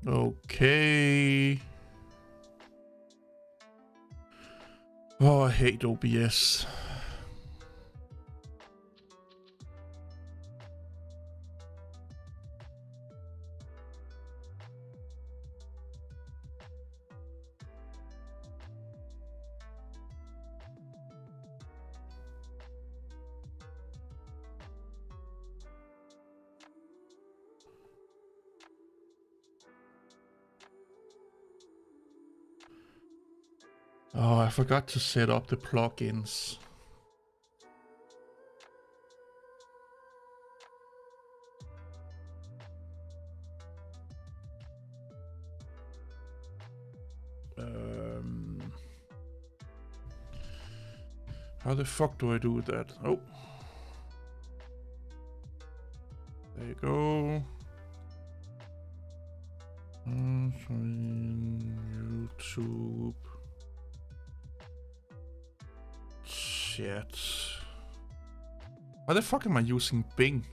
Okay. Oh, I hate OBS. Oh, I forgot to set up the plugins. How the fuck do I do that? Oh. There you go. YouTube. Shit. Why the fuck am I using Bing?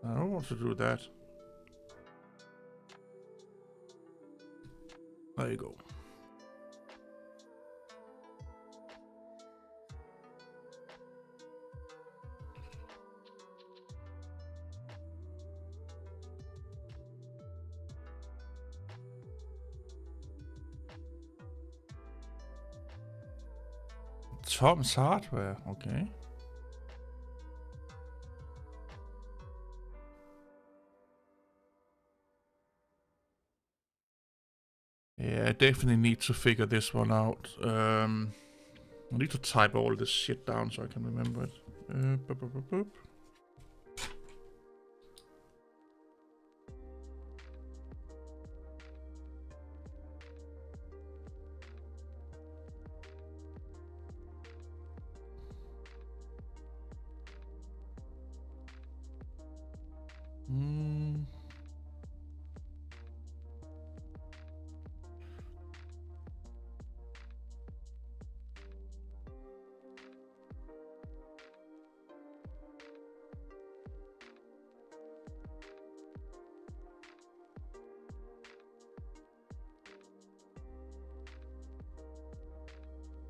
I don't want to do that. There you go. Tom's Hardware, okay. Yeah, I definitely need to figure this one out. I need to type all this shit down so I can remember it. Boop, boop, boop, boop.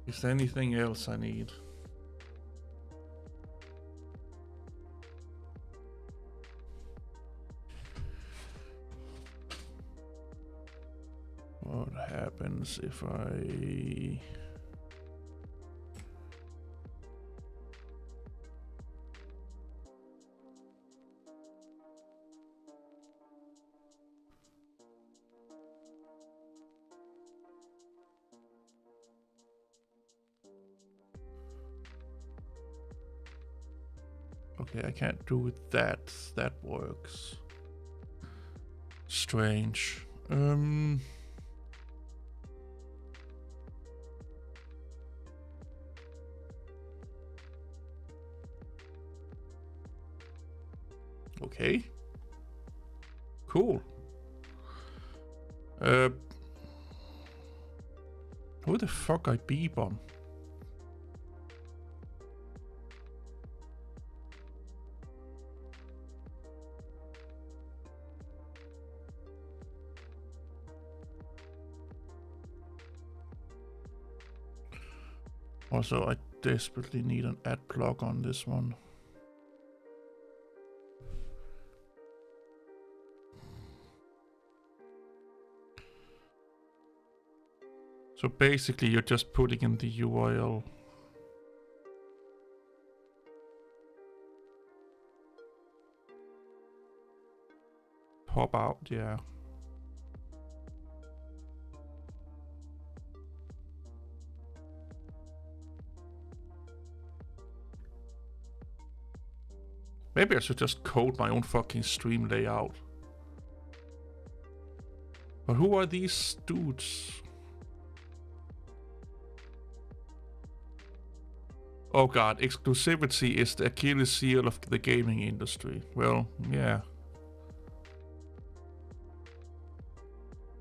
Is there anything else I need? What happens if I... Okay, I can't do that. That works. Strange. Okay. Cool. Who the fuck I beep on? Also, I desperately need an ad block on this one. So basically, you're just putting in the URL. Pop out, yeah. Maybe I should just code my own fucking stream layout. But who are these dudes? Oh god, exclusivity is the Achilles heel of the gaming industry. Well, yeah.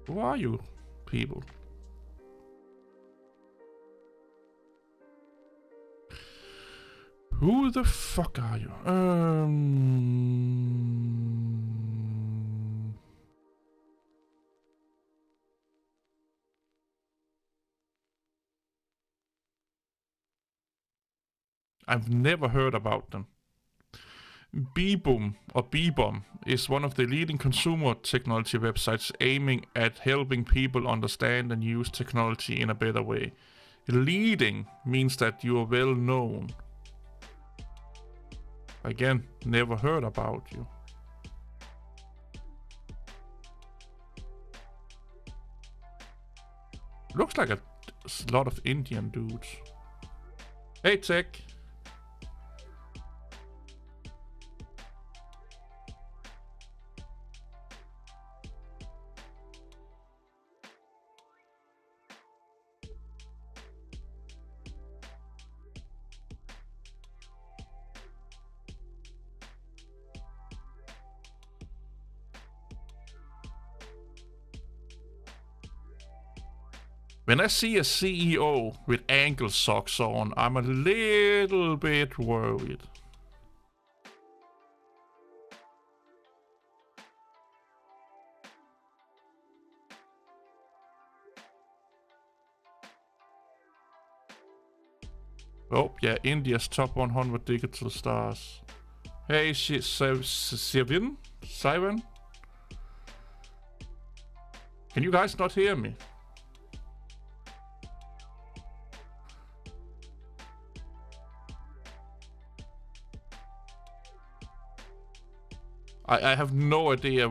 Who are you people? Who the fuck are you? I've never heard about them. Bboom or Bbom is one of the leading consumer technology websites aiming at helping people understand and use technology in a better way. Leading means that you are well known. Again, never heard about you. Looks like a lot of Indian dudes. Hey, Tech. When I see a CEO with ankle socks on, I'm a little bit worried. Oh, yeah, India's top 100 digital stars. Hey, Sivan? Can you guys not hear me? I have no idea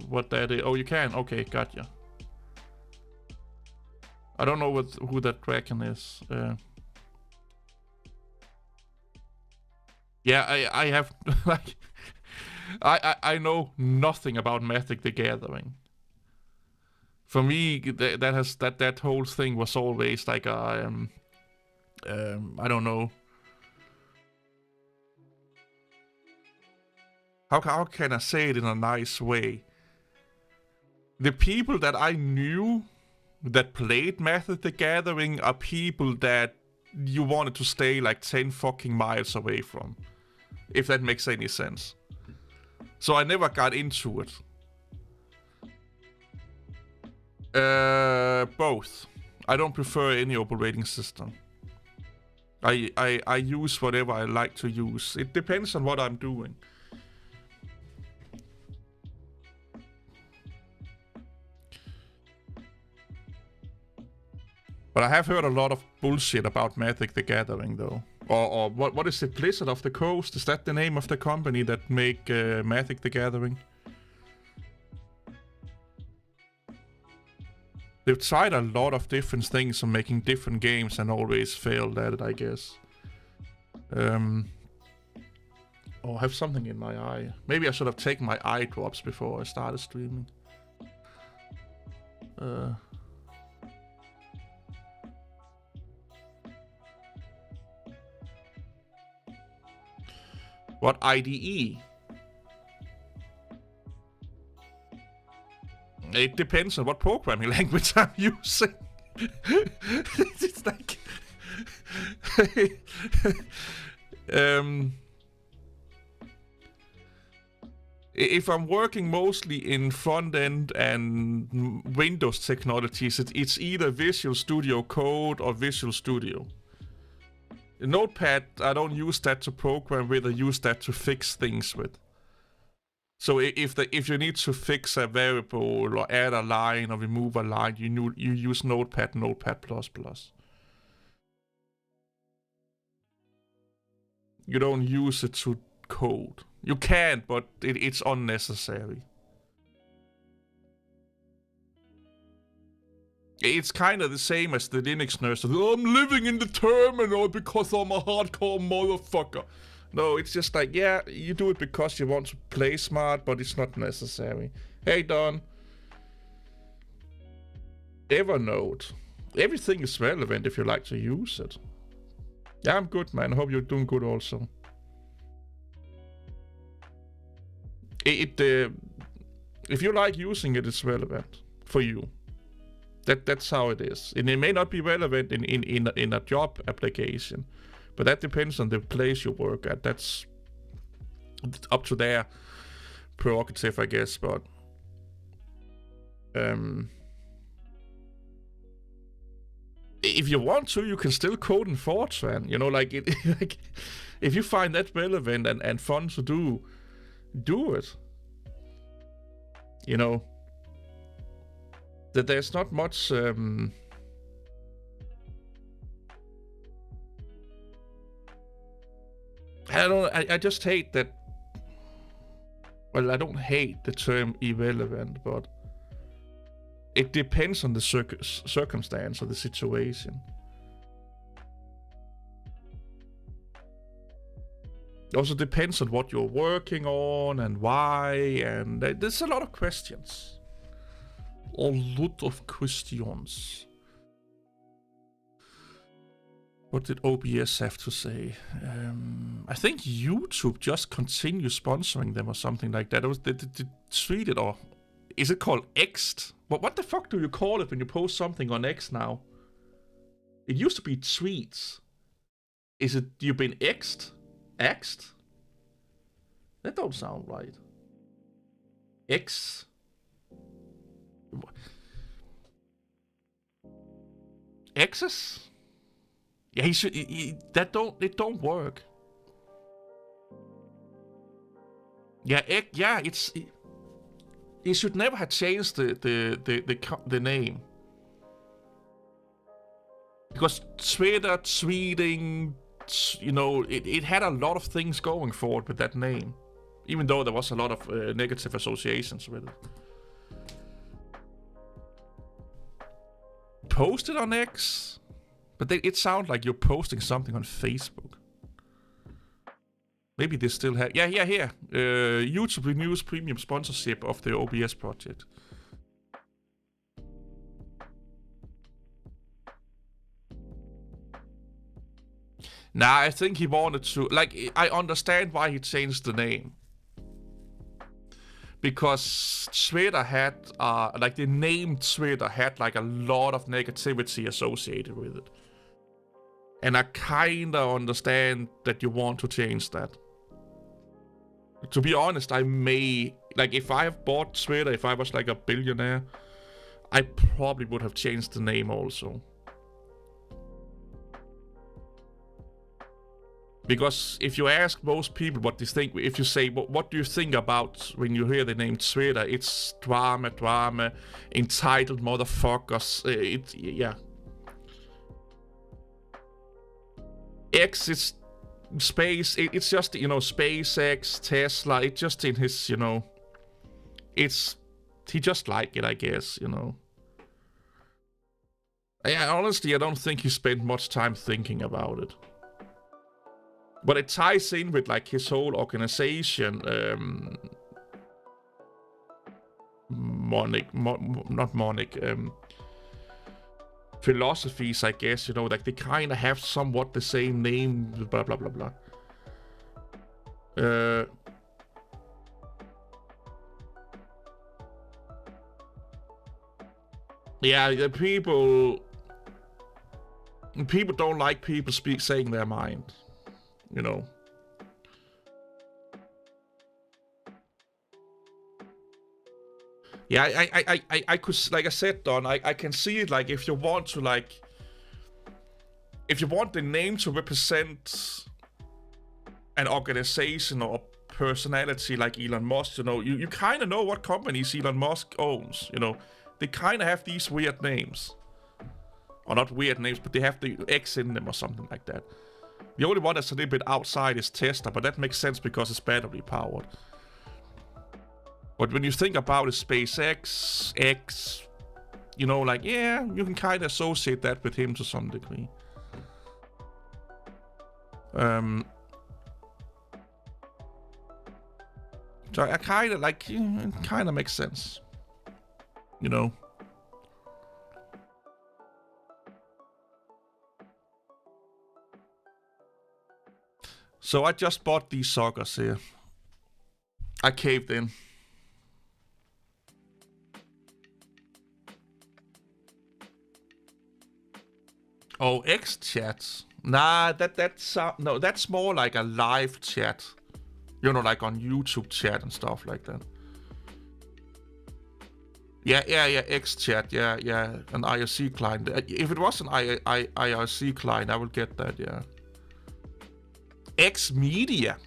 what that is. Oh, you can? Okay, gotcha. I don't know who that dragon is. Yeah, I have like I know nothing about Magic the Gathering. For me, that whole thing was always like a I don't know. How can I say it in a nice way? The people that I knew that played Magic the Gathering are people that you wanted to stay like 10 fucking miles away from. If that makes any sense. So I never got into it. Both. I don't prefer any operating system. I use whatever I like to use. It depends on what I'm doing. But I have heard a lot of bullshit about Magic the Gathering, though. Or what is it? Blizzard of the Coast? Is that the name of the company that make Magic the Gathering? They've tried a lot of different things on making different games and always failed at it, I guess. Oh, I have something in my eye. Maybe I should have taken my eye drops before I started streaming. What IDE? It depends on what programming language I'm using. It's like... if I'm working mostly in front-end and Windows technologies, it's either Visual Studio Code or Visual Studio. Notepad, I don't use that to program with, I use that to fix things with. So if you need to fix a variable or add a line or remove a line, you use Notepad, Notepad++. You don't use it to code. You can, but it's unnecessary. It's kind of the same as the Linux nerds. I'm living in the terminal because I'm a hardcore motherfucker. No, it's just like, yeah, you do it because you want to play smart, but it's not necessary. Hey, Don. Evernote. Everything is relevant if you like to use it. Yeah, I'm good, man. I hope you're doing good also. If you like using it, it's relevant for you. That's how it is. And it may not be relevant in a job application, But that depends on the place you work at. That's up to their prerogative, I guess. But if you want to, you can still code in Fortran. You know, like like if you find that relevant and fun to do it. You know, that there's not much. I just hate that. Well, I don't hate the term irrelevant, but it depends on the circumstance or the situation. It also depends on what you're working on and why, and there's a lot of questions. A lot of questions. What did OBS have to say? I think YouTube just continue sponsoring them or something like that. It was they tweeted, or is it called X'd? What the fuck do you call it when you post something on X now? It used to be tweets. Is it you've been X'd? X'd? That don't sound right. X. X's? Yeah, he should. It don't work. Yeah, it's. He should never have changed the name. Because Twitter, tweeting, you know, it had a lot of things going for it with that name. Even though there was a lot of negative associations with it. Post it on X? But it sounds like you're posting something on Facebook. Maybe they still have... Yeah, here. YouTube renews premium sponsorship of the OBS project. Nah, I think he wanted to... Like, I understand why he changed the name. Because Twitter had... like, the name Twitter had, like, a lot of negativity associated with it. And I kinda understand that you want to change that. To be honest, I may... Like, if I have bought Twitter, if I was, like, a billionaire, I probably would have changed the name also. Because if you ask most people what they think, if you say, what do you think about when you hear the name Twitter, it's drama, entitled motherfuckers, yeah. X is space, it's just, you know, SpaceX, Tesla, it's just in his, you know, it's, he just like it, I guess, you know. Yeah, honestly, I don't think he spent much time thinking about it. But it ties in with, like, his whole organization, philosophies, I guess, you know, like, they kind of have somewhat the same name, blah, blah, blah, blah. Yeah, the people don't like people saying their mind, you know. Yeah, I could, like I said, Don, I can see it, like, if you want to, like, if you want the name to represent an organization or a personality like Elon Musk, you know, you kind of know what companies Elon Musk owns, you know. They kind of have these weird names. Or not weird names, but they have the X in them or something like that. The only one that's a little bit outside is Tesla, but that makes sense because it's battery powered. But when you think about it, SpaceX, X, you know, like, yeah, you can kind of associate that with him to some degree. So I kind of, like, it kind of makes sense. You know? So I just bought these suckers here. I caved in. Oh, X chats. Nah, that's no, that's more like a live chat. You know, like on YouTube chat and stuff like that. Yeah, XChat, yeah, an IRC client. If it was an IRC client, I would get that, yeah. Xmedia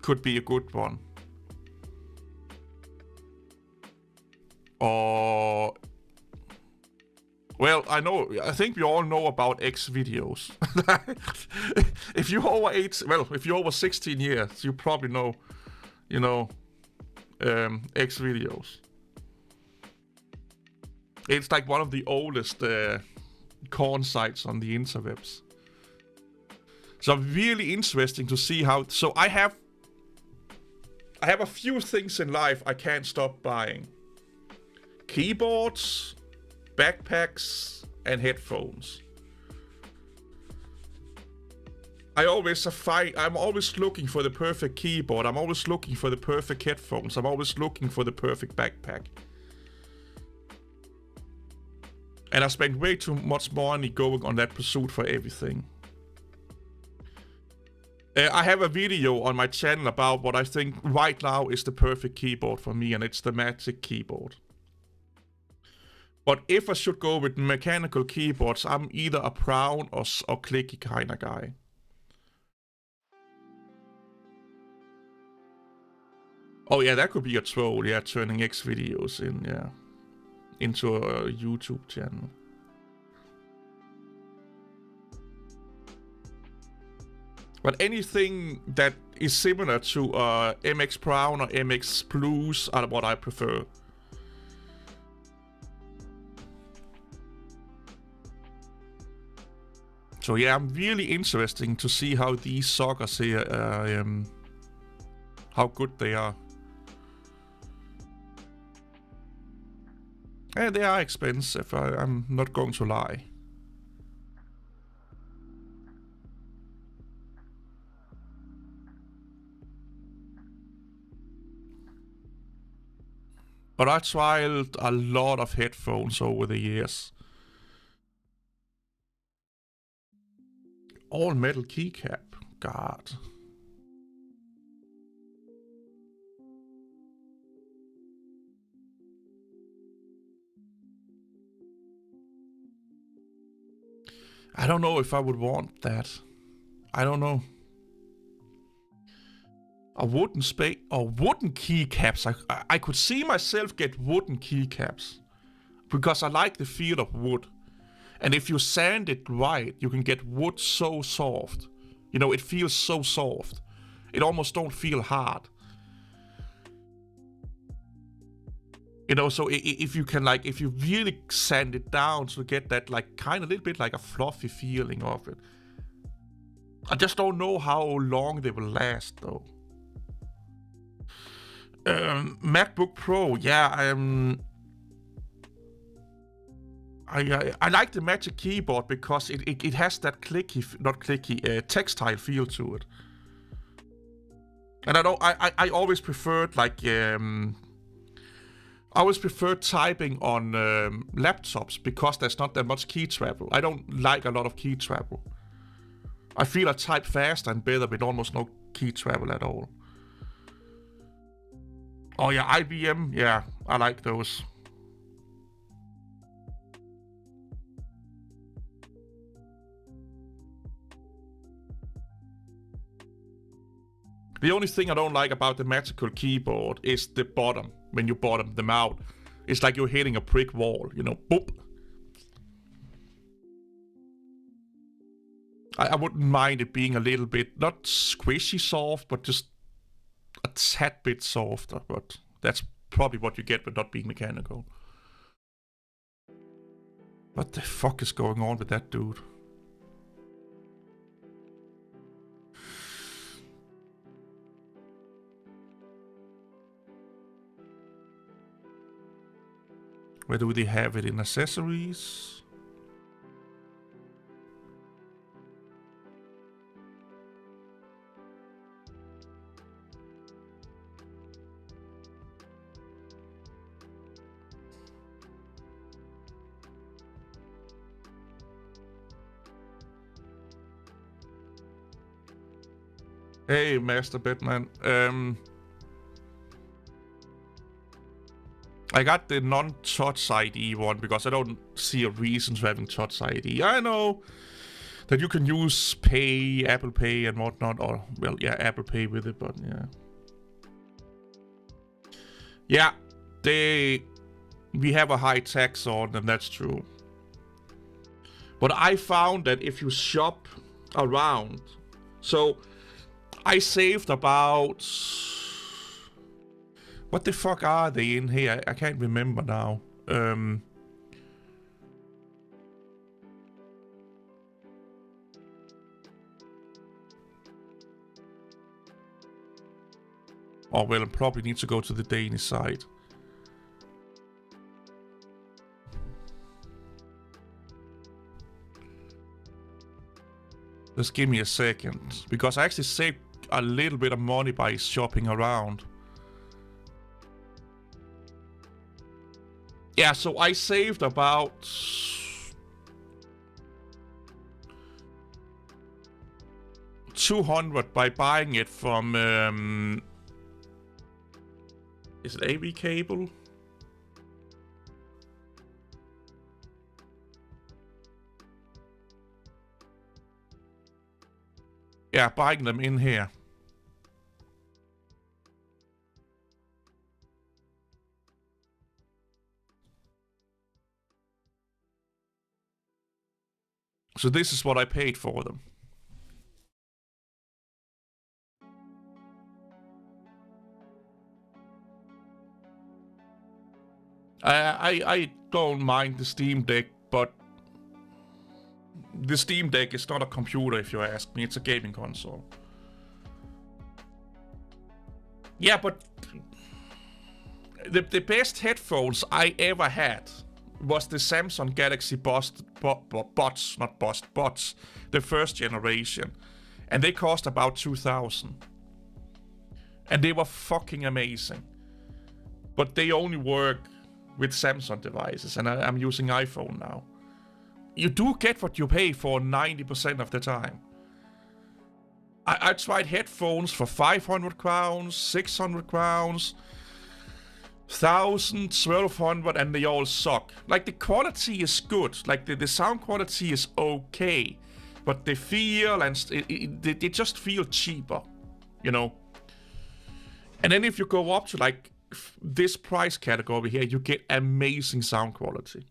could be a good one. Or, well, I think we all know about X videos. If you're over 16 years, you probably know, X videos. It's like one of the oldest corn sites on the interwebs. So really interesting to see how. So I have a few things in life I can't stop buying: keyboards, backpacks, and headphones. I'm always looking for the perfect keyboard. I'm always looking for the perfect headphones. I'm always looking for the perfect backpack. And I spent way too much money going on that pursuit for everything. I have a video on my channel about what I think right now is the perfect keyboard for me, and it's the Magic Keyboard. But if I should go with mechanical keyboards, I'm either a brown or clicky kind of guy. Oh yeah, that could be a troll, yeah, turning X videos into a YouTube channel. But anything that is similar to MX Brown or MX Blues are what I prefer. So yeah, I'm really interesting to see how these suckers here, how good they are. Yeah, they are expensive, I'm not going to lie. But I tried a lot of headphones over the years. All metal keycap, God. I don't know if I would want that. I don't know. A wooden or wooden keycaps. I could see myself get wooden keycaps because I like the feel of wood. And if you sand it right, you can get wood so soft. You know, it feels so soft. It almost don't feel hard. You know, so if you can, like, if you really sand it down to get that, like, kind of a little bit like a fluffy feeling of it. I just don't know how long they will last, though. MacBook Pro, yeah, I like the Magic Keyboard because it has that textile feel to it. And I always preferred I always prefer typing on laptops because there's not that much key travel. I don't like a lot of key travel. I feel I type faster and better with almost no key travel at all. Oh yeah, IBM, yeah, I like those. The only thing I don't like about the Magical Keyboard is the bottom. When you bottom them out, it's like you're hitting a brick wall, you know, boop. I wouldn't mind it being a little bit, not squishy soft, but just a tad bit softer, but that's probably what you get with not being mechanical. What the fuck is going on with that dude? Where do they have it? In accessories? Hey, Master Bedman. I got the non-Touch ID one because I don't see a reason to having Touch ID. I know that you can use Pay, Apple Pay and whatnot, or, well, yeah, Apple Pay with it, but yeah. Yeah, we have a high tax on them, that's true. But I found that if you shop around, so I saved about, what the fuck are they in here? I can't remember now. Oh, well, I probably need to go to the Danish side. Just give me a second, because I actually saved a little bit of money by shopping around. Yeah, so I saved about $200 by buying it from is it AV Cable? Yeah, buying them in here. So this is what I paid for them. I don't mind the Steam Deck, but the Steam Deck is not a computer, if you ask me. It's a gaming console. Yeah, but the best headphones I ever had was the Samsung Galaxy Buds, the first generation. And they cost about $2,000. And they were fucking amazing. But they only work with Samsung devices, and I'm using iPhone now. You do get what you pay for 90% of the time. I tried headphones for 500 crowns, 600 crowns, 1,000, 1,200, and they all suck. Like, the quality is good. Like, the sound quality is okay. But they feel, and they just feel cheaper, you know? And then if you go up to, like, this price category here, you get amazing sound quality.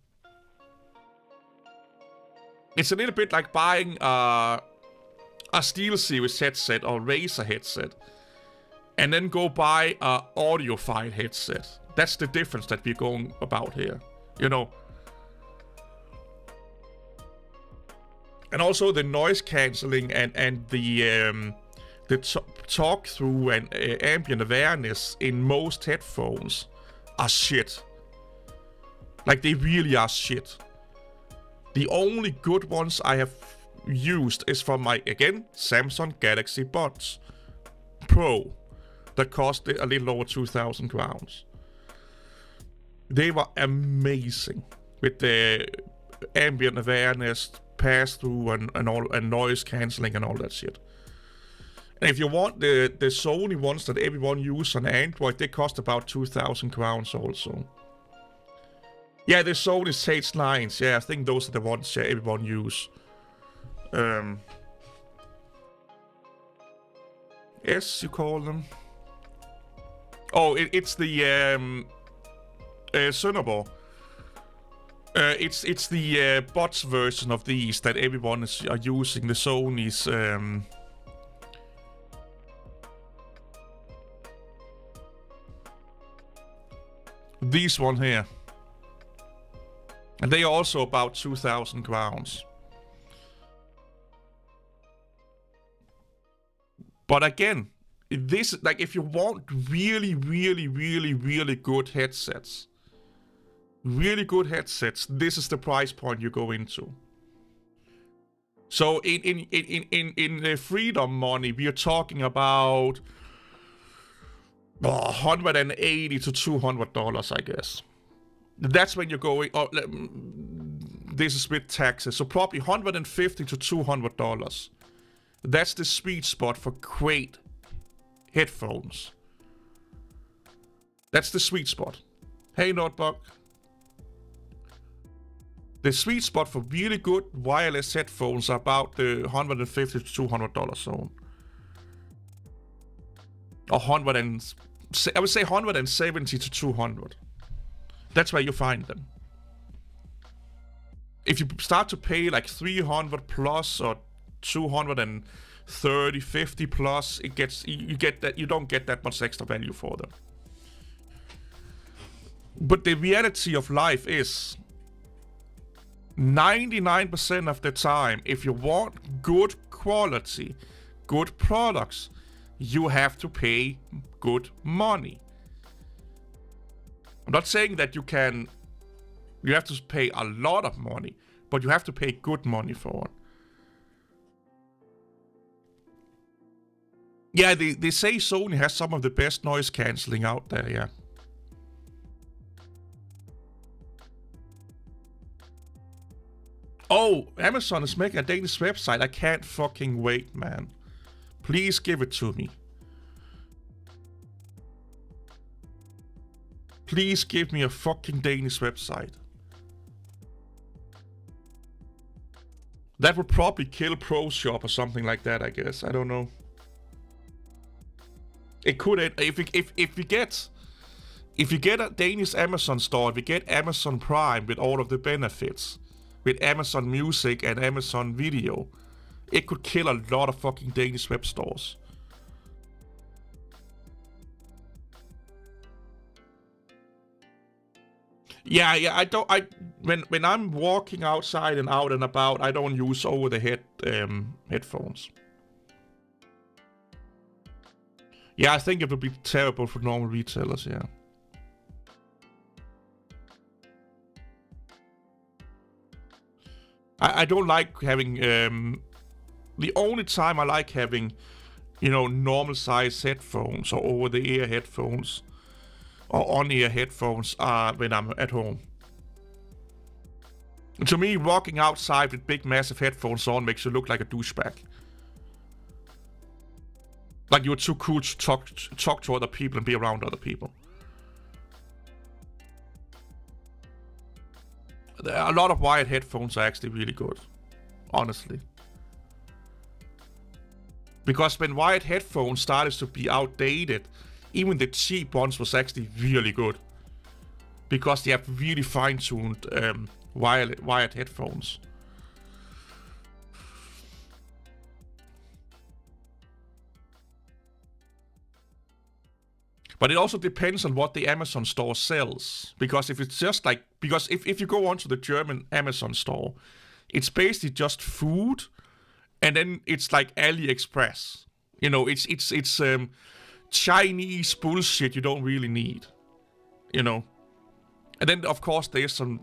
It's a little bit like buying a SteelSeries headset or Razer headset, and then go buy a audiophile headset. That's the difference that we're going about here, you know. And also the noise cancelling and the talk through and ambient awareness in most headphones are shit. Like, they really are shit. The only good ones I have used is from my, again, Samsung Galaxy Buds Pro that cost a little over 2,000 crowns. They were amazing with the ambient awareness, pass-through, and noise cancelling and all that shit. And if you want the Sony ones that everyone uses on Android, they cost about 2,000 crowns also. Yeah, the Sony Sage 9s. Yeah, I think those are the ones everyone uses. Yes, you call them. Oh, it's the Sonobor. It's the Buds version of these that everyone are using. The Sony's. These one here. And they are also about 2,000 crowns. But again, this, like, if you want really, really, really, really good headsets, this is the price point you go into. So in the Freedom money, we are talking about $180 to $200, I guess. That's when you're going. Oh, this is with taxes, so probably $150 to $200. That's the sweet spot for great headphones. That's the sweet spot. Hey, Notebug. The sweet spot for really good wireless headphones are about the $150 to $200 zone. Or I would say 170 to 200. That's where you find them. If you start to pay like 300 plus or 230, 50 plus, you don't get that much extra value for them. But the reality of life is 99% of the time, if you want good quality, good products, you have to pay good money. I'm not saying that you have to pay a lot of money, but you have to pay good money for it. Yeah, they say Sony has some of the best noise cancelling out there, yeah. Oh, Amazon is making a Danish website. I can't fucking wait, man. Please give it to me. Please give me a fucking Danish website. That would probably kill ProShop or something like that, I guess. I don't know. It could, if you get a Danish Amazon store, if you get Amazon Prime with all of the benefits, with Amazon Music and Amazon Video, it could kill a lot of fucking Danish web stores. Yeah, when I'm walking outside and out and about, I don't use over-the-head headphones. Yeah, I think it would be terrible for normal retailers, yeah. I don't like having, the only time I like having, normal size headphones or over-the-ear headphones or on-ear headphones are when I'm at home. To me, walking outside with big massive headphones on makes you look like a douchebag. Like you're too cool to talk to other people and be around other people. A lot of wired headphones are actually really good, honestly. Because when wired headphones started to be outdated, even the cheap ones was actually really good. Because they have really fine-tuned wired headphones. But it also depends on what the Amazon store sells. Because if it's just like, if you go onto the German Amazon store, it's basically just food, and then it's like AliExpress. It's Chinese bullshit you don't really need. And then of course there's some,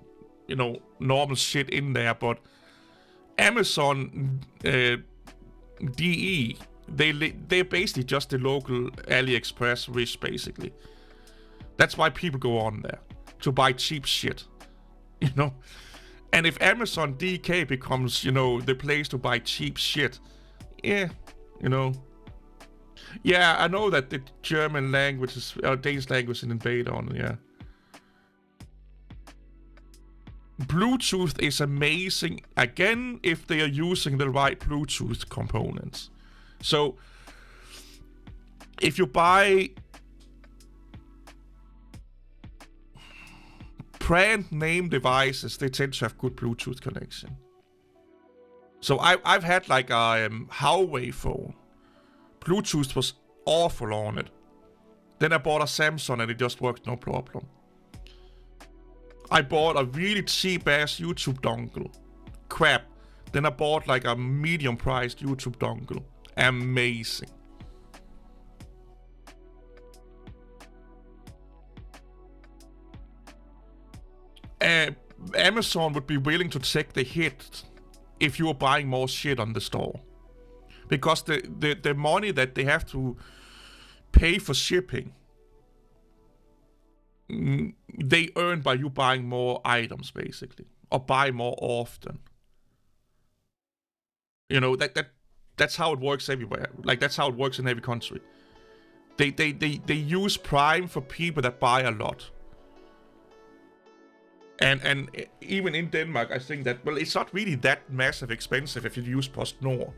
normal shit in there, but Amazon DE, they're basically just the local AliExpress wish, basically. That's why people go on there, to buy cheap shit, And if Amazon DK becomes, the place to buy cheap shit, yeah, Yeah, I know that the German language is, Danish language is invaded on, yeah. Bluetooth is amazing, again, if they are using the right Bluetooth components. So, if you buy brand name devices, they tend to have good Bluetooth connection. So I've had like a Huawei phone. Bluetooth was awful on it. Then I bought a Samsung and it just worked no problem. I bought a really cheap ass YouTube dongle. Crap. Then I bought like a medium priced YouTube dongle. Amazing. Amazon would be willing to take the hit if you were buying more shit on the store. Because the money that they have to pay for shipping, they earn by you buying more items, basically. Or buy more often. That's how it works everywhere. Like, that's how it works in every country. They use Prime for people that buy a lot. And even in Denmark, I think that, well, it's not really that massive expensive if you use PostNord.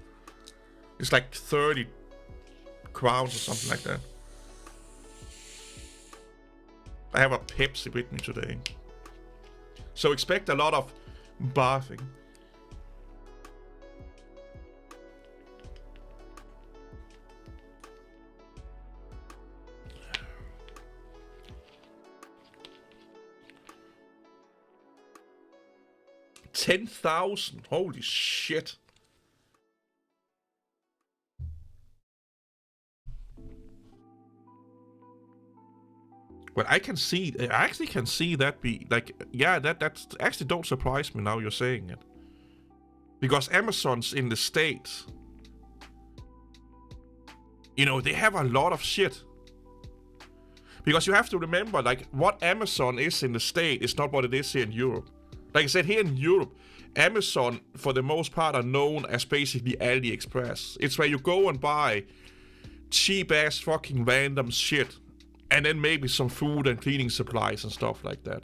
It's like 30 crowns or something like that. I have a Pepsi with me today. So expect a lot of barfing. $10,000. Holy shit. But I actually can see that be like, yeah, that's actually don't surprise me now you're saying it. Because Amazon's in the States, you know, they have a lot of shit. Because you have to remember, like, what Amazon is in the States is not what it is here in Europe. Like I said, here in Europe, Amazon, for the most part, are known as basically AliExpress. It's where you go and buy cheap-ass fucking random shit. And then maybe some food and cleaning supplies and stuff like that.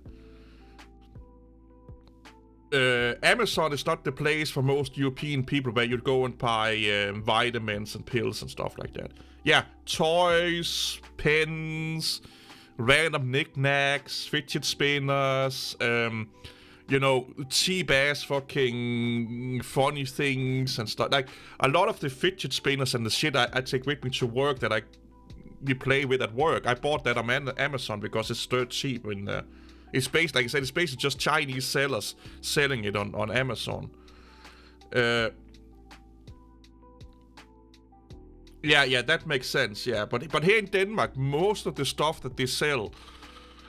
Amazon is not the place for most European people where you go and buy vitamins and pills and stuff like that. Yeah, toys, pens, random knickknacks, fidget spinners, you know, cheap-ass fucking funny things and stuff. Like, a lot of the fidget spinners and the shit I take with me to work that we play with at work, I bought that on Amazon because it's dirt cheap. And it's based, like I said, it's basically just Chinese sellers selling it on Amazon. Yeah, that makes sense. Yeah, but here in Denmark, most of the stuff that they sell,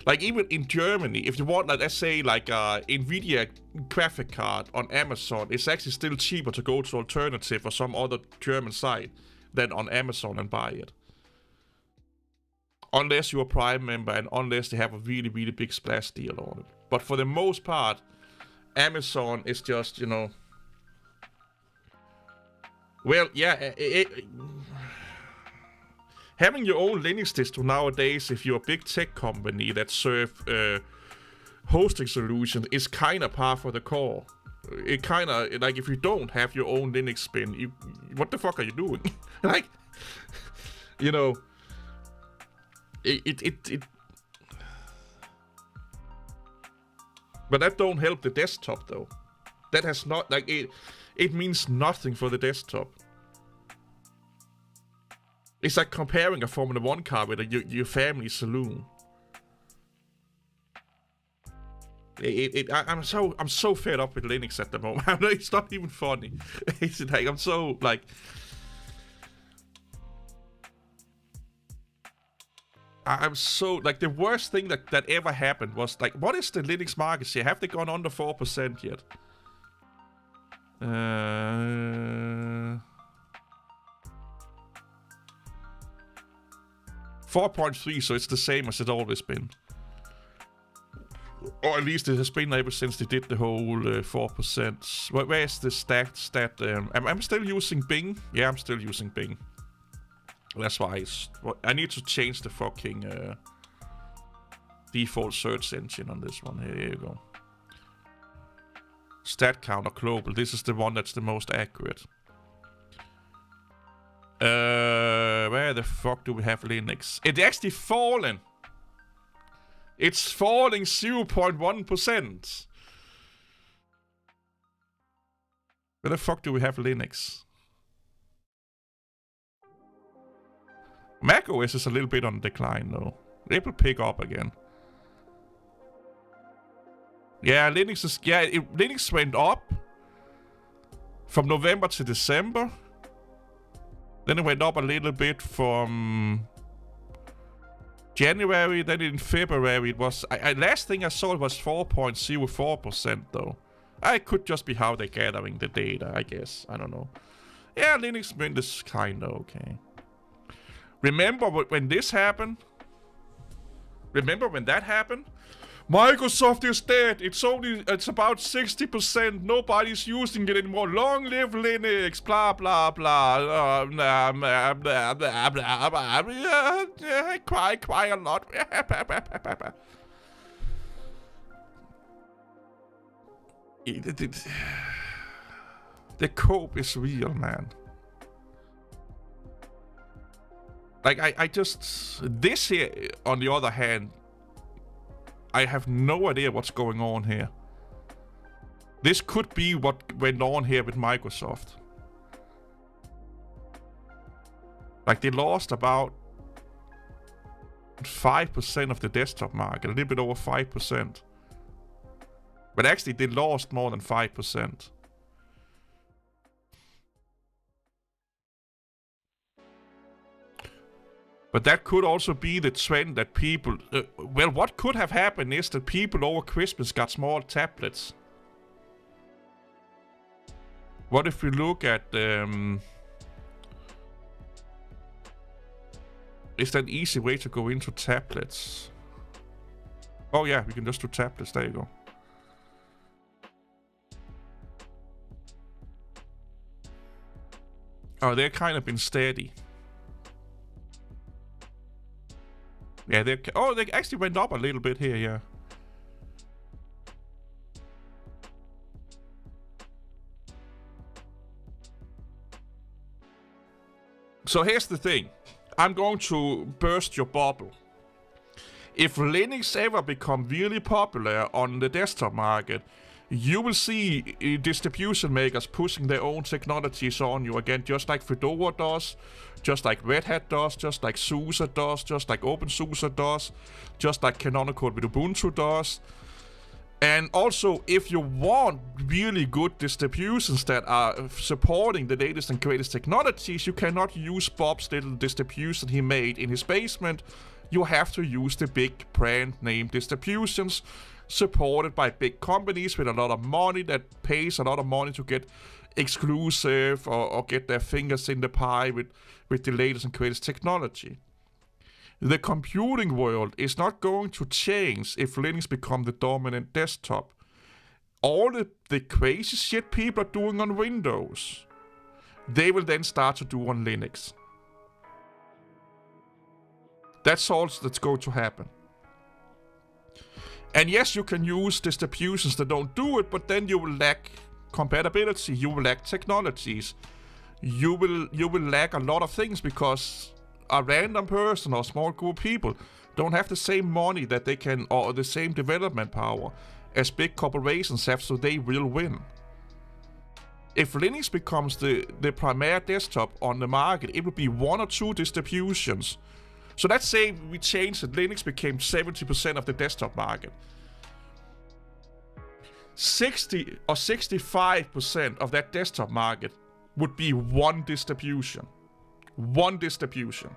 like even in Germany, if you want, like, let's say, like Nvidia graphic card on Amazon, it's actually still cheaper to go to Alternative or some other German site than on Amazon and buy it. Unless you're a Prime member and unless they have a really, really big splash deal on it. But for the most part, Amazon is just, you know... Well, yeah, having your own Linux distro nowadays, if you're a big tech company that serve hosting solutions, is kind of par for the core. It kind of, like, if you don't have your own Linux spin, what the fuck are you doing? Like, you know... But that don't help the desktop though. That has not, like, it means nothing for the desktop. It's like comparing a Formula 1 car with your family saloon. I'm so fed up with Linux at the moment. It's not even funny. It's like I'm so like. I'm so, like, the worst thing that ever happened was, like, what is the Linux market share? Have they gone under 4% yet? 4.3, so it's the same as it's always been. Or at least it has been ever since they did the whole 4%. Where's the stat? I'm still using Bing. Yeah, I'm still using Bing. That's why I need to change the fucking default search engine on this one. Here you go. Stat counter global. This is the one that's the most accurate. Where the fuck do we have Linux? It's actually fallen. It's falling 0.1%. Where the fuck do we have Linux? macOS is a little bit on decline though. It will pick up again. Yeah, Linux is... Yeah, Linux went up from November to December. Then it went up a little bit from January. Then in February it was... last thing I saw it was 4.04% though. It could just be how they're gathering the data, I guess. I don't know. Yeah, Linux Mint is kinda okay. Remember when this happened? Remember when that happened? Microsoft is dead. It's about 60%. Nobody's using it anymore. Long live Linux. Blah blah blah. I cry a lot. The cope is real, man. Like I just this here, on the other hand, I have no idea what's going on here. This could be what went on here with Microsoft. Like they lost about 5% of the desktop market, a little bit over 5%. But actually they lost more than 5%. But that could also be the trend that people... well, what could have happened is that people over Christmas got small tablets. What if we look at... is that an easy way to go into tablets? Oh yeah, we can just do tablets. There you go. Oh, they've kind of been steady. Yeah, they actually went up a little bit here, yeah. So here's the thing. I'm going to burst your bubble. If Linux ever become really popular on the desktop market, you will see distribution makers pushing their own technologies on you again, just like Fedora does, just like Red Hat does, just like SUSE does, just like OpenSUSE does, just like Canonical with Ubuntu does. And also, if you want really good distributions that are supporting the latest and greatest technologies, you cannot use Bob's little distribution he made in his basement. You have to use the big brand name distributions supported by big companies with a lot of money that pays a lot of money to get exclusive or get their fingers in the pie with the latest and greatest technology. The computing world is not going to change if Linux become the dominant desktop. All the crazy shit people are doing on Windows, they will then start to do on Linux. That's all that's going to happen. And yes, you can use distributions that don't do it, but then you will lack compatibility, you will lack technologies. You will lack a lot of things because a random person or a small group of people don't have the same money that they can, or the same development power as big corporations have, so they will win. If Linux becomes the primary desktop on the market, it will be one or two distributions. So let's say we changed that Linux became 70% of the desktop market. 60 or 65% of that desktop market would be one distribution. One distribution.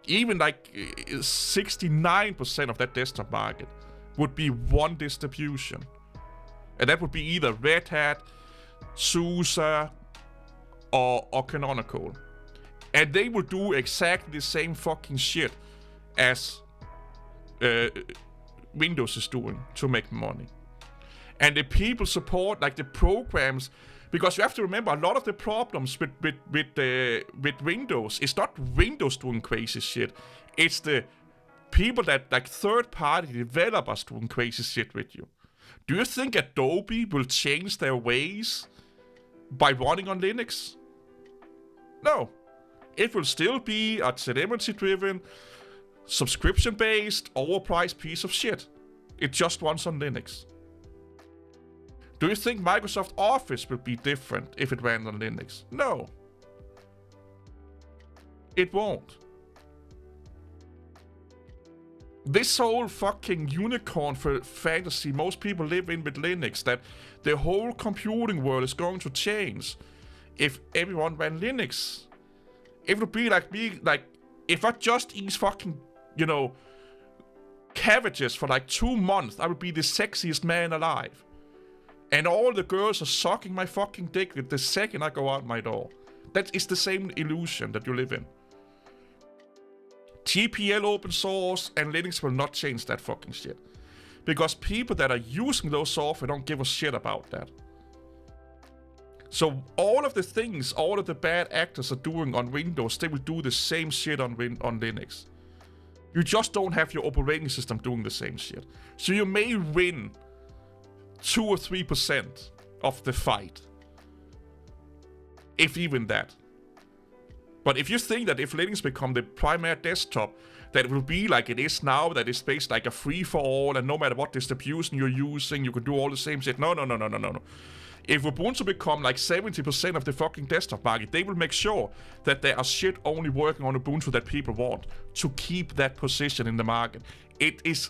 Even like 69% of that desktop market would be one distribution. And that would be either Red Hat, SUSE, or Canonical. And they will do exactly the same fucking shit as Windows is doing to make money. And the people support, like the programs, because you have to remember, a lot of the problems with Windows is not Windows doing crazy shit. It's the people that, like third-party developers doing crazy shit with you. Do you think Adobe will change their ways by running on Linux? No. It will still be a telemetry-driven, subscription-based, overpriced piece of shit. It just runs on Linux. Do you think Microsoft Office will be different if it ran on Linux? No. It won't. This whole fucking unicorn for fantasy most people live in with Linux, that the whole computing world is going to change if everyone ran Linux. It would be like me, like, if I just eat fucking, cabbages for like 2 months, I would be the sexiest man alive. And all the girls are sucking my fucking dick the second I go out my door. That is the same illusion that you live in. GPL open source, and Linux will not change that fucking shit. Because people that are using those software don't give a shit about that. So all of the things all of the bad actors are doing on Windows, they will do the same shit on Linux. You just don't have your operating system doing the same shit. So you may win 2 or 3% of the fight. If even that. But if you think that if Linux become the primary desktop, that it will be like it is now, that it's based like a free-for-all, and no matter what distribution you're using, you can do all the same shit. No. If Ubuntu become like 70% of the fucking desktop market, they will make sure that there are shit only working on Ubuntu that people want to keep that position in the market. It is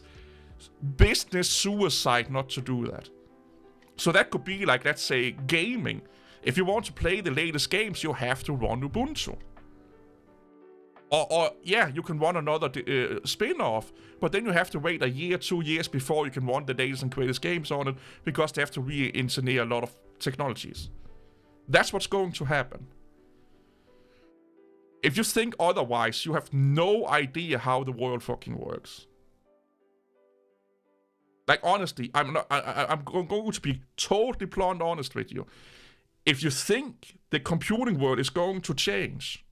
business suicide not to do that. So that could be like, let's say, gaming. If you want to play the latest games, you have to run Ubuntu. Or yeah, you can run another spin-off, but then you have to wait a year, 2 years before you can run the latest and greatest games on it, because they have to re-engineer a lot of technologies. That's what's going to happen. If you think otherwise, you have no idea how the world fucking works. Like, honestly, I'm going to be totally blunt honest with you. If you think the computing world is going to change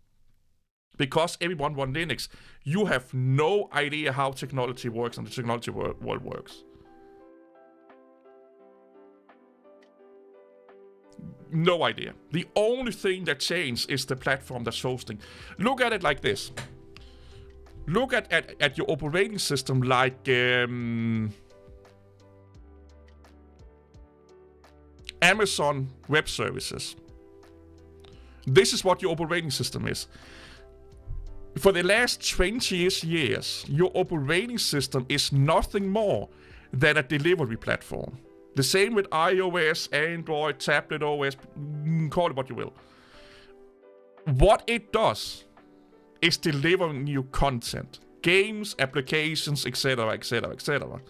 because everyone wants Linux, you have no idea how technology works and the technology world works. No idea. The only thing that changed is the platform that's hosting. Look at it like this. Look at your operating system like Amazon Web Services. This is what your operating system is. For the last 20 years, your operating system is nothing more than a delivery platform. The same with iOS, Android, tablet OS, call it what you will. What it does is delivering you content, games, applications, etc., etc., etc.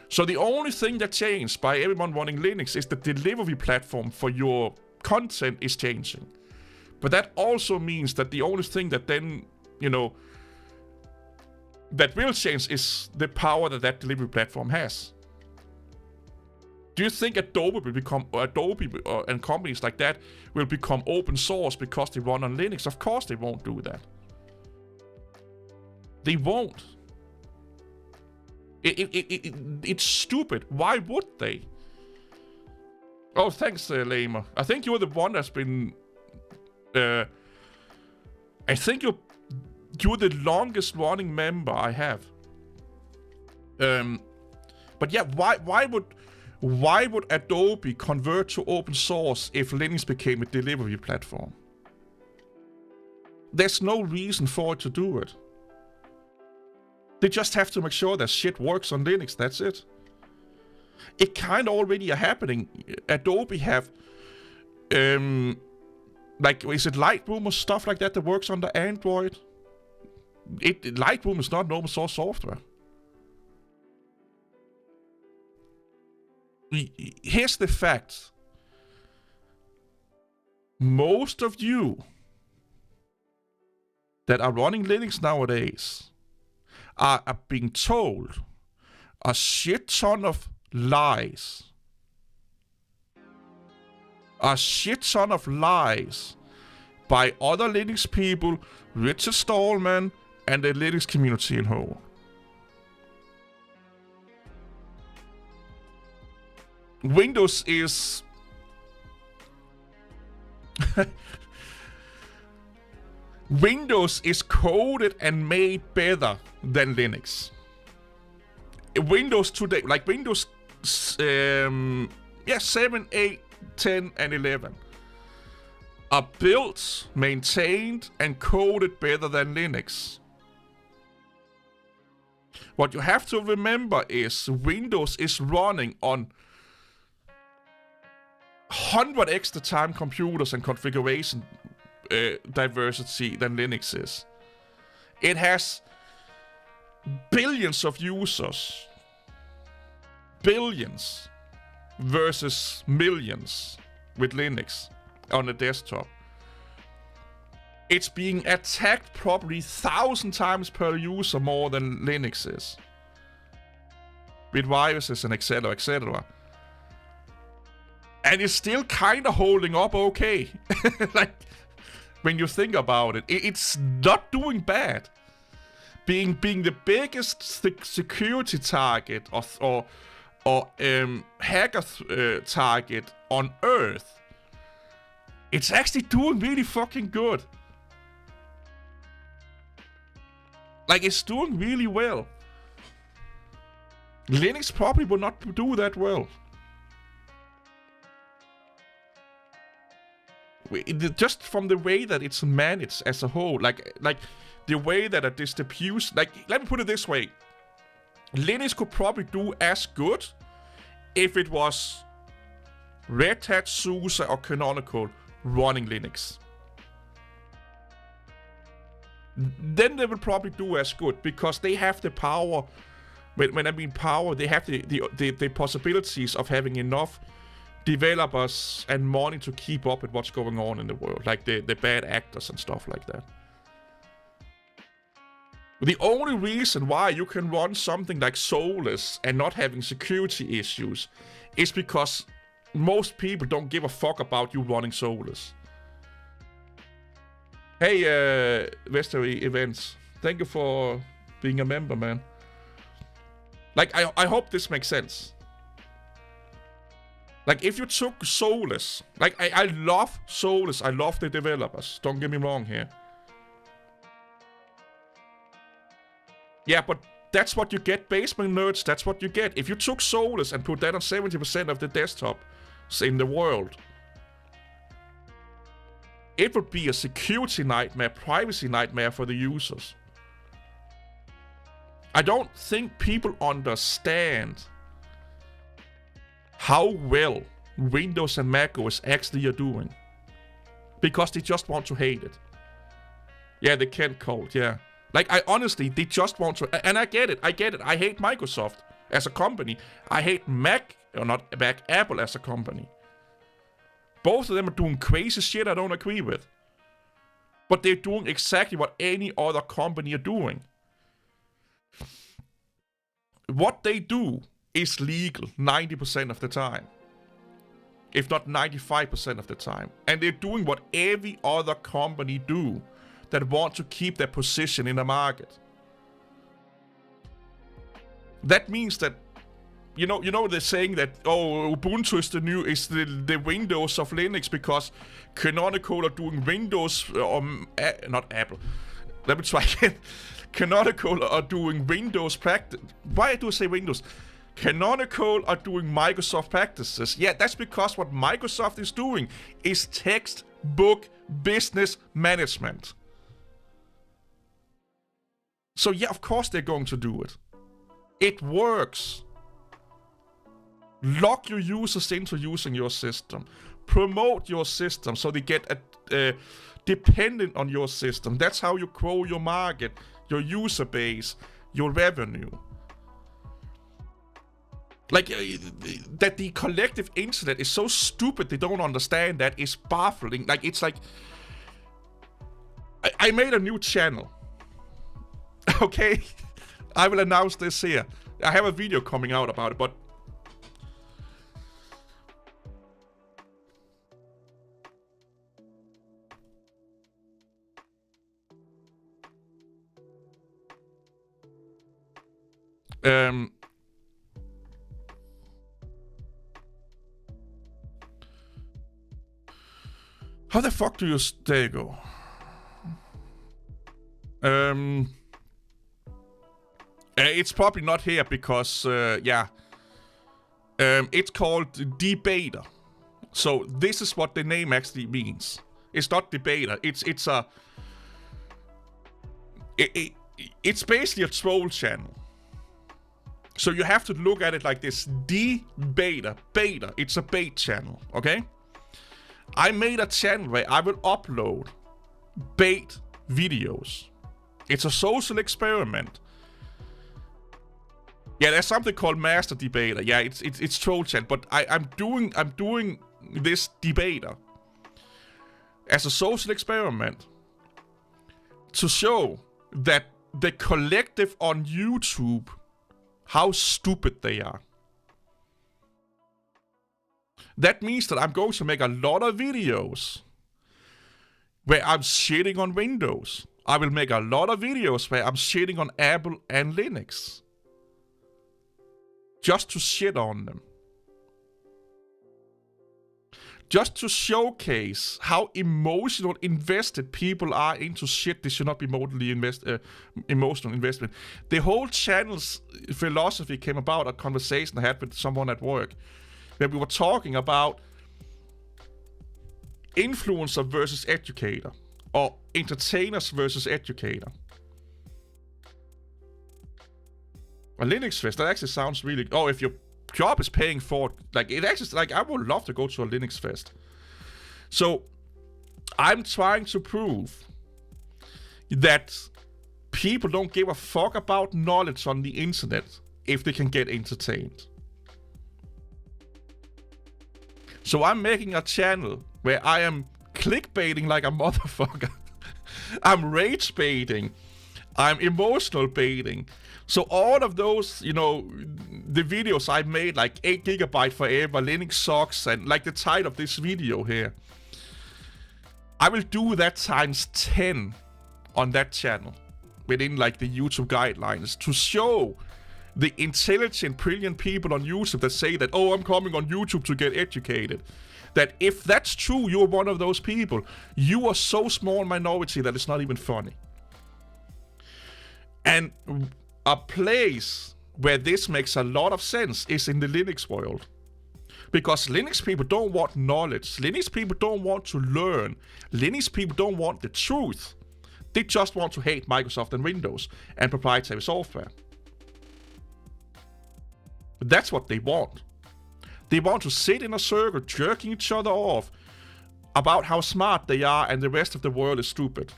So the only thing that changed by everyone running Linux is the delivery platform for your content is changing. But that also means that the only thing that then, that will change is the power that delivery platform has. Do you think Adobe will become, and companies like that will become open source because they run on Linux? Of course they won't do that. They won't. It's stupid. Why would they? Oh, thanks, Lamer. I think you're the one that's been... I think you're the longest running member I have. But yeah, why would Adobe convert to open source if Linux became a delivery platform? There's no reason for it to do it. They just have to make sure that shit works on Linux, that's it. It kind of already happening. Adobe have, like, is it Lightroom or stuff like that works on the Android? Lightroom is not an open source software. Here's the fact. Most of you that are running Linux nowadays are being told a shit ton of lies. A shit ton of lies by other Linux people, Richard Stallman, and the Linux community in whole. Windows is... Windows is coded and made better than Linux. Windows today, like Windows 7, 8, 10, and 11 are built, maintained, and coded better than Linux. What you have to remember is Windows is running on 100x the time computers and configuration diversity than Linux is. It has billions of users. Billions versus millions with Linux on the desktop. it's being attacked probably 1,000 times per user more than Linux is. With viruses and etc, etc. And it's still kind of holding up okay. Like, when you think about it, it's not doing bad. Being the biggest security target or hacker target on Earth, it's actually doing really fucking good. Like, it's doing really well. Linux probably will not do that well. Just from the way that it's managed as a whole, like the way that a distribution, like, let me put it this way, Linux could probably do as good if it was Red Hat, SUSE, or Canonical running Linux. Then they will probably do as good because they have the power. When I mean power, they have the possibilities of having enough developers and money to keep up with what's going on in the world, like the bad actors and stuff like that. The only reason why you can run something like Solus and not having security issues is because most people don't give a fuck about you running Solus. Hey, Vestry Events, thank you for being a member, man. Like, I hope this makes sense. Like, if you took Solus, like, I love Solus, I love the developers, don't get me wrong here. Yeah, but that's what you get, Basement Nerds, that's what you get. If you took Solus and put that on 70% of the desktops in the world, it would be a security nightmare, privacy nightmare for the users. I don't think people understand how well Windows and macOS actually are doing. Because they just want to hate it. Yeah, they can't code, yeah. Like, I honestly, they just want to, and I get it. I hate Microsoft as a company. I hate Apple as a company. Both of them are doing crazy shit I don't agree with. But they're doing exactly what any other company are doing. What they do is legal 90% of the time. If not 95% of the time. And they're doing what every other company do that want to keep their position in the market. That means that, you know they're saying that, oh, Ubuntu is the Windows of Linux because Canonical are doing Windows, not Apple. Let me try again. Canonical are doing Windows practice. Why do I say Windows? Canonical are doing Microsoft practices. Yeah, that's because what Microsoft is doing is textbook business management. So yeah, of course they're going to do it. It works. Lock your users into using your system. Promote your system so they get dependent on your system. That's how you grow your market, your user base, your revenue. Like, that the collective internet is so stupid they don't understand that is baffling. Like, it's like, I made a new channel. Okay? I will announce this here. I have a video coming out about it, but how the fuck do you... There you go. It's probably not here because, yeah. It's called Debater. So this is what the name actually means. It's not Debater. It's a... It's basically a troll channel. So you have to look at it like this. Debater. Beta. It's a bait channel, okay? I made a channel where I will upload bait videos. It's a social experiment. Yeah, there's something called Master Debater. Yeah, it's troll channel, but I'm doing this debater as a social experiment to show that the collective on YouTube, how stupid they are. That means that I'm going to make a lot of videos where I'm shitting on Windows. I will make a lot of videos where I'm shitting on Apple and Linux. Just to shit on them. Just to showcase how emotional invested people are into shit they should not be emotional investment. The whole channel's philosophy came about a conversation I had with someone at work, where we were talking about influencer versus educator, or entertainers versus educator. A Linux Fest, that actually sounds really... Oh, if your job is paying for it, like, it actually... Like, I would love to go to a Linux Fest. So, I'm trying to prove that people don't give a fuck about knowledge on the internet if they can get entertained. So I'm making a channel where I am clickbaiting like a motherfucker. I'm rage baiting. I'm emotional baiting. So all of those, you know, the videos I made, like 8 GB forever, Linux sucks, and like the title of this video here, I will do that times 10 on that channel within like the YouTube guidelines to show the intelligent, brilliant people on YouTube that say that, oh, I'm coming on YouTube to get educated. That if that's true, you're one of those people. You are so small minority that it's not even funny. And a place where this makes a lot of sense is in the Linux world. Because Linux people don't want knowledge. Linux people don't want to learn. Linux people don't want the truth. They just want to hate Microsoft and Windows and proprietary software. That's what they want. They want to sit in a circle jerking each other off about how smart they are and the rest of the world is stupid.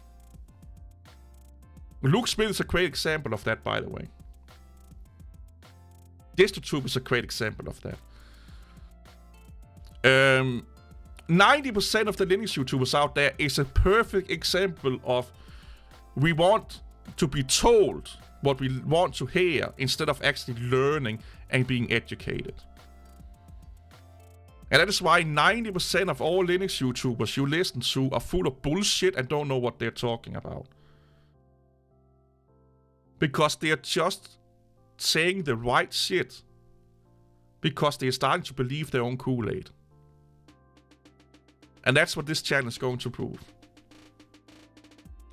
Luke Smith is a great example of that, by the way. DistroTube is a great example of that. 90% of the Linux YouTubers out there is a perfect example of we want to be told what we want to hear instead of actually learning and being educated. And that is why 90% of all Linux YouTubers you listen to are full of bullshit and don't know what they're talking about. Because they are just saying the right shit. Because they are starting to believe their own Kool-Aid. And that's what this channel is going to prove.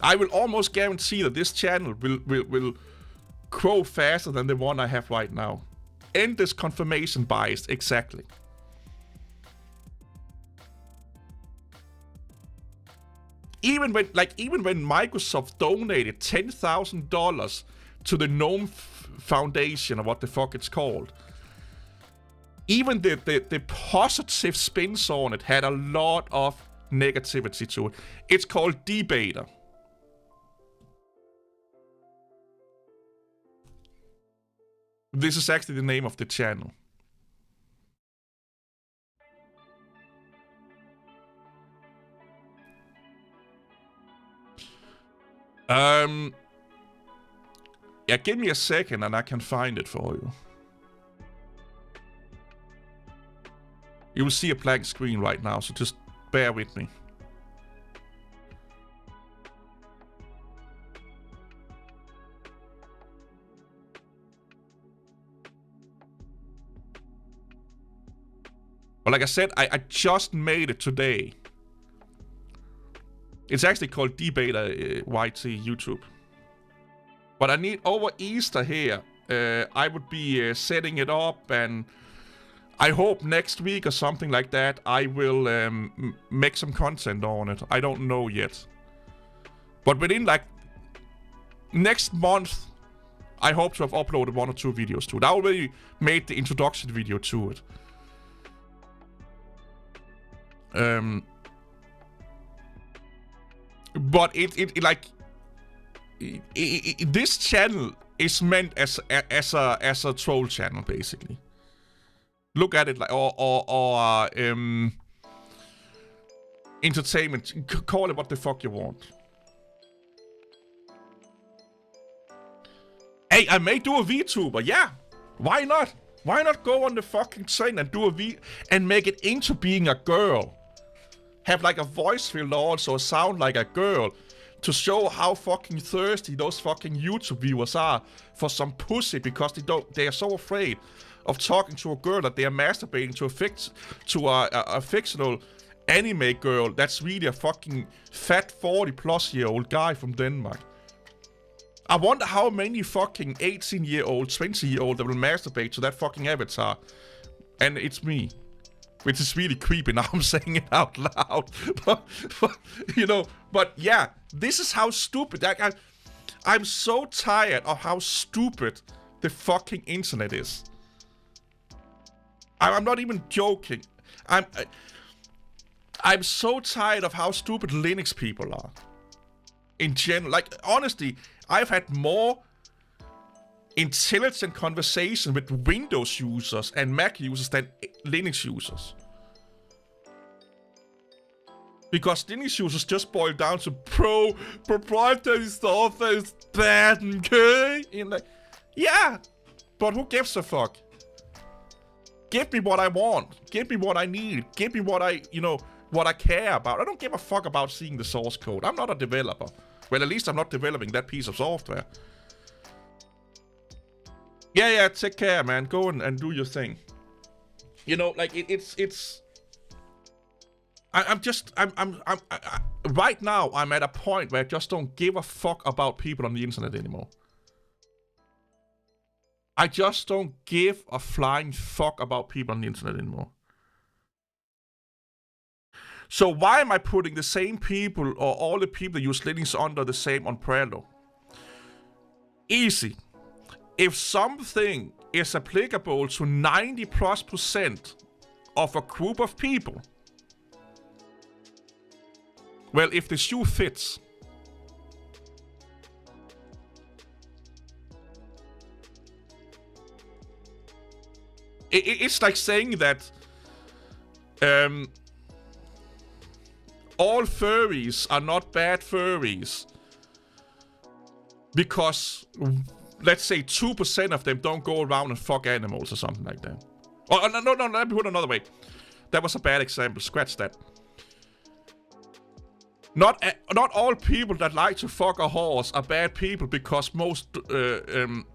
I will almost guarantee that this channel will grow faster than the one I have right now. End this confirmation bias, exactly. Even when Microsoft donated $10,000 to the GNOME Foundation, or what the fuck it's called, even the positive spins on it had a lot of negativity to it. It's called Debater. This is actually the name of the channel. Yeah, give me a second and I can find it for you. You will see a blank screen right now, so just bear with me. But like I said, I just made it today. It's actually called Debater YT YouTube. But I need over Easter here. I would be setting it up, and I hope next week or something like that I will make some content on it. I don't know yet. But within like next month, I hope to have uploaded 1 or 2 videos to it. I already made the introduction video to it. But this channel is meant as a troll channel, basically. Look at it like or entertainment. Call it what the fuck you want. Hey, I may do a VTuber, yeah. Why not? Why not go on the fucking train and do a and make it into being a girl? Have like a voice filter also, sound like a girl, to show how fucking thirsty those fucking YouTube viewers are for some pussy because they are so afraid of talking to a girl that they are masturbating to a fictional anime girl that's really a fucking fat 40-plus-year-old guy from Denmark. I wonder how many fucking 18-year-old, 20-year-old that will masturbate to that fucking avatar. And it's me. Which is really creepy now I'm saying it out loud. But yeah, this is how stupid. I'm so tired of how stupid the fucking internet is. I'm not even joking. I'm so tired of how stupid Linux people are. In general, like, honestly, I've had more intelligent conversation with Windows users and Mac users than Linux users. Because Linux users just boil down to proprietary stuff that is bad, okay? And like, yeah, but who gives a fuck? Give me what I want. Give me what I need. Give me what I care about. I don't give a fuck about seeing the source code. I'm not a developer. Well, at least I'm not developing that piece of software. Yeah, take care, man. Go and do your thing. Like, I'm right now, I'm at a point where I just don't give a fuck about people on the internet anymore. I just don't give a flying fuck about people on the internet anymore. So why am I putting the same people or all the people that use Linux under the same umbrella? Easy. If something is applicable to 90+% of a group of people, well, if the shoe fits, it's like saying that all furries are not bad furries because, let's say, 2% of them don't go around and fuck animals or something like that. Oh, no, let me put it another way. That was a bad example. Scratch that. Not all people that like to fuck a horse are bad people because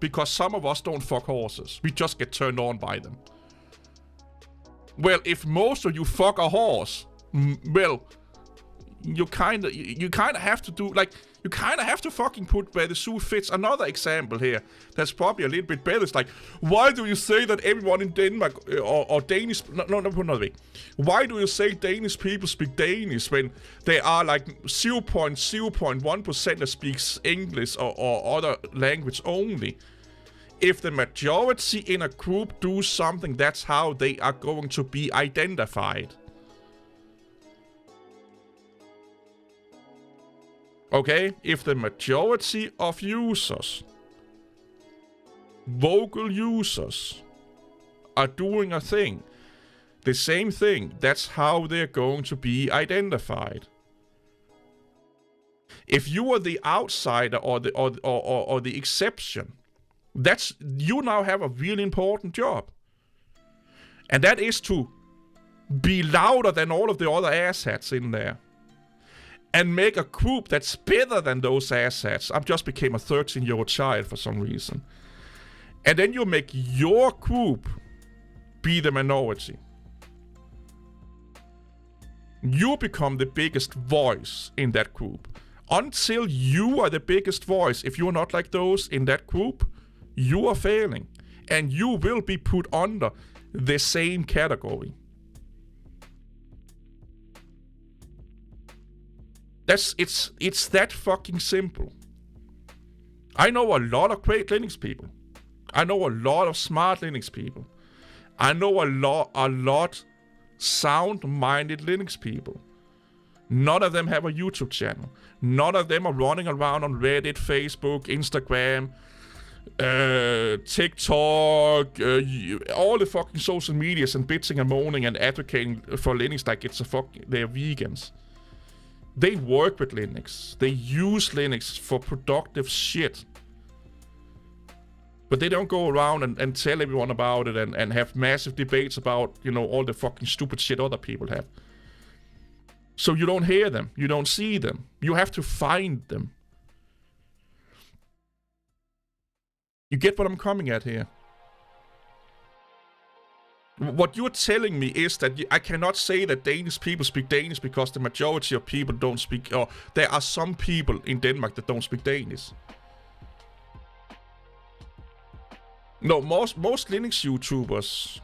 because some of us don't fuck horses. We just get turned on by them. Well, if most of you fuck a horse, well, you kind of have to do, like, you kind of have to fucking put where the shoe fits. Another example here that's probably a little bit better is like, why do you say that everyone in Denmark or Danish, no, put another way. Why do you say Danish people speak Danish when there are like 0.1% that speaks English or other language only? If the majority in a group do something, that's how they are going to be identified. Okay, if the majority of users, vocal users, are doing a thing, the same thing, that's how they're going to be identified. If you are the outsider or the exception, you now have a really important job. And that is to be louder than all of the other asshats in there. And make a group that's better than those assets. I just became a 13-year-old child for some reason. And then you make your group be the minority. You become the biggest voice in that group. Until you are the biggest voice, if you're not like those in that group, you are failing. And you will be put under the same category. It's that fucking simple. I know a lot of great Linux people. I know a lot of smart Linux people. I know a lot sound-minded Linux people. None of them have a YouTube channel. None of them are running around on Reddit, Facebook, Instagram, TikTok, all the fucking social medias and bitching and moaning and advocating for Linux like they're vegans. They work with Linux. They use Linux for productive shit. But they don't go around and tell everyone about it and have massive debates about, all the fucking stupid shit other people have. So you don't hear them. You don't see them. You have to find them. You get what I'm coming at here? What you're telling me is that I cannot say that Danish people speak Danish because the majority of people don't speak, or there are some people in Denmark that don't speak Danish. No, most Linux YouTubers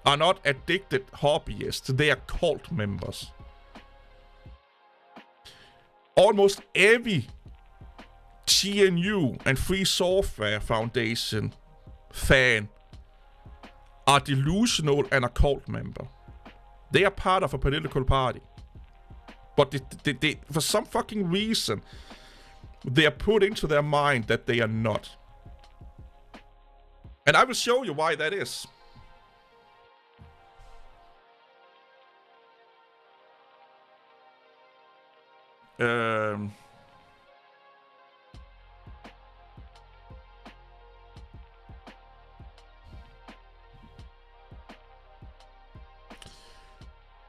are not addicted hobbyists. They are cult members. Almost every GNU and Free Software Foundation fan are delusional and a cult member. They are part of a political party. But they, for some fucking reason, they are put into their mind that they are not. And I will show you why that is.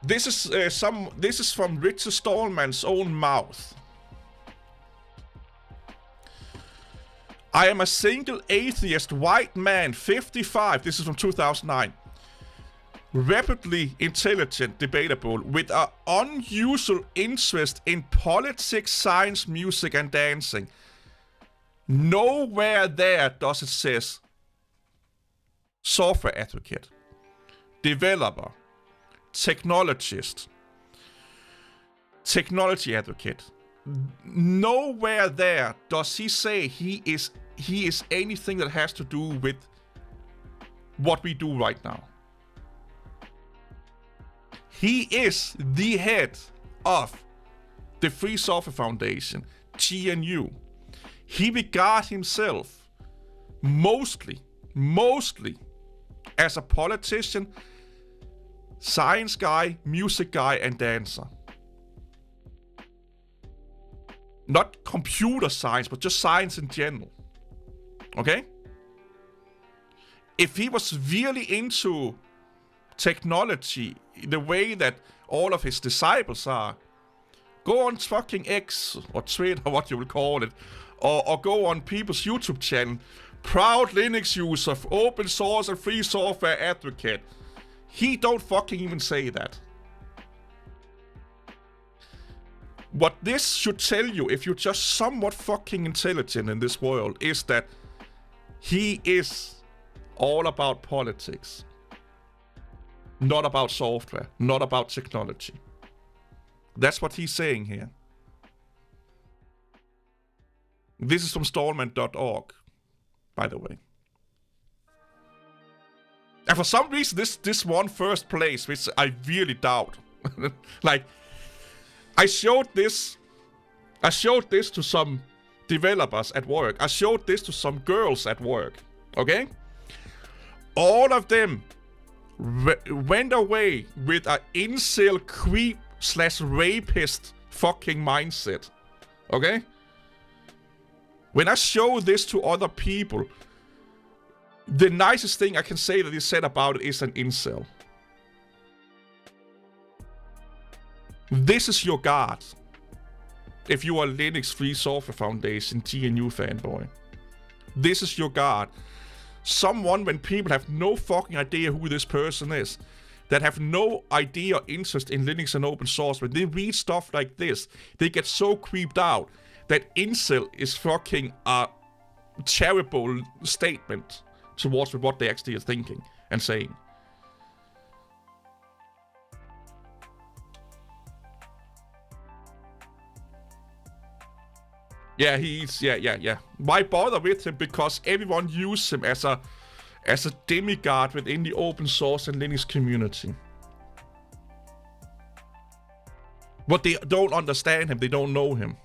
This is from Richard Stallman's own mouth. I am a single atheist white man, 55. This is from 2009. Rapidly intelligent, debatable, with an unusual interest in politics, science, music, and dancing. Nowhere there does it says software advocate, developer, technologist, technology advocate. Nowhere there does he say he is anything that has to do with what we do right now. He is the head of the Free Software Foundation, GNU. He regard himself mostly as a politician, science guy, music guy, and dancer. Not computer science, but just science in general. Okay? If he was really into technology, the way that all of his disciples are, go on fucking X, or Twitter, or what you will call it, or go on people's YouTube channel, proud Linux user, open source and free software advocate. He don't fucking even say that. What this should tell you, if you're just somewhat fucking intelligent in this world, is that he is all about politics. Not about software, not about technology. That's what he's saying here. This is from stallman.org, by the way. And for some reason, this won first place, which I really doubt. Like, I showed this to some developers at work. I showed this to some girls at work. Okay? All of them went away with an incel creep / rapist fucking mindset. Okay? When I show this to other people, the nicest thing I can say that is said about it is an incel. This is your god. If you are Linux Free Software Foundation GNU fanboy. This is your god. Someone, when people have no fucking idea who this person is, that have no idea or interest in Linux and open source, when they read stuff like this, they get so creeped out that incel is fucking a terrible statement towards what they actually are thinking and saying. Yeah, yeah. Why bother with him? Because everyone uses him as a demigod within the open source and Linux community. But they don't understand him, they don't know him.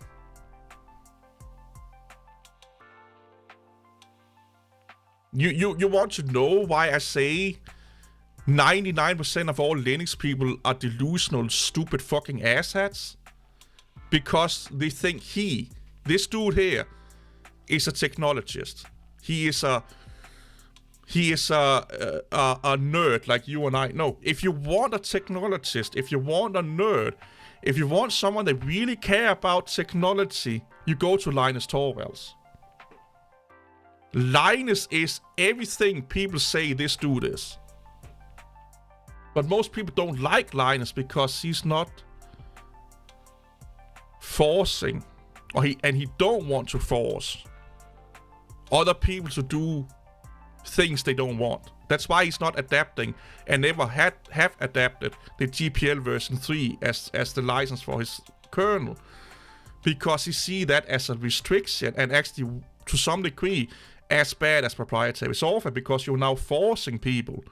You want to know why I say 99% of all Linux people are delusional, stupid fucking asshats? Because they think this dude here, is a technologist. He is a he is a nerd like you and I. No, if you want a technologist, if you want a nerd, if you want someone that really care about technology, you go to Linus Torvalds. Linus is everything people say this dude is. But most people don't like Linus because he's not forcing, and he don't want to force other people to do things they don't want. That's why he's not adapting and never have adapted the GPL version 3 as the license for his kernel, because he see that as a restriction and actually to some degree as bad as proprietary software, because you're now forcing people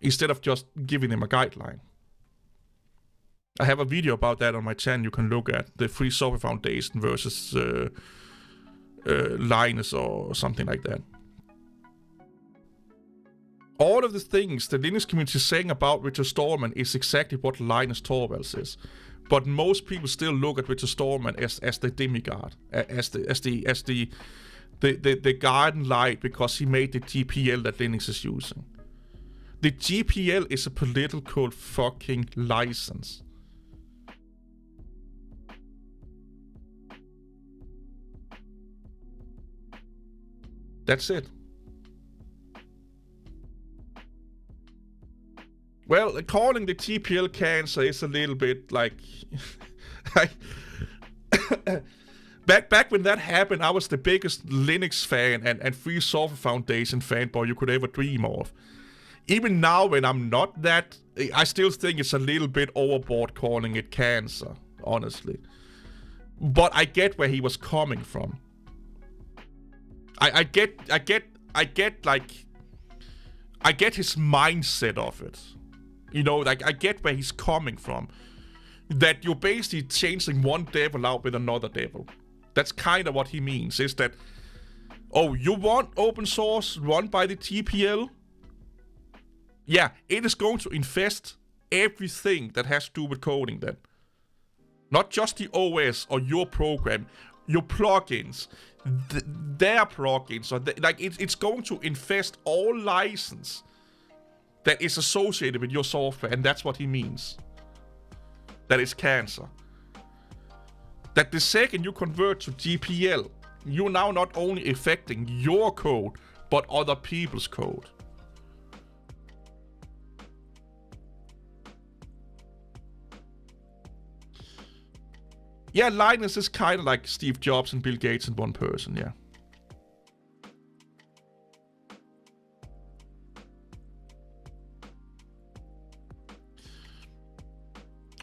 instead of just giving them a guideline. I have a video about that on my channel you can look at, the Free Software Foundation versus Linus or something like that. All of the things the Linux community is saying about Richard Stallman is exactly what Linus Torvalds is. But most people still look at Richard Stallman as the demigod, as the guiding light, because he made the GPL that Linux is using. The GPL is a political fucking license. That's it. Well, calling the GPL cancer is a little bit like... Back when that happened, I was the biggest Linux fan and Free Software Foundation fanboy you could ever dream of. Even now, when I'm not that, I still think it's a little bit overboard calling it cancer, honestly. But I get where he was coming from. I get his mindset of it. You know, like, I get where he's coming from. That you're basically changing one devil out with another devil. That's kind of what he means, is that, oh, you want open source run by the GPL? Yeah, it is going to infest everything that has to do with coding then. Not just the OS or your program, your plugins, their plugins, or it's going to infest all license that is associated with your software, and that's what he means. That is cancer. That the second you convert to GPL, you're now not only affecting your code, but other people's code. Yeah, Linus is kind of like Steve Jobs and Bill Gates in one person, yeah.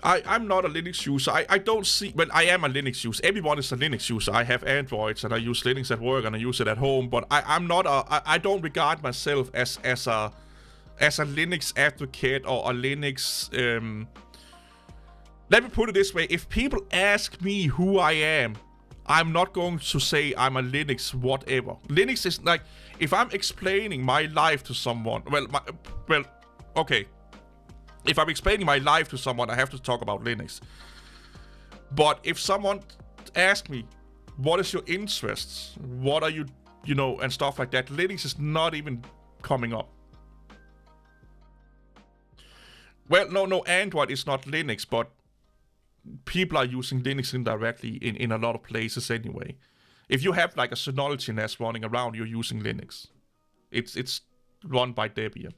I'm not a Linux user. I don't see... Well, I am a Linux user. Everyone is a Linux user. I have Androids and I use Linux at work and I use it at home. But I'm not a... I don't regard myself as a Linux advocate or a Linux... Let me put it this way. If people ask me who I am, I'm not going to say I'm a Linux whatever. Linux is like... If I'm explaining my life to someone... Well, okay. If I'm explaining my life to someone, I have to talk about Linux. But if someone asks me, what is your interests? What are you, and stuff like that, Linux is not even coming up. Well, no, Android is not Linux, but people are using Linux indirectly in a lot of places anyway. If you have like a Synology NAS running around, you're using Linux. It's run by Debian.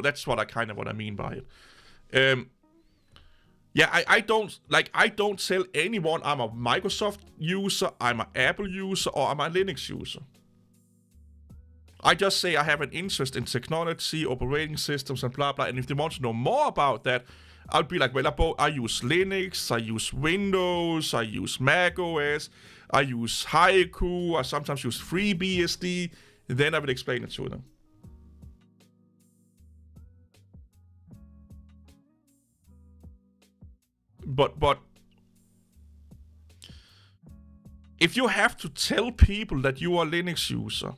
That's what I mean by it. Yeah, I don't tell anyone I'm a Microsoft user, I'm an Apple user, or I'm a Linux user. I just say I have an interest in technology, operating systems, and blah blah. And if they want to know more about that, I'll be like, well, I use Linux, I use Windows, I use Mac OS, I use Haiku, I sometimes use FreeBSD. Then I will explain it to them. But if you have to tell people that you are a Linux user,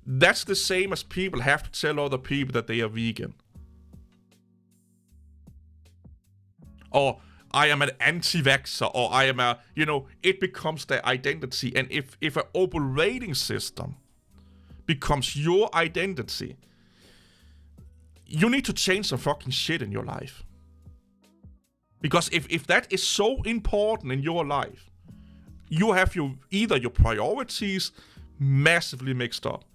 that's the same as people have to tell other people that they are vegan. Or I am an anti-vaxxer, or I am it becomes their identity. And if an operating system becomes your identity, you need to change some fucking shit in your life. Because if that is so important in your life, you have either your priorities massively mixed up,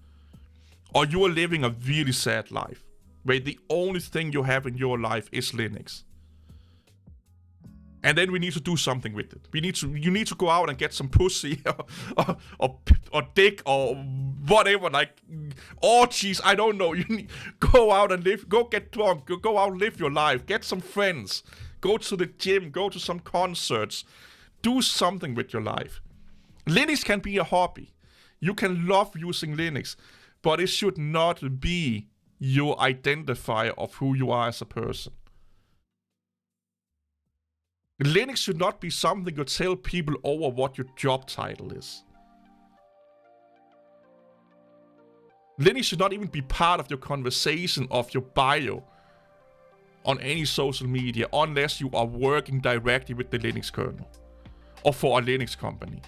or you are living a really sad life, where the only thing you have in your life is Linux. And then we need to do something with it. You need to go out and get some pussy or dick or whatever, like orgies. I don't know. You need go out and live. Go get drunk. Go out and live your life. Get some friends. Go to the gym. Go to some concerts. Do something with your life. Linux can be a hobby. You can love using Linux, but it should not be your identifier of who you are as a person. Linux should not be something you tell people over what your job title is. Linux should not even be part of your conversation of your bio on any social media unless you are working directly with the Linux kernel or for a Linux company.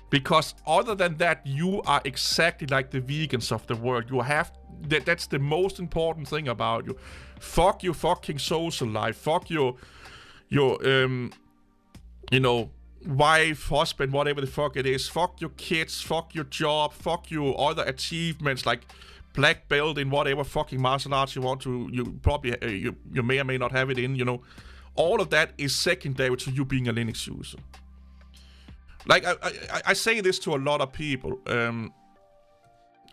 Because other than that, you are exactly like the vegans of the world. You have that's the most important thing about you. Fuck your fucking social life. Fuck your wife, husband, whatever the fuck it is. Fuck your kids. Fuck your job. Fuck your other achievements like black belt in whatever fucking martial arts you want to. You probably you may or may not have it in. All of that is secondary to you being a Linux user. Like, I say this to a lot of people.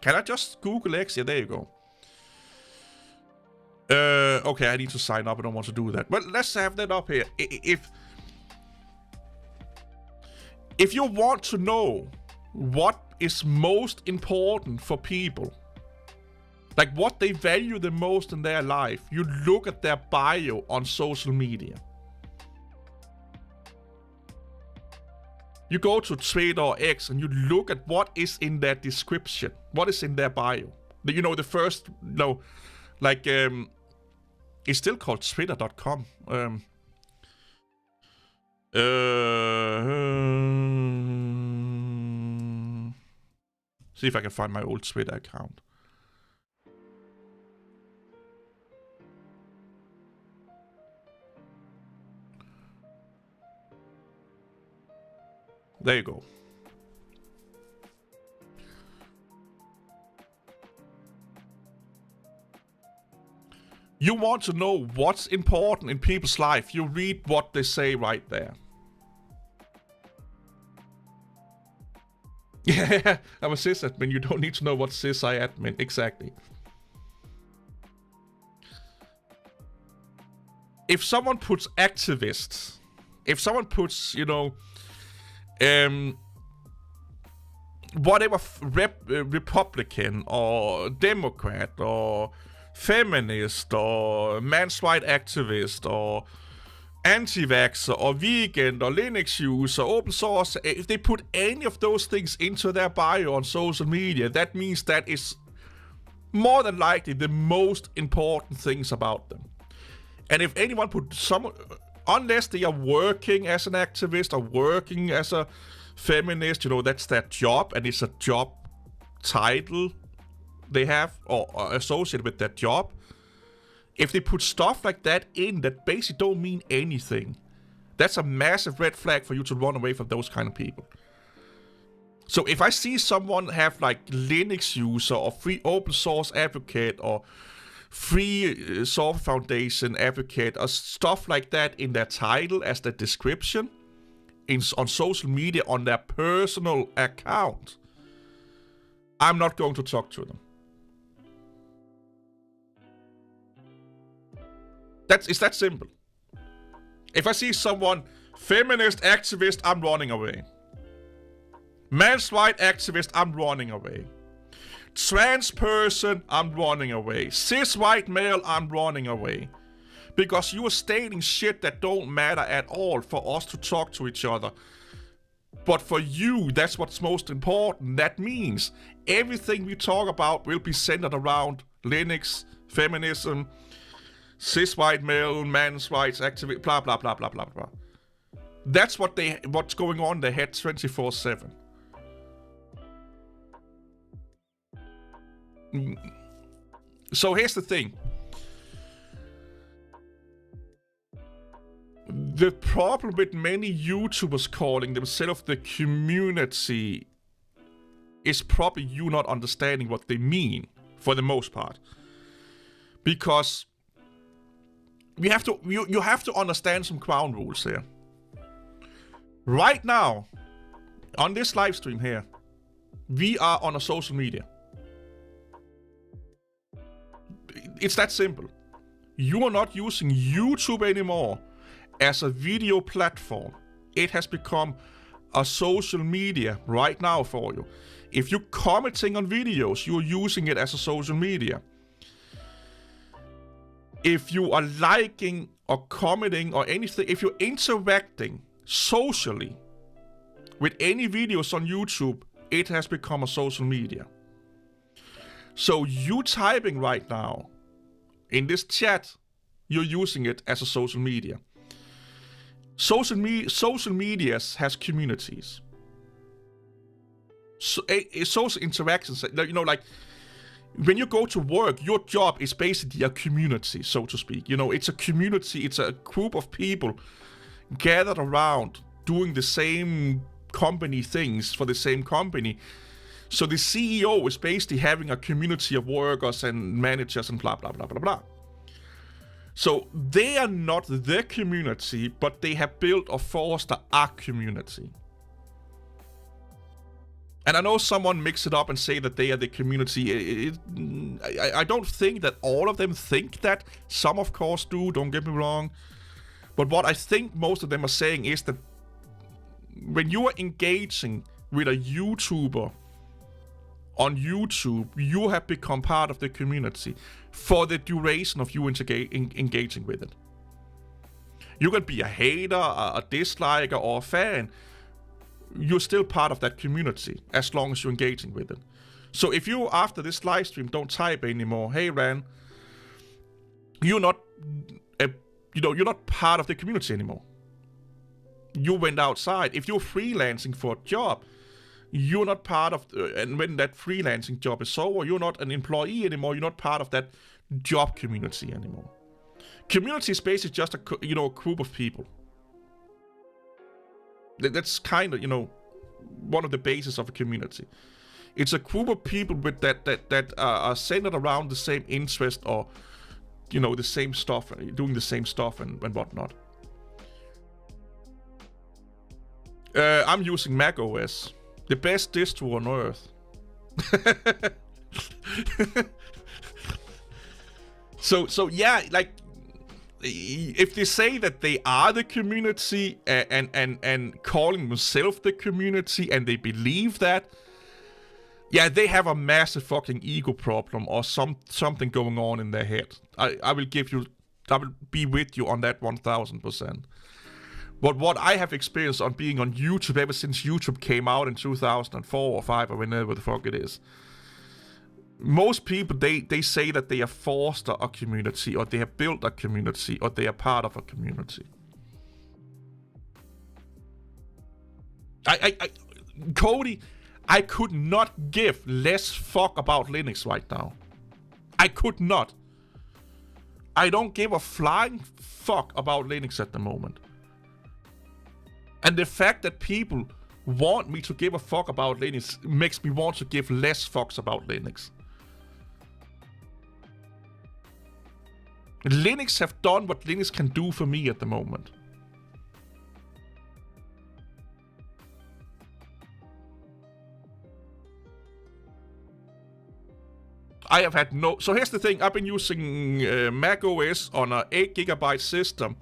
Can I just Google X? Yeah, there you go. Okay, I need to sign up. I don't want to do that. But let's have that up here. If you want to know what is most important for people, like what they value the most in their life, you look at their bio on social media. You go to Twitter or X and you look at what is in their description, what is in their bio. The first, it's still called Twitter.com. See if I can find my old Twitter account. There you go. You want to know what's important in people's life, you read what they say right there. Yeah, I'm a sysadmin. You don't need to know what sysadmin exactly. If someone puts activists, if someone puts, whatever Republican or Democrat or feminist or man's right activist or anti-vaxxer or vegan or Linux user, open source, if they put any of those things into their bio on social media, that means that is more than likely the most important things about them. And if anyone put unless they are working as an activist or working as a feminist, that's their job and it's a job title they have or associated with that job. If they put stuff like that in that basically don't mean anything, that's a massive red flag for you to run away from those kind of people. So if I see someone have like Linux user or free open source advocate or free software foundation advocate or stuff like that in their title as their description on social media on their personal account, I'm not going to talk to them. It's that simple. If I see someone feminist activist, I'm running away. Man's right activist, I'm running away. Trans person, I'm running away. Cis white male, I'm running away. Because you are stating shit that don't matter at all for us to talk to each other. But for you, that's what's most important. That means everything we talk about will be centered around Linux, feminism, cis white male, man's rights activist, blah, blah, blah, blah, blah, blah. That's what's going on in their head 24/7. So here's the thing. The problem with many YouTubers calling themselves the community is probably you not understanding what they mean, for the most part. Because you have to understand some ground rules here. Right now, on this live stream here, we are on a social media. It's that simple. You are not using YouTube anymore as a video platform. It has become a social media right now for you. If you're commenting on videos, you're using it as a social media. If you are liking or commenting or anything, if you're interacting socially with any videos on YouTube, it has become a social media. So you typing right now in this chat, you're using it as a social media. Social medias has communities. So, social interactions, you know, like when you go to work, your job is basically a community, so to speak. You know, it's a community, it's a group of people gathered around doing the same company things for the same company. So the CEO is basically having a community of workers and managers and blah, blah, blah, blah, blah. So they are not the community, but they have built or fostered a community. And I know someone mix it up and say that they are the community. I don't think that all of them think that. Some, of course, do, don't get me wrong. But what I think most of them are saying is that when you are engaging with a YouTuber on YouTube, you have become part of the community for the duration of you engaging with it. You can be a hater, a disliker, or a fan. You're still part of that community as long as you're engaging with it. So if you, after this live stream, don't type anymore, hey Ran, you're not, you're not part of the community anymore. You went outside. If you're freelancing for a job, you're not part of, and when that freelancing job is over, you're not an employee anymore. You're not part of that job community anymore. Community is basically just a group of people. That's kind of, one of the bases of a community. It's a group of people with that are centered around the same interest or, the same stuff, doing the same stuff and whatnot. I'm using Mac OS, the best distro on earth. So yeah, like, if they say that they are the community and calling themselves the community and they believe that, yeah, they have a massive fucking ego problem or something going on in their head. I will be with you on that 1000%. But what I have experienced on being on YouTube ever since YouTube came out in 2004 or 5 or whenever the fuck it is, most people, they say that they have fostered a community or they have built a community or they are part of a community. Cody, I could not give less fuck about Linux right now. I could not. I don't give a flying fuck about Linux at the moment. And the fact that people want me to give a fuck about Linux makes me want to give less fucks about Linux. Linux have done what Linux can do for me at the moment. I have had no... So here's the thing. I've been using Mac OS on an 8GB system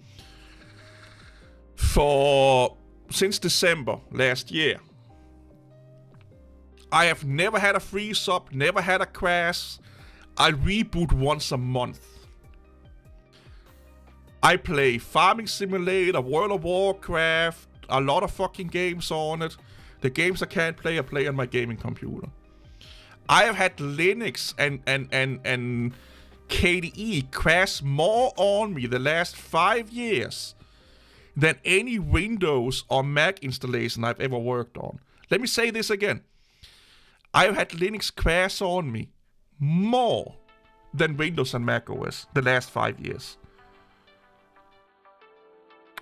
since December last year. I have never had a freeze up, never had a crash. I reboot once a month. I play Farming Simulator, World of Warcraft, a lot of fucking games on it. The games I can't play, I play on my gaming computer. I have had Linux and KDE crash more on me the last 5 years than any Windows or Mac installation I've ever worked on. Let me say this again. I've had Linux crash on me more than Windows and Mac OS the last 5 years.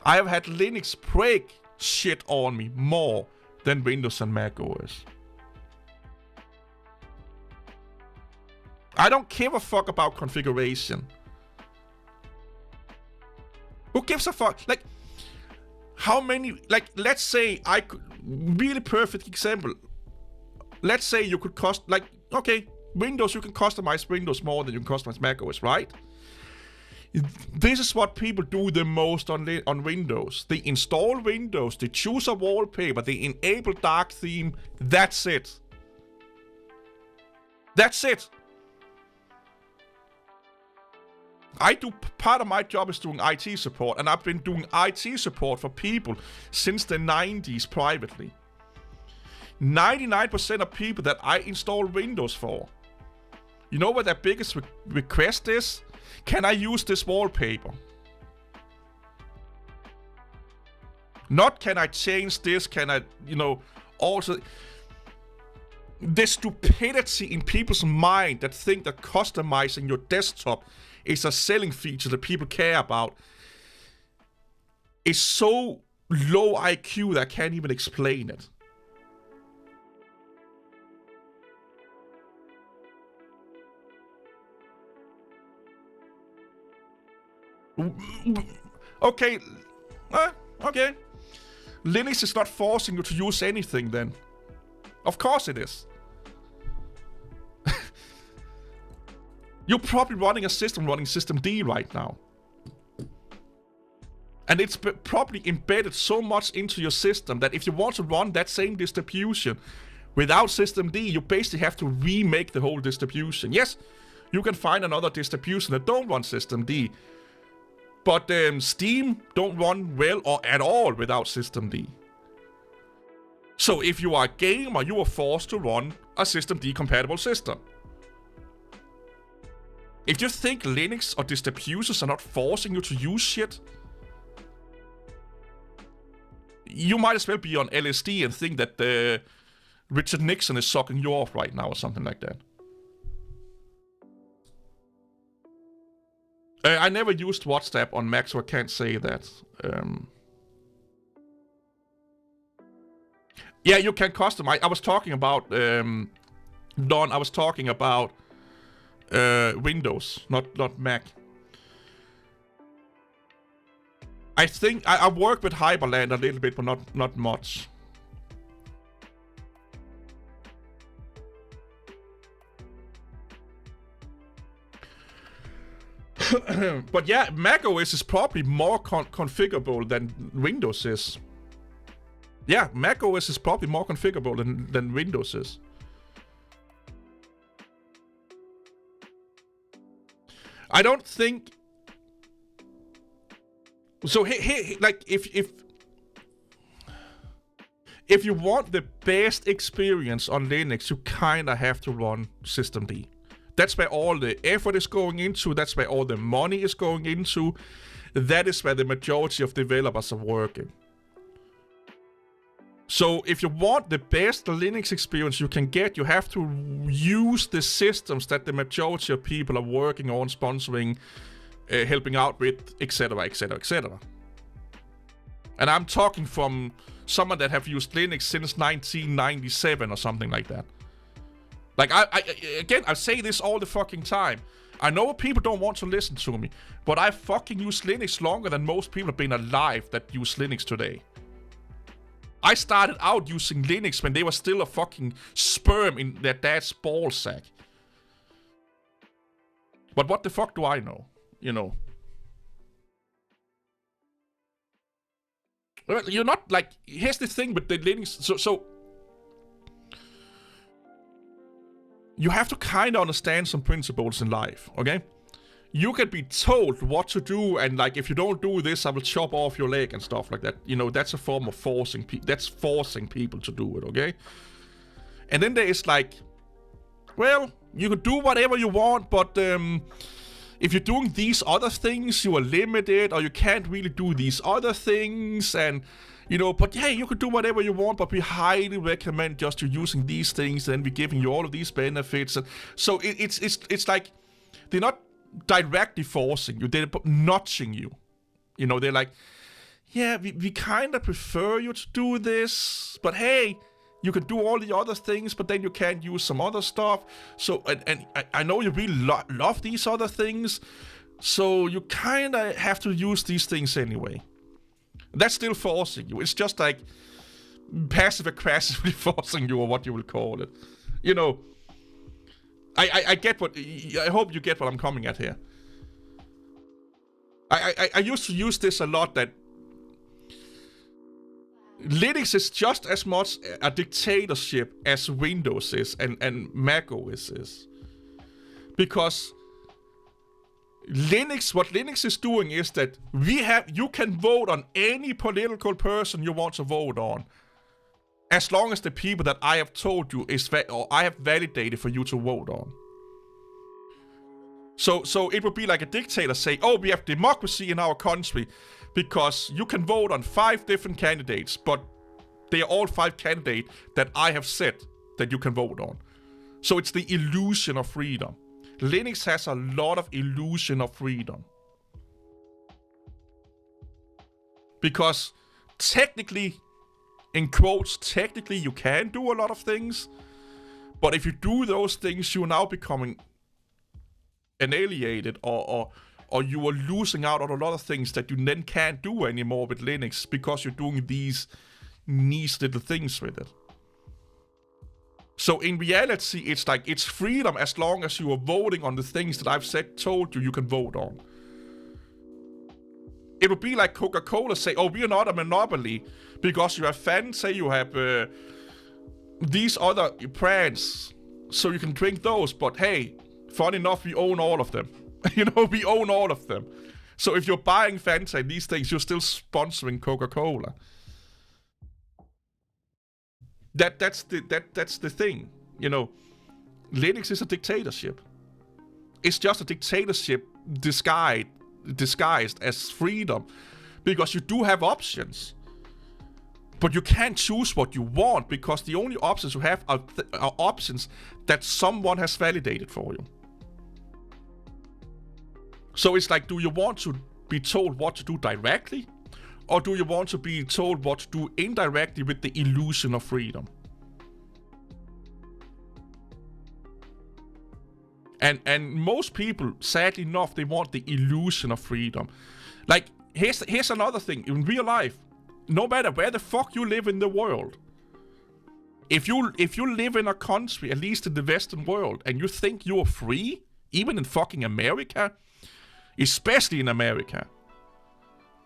I have had Linux break shit on me more than Windows and Mac OS. I don't give a fuck about configuration. Who gives a fuck? Like, how many, like, let's say I could, really perfect example. Let's say you could okay, Windows, you can customize Windows more than you can customize Mac OS, right? This is what people do the most on Windows. They install Windows, they choose a wallpaper, they enable dark theme, that's it. That's it. Part of my job is doing IT support, and I've been doing IT support for people since the 90s privately. 99% of people that I install Windows for, you know what their biggest request is? Can I use this wallpaper? Not can I change this, can I, also... The stupidity in people's mind that think that customizing your desktop is a selling feature that people care about is so low IQ that I can't even explain it. Okay. Okay. Linux is not forcing you to use anything then. Of course it is. You're probably running a system running systemd right now. And it's probably embedded so much into your system that if you want to run that same distribution without systemd, you basically have to remake the whole distribution. Yes, you can find another distribution that don't run systemd. But Steam don't run well or at all without systemd. So if you are a gamer, you are forced to run a systemd compatible system. If you think Linux or distributions are not forcing you to use shit, you might as well be on LSD and think that Richard Nixon is sucking you off right now or something like that. I never used WhatsApp on Mac, so I can't say that. Yeah, you can customize. I was talking about Don. I was talking about Windows, not Mac. I think I work with Hyperland a little bit, but not much. But yeah, macOS is probably more configurable than Windows is. Yeah, macOS is probably more configurable than Windows is. I don't think... So, like, if you want the best experience on Linux, you kinda have to run systemd. That's where all the effort is going into, that's where all the money is going into, that is where the majority of developers are working. So if you want the best Linux experience you can get, you have to use the systems that the majority of people are working on, sponsoring, helping out with, etc, etc, etc. And I'm talking from someone that have used Linux since 1997 or something like that. Like, I say this all the fucking time. I know people don't want to listen to me, but I fucking use Linux longer than most people have been alive that use Linux today. I started out using Linux when they were still a fucking sperm in their dad's ballsack. But what the fuck do I know? You know. You're not like... Here's the thing with the Linux... So you have to kind of understand some principles in life, okay? You can be told what to do, and like, if you don't do this, I will chop off your leg and stuff like that. You know, that's a form of forcing that's forcing people to do it, okay? And then there is like, well, you can do whatever you want, but if you're doing these other things, you are limited, or you can't really do these other things, and but yeah, you could do whatever you want, but we highly recommend just you using these things, and we're giving you all of these benefits. And so it's like they're not directly forcing you, they're nudging you. They're like, yeah, we kind of prefer you to do this, but hey, you can do all the other things, but then you can't use some other stuff. So, and I know you really love these other things, so you kind of have to use these things anyway. That's still forcing you. It's just like passive-aggressively forcing you, or what you will call it. I get what... I hope you get what I'm coming at here. I used to use this a lot, that Linux is just as much a dictatorship as Windows is and Mac OS is. Because what Linux is doing is that you can vote on any political person you want to vote on, as long as the people that I have told you or I have validated for you to vote on. So it would be like a dictator saying, oh, we have democracy in our country because you can vote on 5 different candidates, but they are all 5 candidates that I have said that you can vote on. So it's the illusion of freedom. Linux has a lot of illusion of freedom. Because technically, in quotes, technically you can do a lot of things, but if you do those things, you're now becoming annihilated, or you are losing out on a lot of things that you then can't do anymore with Linux because you're doing these niche little things with it. So in reality, it's like it's freedom as long as you are voting on the things that I've told you can vote on. It would be like Coca-Cola say, oh, we are not a monopoly because you have fans, say you have these other brands, so you can drink those, but hey, fun enough, we own all of them. We own all of them. So if you're buying Fanta and these things, you're still sponsoring Coca-Cola. That's the thing. Linux is a dictatorship. It's just a dictatorship disguised as freedom, because you do have options, but you can't choose what you want because the only options you have are options that someone has validated for you. So it's like, do you want to be told what to do directly? Or do you want to be told what to do indirectly with the illusion of freedom? And most people, sadly enough, they want the illusion of freedom. Like, here's another thing. In real life, no matter where the fuck you live in the world, if you live in a country, at least in the Western world, and you think you're free, even in fucking America, especially in America,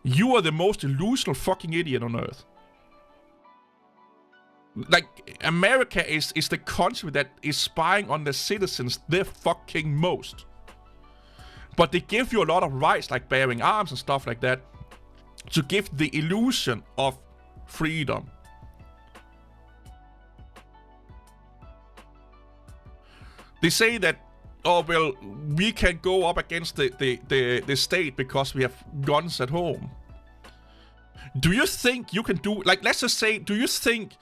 you are the most delusional fucking idiot on earth. Like, America is the country that is spying on their citizens the fucking most. But they give you a lot of rights, like bearing arms and stuff like that, to give the illusion of freedom. They say that, oh, well, we can go up against the state because we have guns at home. Do you think you can do, like, let's just say, do you think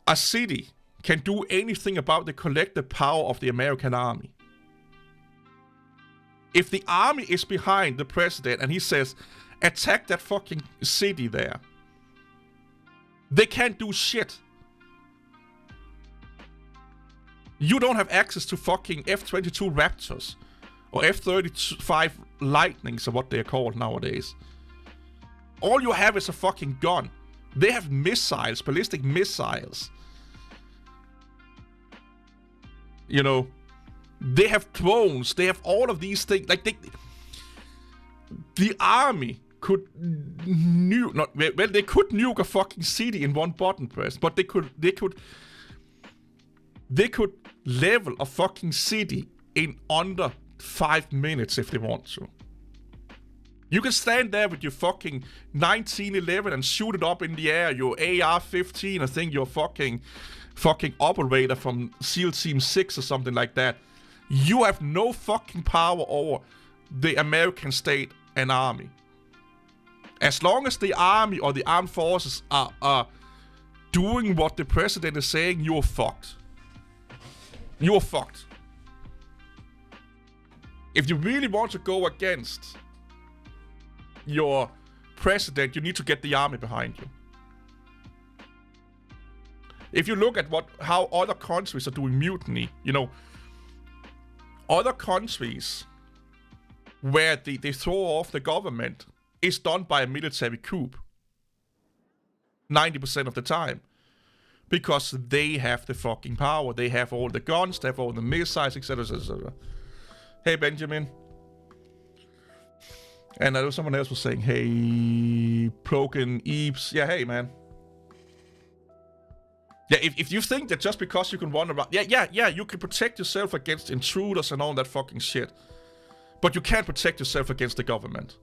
a city can do anything about the collective power of the American army? If the army is behind the president and he says, attack that fucking city there, they can't do shit. You don't have access to fucking F-22 Raptors or F-35 Lightnings, or what they're called nowadays. All you have is a fucking gun. They have missiles, ballistic missiles. You know, they have drones. They have all of these things. Like, the army could nuke. They could nuke a fucking city in one button press, but they could level a fucking city in under 5 minutes if they want to. You can stand there with your fucking 1911 and shoot it up in the air, your AR-15, I think your fucking operator from SEAL Team 6 or something like that. You have no fucking power over the American state and army. As long as the army or the armed forces are doing what the president is saying, you're fucked. You're fucked. If you really want to go against your president, you need to get the army behind you. If you look at how other countries are doing mutiny, you know, other countries where they throw off the government is done by a military coup. 90% of the time. Because they have the fucking power. They have all the guns, they have all the missiles, etc. etc. Hey, Benjamin. And I know someone else was saying, hey, Broken Eves. Yeah, hey, man. Yeah, if you think that just because you can run around... Yeah, you can protect yourself against intruders and all that fucking shit. But you can't protect yourself against the government.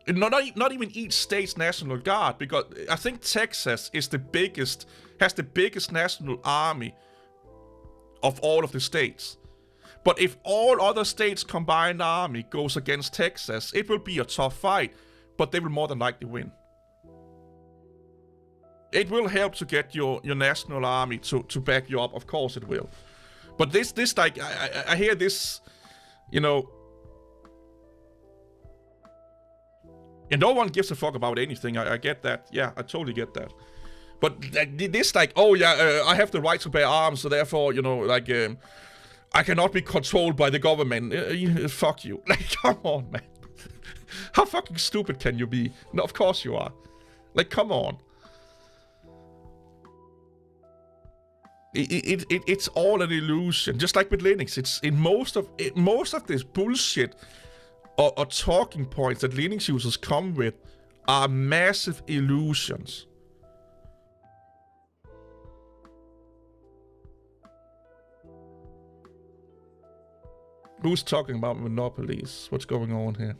Not even each state's national guard, because I think Texas is has the biggest national army of all of the states. But if all other states' combined army goes against Texas, it will be a tough fight, but they will more than likely win. It will help to get your national army to back you up, of course it will. But this like, I hear this, you know... And no one gives a fuck about anything, I get that. Yeah, I totally get that. But this like, oh yeah, I have the right to bear arms, so therefore, you know, like, I cannot be controlled by the government. Fuck you. Like, come on, man. How fucking stupid can you be? No, of course you are. Like, come on. It's all an illusion. Just like with Linux, it's in most of this bullshit or talking points that Linux users come with are massive illusions. Who's talking about monopolies? What's going on here?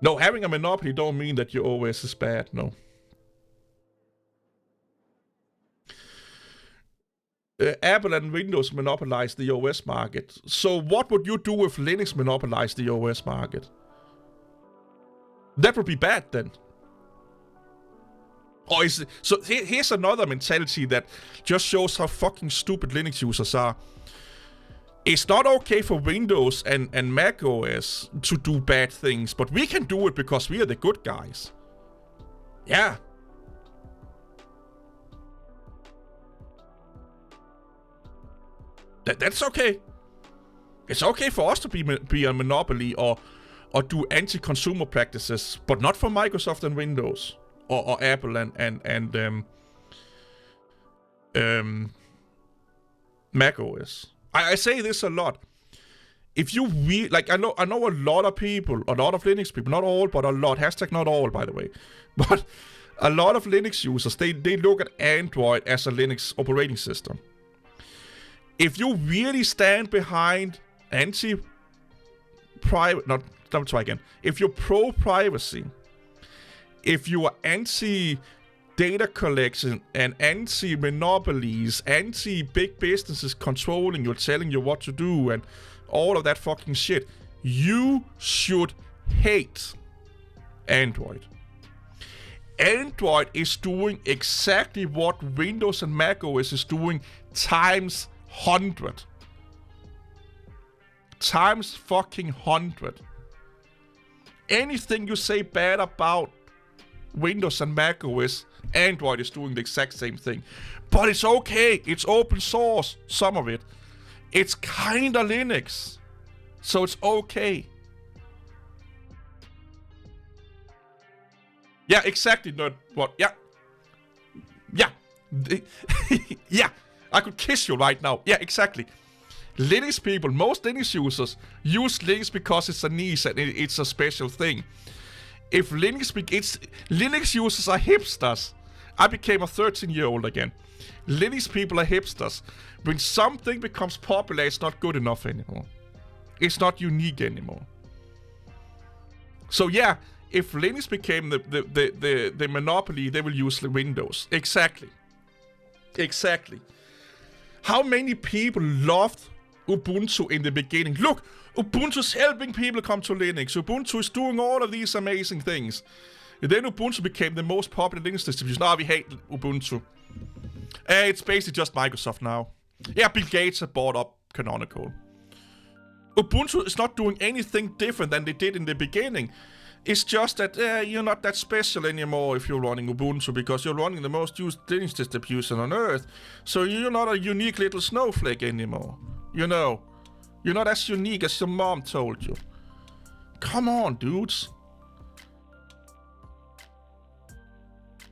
No, having a monopoly don't mean that your OS is bad, no. Apple and Windows monopolize the OS market. So what would you do if Linux monopolized the OS market? That would be bad then. Or is it, so here's another mentality that just shows how fucking stupid Linux users are. It's not okay for Windows and Mac OS to do bad things, but we can do it because we are the good guys. Yeah. That's okay. It's okay for us to be a monopoly or do anti-consumer practices, but not for Microsoft and Windows or Apple and Mac OS. I say this a lot. If you like, I know a lot of people, a lot of Linux people, not all, but a lot. Hashtag not all, by the way. But a lot of Linux users, they look at Android as a Linux operating system. If you really stand behind if you're pro-privacy, if you are anti-data collection and anti-monopolies, anti-big businesses controlling you, telling you what to do, and all of that fucking shit, you should hate Android. Android is doing exactly what Windows and Mac OS is doing times 100. Times fucking 100. Anything you say bad about Windows and Mac OS, Android is doing the exact same thing. But it's okay. It's open source, some of it. It's kinda Linux. So it's okay. Yeah, exactly. Not what? Yeah. Yeah. Yeah. I could kiss you right now. Yeah, exactly. Linux people, most Linux users use Linux because it's a niche and it's a special thing. If Linux users are hipsters. I became a 13-year-old again. Linux people are hipsters. When something becomes popular, it's not good enough anymore. It's not unique anymore. So yeah, if Linux became the monopoly, they will use Windows. Exactly. Exactly. How many people loved Ubuntu in the beginning? Look, Ubuntu's helping people come to Linux. Ubuntu is doing all of these amazing things. And then Ubuntu became the most popular Linux distribution. Now we hate Ubuntu. It's basically just Microsoft now. Yeah, Bill Gates have bought up Canonical. Ubuntu is not doing anything different than they did in the beginning. It's just that you're not that special anymore if you're running Ubuntu, because you're running the most used Linux distribution on Earth. So you're not a unique little snowflake anymore. You know, you're not as unique as your mom told you. Come on, dudes.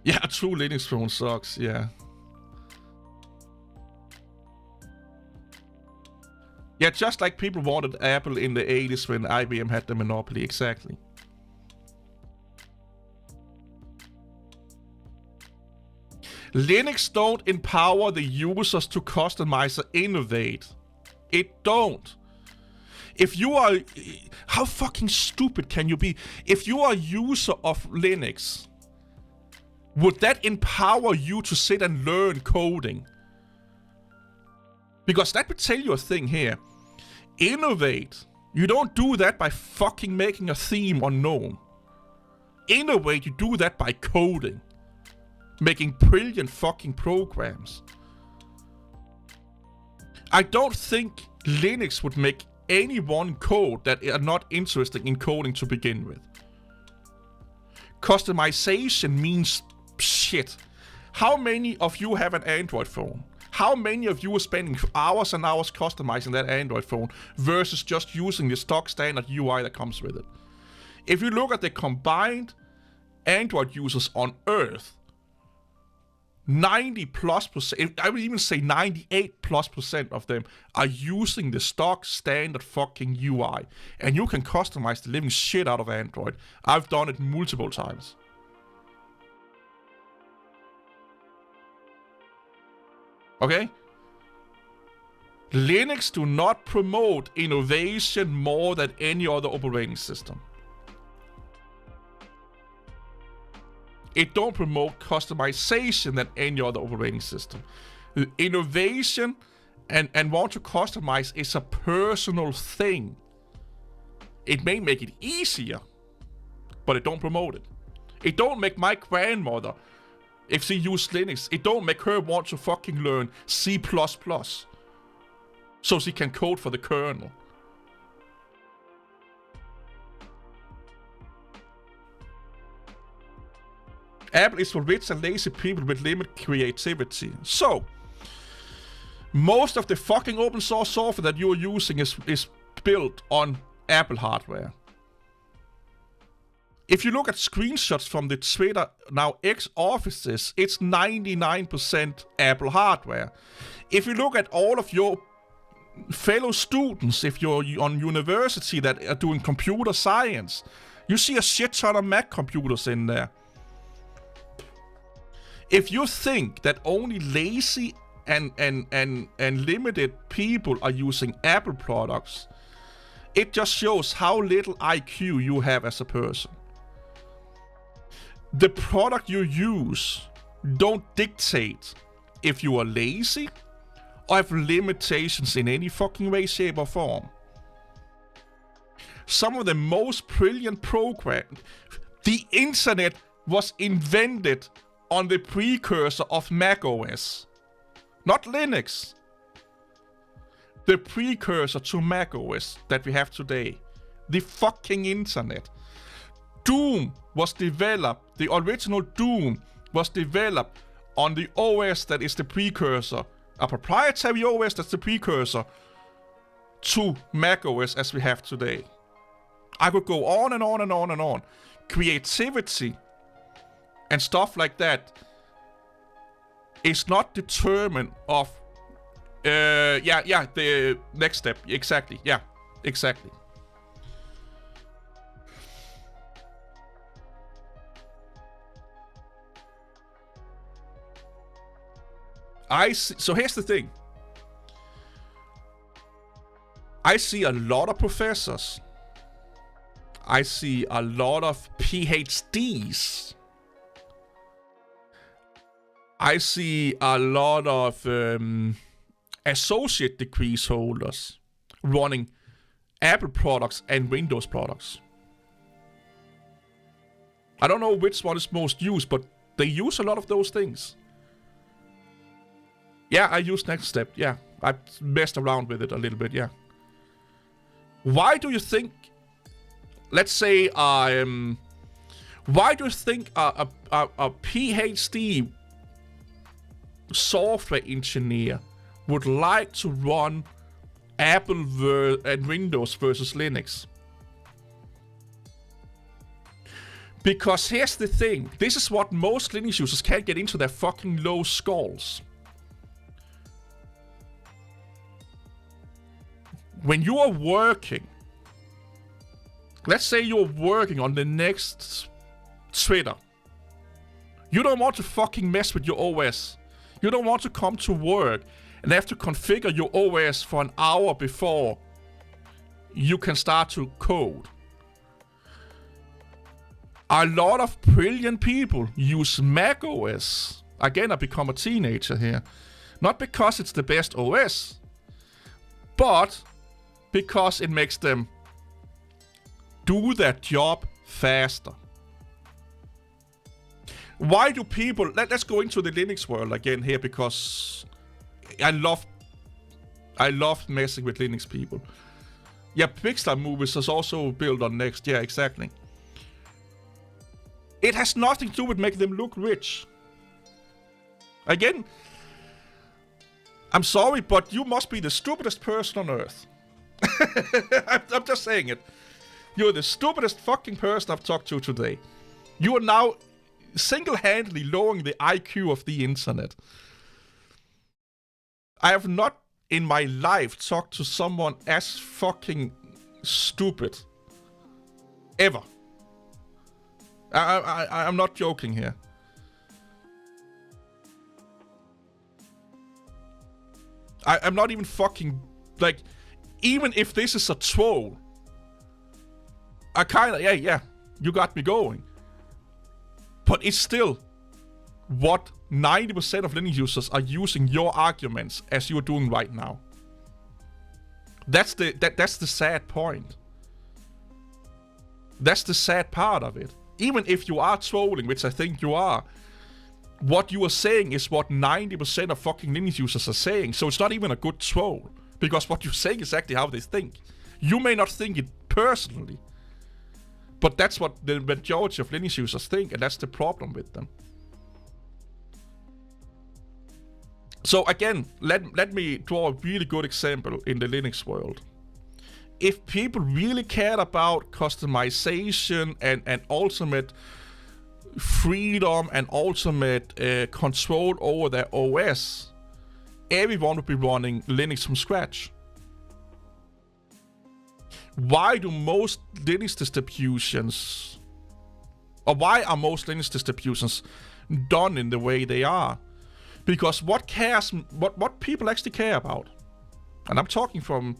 Yeah, a true Linux phone sucks, yeah. Yeah, just like people wanted Apple in the 80s when IBM had the monopoly, exactly. Linux don't empower the users to customize or innovate. It don't. If you are... How fucking stupid can you be? If you are a user of Linux, would that empower you to sit and learn coding? Because that would tell you a thing here. Innovate. You don't do that by fucking making a theme on GNOME. Innovate, you do that by coding. Making brilliant fucking programs. I don't think Linux would make anyone code that are not interested in coding to begin with. Customization means shit. How many of you have an Android phone? How many of you are spending hours and hours customizing that Android phone versus just using the stock standard UI that comes with it? If you look at the combined Android users on Earth, 90+%, I would even say 98+% of them are using the stock standard fucking UI. And you can customize the living shit out of Android. I've done it multiple times. Okay? Linux do not promote innovation more than any other operating system. It don't promote customization than any other operating system. Innovation and want to customize is a personal thing. It may make it easier, but it don't promote it. It don't make my grandmother, if she used Linux, it don't make her want to fucking learn C++ so she can code for the kernel. Apple is for rich and lazy people with limited creativity. So, most of the fucking open source software that you're using is built on Apple hardware. If you look at screenshots from the Twitter now X offices, it's 99% Apple hardware. If you look at all of your fellow students, if you're on university that are doing computer science, you see a shit ton of Mac computers in there. If you think that only lazy and limited people are using Apple products, it just shows how little IQ you have as a person. The product you use don't dictate if you are lazy or have limitations in any fucking way, shape, or form. Some of the most brilliant programs... The internet was invented on the precursor of macOS. Not Linux. The precursor to macOS that we have today. The fucking internet. Doom was developed, the original Doom was developed on the OS that is the precursor, a proprietary OS that's the precursor to macOS as we have today. I could go on and on and on and on. Creativity and stuff like that is not determined of, the next step. Exactly, yeah, exactly. So here's the thing. I see a lot of professors. I see a lot of PhDs I see a lot of associate degrees holders running Apple products and Windows products. I don't know which one is most used, but they use a lot of those things. Yeah, I use NextStep. Yeah, I messed around with it a little bit. Yeah. Why do you think? Let's say why do you think a PhD software engineer would like to run Apple and Windows versus Linux? Because here's the thing. This is what most Linux users can't get into their fucking low skulls. When you are working, let's say you're working on the next Twitter. You don't want to fucking mess with your OS. You don't want to come to work and have to configure your OS for an hour before you can start to code. A lot of brilliant people use Mac OS. Again, I become a teenager here. Not because it's the best OS, but because it makes them do their job faster. Why do people... Let's go into the Linux world again here, because I love messing with Linux people. Yeah, Pixar Movies is also built on Next. Yeah, exactly. It has nothing to do with making them look rich. Again, I'm sorry, but you must be the stupidest person on earth. I'm just saying it. You're the stupidest fucking person I've talked to today. You are now single-handedly lowering the IQ of the internet. I have not in my life talked to someone as fucking stupid. Ever. I'm not joking here. I'm not even fucking... Like, even if this is a troll, I kinda... Yeah, you got me going. But it's still what 90% of Linux users are using your arguments as you're doing right now. That's the sad point. That's the sad part of it. Even if you are trolling, which I think you are, what you are saying is what 90% of fucking Linux users are saying. So it's not even a good troll. Because what you're saying is exactly how they think. You may not think it personally, but that's what the majority of Linux users think, and that's the problem with them. So again, let me draw a really good example in the Linux world. If people really cared about customization and ultimate freedom and ultimate control over their OS, everyone would be running Linux from scratch. Why do most Linux distributions, or why are most Linux distributions done in the way they are? Because what people actually care about, and I'm talking from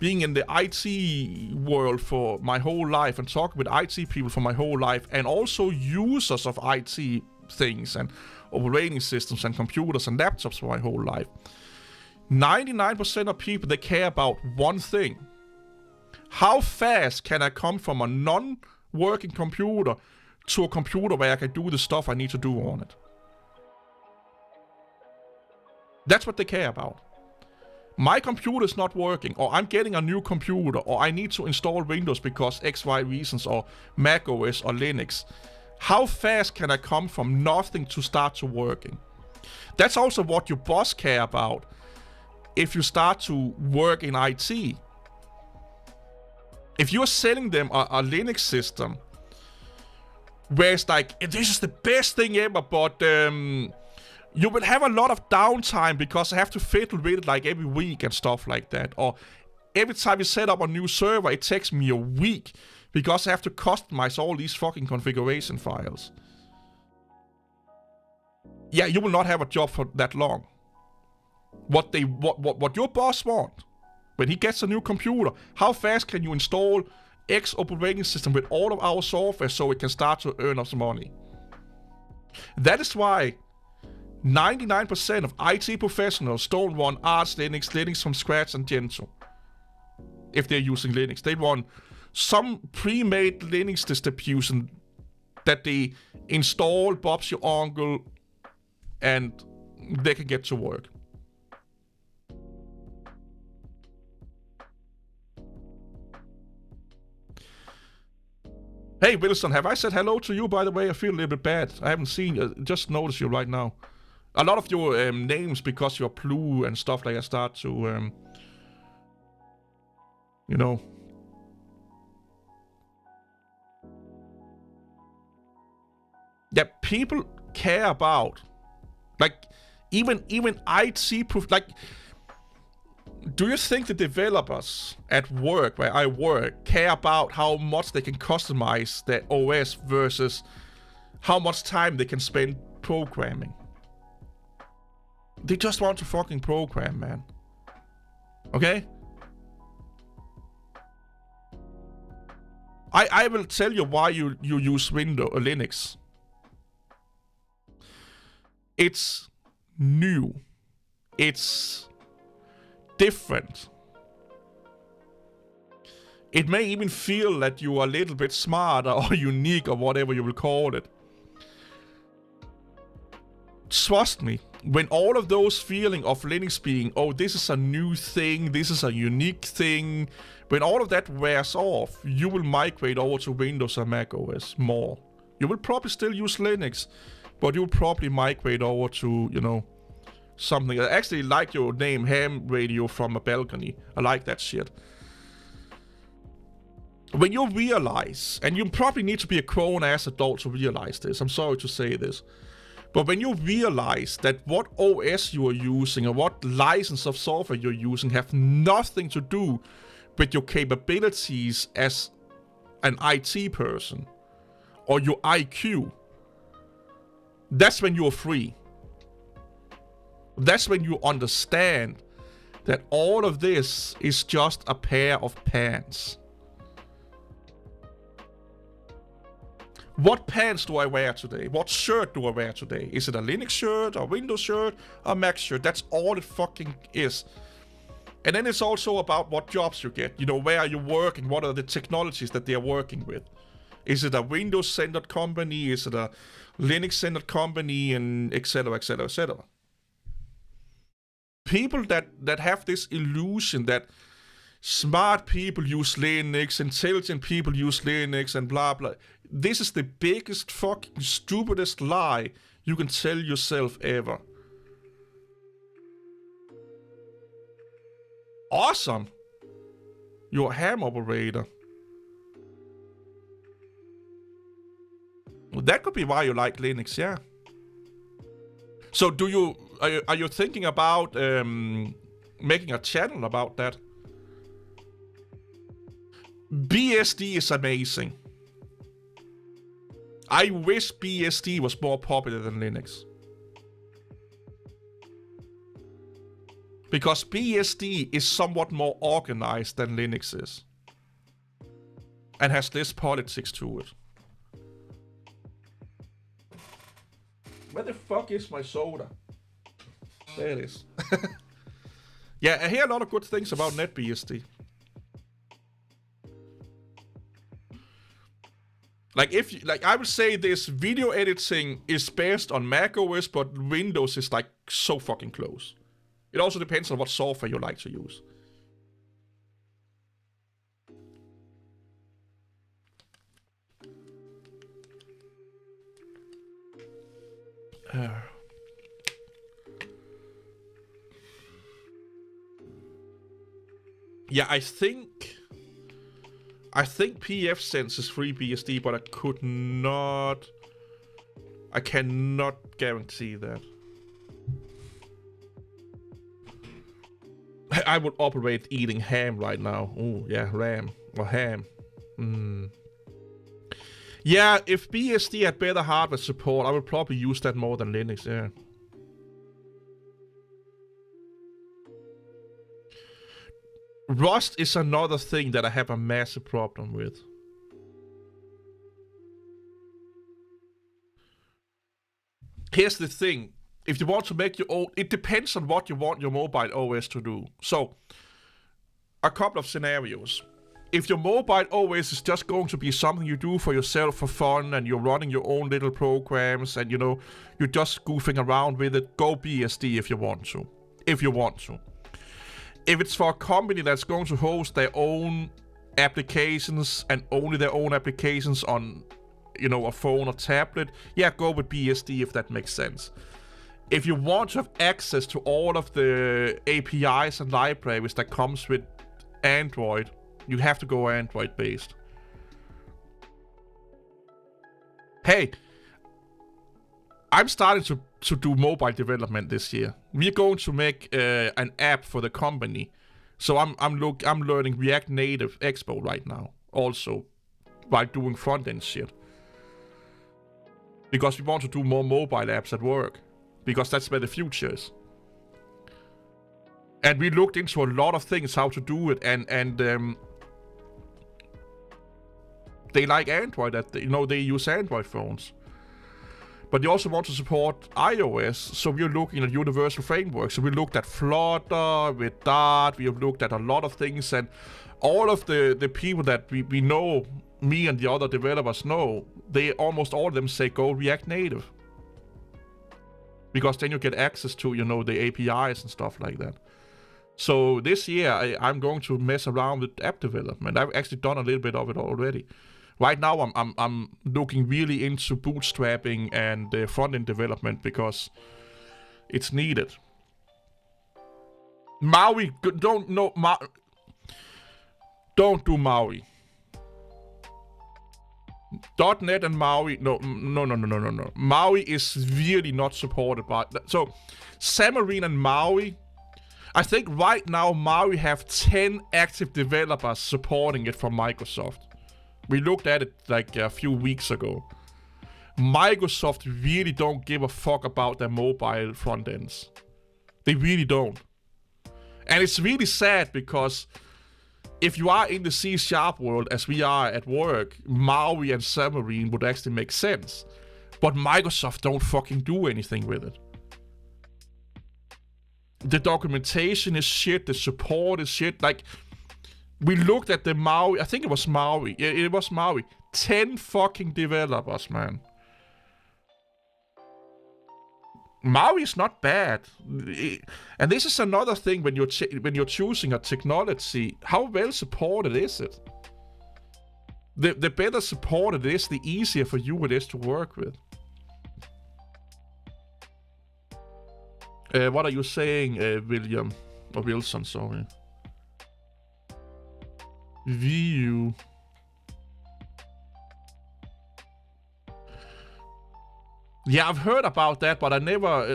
being in the IT world for my whole life and talking with IT people for my whole life, and also users of IT things and operating systems and computers and laptops for my whole life. 99% of people, they care about one thing. How fast can I come from a non-working computer to a computer where I can do the stuff I need to do on it? That's what they care about. My computer is not working, or I'm getting a new computer, or I need to install Windows because XY reasons, or Mac OS or Linux. How fast can I come from nothing to start to working? That's also what your boss care about if you start to work in IT. If you're selling them a Linux system where it's like, this is the best thing ever, but you will have a lot of downtime because I have to fiddle with it like every week and stuff like that. Or every time you set up a new server, it takes me a week because I have to customize all these fucking configuration files. Yeah, you will not have a job for that long. What your boss wants, when he gets a new computer, how fast can you install X operating system with all of our software so it can start to earn us money? That is why 99% of IT professionals don't run Arch Linux, Linux from scratch, and Gentoo. If they're using Linux, they run some pre-made Linux distribution that they install, Bob's your uncle, and they can get to work. Hey Wilson, have I said hello to you, by the way? I feel a little bit bad. I haven't seen, just noticed you right now. A lot of your names, because you're blue and stuff like that, start to, you know. Yeah, people care about, like, even IT proof, like, do you think the developers at work, where I work, care about how much they can customize their OS versus how much time they can spend programming? They just want to fucking program, man. Okay? I will tell you why you use Windows or Linux. It's new. It's different. It may even feel that you are a little bit smarter or unique or whatever you will call it. Trust me, when all of those feeling of Linux being, oh, this is a new thing, this is a unique thing, when all of that wears off, you will migrate over to Windows or Mac OS more. You will probably still use Linux, but you'll probably migrate over to, you know, something. I actually like your name, Ham Radio from a Balcony. I like that shit. When you realize, and you probably need to be a grown-ass adult to realize this, I'm sorry to say this, but when you realize that what OS you are using or what license of software you're using have nothing to do with your capabilities as an IT person or your IQ, that's when you're free. That's when you understand that all of this is just a pair of pants. What pants do I wear today? What shirt do I wear today? Is it a Linux shirt, a Windows shirt, a Mac shirt? That's all it fucking is. And then it's also about what jobs you get. You know, where are you working? What are the technologies that they are working with? Is it a Windows-centered company? Is it a Linux-centered company? And etc, etc, etc. People that have this illusion that smart people use Linux, intelligent people use Linux, and blah blah. This is the biggest fucking stupidest lie you can tell yourself ever. Awesome! You're a ham operator. Well, that could be why you like Linux, yeah. So are you thinking about making a channel about that? BSD is amazing. I wish BSD was more popular than Linux. Because BSD is somewhat more organized than Linux is. And has less politics to it. Where the fuck is my soda? There it is. Yeah, I hear a lot of good things about NetBSD. Like I would say this video editing is based on macOS, but Windows is like so fucking close. It also depends on what software you like to use. Yeah, I think pfSense is FreeBSD, but I cannot guarantee that. I would operate eating ham right now. Oh yeah, ram or ham. Yeah, if BSD had better hardware support, I would probably use that more than Linux, yeah. Rust is another thing that I have a massive problem with. Here's the thing. if you want to make your own, it depends on what you want your mobile OS to do. So, a couple of scenarios. If your mobile OS is just going to be something you do for yourself for fun, and you're running your own little programs, and you're just goofing around with it, go BSD if you want to. If it's for a company that's going to host their own applications and only their own applications on, a phone or tablet, yeah, go with BSD if that makes sense. If you want to have access to all of the APIs and libraries that comes with Android, you have to go Android based. Hey, I'm starting to do mobile development this year. We're going to make an app for the company. So I'm learning React Native Expo right now, also, while doing front-end shit. Because we want to do more mobile apps at work. Because that's where the future is. And we looked into a lot of things, how to do it, and they like Android, they use Android phones. But they also want to support iOS, so we're looking at universal frameworks. So we looked at Flutter, with Dart, we have looked at a lot of things, and all of the people that we know, me and the other developers know, almost all of them say go React Native. Because then you get access to, the APIs and stuff like that. So this year, I'm going to mess around with app development. I've actually done a little bit of it already. Right now, I'm looking really into bootstrapping and front-end development because it's needed. Maui, don't do Maui. .NET and Maui, no. Maui is really not supported by... So, Xamarin and Maui, I think right now Maui have 10 active developers supporting it from Microsoft. We looked at it like a few weeks ago. Microsoft really don't give a fuck about their mobile front ends. They really don't. And it's really sad because if you are in the C# world, as we are at work, Maui and Xamarin would actually make sense. But Microsoft don't fucking do anything with it. The documentation is shit, the support is shit, we looked at the Maui, I think it was Maui. Yeah, it was Maui. 10 fucking developers, man. Maui is not bad. And this is another thing when you're choosing a technology. How well supported is it? The better supported it is, the easier for you it is to work with. What are you saying, William? Or Wilson, sorry. View. Yeah, I've heard about that, but I never,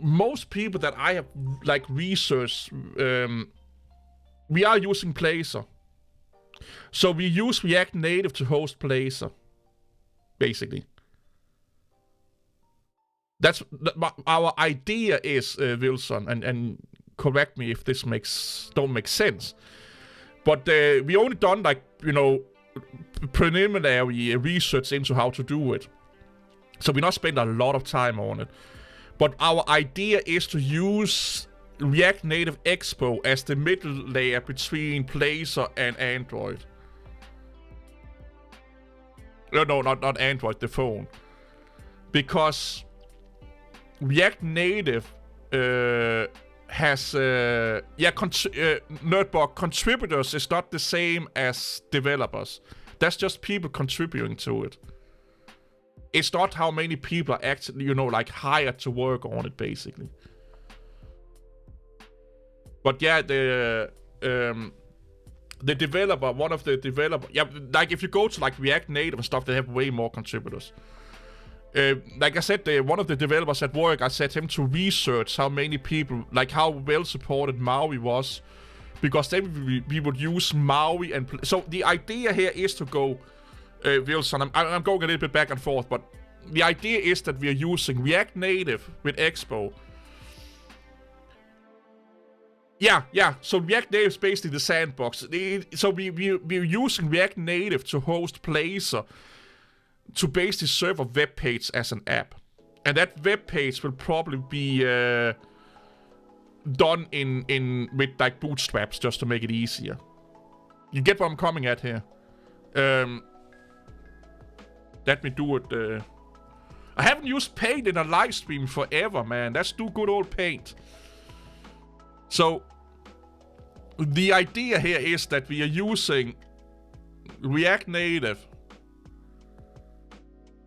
most people that I have, researched, we are using Blazor. So we use React Native to host Blazor, basically. That's our idea is, Wilson, and correct me if this don't make sense. But we only done preliminary research into how to do it. So we not spent a lot of time on it. But our idea is to use React Native Expo as the middle layer between Blazor and Android. No, not Android, the phone. Because React Native has Nerdbug contributors is not the same as developers. That's just people contributing to it. It's not how many people are actually, hired to work on it, basically. But yeah, the developer, one of the developers, if you go to React Native and stuff, they have way more contributors. Like I said, one of the developers at work, I set him to research how many people, how well supported Maui was, because then we would use Maui and... So the idea here is to go, Wilson, I'm going a little bit back and forth, but the idea is that we are using React Native with Expo. Yeah, so React Native is basically the sandbox. So we're using React Native to host Blazor, to basically serve a web page as an app. And that web page will probably be done with like bootstraps just to make it easier. You get what I'm coming at here. Let me do it. I haven't used Paint in a live stream forever, man. Let's do good old Paint. So, the idea here is that we are using React Native.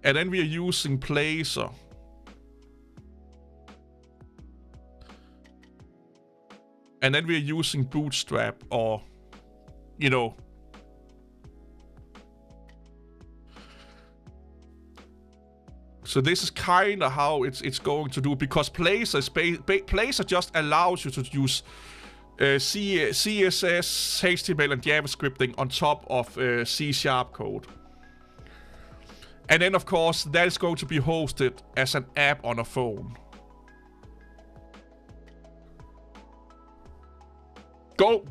And then we are using Blazor. And then we are using Bootstrap or, you know. So this is kind of how it's going to do, because Blazor just allows you to use CSS, HTML, and JavaScripting on top of C# code. And then, of course, that is going to be hosted as an app on a phone.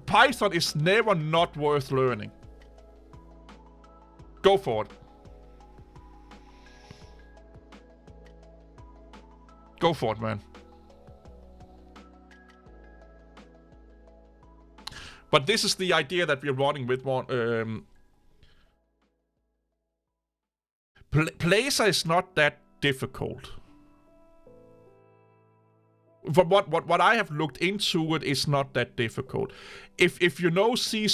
Python is never not worth learning. Go for it. Go for it, man. But this is the idea that we're running with one. Blazor is not that difficult. From what I have looked into, it is not that difficult. If you know C#,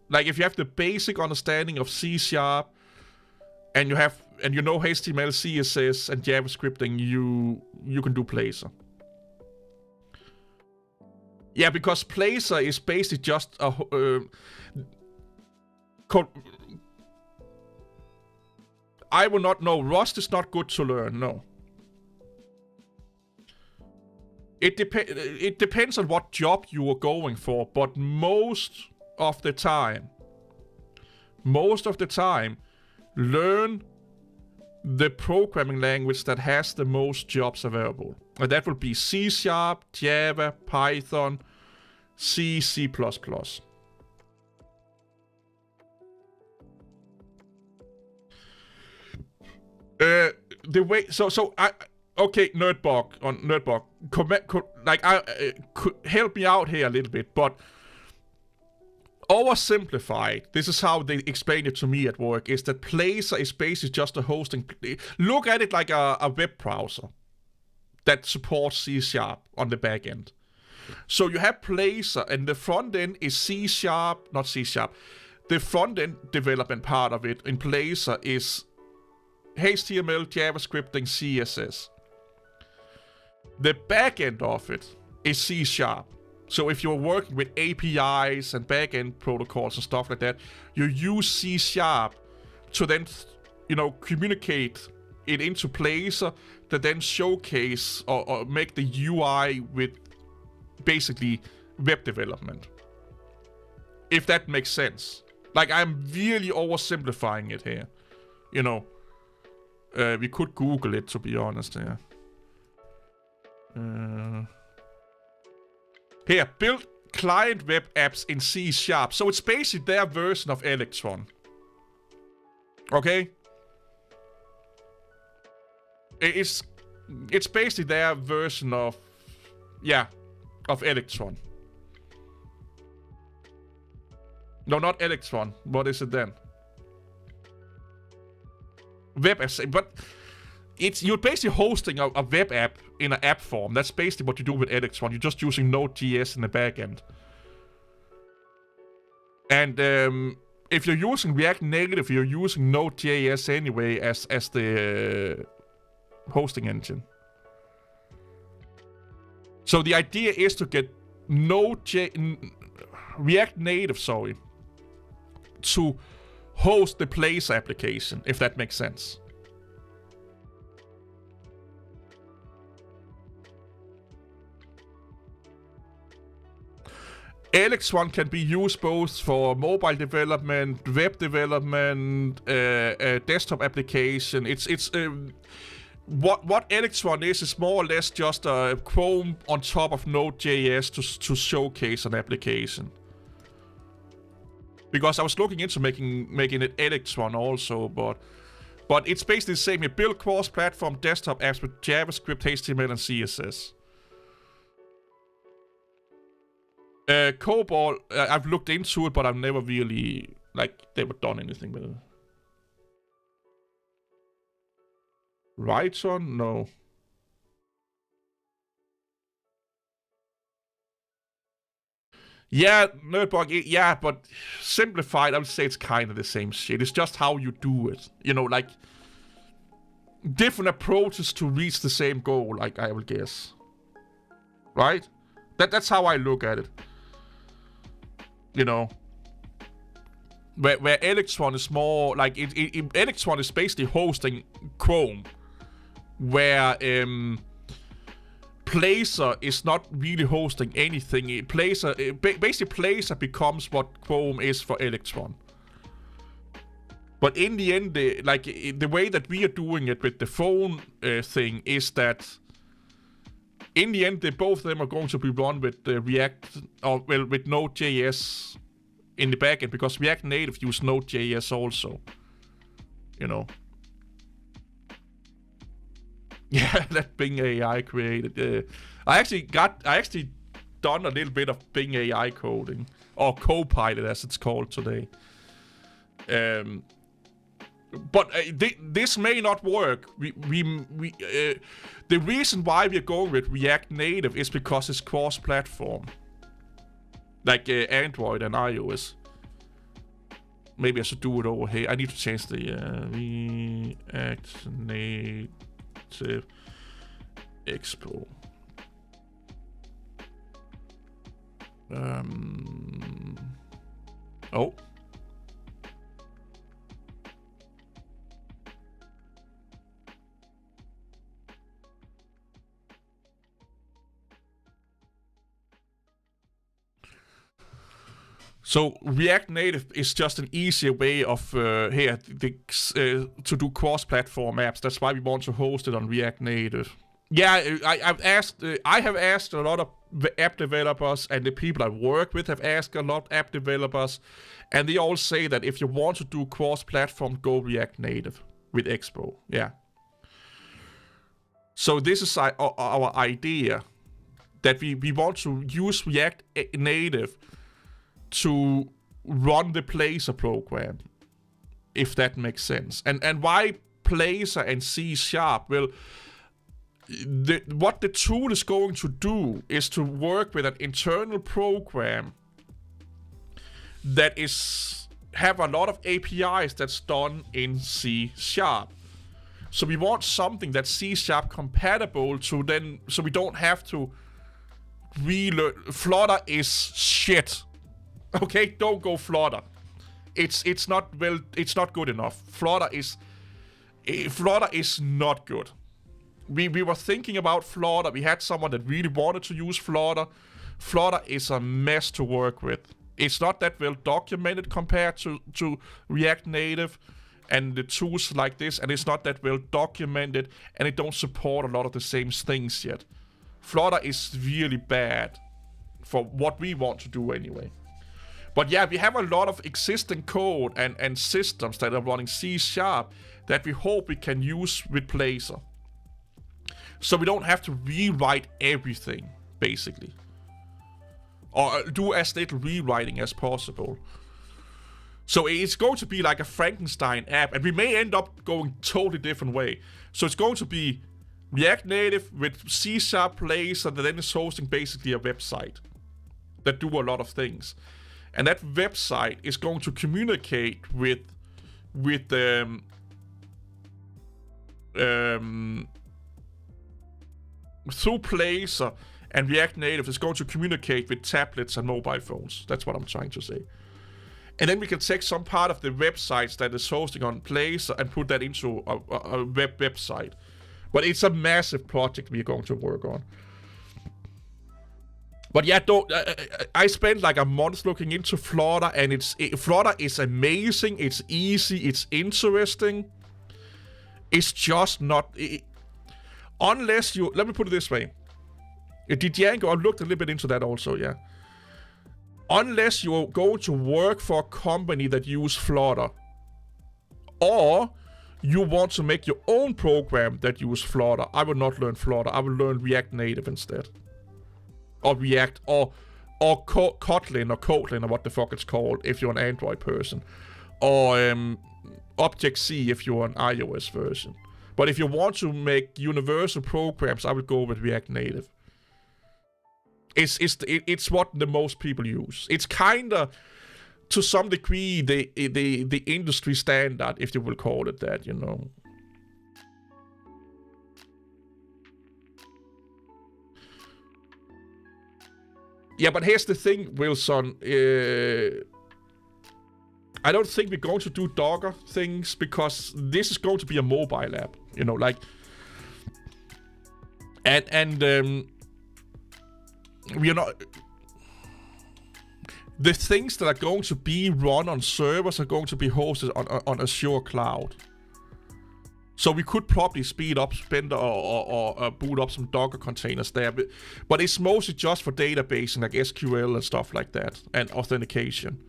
like if you have the basic understanding of C#, and you know HTML, CSS, and JavaScripting, you can do Blazor. Yeah, because Blazor is basically just a I will not know. Rust is not good to learn. No. It depends on what job you are going for, but most of the time, learn the programming language that has the most jobs available. And that will be C#, Java, Python, C++. The way okay, Nerdbog, help me out here a little bit, but oversimplified, this is how they explain it to me at work, is that Blazor is basically just a hosting. Look at it like a web browser that supports C# on the back end. So you have Blazor, and the front end is C#, not C#. The front end development part of it in Blazor is HTML, JavaScript, and CSS. The back end of it is C#. So if you're working with APIs and back-end protocols and stuff like that, you use C# to then, communicate it into Blazor to then showcase or make the UI with basically web development. If that makes sense. Like, I'm really oversimplifying it here. We could Google it, to be honest, yeah. Here, build client web apps in C#. So it's basically their version of Electron. Okay? It's basically their version of Electron. No, not Electron. What is it then? Web apps, but you're basically hosting a web app in an app form. That's basically what you do with Electron. You're just using Node.js in the backend. And if you're using React Native, you're using Node.js anyway as the hosting engine. So the idea is to get React Native, to host the Blazor application, if that makes sense. Electron can be used both for mobile development, web development, desktop application. What Electron is more or less just a Chrome on top of Node.js to showcase an application. Because I was looking into making it Electron also, but But it's basically the same. You build cross-platform desktop apps with JavaScript, HTML, and CSS. COBOL, I've looked into it, but I've never really, never done anything with it. Ryton? No. Yeah, Nerdbug, yeah, but simplified, I would say it's kind of the same shit. It's just how you do it. You know, different approaches to reach the same goal, I will guess. Right? That's how I look at it. You know? Where Electron is more, Electron is basically hosting Chrome. Where, Placer is not really hosting anything. Basically Placer becomes what Chrome is for Electron. But in the end, the way that we are doing it with the phone thing is that in the end, both of them are going to be run with React, with Node.js in the backend, because React Native use Node.js also. You know. Yeah, that Bing AI created. I actually done a little bit of Bing AI coding, or Copilot as it's called today. But this may not work. The reason why we're going with React Native is because it's cross-platform, like Android and iOS. Maybe I should do it over here. I need to change the React Native Expo. Oh. So React Native is just an easier way of to do cross-platform apps. That's why we want to host it on React Native. Yeah, I have asked a lot of app developers, and the people I work with have asked a lot of app developers, and they all say that if you want to do cross-platform, go React Native with Expo. Yeah. So this is our idea, that we want to use React Native to run the Placer program, if that makes sense. And why Placer and C#? Well, what the tool is going to do is to work with an internal program that have a lot of APIs that's done in C#. So we want something that's C# compatible to then, so we don't have to relearn. Flutter is shit. Okay, don't go Flutter. It's not good enough. Flutter is not good. We were thinking about Flutter. We had someone that really wanted to use Flutter. Flutter is a mess to work with. It's not that well documented compared to React Native and the tools like this, and it's not that well documented, and it don't support a lot of the same things yet. Flutter is really bad for what we want to do anyway. But yeah, we have a lot of existing code and systems that are running C# that we hope we can use with Placer. So we don't have to rewrite everything, basically. Or do as little rewriting as possible. So it's going to be like a Frankenstein app, and we may end up going totally different way. So it's going to be React Native with C# Placer that then is hosting basically a website that do a lot of things. And that website is going to communicate with through Placer, and React Native is going to communicate with tablets and mobile phones. That's what I'm trying to say. And then we can take some part of the websites that is hosting on Placer and put that into a website. But it's a massive project we're going to work on. But yeah, I spent like a month looking into Flutter, and Flutter is amazing. It's easy. It's interesting. It's just not. Unless you, let me put it this way. Django, I looked a little bit into that also. Yeah. Unless you're going to work for a company that use Flutter, or you want to make your own program that use Flutter, I will not learn Flutter. I will learn React Native instead. Or React, or Kotlin, or what the fuck it's called if you're an Android person. Or Object-C if you're an iOS version. But if you want to make universal programs, I would go with React Native. It's what the most people use. It's kinda, to some degree, the industry standard, if you will call it that, you know. Yeah, but here's the thing, Wilson. I don't think we're going to do Docker things because this is going to be a mobile app, you know, like, and we're not. The things that are going to be run on servers are going to be hosted on Azure Cloud. So we could probably speed up, or boot up some Docker containers there, but it's mostly just for databasing, like SQL and stuff like that, and authentication.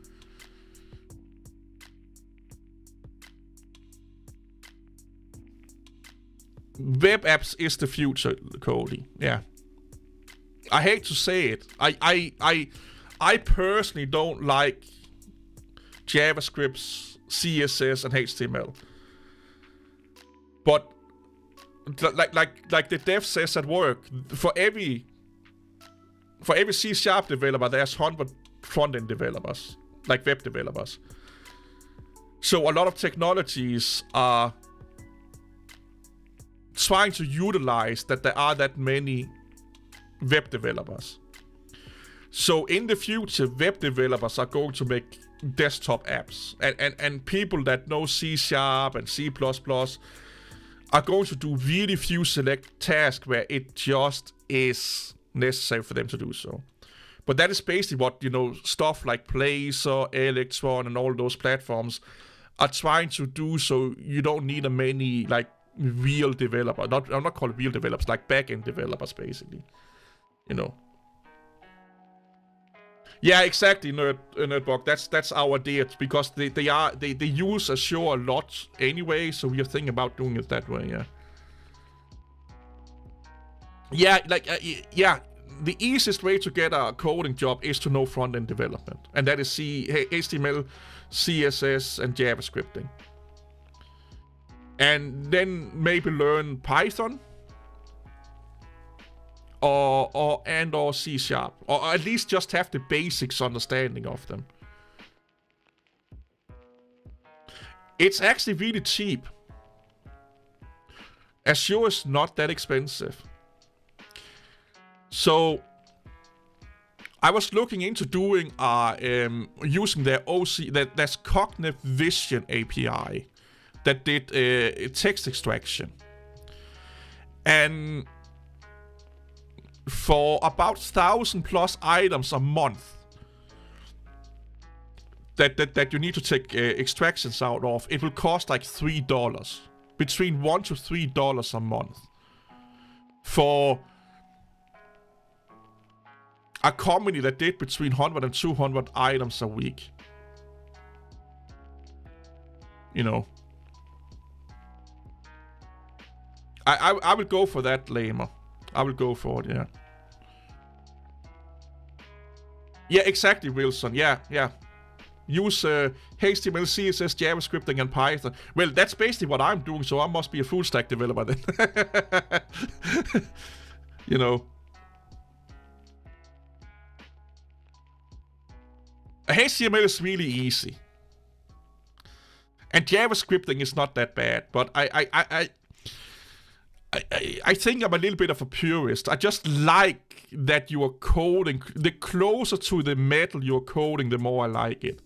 Web apps is the future, Cody. Yeah. I hate to say it. I personally don't like JavaScript, CSS, and HTML. But like the dev says at work, for every C# developer, there's 100 front-end developers, like web developers. So a lot of technologies are trying to utilize that there are that many web developers. So in the future, web developers are going to make desktop apps, and people that know C# and C++ are going to do really few select tasks where it just is necessary for them to do so. But that is basically what, you know, stuff like Blazor, Electron, and all those platforms are trying to do. So you don't need a many like real developers. I'm not calling real developers, like back-end developers, basically. You know. Yeah, exactly, Nerdbug. That's our idea, because they use Azure a lot anyway, so we are thinking about doing it that way. Yeah. Yeah, like yeah. The easiest way to get a coding job is to know front-end development, and that is HTML, CSS, and JavaScripting. And then maybe learn Python. Or C#, or at least just have the basics understanding of them. It's actually really cheap. Azure is not that expensive. So I was looking into doing using their OC, that's Cognitive Vision API that did text extraction, and for about 1,000+ items a month that you need to take extractions out of, it will cost like $3, between $1 to $3 a month for a company that did between 100 and 200 items a week. You know, I would go for that, Lamer. I will go for it, yeah. Yeah, exactly, Wilson. Yeah. Use HTML, CSS, JavaScripting, and Python. Well, that's basically what I'm doing, so I must be a full stack developer then. You know. HTML is really easy. And JavaScripting is not that bad, but I think I'm a little bit of a purist. I just like that you are coding. The closer to the metal you're coding, the more I like it.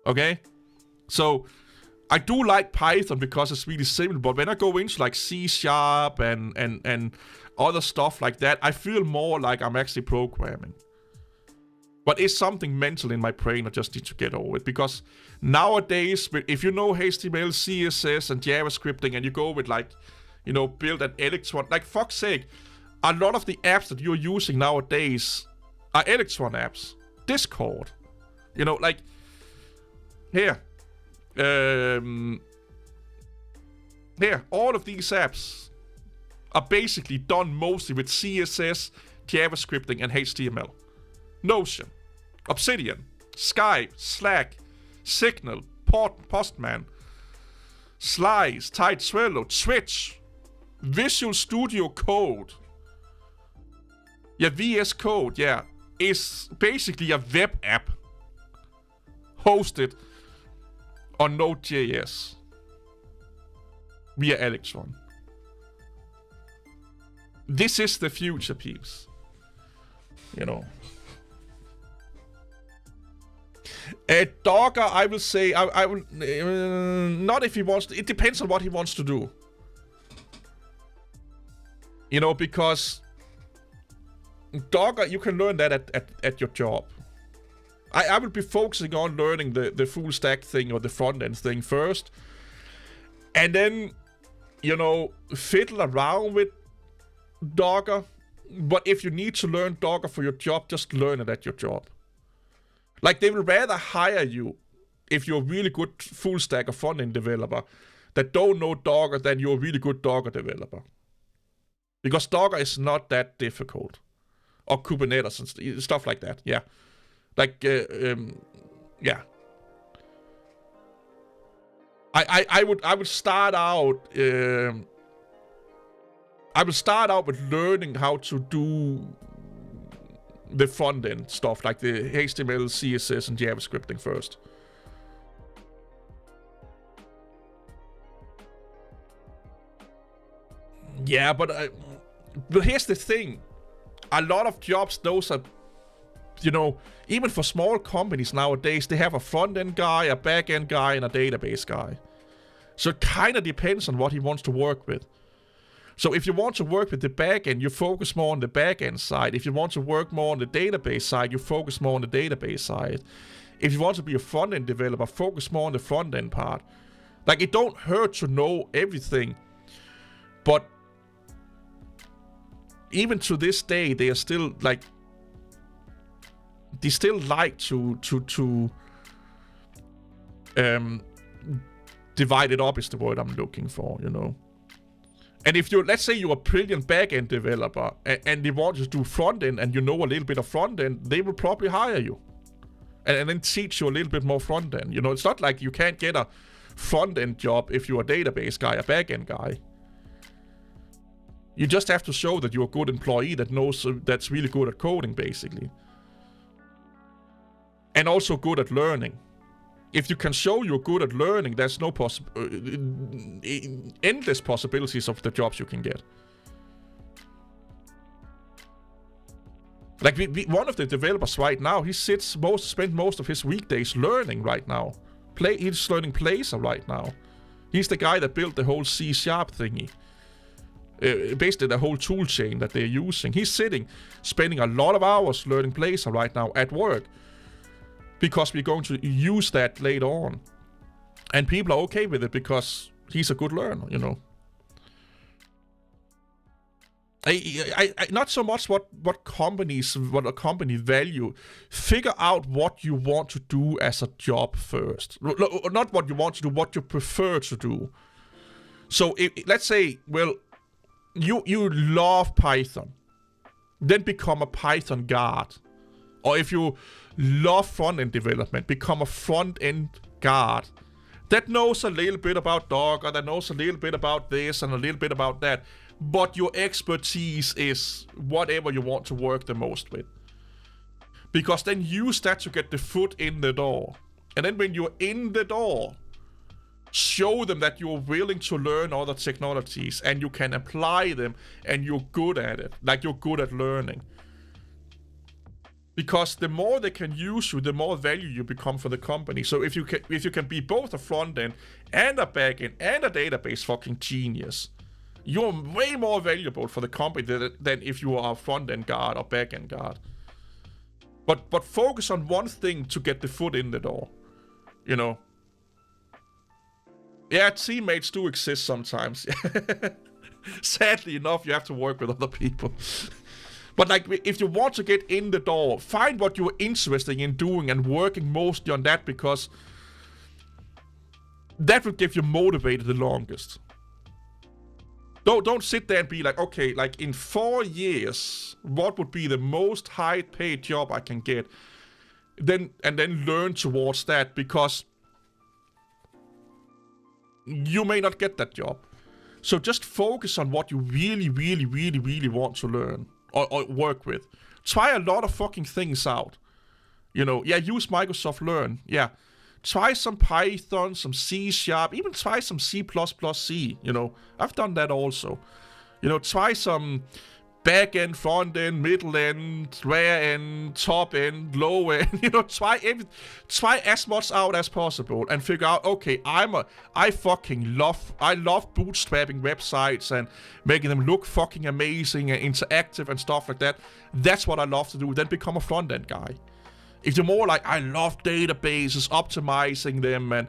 Okay? So, I do like Python because it's really simple, but when I go into like C# and other stuff like that, I feel more like I'm actually programming. But it's something mental in my brain I just need to get over it, because nowadays, if you know HTML, CSS, and JavaScripting, and you go with like, you know, build an Electron. Like, fuck's sake, a lot of the apps that you're using nowadays are Electron apps. Discord. You know, like, here. here, all of these apps are basically done mostly with CSS, JavaScripting, and HTML. Notion, Obsidian, Skype, Slack, Signal, Postman, Slice, Tide Swallow, Twitch, Visual Studio Code. Yeah, VS Code, yeah, is basically a web app hosted on Node.js via Electron. This is the future, peeps. You know. Docker, I will say, I will not if he wants to, it depends on what he wants to do. You know, because Docker, you can learn that at your job. I will be focusing on learning the full stack thing or the front end thing first. And then, you know, fiddle around with Docker. But if you need to learn Docker for your job, just learn it at your job. Like, they will rather hire you if you're a really good full stack or front end developer that don't know Docker than you're a really good Docker developer. Because Docker is not that difficult. Or Kubernetes and stuff like that, yeah. Like, yeah. I would start out. I will start out with learning how to do the front end stuff, like the HTML, CSS, and JavaScripting first. Yeah, but here's the thing. A lot of jobs, those are, you know, even for small companies nowadays, they have a front-end guy, a back-end guy, and a database guy. So it kind of depends on what he wants to work with. So if you want to work with the back-end, you focus more on the back-end side. If you want to work more on the database side, you focus more on the database side. If you want to be a front-end developer, focus more on the front-end part. Like, it don't hurt to know everything. But even to this day, they are still, like, they still like to divide it up is the word I'm looking for, you know. And if you, let's say you're a brilliant back-end developer and they want you to do front-end and you know a little bit of front-end, they will probably hire you. And then teach you a little bit more front-end. You know, it's not like you can't get a front-end job if you're a database guy, a back-end guy. You just have to show that you're a good employee that knows, that's really good at coding, basically. And also good at learning. If you can show you're good at learning, there's no endless possibilities of the jobs you can get. Like, one of the developers right now, he spent most of his weekdays learning right now. He's learning Blazor right now. He's the guy that built the whole C# thingy. Basically the whole tool chain that they're using. He's spending a lot of hours learning Blazor right now at work. Because we're going to use that later on. And people are okay with it because he's a good learner, you know. I not so much what a company value. Figure out what you want to do as a job first. Not what you want to do, what you prefer to do. So let's say, well, you love Python. Then become a Python guard. Or if you love front-end development, become a front-end guard that knows a little bit about Docker, that knows a little bit about this and a little bit about that, but your expertise is whatever you want to work the most with. Because then use that to get the foot in the door. And then when you're in the door, show them that you're willing to learn other technologies and you can apply them and you're good at it, like you're good at learning. Because the more they can use you, the more value you become for the company. So if you can be both a front end and a back end and a database fucking genius, you're way more valuable for the company than if you are a front end guard or back end guard. But focus on one thing to get the foot in the door. You know. Yeah, teammates do exist sometimes. Sadly enough, you have to work with other people. But like, if you want to get in the door, find what you're interested in doing and working mostly on that, because that will give you motivated the longest. Don't sit there and be like, okay, like in 4 years, what would be the most high-paid job I can get? Then learn towards that, because you may not get that job. So just focus on what you really, really, really, really want to learn or work with. Try a lot of fucking things out. Use Microsoft Learn. Yeah. Try some Python, some C#, even try some C++, C. I've done that also. Try some back end, front end, middle end, rear end, top end, low end. Try as much out as possible and figure out, okay, I love bootstrapping websites and making them look fucking amazing and interactive and stuff like that. That's what I love to do. Then become a front end guy. If you're more like, I love databases, optimizing them, and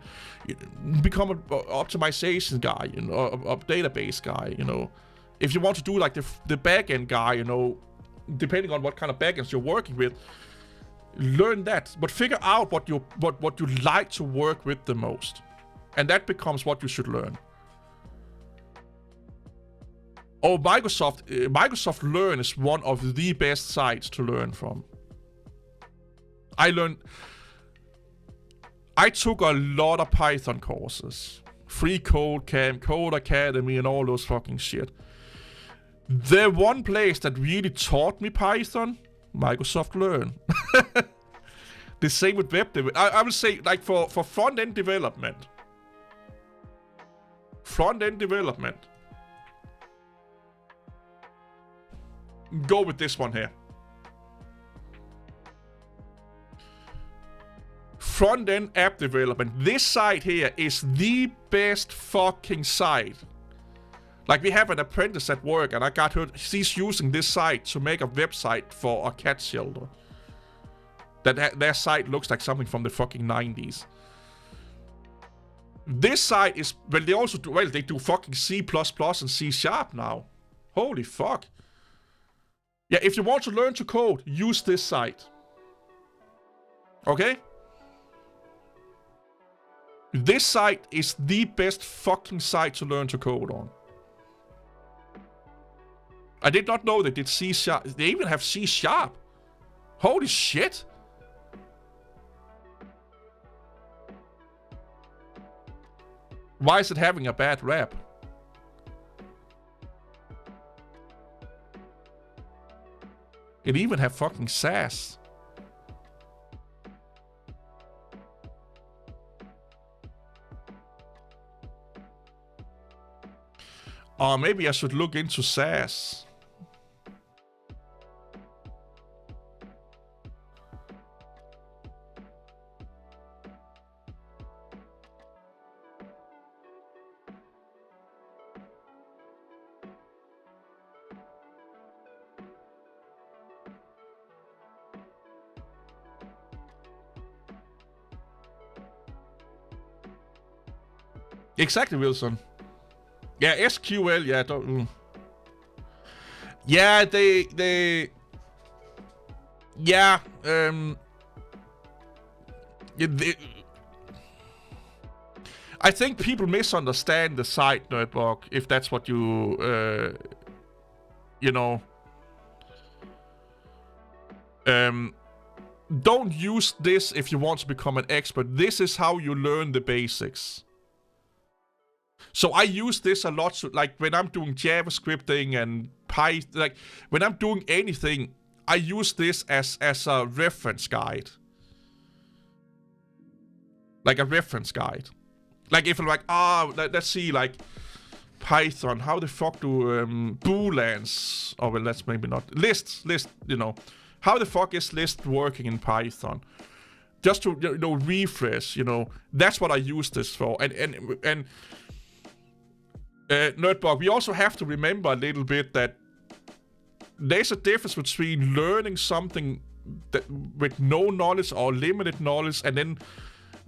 become an optimization guy, a database guy, If you want to do like the backend guy, depending on what kind of backends you're working with, learn that. But figure out what you like to work with the most, and that becomes what you should learn. Oh, Microsoft Learn is one of the best sites to learn from. I took a lot of Python courses, Free Code Camp, Code Academy, and all those fucking shit. The one place that really taught me Python, Microsoft Learn. The same with web development. I would say, like, for front-end development. Go with this one here. Front-end app development. This site here is the best fucking site. Like, we have an apprentice at work, and I got her. She's using this site to make a website for a cat shelter. Their site looks like something from the fucking 90s. This site is, well, they also do, well, they do fucking C++ and C# now. Holy fuck. Yeah, if you want to learn to code, use this site. Okay? This site is the best fucking site to learn to code on. I did not know they did C#. They even have C#. Holy shit. Why is it having a bad rap? It even have fucking SAS. Or maybe I should look into SAS. Exactly, Wilson. Yeah, SQL, yeah, don't... Yeah, they... Yeah, I think people misunderstand the site, Nerdbug, if that's what you, don't use this if you want to become an expert. This is how you learn the basics. So I use this a lot, so, like, when I'm doing JavaScripting and Python, like, when I'm doing anything, I use this as a reference guide. Like a reference guide. Like, if I'm like, let's see, like, Python, how the fuck do booleans, oh, well, that's maybe not, list, how the fuck is list working in Python? Just to, refresh, that's what I use this for. And Nerdbug, we also have to remember a little bit that there's a difference between learning something that with no knowledge or limited knowledge and then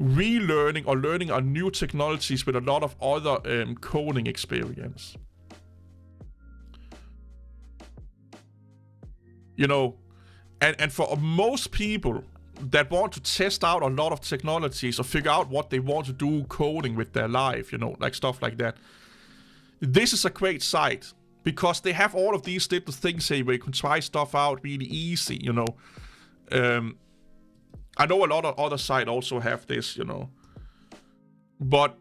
relearning or learning on new technologies with a lot of other coding experience. And for most people that want to test out a lot of technologies or figure out what they want to do coding with their life, like stuff like that, this is a great site because they have all of these little things here where you can try stuff out really easy, you know. I know a lot of other sites also have this, you know. But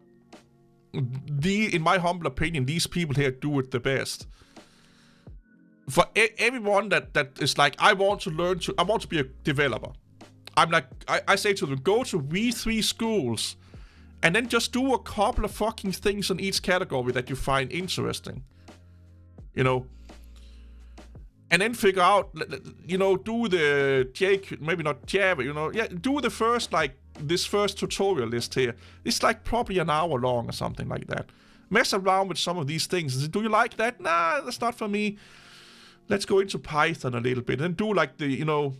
in my humble opinion, these people here do it the best. For everyone that is like, I want to be a developer. I'm like, I say to them, go to V3 schools and then just do a couple of fucking things on each category that you find interesting. You know? And then figure out, you know, do the maybe not Java, you know, yeah, do the first, like, this first tutorial list here. It's like probably an hour long or something like that. Mess around with some of these things. Do you like that? Nah, that's not for me. Let's go into Python a little bit and do like the, you know,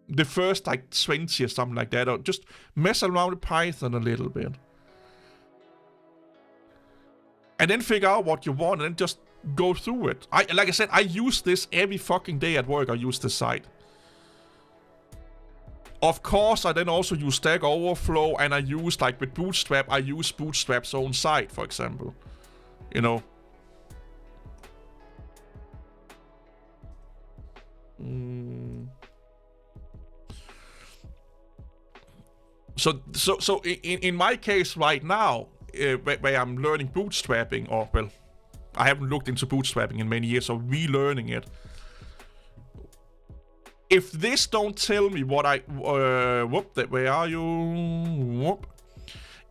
the first like 20 or something like that. Or just mess around with Python a little bit. And then figure out what you want and then just go through it. Like I said, I use this every fucking day at work. I use this site. Of course, I then also use Stack Overflow, and I use, like with Bootstrap, I use Bootstrap's own site, for example. You know. So in my case right now, where I'm learning bootstrapping, or well, I haven't looked into bootstrapping in many years, so relearning it. If this don't tell me what I where are you? Whoop.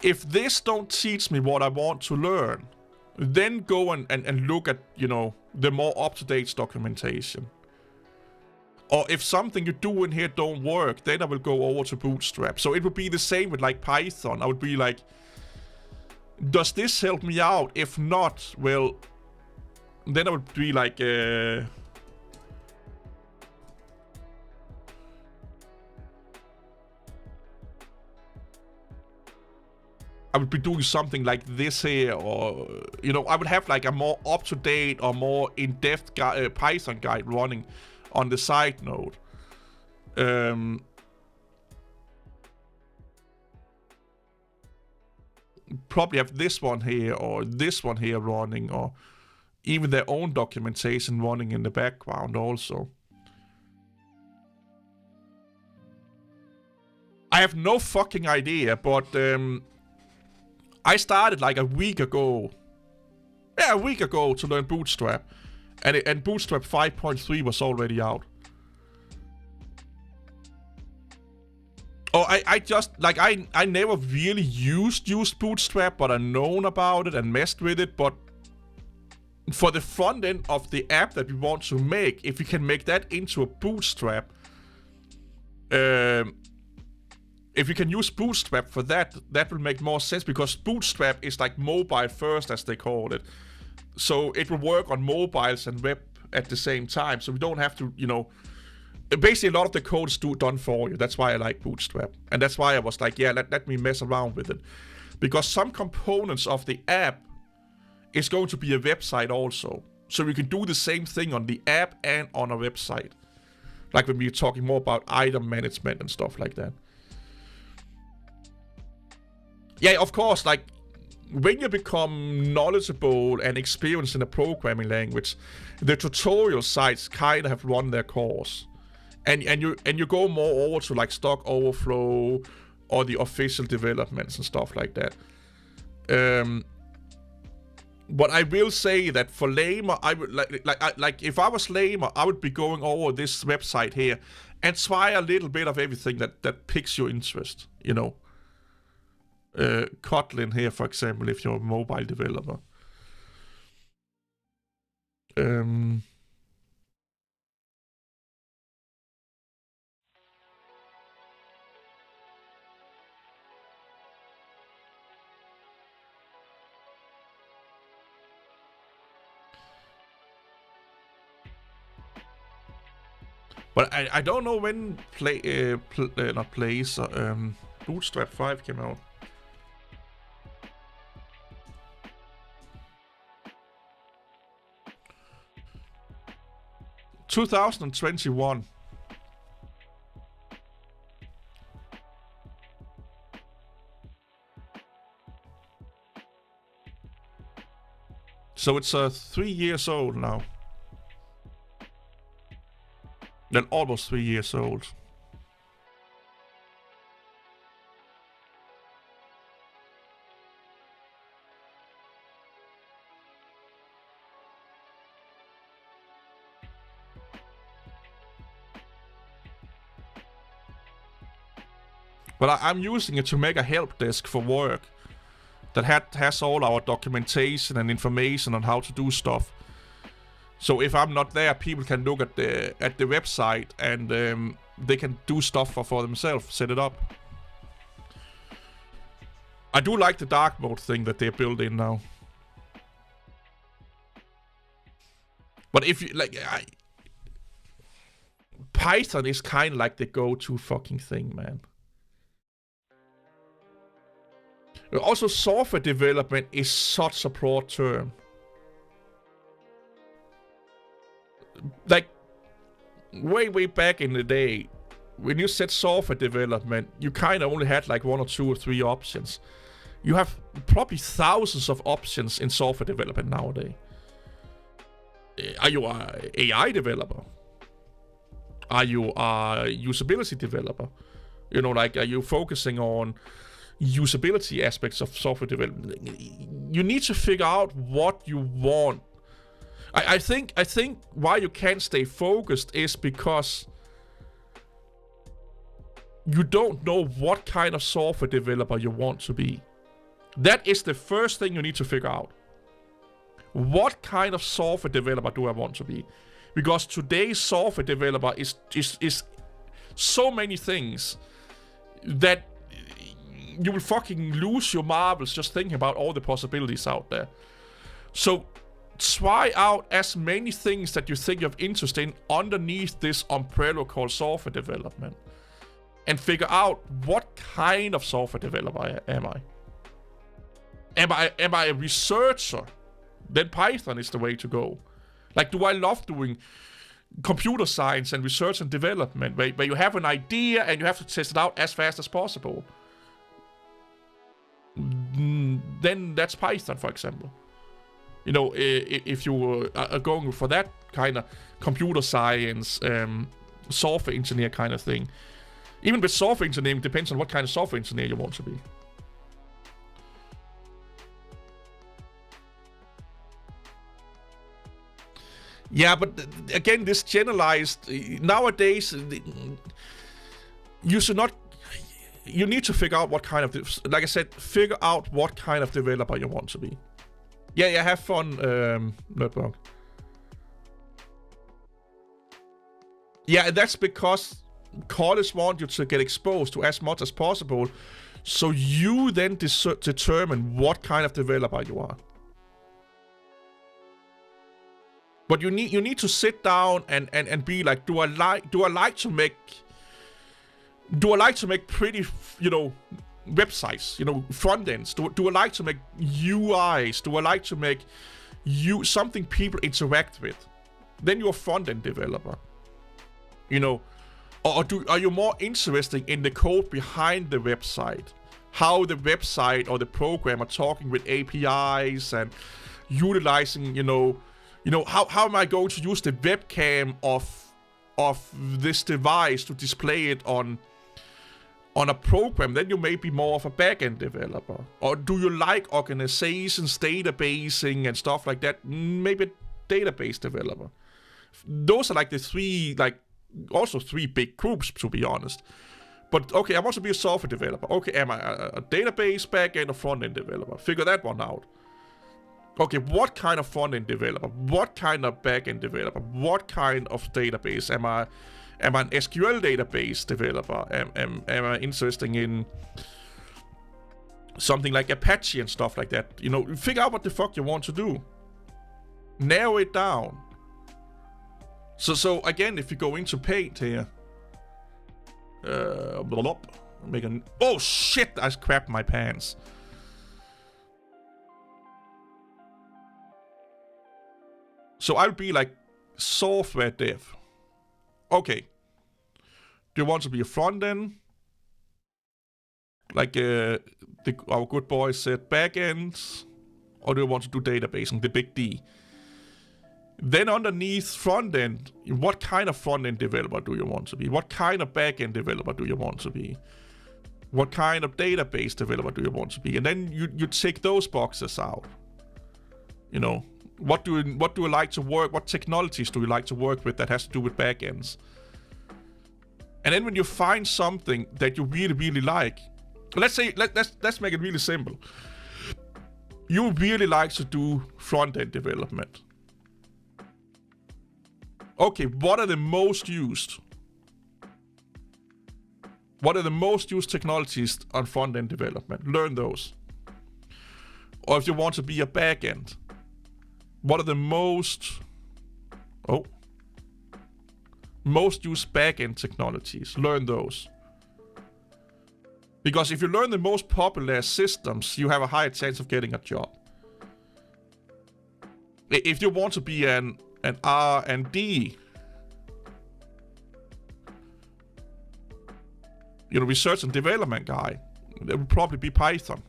If this don't teach me what I want to learn, then go and look at, you know, the more up-to-date documentation. Or if something you do in here don't work, then I will go over to Bootstrap. So it would be the same with like Python. I would be like, does this help me out? If not, well, then I would be like, I would be doing something like this here, or, you know, I would have like a more up-to-date or more in-depth Python guide running on the side node. Probably have this one here or this one here running, or even their own documentation running in the background also. I have no fucking idea, but I started like a week ago. Yeah, a week ago to learn Bootstrap. And Bootstrap 5.3 was already out. Oh, I just, like, I never really used Bootstrap, but I known about it and messed with it. But for the front end of the app that we want to make, if we can make that into a Bootstrap, if you can use Bootstrap for that, that will make more sense, because Bootstrap is like mobile first, as they call it. So it will work on mobiles and web at the same time. So we don't have to, you know, basically a lot of the code is done for you. That's why I like Bootstrap. And that's why I was like, yeah, let me mess around with it. Because some components of the app is going to be a website also. So we can do the same thing on the app and on a website. Like when we're talking more about item management and stuff like that. Yeah, of course, like, when you become knowledgeable and experienced in a programming language, the tutorial sites kind of have run their course. And you go more over to like Stack Overflow or the official developments and stuff like that. But I will say that for Lamer, I would like if I was Lamer, I would be going over this website here and try a little bit of everything that piques your interest, you know. Kotlin here, for example, if you're a mobile developer. But I don't know when Bootstrap 5 came out. ...2021. So it's 3 years old now. Then almost 3 years old. But I'm using it to make a help desk for work that has all our documentation and information on how to do stuff. So if I'm not there, people can look at the website and they can do stuff for themselves, set it up. I do like the dark mode thing that they built in now. But if you like, Python is kind of like the go-to fucking thing, man. Also, software development is such a broad term. Like, way back in the day, when you said software development, you kind of only had like 1 or 2 or 3 options. You have probably thousands of options in software development nowadays. Are you an AI developer? Are you a usability developer? You know, like, are you focusing on usability aspects of software development? You need to figure out what you want. I think why you can't stay focused is because you don't know what kind of software developer you want to be. That is the first thing you need to figure out. What kind of software developer do I want to be? Because today's software developer is so many things that you will fucking lose your marbles just thinking about all the possibilities out there. So try out as many things that you think of interest in underneath this umbrella called software development. And figure out what kind of software developer am I? Am I a researcher? Then Python is the way to go. Like, do I love doing computer science and research and development where you have an idea and you have to test it out as fast as possible? Then that's Python, for example. You know, if you are going for that kind of computer science, software engineer kind of thing. Even with software engineering, it depends on what kind of software engineer you want to be. Yeah, but again, this generalized nowadays, you should not. You need to figure out what kind of, like I said, figure out what kind of developer you want to be. Yeah, have fun, Nerdbug. Yeah, that's because college want you to get exposed to as much as possible, so you then determine what kind of developer you are. But you need to sit down and be like, do I like to make pretty, you know, websites, you know, front ends? Do I like to make UIs? Do I like to make something people interact with? Then you're a front end developer, you know. Or are you more interested in the code behind the website? How the website or the program are talking with APIs and utilizing, you know, how am I going to use the webcam of this device to display it on a program? Then you may be more of a backend developer. Or do you like organizations, databasing and stuff like that? Maybe a database developer. Those are like the three, like, also 3 big groups, to be honest. But okay, I want to be a software developer. Okay, am I a database, backend, or front-end developer? Figure that one out. Okay, what kind of front-end developer? What kind of back-end developer? What kind of database? Am I an SQL database developer? Am I interested in something like Apache and stuff like that? You know, figure out what the fuck you want to do. Narrow it down. So again, if you go into Paint here, oh shit! I crapped my pants. So I'll be like software dev. Okay. Do you want to be a front end? Like our good boy said, back end, Or do you want to do databasing, the big D? Then underneath front-end, what kind of front-end developer do you want to be? What kind of back-end developer do you want to be? What kind of database developer do you want to be? And then you take those boxes out. You know, what do you like to work? What technologies do you like to work with that has to do with backends? And then when you find something that you really, really like, let's make it really simple. You really like to do front-end development. Okay, what are the most used? What are the most used technologies on front-end development? Learn those. Or if you want to be a back-end, what are the most used back-end technologies? Learn those. Because if you learn the most popular systems, you have a higher chance of getting a job. If you want to be an R&D, research and development guy, it would probably be Python.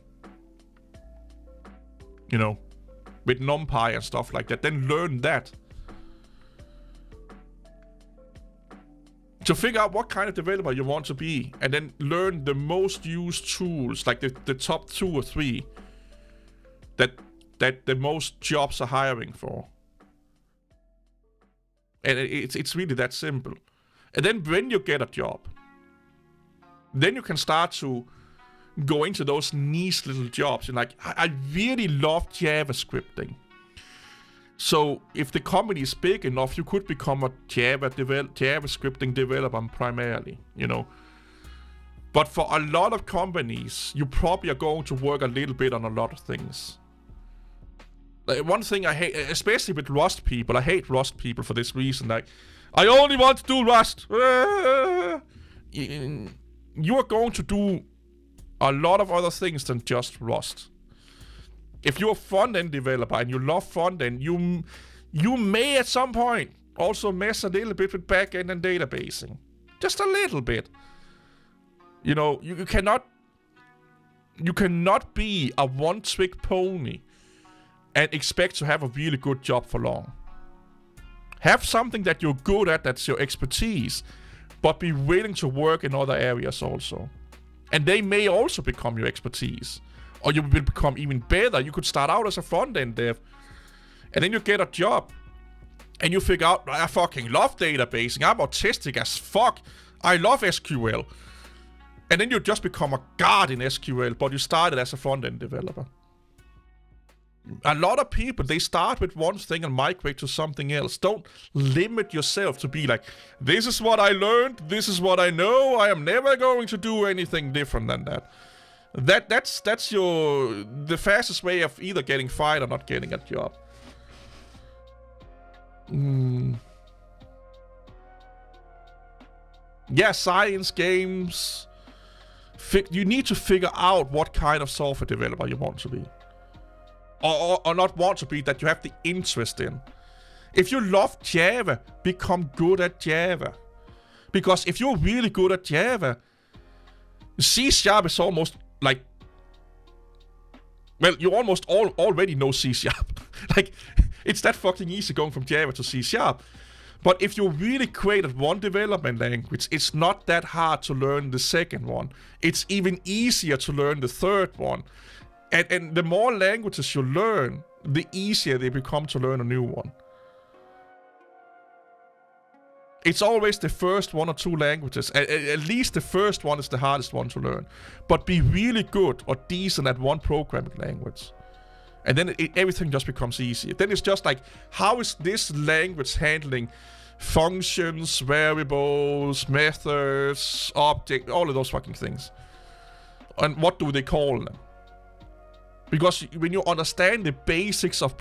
With NumPy and stuff like that. Then learn that. To figure out what kind of developer you want to be, and then learn the most used tools, like the top 2 or 3 that the most jobs are hiring for. And it's really that simple. And then when you get a job, then you can start to go into those niche little jobs. And like, I really love JavaScripting. So if the company is big enough, you could become a JavaScripting developer primarily, But for a lot of companies, you probably are going to work a little bit on a lot of things. Like, one thing I hate, especially with Rust people, I hate Rust people for this reason. Like, I only want to do Rust. You are going to do a lot of other things than just Rust. If you're a front-end developer and you love front-end, you may at some point also mess a little bit with back-end and databasing. Just a little bit. You cannot be a one-trick pony and expect to have a really good job for long. Have something that you're good at, that's your expertise, but be willing to work in other areas also. And they may also become your expertise. Or you will become even better. You could start out as a front-end dev, and then you get a job, and you figure out, I fucking love databasing. I'm autistic as fuck. I love SQL. And then you just become a god in SQL, but you started as a front-end developer. A lot of people, they start with one thing and migrate to something else. Don't limit yourself to be like, this is what I learned, this is what I know, I am never going to do anything different than that. That's the fastest way of either getting fired or not getting a job. Yeah, science games. You need to figure out what kind of software developer you want to be. Or not want to be, that you have the interest in. If you love Java, become good at Java. Because if you're really good at Java, C# is almost like... Well, you almost already know C#. Like, it's that fucking easy going from Java to C#. But if you're really great at one development language, it's not that hard to learn the second one. It's even easier to learn the third one. And the more languages you learn, the easier they become to learn a new one. It's always the first 1 or 2 languages. At least the first one is the hardest one to learn. But be really good or decent at one programming language. And then everything just becomes easier. Then it's just like, how is this language handling functions, variables, methods, objects, all of those fucking things? And what do they call them? Because when you understand the basics of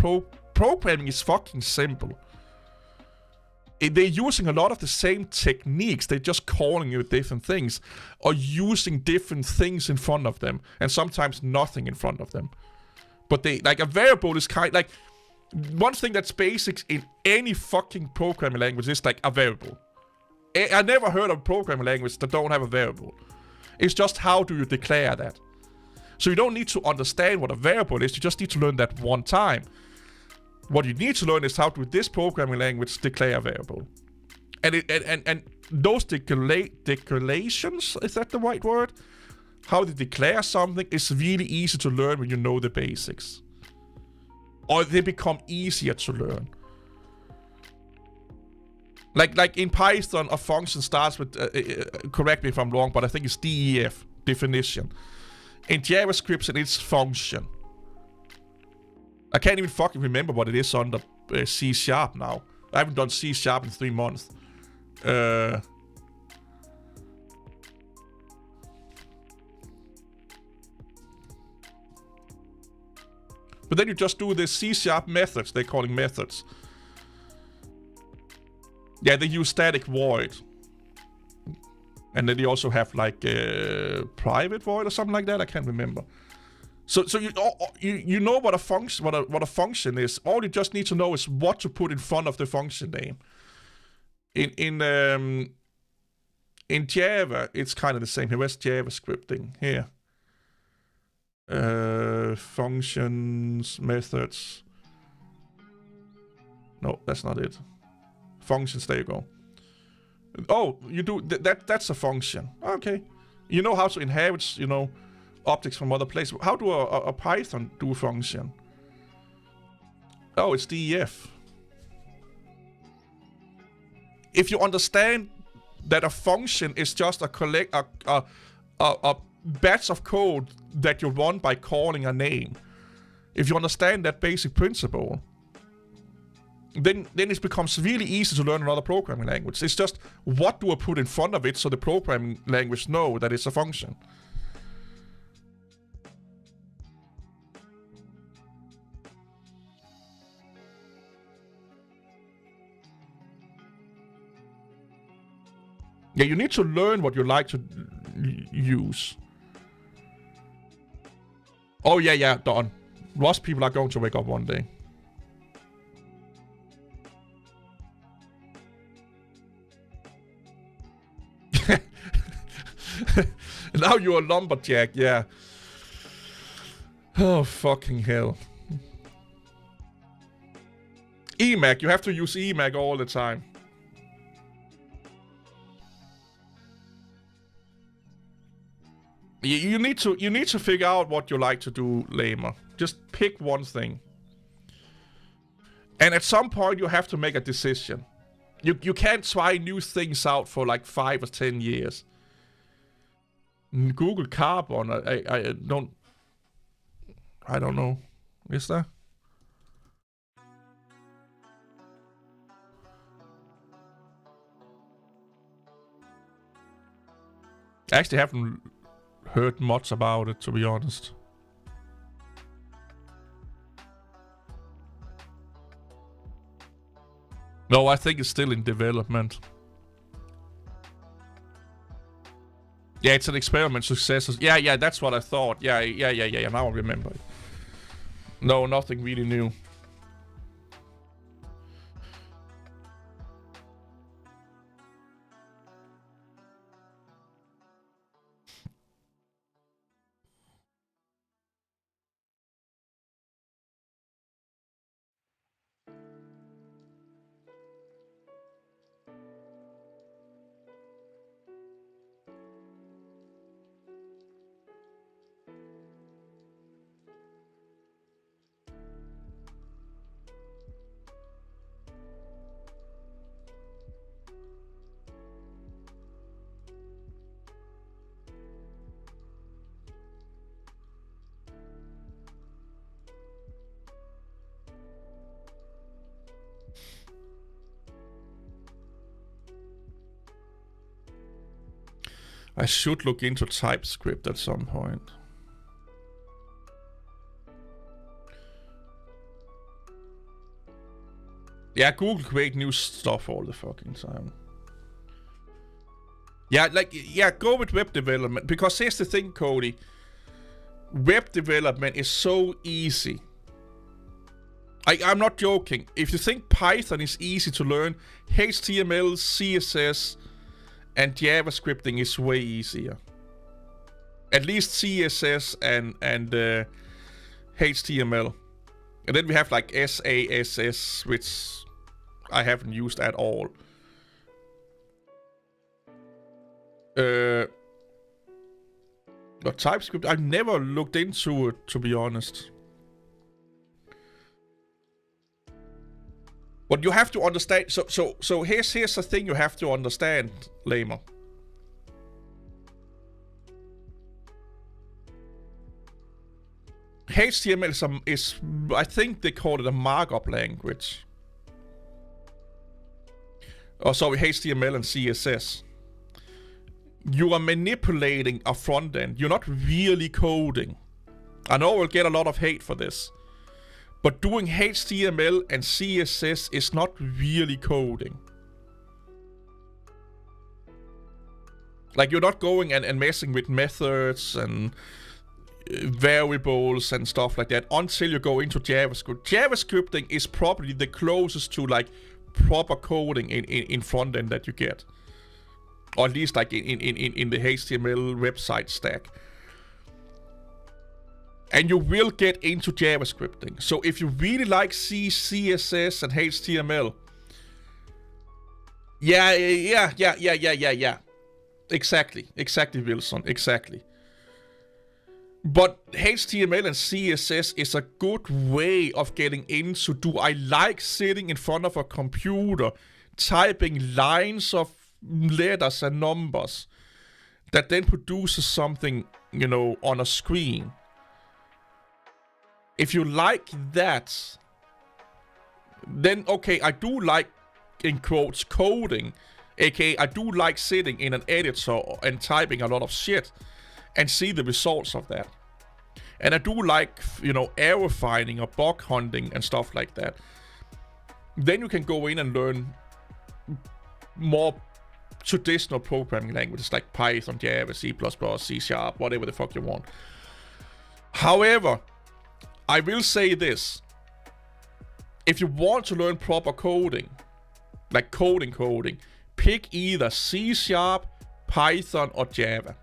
programming, is fucking simple. They're using a lot of the same techniques. They're just calling you different things, or using different things in front of them, and sometimes nothing in front of them. But a variable is like, one thing that's basic in any fucking programming language is like a variable. I never heard of a programming language that don't have a variable. It's just, how do you declare that? So you don't need to understand what a variable is, you just need to learn that one time. What you need to learn is how to, with this programming language, declare a variable. And those declarations, is that the right word? How to declare something is really easy to learn when you know the basics. Or they become easier to learn. Like in Python, a function starts with, correct me if I'm wrong, but I think it's DEF, definition. In JavaScript, it's function. I can't even fucking remember what it is under C# now. I haven't done C# in 3 months. But then you just do the C# methods, they're calling methods. Yeah, they use static void. And then they also have like private void or something like that, I can't remember. So you know what a function what a function is. All you just need to know is what to put in front of the function name. In Java, it's kind of the same. Here, where's JavaScripting? Here. Functions, methods. No, that's not it. Functions, there you go. Oh, you do that's a function. Okay. You know how to inherit, you know, objects from other places. How do a Python do a function? Oh, it's DEF. If you understand that a function is just a batch of code that you run by calling a name, if you understand that basic principle, then it becomes really easy to learn another programming language. It's just what do I put in front of it so the programming language know that it's a function. Yeah, you need to learn what you like to use. Oh yeah, done. Rust people are going to wake up one day. Now you're a lumberjack, yeah. Oh, fucking hell. Emac, you have to use Emac all the time. You need to figure out what you like to do, Lamer. Just pick one thing. And at some point you have to make a decision. You can't try new things out for like 5 or 10 years. Google Carbon, I don't know. Is there? I actually haven't heard much about it, to be honest. No, I think it's still in development. Yeah, it's an experiment success. Yeah, that's what I thought. Yeah, now I remember it. No, nothing really new. I should look into TypeScript at some point. Yeah, Google create new stuff all the fucking time. Yeah, go with web development. Because here's the thing, Cody. Web development is so easy. I'm not joking. If you think Python is easy to learn, HTML, CSS, and JavaScripting is way easier. At least CSS and HTML. And then we have like SASS, which I haven't used at all. But TypeScript, I've never looked into it, to be honest. But you have to understand. So here's the thing you have to understand, Lamer. HTML is I think they call it a markup language. Oh, sorry, HTML and CSS. You are manipulating a front end. You're not really coding. I know we'll get a lot of hate for this. But doing HTML and CSS is not really coding. Like, you're not going and messing with methods and variables and stuff like that until you go into JavaScript. JavaScripting is probably the closest to like proper coding in front end that you get. Or at least like in the HTML website stack. And you will get into JavaScripting. So if you really like CSS and HTML, yeah. Exactly, Wilson, exactly. But HTML and CSS is a good way of getting into, do I like sitting in front of a computer, typing lines of letters and numbers that then produces something, you know, on a screen? If you like that, then okay, I do like, in quotes, coding. aka I do like sitting in an editor and typing a lot of shit and see the results of that. And I do like, you know, error finding or bug hunting and stuff like that. Then you can go in and learn more traditional programming languages like Python, Java, C++, C#, whatever the fuck you want. However, I will say this. If you want to learn proper coding, like coding, pick either C#, Python, or Java.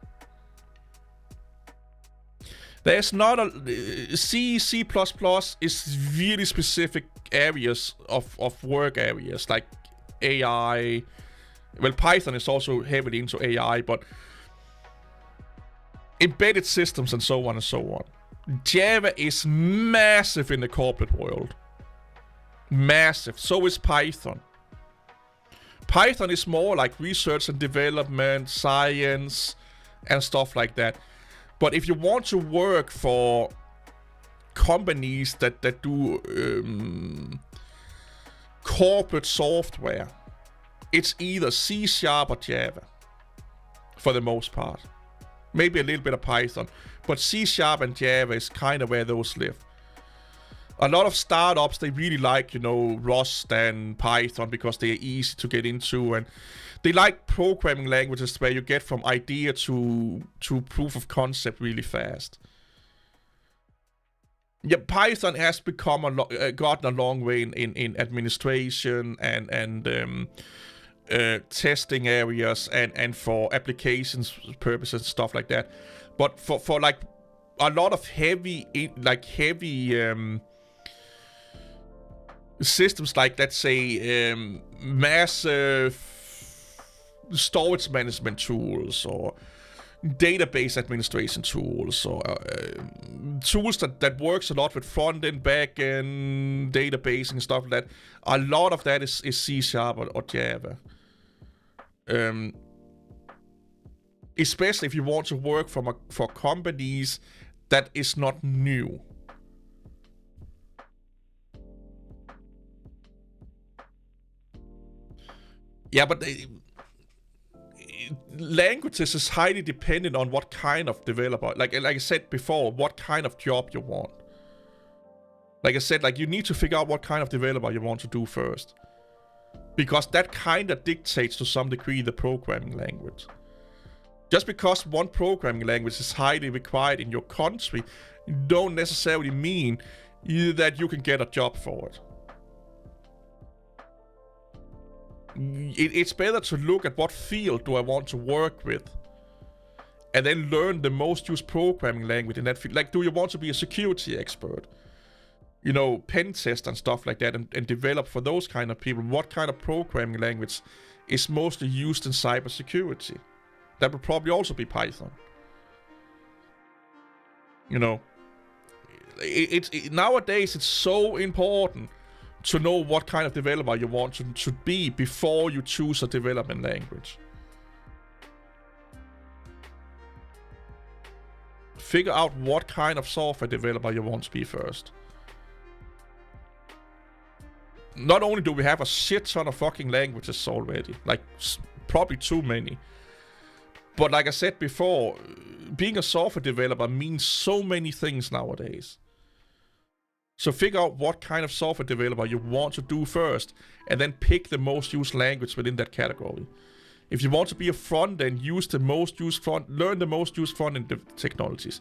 There's not a... C++ is really specific areas of work areas, like AI. Well, Python is also heavily into AI, but embedded systems and so on and so on. Java is massive in the corporate world. Massive. So is Python. Python is more like research and development, science, and stuff like that. But if you want to work for companies that do corporate software, it's either C# or Java, for the most part. Maybe a little bit of Python, but C# and Java is kind of where those live. A lot of startups, they really like, you know, Rust and Python because they're easy to get into, and they like programming languages where you get from idea to proof of concept really fast. Yeah, Python has become gotten a long way in administration and testing areas and for applications purposes and stuff like that. But for like a lot of heavy systems, like let's say massive storage management tools or database administration tools or tools that works a lot with front-end, back-end, database and stuff like that. A lot of that is C# or Java. Especially if you want to work for companies that is not new. Yeah, but languages is highly dependent on what kind of developer. Like I said before, what kind of job you want. Like I said, like you need to figure out what kind of developer you want to do first. Because that kind of dictates to some degree the programming language. Just because one programming language is highly required in your country, don't necessarily mean that you can get a job for it. It's better to look at what field do I want to work with and then learn the most used programming language in that field. Like, do you want to be a security expert? You know, pen test and stuff like that, and develop for those kind of people. What kind of programming language is mostly used in cybersecurity? That would probably also be Python. You know, nowadays it's so important to know what kind of developer you want to be before you choose a development language. Figure out what kind of software developer you want to be first. Not only do we have a shit ton of fucking languages already, like probably too many, but like I said before, being a software developer means so many things nowadays. So figure out what kind of software developer you want to do first, and then pick the most used language within that category. If you want to be a front-end, use the most used learn the most used front-end technologies.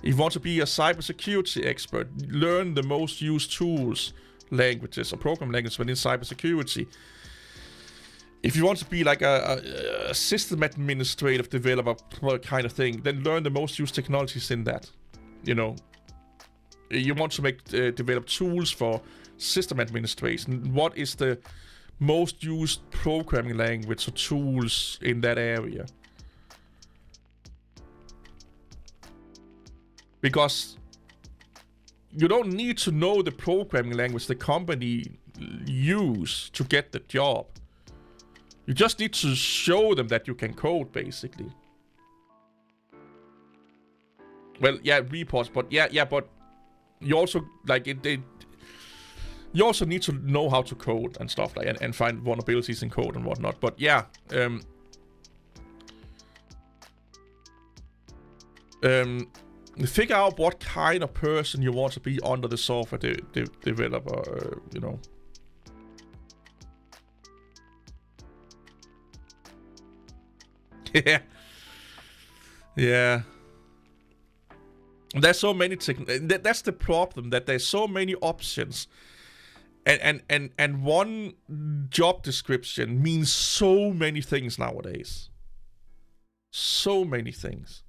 If you want to be a cybersecurity expert, learn the most used tools, languages, or program languages within cybersecurity. If you want to be like a system administrative developer kind of thing, then learn the most used technologies in that. You know, you want to develop tools for system administration. What is the most used programming language or tools in that area? Because you don't need to know the programming language the company use to get the job. You just need to show them that you can code, basically. Well, yeah, reports, but yeah, but you also like it. You also need to know how to code and stuff like and find vulnerabilities in code and whatnot. But yeah, figure out what kind of person you want to be under the software developer. You know. Yeah. There's so many that's the problem, that there's so many options, and one job description means so many things nowadays. So many things.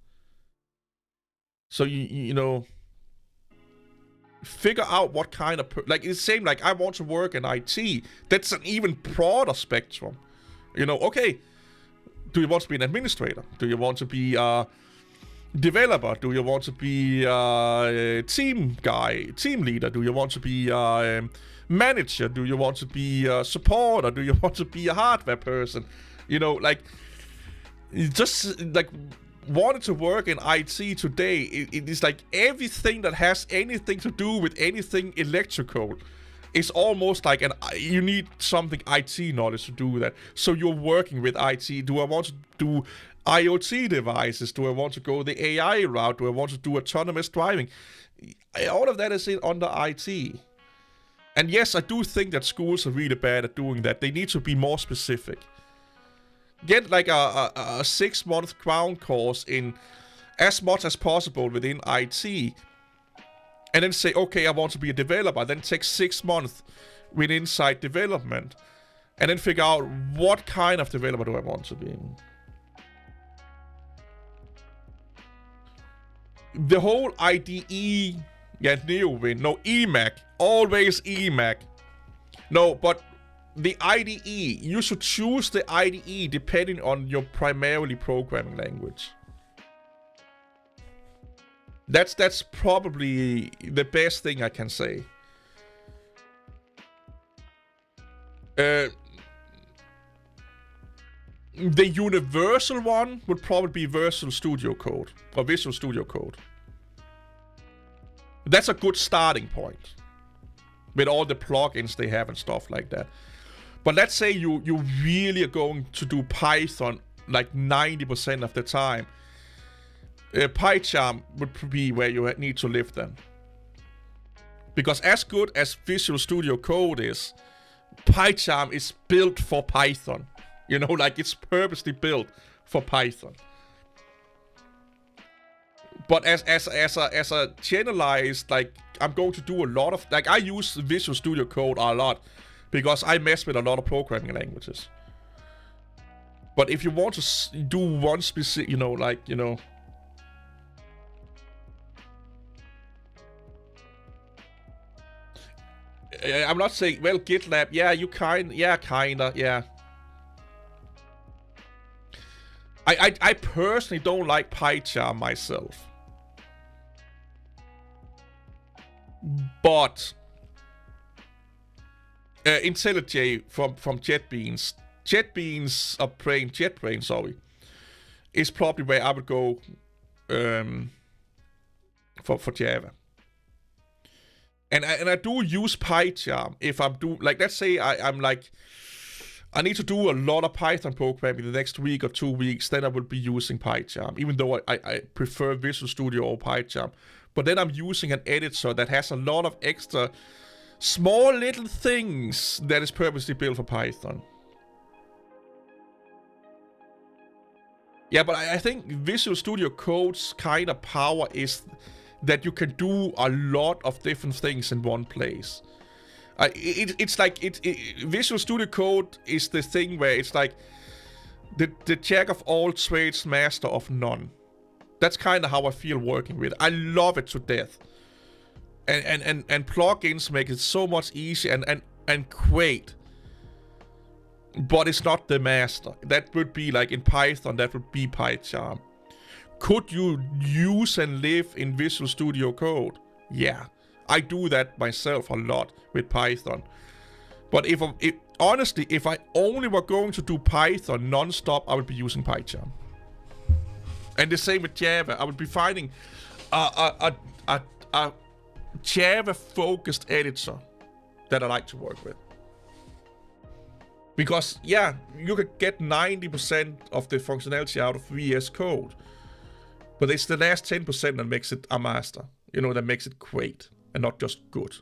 So you know, figure out what kind of like it's the same. Like I want to work in IT. That's an even broader spectrum. You know, okay. Do you want to be an administrator? Do you want to be a developer? Do you want to be a team leader? Do you want to be a manager? Do you want to be a supporter? Do you want to be a hardware person? You know, like, just like wanting to work in IT today, it is like everything that has anything to do with anything electrical. It's almost like you need something IT knowledge to do that. So you're working with IT. Do I want to do IoT devices? Do I want to go the AI route? Do I want to do autonomous driving? All of that is under IT. And yes, I do think that schools are really bad at doing that. They need to be more specific. Get like a 6-month ground course in as much as possible within IT. And then say, okay, I want to be a developer. Then take 6 months with inside development. And then figure out what kind of developer do I want to be. The whole IDE, yeah, Neowin, no, Emac, always Emac. No, but the IDE, you should choose the IDE depending on your primarily programming language. That's probably the best thing I can say. The universal one would probably be Visual Studio Code or Visual Studio Code. That's a good starting point with all the plugins they have and stuff like that. But let's say you really are going to do Python like 90% of the time. PyCharm would be where you need to live then. Because as good as Visual Studio Code is, PyCharm is built for Python. You know, like it's purposely built for Python. But as a generalized, like I'm going to do a lot of, like I use Visual Studio Code a lot because I mess with a lot of programming languages. But if you want to do one specific, you know, like, you know, I'm not saying, well, GitLab, yeah, kinda, yeah. I personally don't like PyCharm myself. But IntelliJ from JetBrains, JetBrains, sorry, is probably where I would go for Java. And I do use PyCharm if I'm doing, like, let's say I'm like, I need to do a lot of Python programming the next week or 2 weeks, then I will be using PyCharm, even though I prefer Visual Studio or PyCharm. But then I'm using an editor that has a lot of extra small little things that is purposely built for Python. Yeah, but I think Visual Studio Code's kind of power is that you can do a lot of different things in one place. It's like Visual Studio Code is the thing where it's like the jack of all trades, master of none. That's kind of how I feel working with it. I love it to death. And plugins make it so much easier and great. But it's not the master. That would be like in Python, that would be PyCharm. Could you use and live in Visual Studio Code? Yeah. I do that myself a lot with Python. But honestly, if I only were going to do Python non-stop, I would be using PyCharm. And the same with Java. I would be finding a Java-focused editor that I like to work with. Because, yeah, you could get 90% of the functionality out of VS Code. But it's the last 10% that makes it a master. You know, that makes it great. And not just good.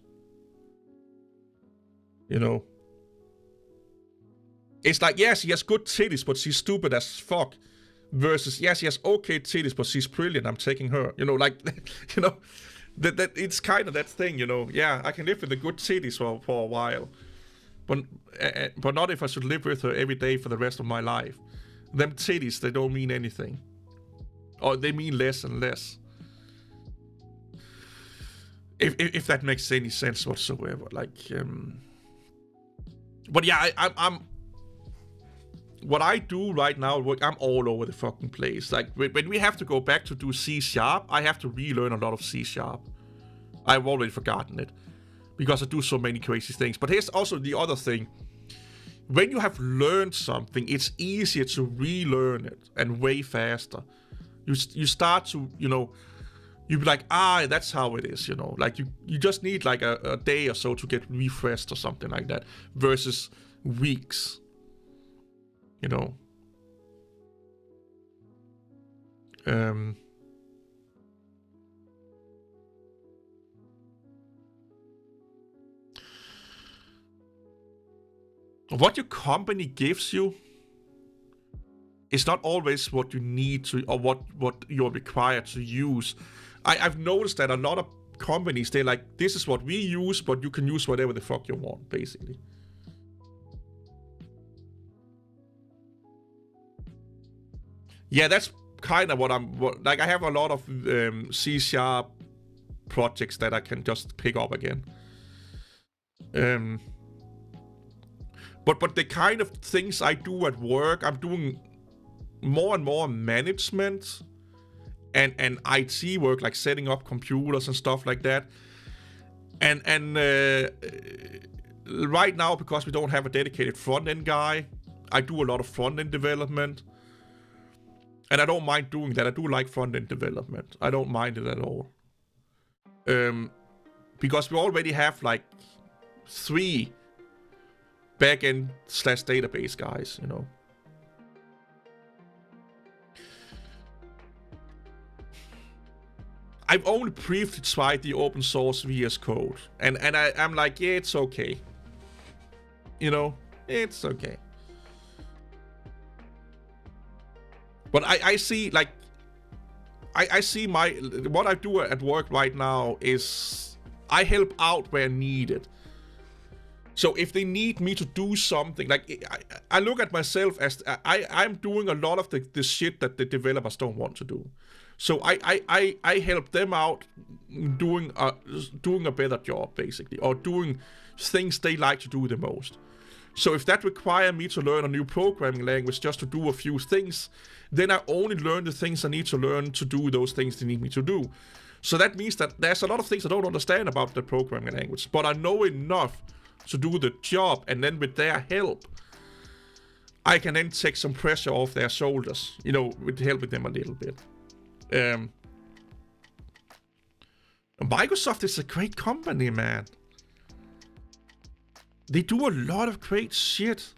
You know? It's like, yes, she has good titties, but she's stupid as fuck. Versus, yes, she has okay titties, but she's brilliant, I'm taking her. You know, like, you know, that it's kind of that thing, you know. Yeah, I can live with the good titties for a while. But not if I should live with her every day for the rest of my life. Them titties, they don't mean anything. Or they mean less and less. If that makes any sense whatsoever. Like, but yeah, I'm what I do right now, I'm all over the fucking place. Like, when we have to go back to do C#, I have to relearn a lot of C#. I've already forgotten it. Because I do so many crazy things. But here's also the other thing. When you have learned something, it's easier to relearn it. And way faster. You start to, you know, you be like, that's how it is, you know. Like, you just need like a day or so to get refreshed or something like that. Versus weeks. You know. What your company gives you is not always what you need to, or what you're required to use. I've noticed that a lot of companies, they're like, this is what we use, but you can use whatever the fuck you want, basically. Yeah, that's kind of what like, I have a lot of C# projects that I can just pick up again. But the kind of things I do at work, I'm doing more and more management and IT work, like setting up computers and stuff like that. And right now, because we don't have a dedicated front-end guy, I do a lot of front-end development. And I don't mind doing that. I do like front-end development. I don't mind it at all. Because we already have like 3 backend / database guys, you know. I've only briefly tried the open source VS Code. And I'm like, yeah, it's okay. You know, it's okay. But I see, like, I see what I do at work right now is I help out where needed. So if they need me to do something, like, I look at myself as I'm doing a lot of the shit that the developers don't want to do. So I help them out doing a better job, basically, or doing things they like to do the most. So if that requires me to learn a new programming language just to do a few things, then I only learn the things I need to learn to do those things they need me to do. So that means that there's a lot of things I don't understand about the programming language, but I know enough to do the job, and then with their help, I can then take some pressure off their shoulders, with helping them a little bit. Microsoft is a great company, man. They do a lot of great shit.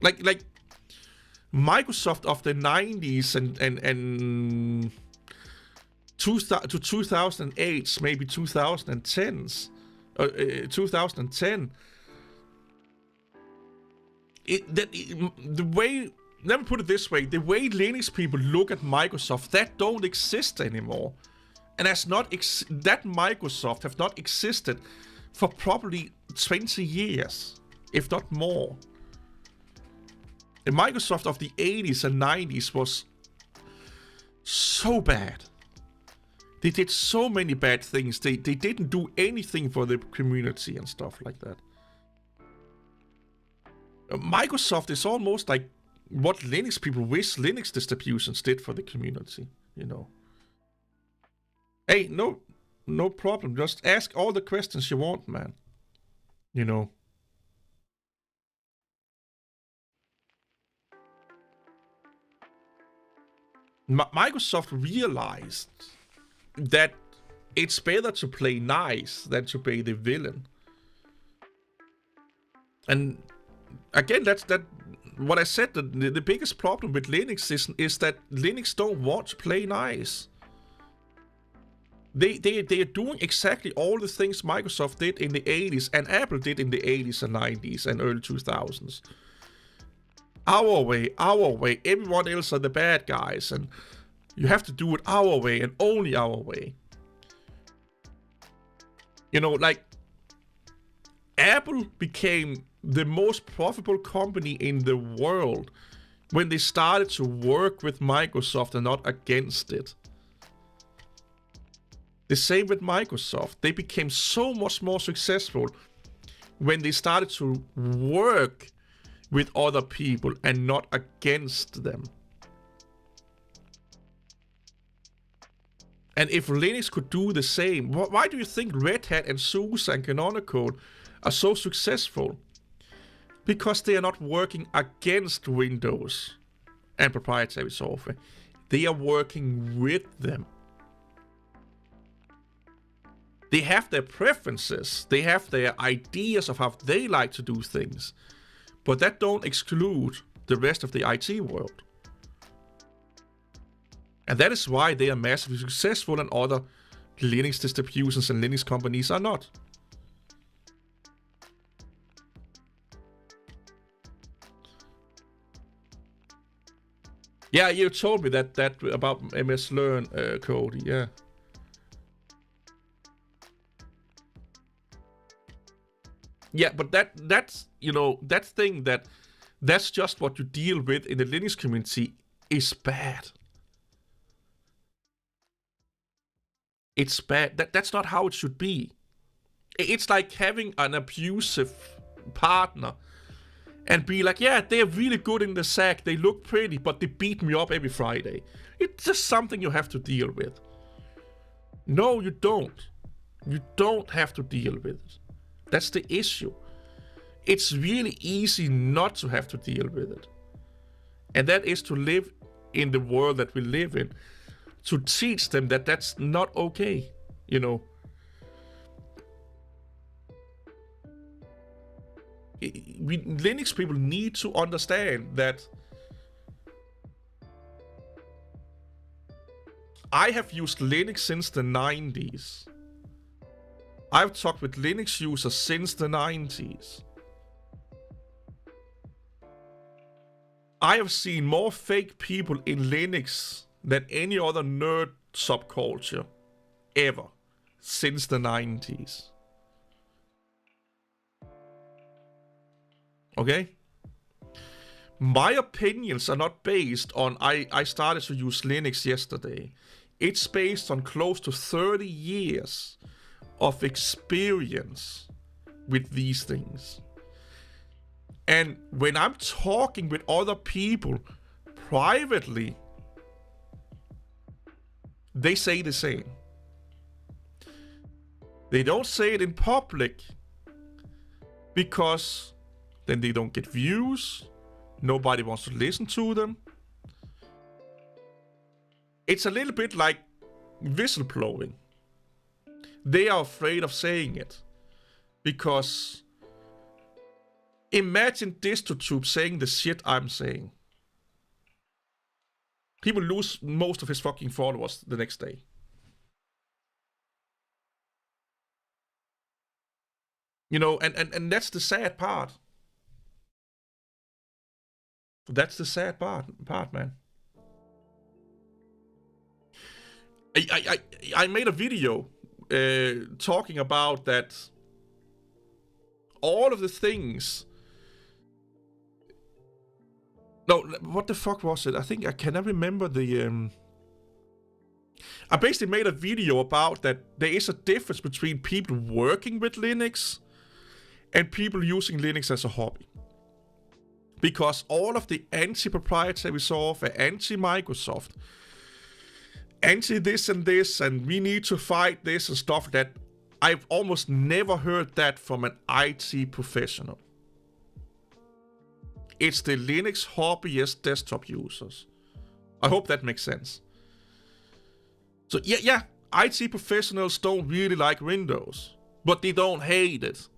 Like Microsoft of the 90s and to 2008, maybe 2010s, 2010. The way, let me put it this way, the way Linux people look at Microsoft, that don't exist anymore. And that Microsoft have not existed for probably 20 years, if not more. The Microsoft of the 80s and 90s was so bad. They did so many bad things. They didn't do anything for the community and stuff like that. Microsoft is almost like what Linux people wish Linux distributions did for the community, Hey, no problem. Just ask all the questions you want, man. Microsoft realized that it's better to play nice than to play the villain. And again, that's what I said. The biggest problem with Linux is that Linux don't want to play nice. They are doing exactly all the things Microsoft did in the 80s and Apple did in the 80s and 90s and early 2000s. Our way. Everyone else are the bad guys, and you have to do it our way and only our way. Like Apple became the most profitable company in the world when they started to work with Microsoft and not against it. The same with Microsoft. They became so much more successful when they started to work with other people and not against them. And if Linux could do the same, why do you think Red Hat and SUSE and Canonical are so successful? Because they are not working against Windows and proprietary software. They are working with them. They have their preferences. They have their ideas of how they like to do things. But that don't exclude the rest of the IT world. And that is why they are massively successful and other Linux distributions and Linux companies are not. Yeah, you told me that about MS Learn, Cody, yeah. Yeah, but that's that's just what you deal with in the Linux community is bad. It's bad. That's not how it should be. It's like having an abusive partner and be like, yeah, they're really good in the sack, they look pretty, but they beat me up every Friday. It's just something you have to deal with. No, you don't. You don't have to deal with it. That's the issue. It's really easy not to have to deal with it. And that is to live in the world that we live in. To teach them that that's not okay, Linux people need to understand that I have used Linux since the 90s. I've talked with Linux users since the 90s. I have seen more fake people in Linux than any other nerd subculture ever since the 90s. Okay? My opinions are not based on I started to use Linux yesterday. It's based on close to 30 years of experience with these things. And when I'm talking with other people privately, they say the same. They don't say it in public because then they don't get views. Nobody wants to listen to them. It's a little bit like whistleblowing. They are afraid of saying it because imagine DistroTube saying the shit I'm saying. He will lose most of his fucking followers the next day. You know, and that's the sad part. That's the sad part, man. I made a video talking about that. All of the things. No, what the fuck was it? I cannot remember the. I basically made a video about that there is a difference between people working with Linux and people using Linux as a hobby. Because all of the anti-proprietary software, anti-Microsoft, anti-this and this, and we need to fight this and stuff like that, I've almost never heard that from an IT professional. It's the Linux hobbyist desktop users. I hope that makes sense. So yeah, IT professionals don't really like Windows, but they don't hate it.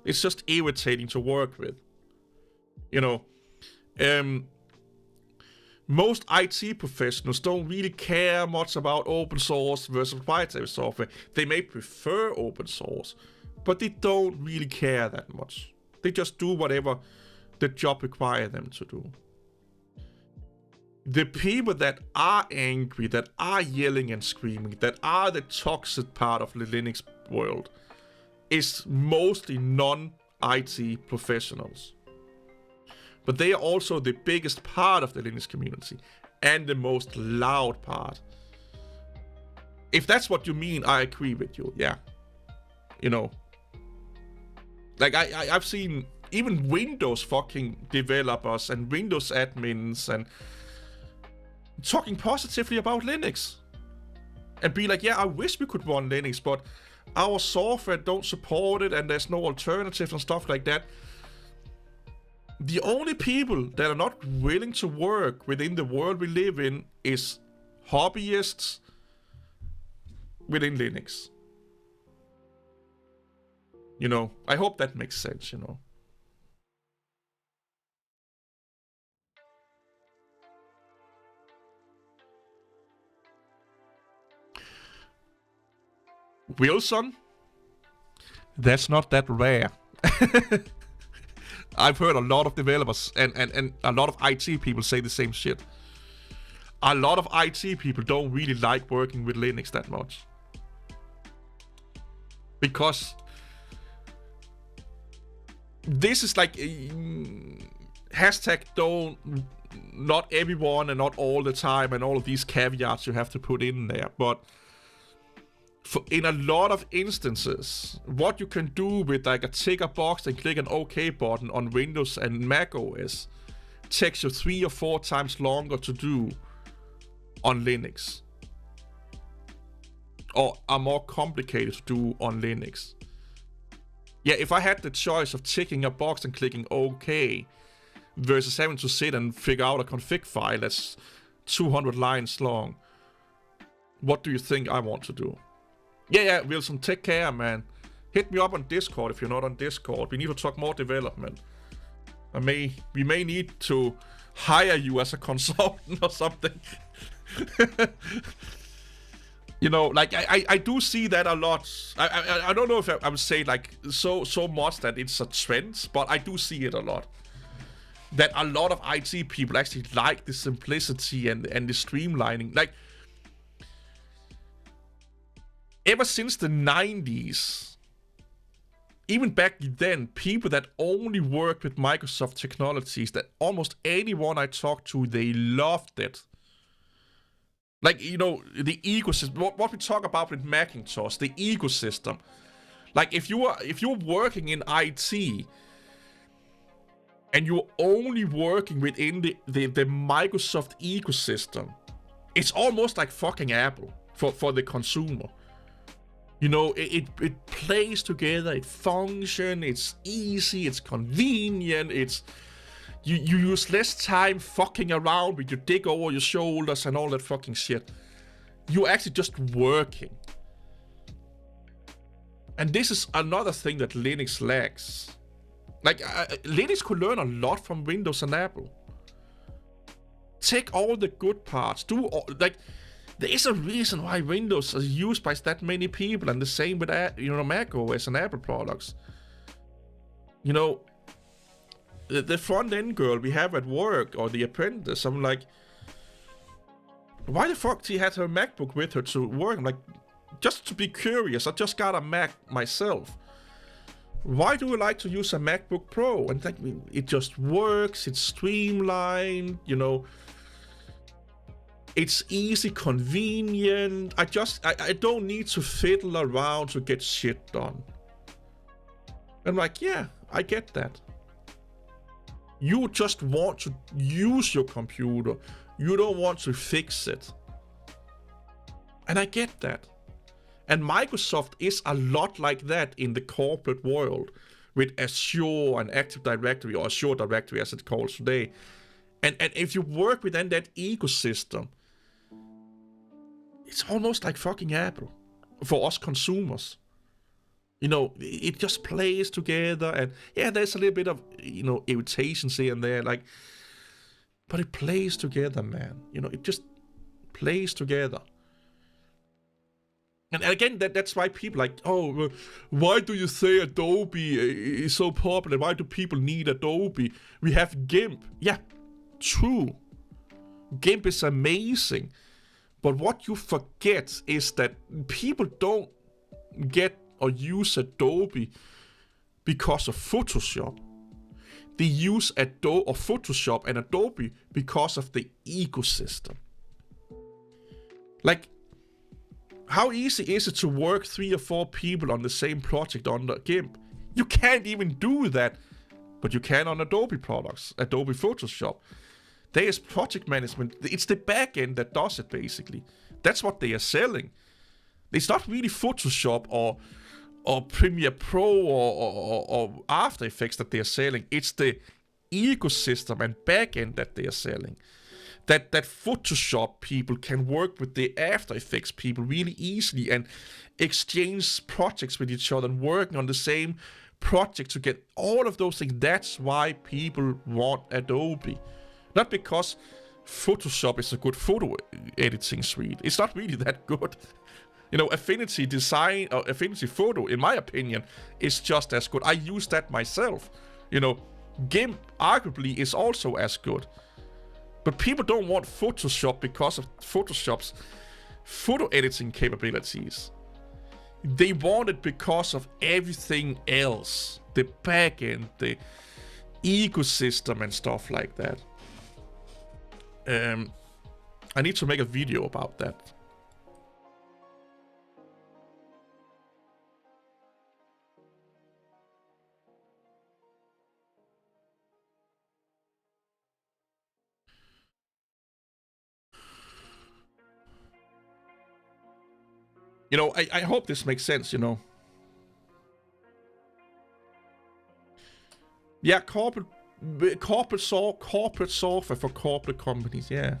It's just irritating to work with. You know, most IT professionals don't really care much about open source versus proprietary software. They may prefer open source, but they don't really care that much. They just do whatever the job requires them to do. The people that are angry, that are yelling and screaming, that are the toxic part of the Linux world, is mostly non-IT professionals. But they are also the biggest part of the Linux community and the most loud part. If that's what you mean, I agree with you. Yeah, you know, like I've seen even Windows fucking developers and Windows admins and talking positively about Linux and be like, yeah, I wish we could run Linux, but our software don't support it and there's no alternative and stuff like that. The only people that are not willing to work within the world we live in is hobbyists within Linux. You know, I hope that makes sense, you know. Wilson? That's not that rare. I've heard a lot of developers and a lot of IT people say the same shit. A lot of IT people don't really like working with Linux that much. Because this is like hashtag don't, not everyone and not all the time and all of these caveats you have to put in there. But in a lot of instances, what you can do with like a tick a box and click an OK button on Windows and Mac OS takes you 3 or 4 times longer to do on Linux. Or are more complicated to do on Linux. Yeah, if I had the choice of ticking a box and clicking OK versus having to sit and figure out a config file that's 200 lines long, what do you think I want to do? Yeah, Wilson, take care, man. Hit me up on Discord if you're not on Discord. We need to talk more development. We may need to hire you as a consultant or something. You know, like I do see that a lot. I don't know if I would say like so much that it's a trend, but I do see it a lot. That a lot of IT people actually like the simplicity and the streamlining. Like, ever since the 90s, even back then, people that only worked with Microsoft technologies, that almost anyone I talked to, they loved it. Like, you know, the ecosystem, what we talk about with Macintosh, the ecosystem. Like, if you're working in IT, and you're only working within the Microsoft ecosystem, it's almost like fucking Apple for the consumer. You know, it plays together, it functions, it's easy, it's convenient, it's you use less time fucking around with your dick over your shoulders and all that fucking shit. You're actually just working. And this is another thing that Linux lacks. Like, Linux could learn a lot from Windows and Apple. Take all the good parts. Do all, like, there is a reason why Windows is used by that many people, and the same with, you know, Mac OS and Apple products. You know, the front end girl we have at work, or the apprentice, I'm like, why the fuck she had her MacBook with her to work? I'm like, just to be curious, I just got a Mac myself. Why do you like to use a MacBook Pro? And like, it just works, it's streamlined, you know, it's easy, convenient. I don't need to fiddle around to get shit done. I'm like, yeah, I get that. You just want to use your computer. You don't want to fix it. And I get that. And Microsoft is a lot like that in the corporate world with Azure and Active Directory, or Azure Directory as it's called today. And if you work within that ecosystem, it's almost like fucking Apple for us consumers. You know, it just plays together, and yeah, there's a little bit of, you know, irritations here and there, like, but it plays together, man. You know, it just plays together. And again, that's why people like, oh, why do you say Adobe is so popular? Why do people need Adobe? We have GIMP. Yeah, true. GIMP is amazing. But what you forget is that people don't get or use Adobe because of Photoshop. They use Adobe or Photoshop and Adobe because of the ecosystem. Like, how easy is it to work 3 or 4 people on the same project under GIMP? You can't even do that, but you can on Adobe products, Adobe Photoshop. There is project management. It's the backend that does it, basically. That's what they are selling. It's not really Photoshop or Premiere Pro or After Effects that they are selling. It's the ecosystem and backend that they are selling. That Photoshop people can work with the After Effects people really easily and exchange projects with each other and working on the same project to get all of those things. That's why people want Adobe. Not because Photoshop is a good photo editing suite. It's not really that good. You know, Affinity Design or Affinity Photo, in my opinion, is just as good. I use that myself. You know, GIMP arguably is also as good. But people don't want Photoshop because of Photoshop's photo editing capabilities. They want it because of everything else. The backend, the ecosystem and stuff like that. I need to make a video about that. You know, I hope this makes sense, you know. Yeah, corporate software for corporate companies, yeah.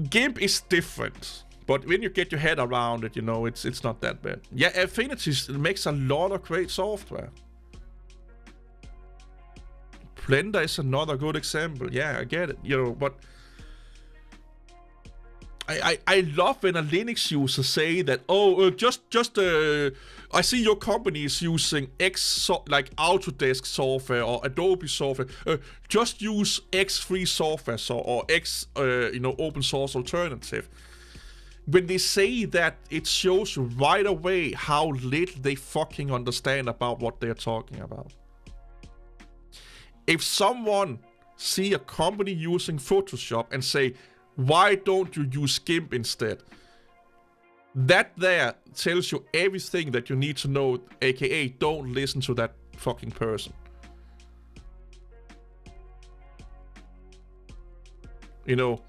GIMP is different, but when you get your head around it, you know, it's not that bad. Yeah, Affinity makes a lot of great software. Blender is another good example. Yeah, I get it, you know, but I love when a Linux user say that, oh, I see your company is using X, like Autodesk software or Adobe software. Just use X free software or X, you know, open source alternative. when they say that, it shows right away how little they fucking understand about what they're talking about. If someone see a company using Photoshop and say, why don't you use GIMP instead? That there tells you everything that you need to know, aka don't listen to that fucking person. You know,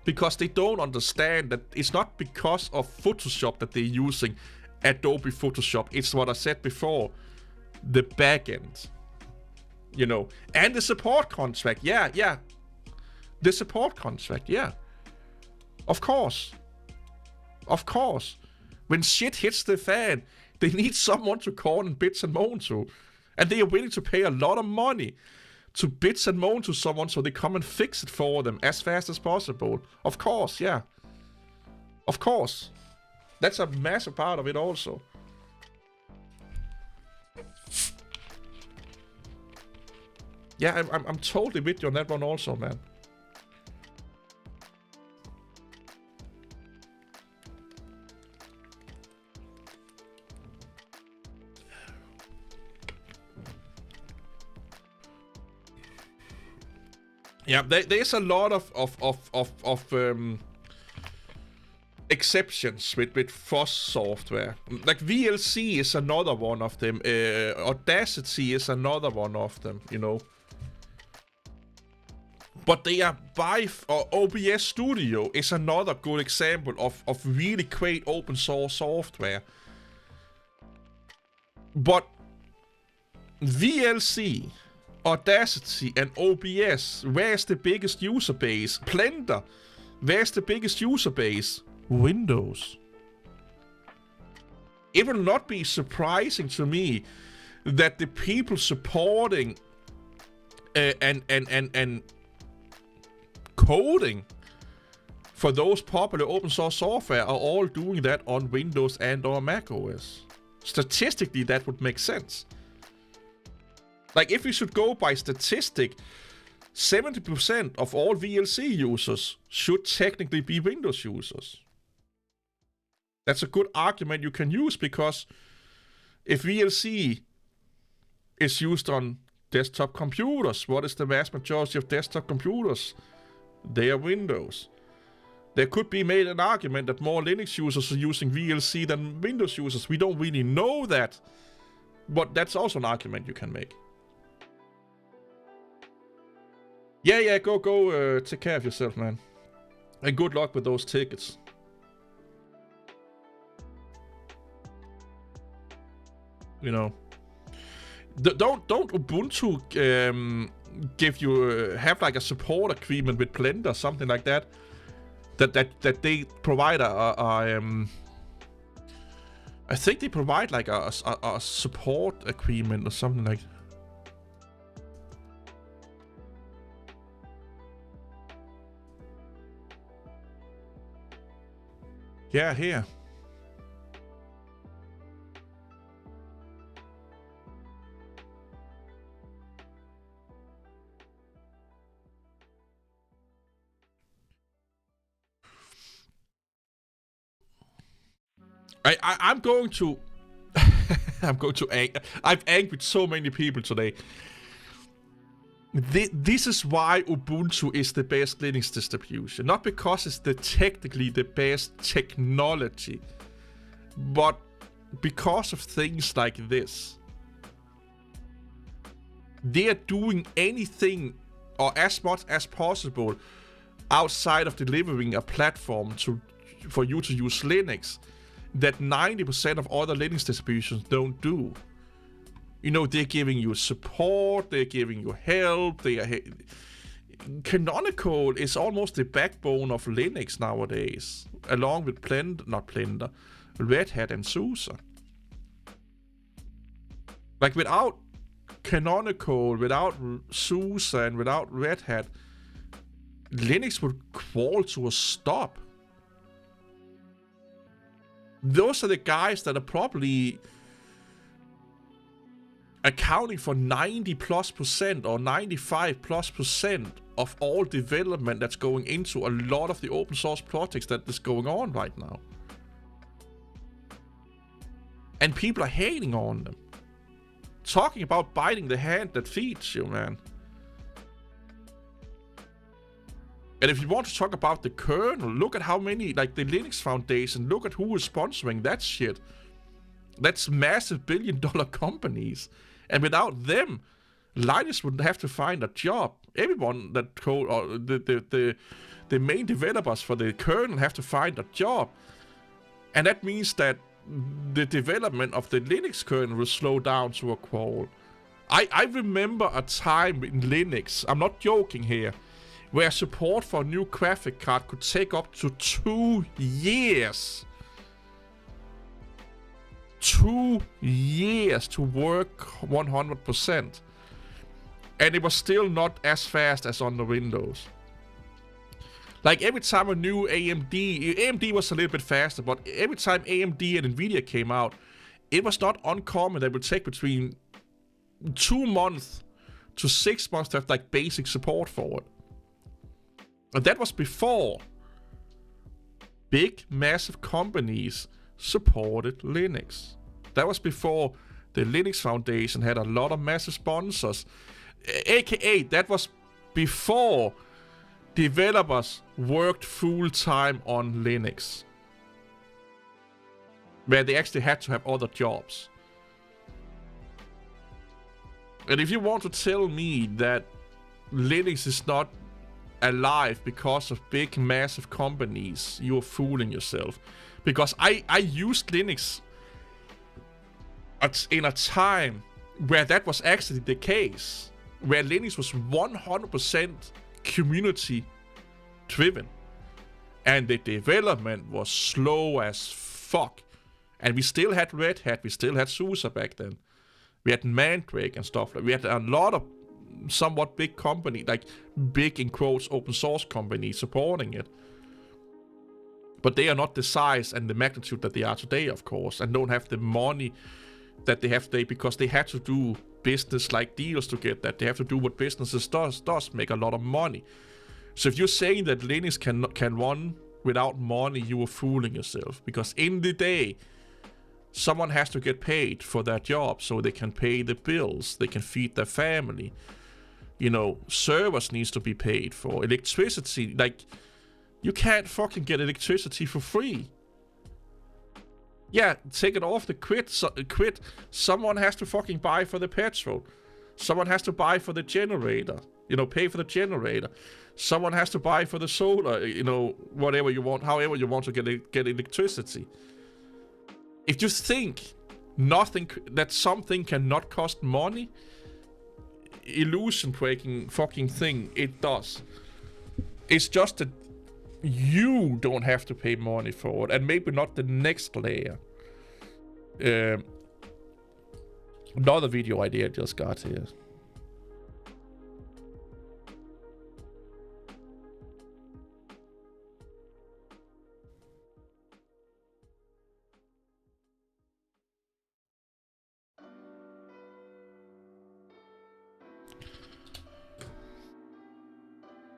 because they don't understand that it's not because of Photoshop that they're using Adobe Photoshop. It's what I said before, the backend. You know, and the support contract. Yeah. The support contract, yeah. Of course. When shit hits the fan, they need someone to call and bitch and moan to. And they are willing to pay a lot of money to bitch and moan to someone so they come and fix it for them as fast as possible. Of course, yeah. Of course. That's a massive part of it also. Yeah, I'm totally with you on that one also, man. Yeah, there's a lot of exceptions with FOSS software. Like VLC is another one of them. Audacity is another one of them, you know. But they are OBS Studio is another good example of really great open source software. But VLC, Audacity, and OBS, where's the biggest user base? Blender, where's the biggest user base? Windows. It will not be surprising to me that the people supporting and coding for those popular open source software are all doing that on Windows and or Mac OS. Statistically, that would make sense. Like, if we should go by statistic, 70% of all VLC users should technically be Windows users. That's a good argument you can use, because if VLC is used on desktop computers, what is the vast majority of desktop computers? They are Windows. There could be made an argument that more Linux users are using VLC than Windows users. We don't really know that, but that's also an argument you can make. Yeah, go take care of yourself, man. And good luck with those tickets. You know, don't Ubuntu give you have like a support agreement with Blender or something like that? That they provide I think they provide like a support agreement or something like. Yeah, here. I'm going to I've anged with so many people today. This is why Ubuntu is the best Linux distribution. Not because it's technically the best technology, but because of things like this. They are doing anything or as much as possible outside of delivering a platform for you to use Linux that 90% of other Linux distributions don't do. You know, they're giving you support, they're giving you help, Canonical is almost the backbone of Linux nowadays, along with Red Hat and SUSE. Like, without Canonical, without SUSE, and without Red Hat, Linux would crawl to a stop. Those are the guys that are probably accounting for 90+% or 95+% of all development that's going into a lot of the open source projects that is going on right now. And people are hating on them. Talking about biting the hand that feeds you, man. And if you want to talk about the kernel, look at how many, like the Linux Foundation, look at who is sponsoring that shit. That's massive billion-dollar companies. And without them, Linus would have to find a job. Everyone that code, or the main developers for the kernel have to find a job. And that means that the development of the Linux kernel will slow down to a crawl. I remember a time in Linux, I'm not joking here, where support for a new graphic card could take up to 2 years. 2 years to work 100%. And it was still not as fast as on the Windows. Like every time a new AMD was a little bit faster, but every time AMD and Nvidia came out, it was not uncommon that it would take between 2 months to 6 months to have like basic support for it. And that was before big, massive companies supported Linux. That was before the Linux Foundation had a lot of massive sponsors. AKA, that was before developers worked full-time on Linux, where they actually had to have other jobs. And if you want to tell me that Linux is not alive because of big, massive companies, you're fooling yourself. Because I used Linux in a time where that was actually the case, where Linux was 100% community driven, and the development was slow as fuck. And we still had Red Hat, we still had SUSE back then. We had Mandrake and stuff. We had a lot of somewhat big company, like big in quotes open source companies supporting it. But they are not the size and the magnitude that they are today, of course, and don't have the money that they have today, because they had to do business like deals to get that. They have to do what businesses does make a lot of money. So if you're saying that Linux can run without money, you are fooling yourself. Because in the day, someone has to get paid for their job so they can pay the bills, they can feed their family. You know, servers needs to be paid for. Electricity, like, you can't fucking get electricity for free. Yeah, take it off the grid. Someone has to fucking buy for the petrol. Someone has to buy for the generator. You know, pay for the generator. Someone has to buy for the solar, you know, whatever you want, however you want to get electricity. If you think that something cannot cost money, illusion breaking fucking thing, it does. It's just that you don't have to pay money for it, and maybe not the next layer. Another video idea I just got here.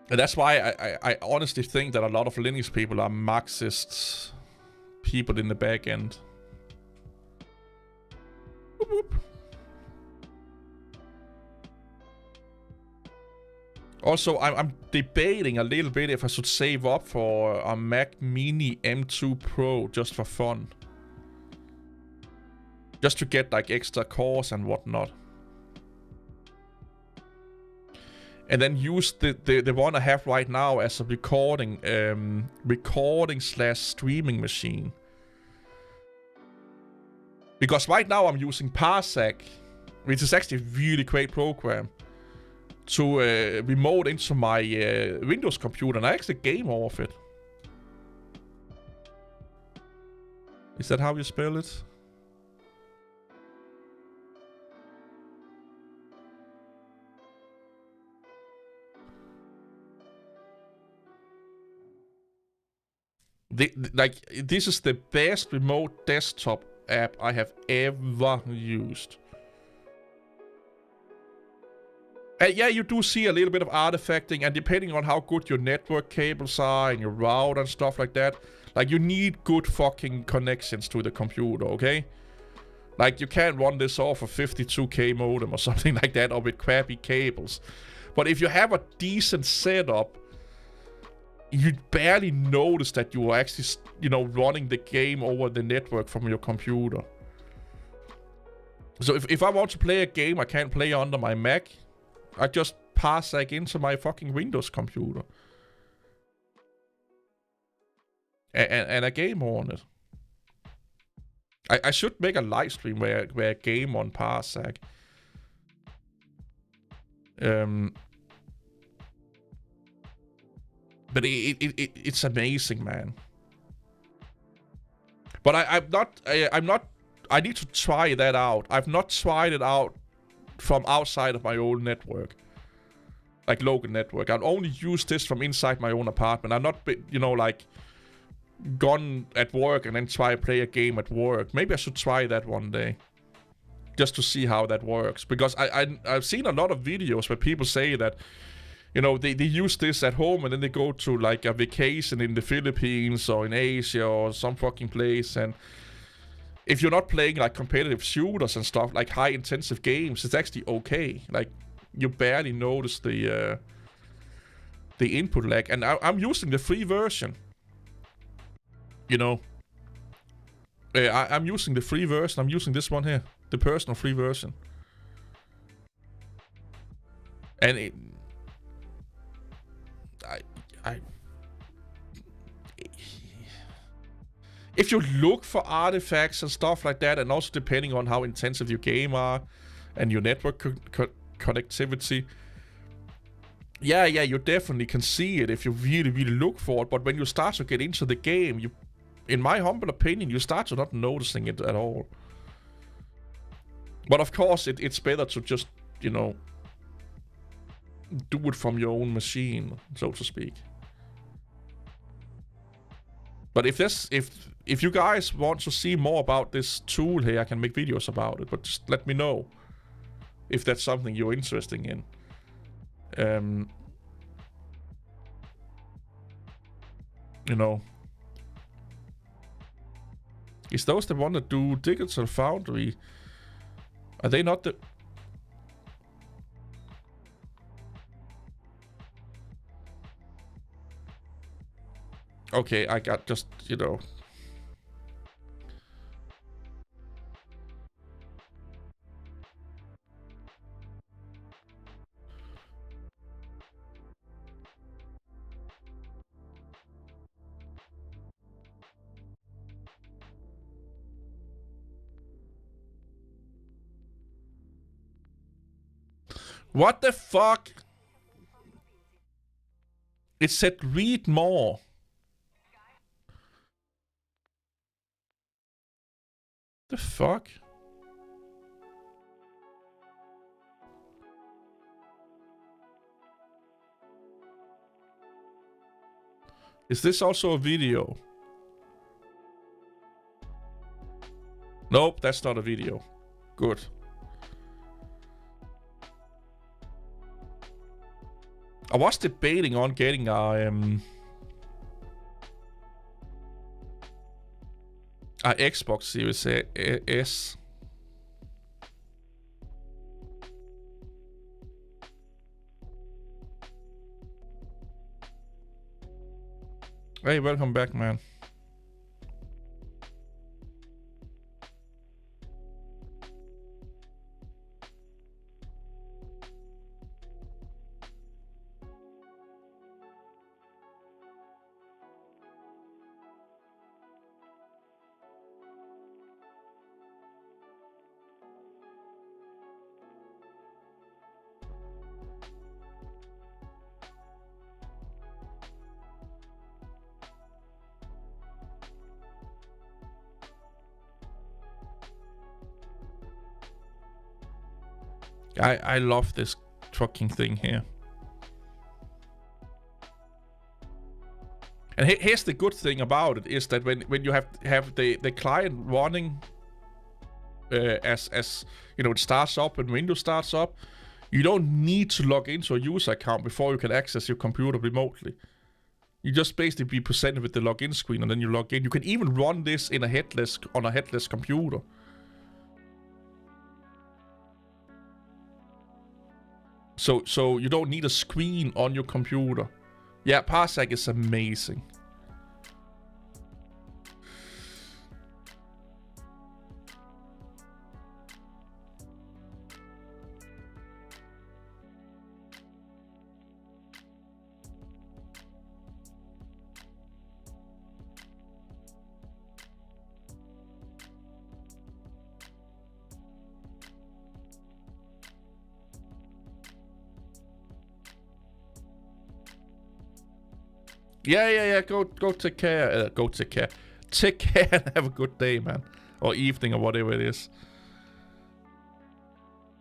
And that's why I honestly think that a lot of Linux people are Marxist people in the back end. Whoop, whoop. Also, I'm debating a little bit if I should save up for a Mac Mini M2 Pro just for fun. Just to get like extra cores and whatnot. And then use the one I have right now as a recording / streaming machine. Because right now I'm using Parsec, which is actually a really great program, to remote into my Windows computer, and I actually game off it. Is that how you spell it? This is the best remote desktop app I have ever used. And yeah, you do see a little bit of artifacting, and depending on how good your network cables are and your router and stuff like that, like you need good fucking connections to the computer, okay? Like, you can't run this off a 52k modem or something like that, or with crappy cables. But if you have a decent setup, you'd barely notice that you are actually, running the game over the network from your computer. So if I want to play a game I can't play under my Mac, I just parsec into my fucking Windows computer. And a game on it. I should make a live stream where I game on Parsec. But it's amazing, man. But I'm not. I need to try that out. I've not tried it out from outside of my own network, like local network. I've only used this from inside my own apartment. I'm not, like, gone at work and then try to play a game at work. Maybe I should try that one day, just to see how that works. Because I've seen a lot of videos where people say that, they use this at home and then they go to like a vacation in the Philippines or in Asia or some fucking place, and if you're not playing like competitive shooters and stuff, like high intensive games, it's actually okay. Like, you barely notice the input lag. And I'm using the free version. I'm using the free version. I'm using this one here, the personal free version. And if you look for artifacts and stuff like that, and also depending on how intensive your game are and your network connectivity, yeah, you definitely can see it if you really, really look for it. But when you start to get into the game, in my humble opinion, you start to not noticing it at all. But of course, it's better to just, do it from your own machine, so to speak. But if you guys want to see more about this tool here, I can make videos about it. But just let me know if that's something you're interested in. Is those the one that do Digital Foundry? Are they not the... Okay, I got just, What the fuck? It said read more. The fuck? Is this also a video? Nope, that's not a video. Good. I was debating on getting a Xbox Series S. Hey, welcome back, man. I love this fucking thing here. And here's the good thing about it is that when you have the client running as you know, it starts up and Windows starts up, you don't need to log into a user account before you can access your computer remotely. You just basically be presented with the login screen and then you log in. You can even run this in on a headless computer. So you don't need a screen on your computer. Yeah, Parsec is amazing. Yeah. Go take care. Go take care. Take care and have a good day, man, or evening, or whatever it is.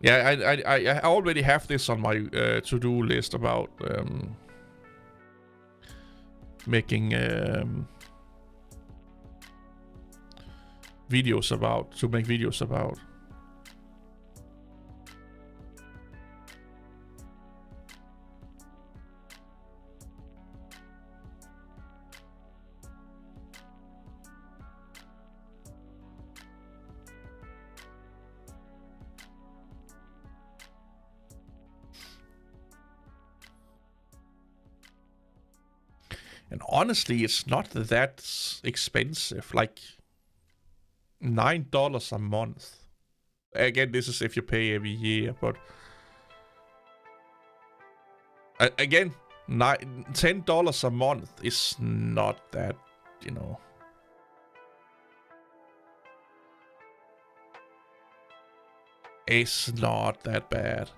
Yeah, I already have this on my to-do list about making videos about, to make videos about. And honestly, it's not that expensive. Like $9 a month. Again, this is if you pay every year, but again, $10 a month is not that, you know. It's not that bad.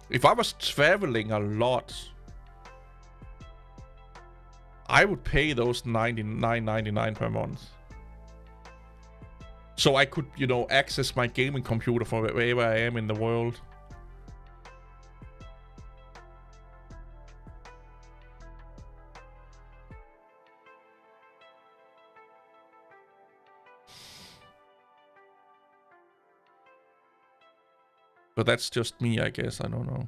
If I was traveling a lot, I would pay those $99.99 per month. So I could, you know, access my gaming computer from wherever I am in the world. But that's just me, I guess. I don't know.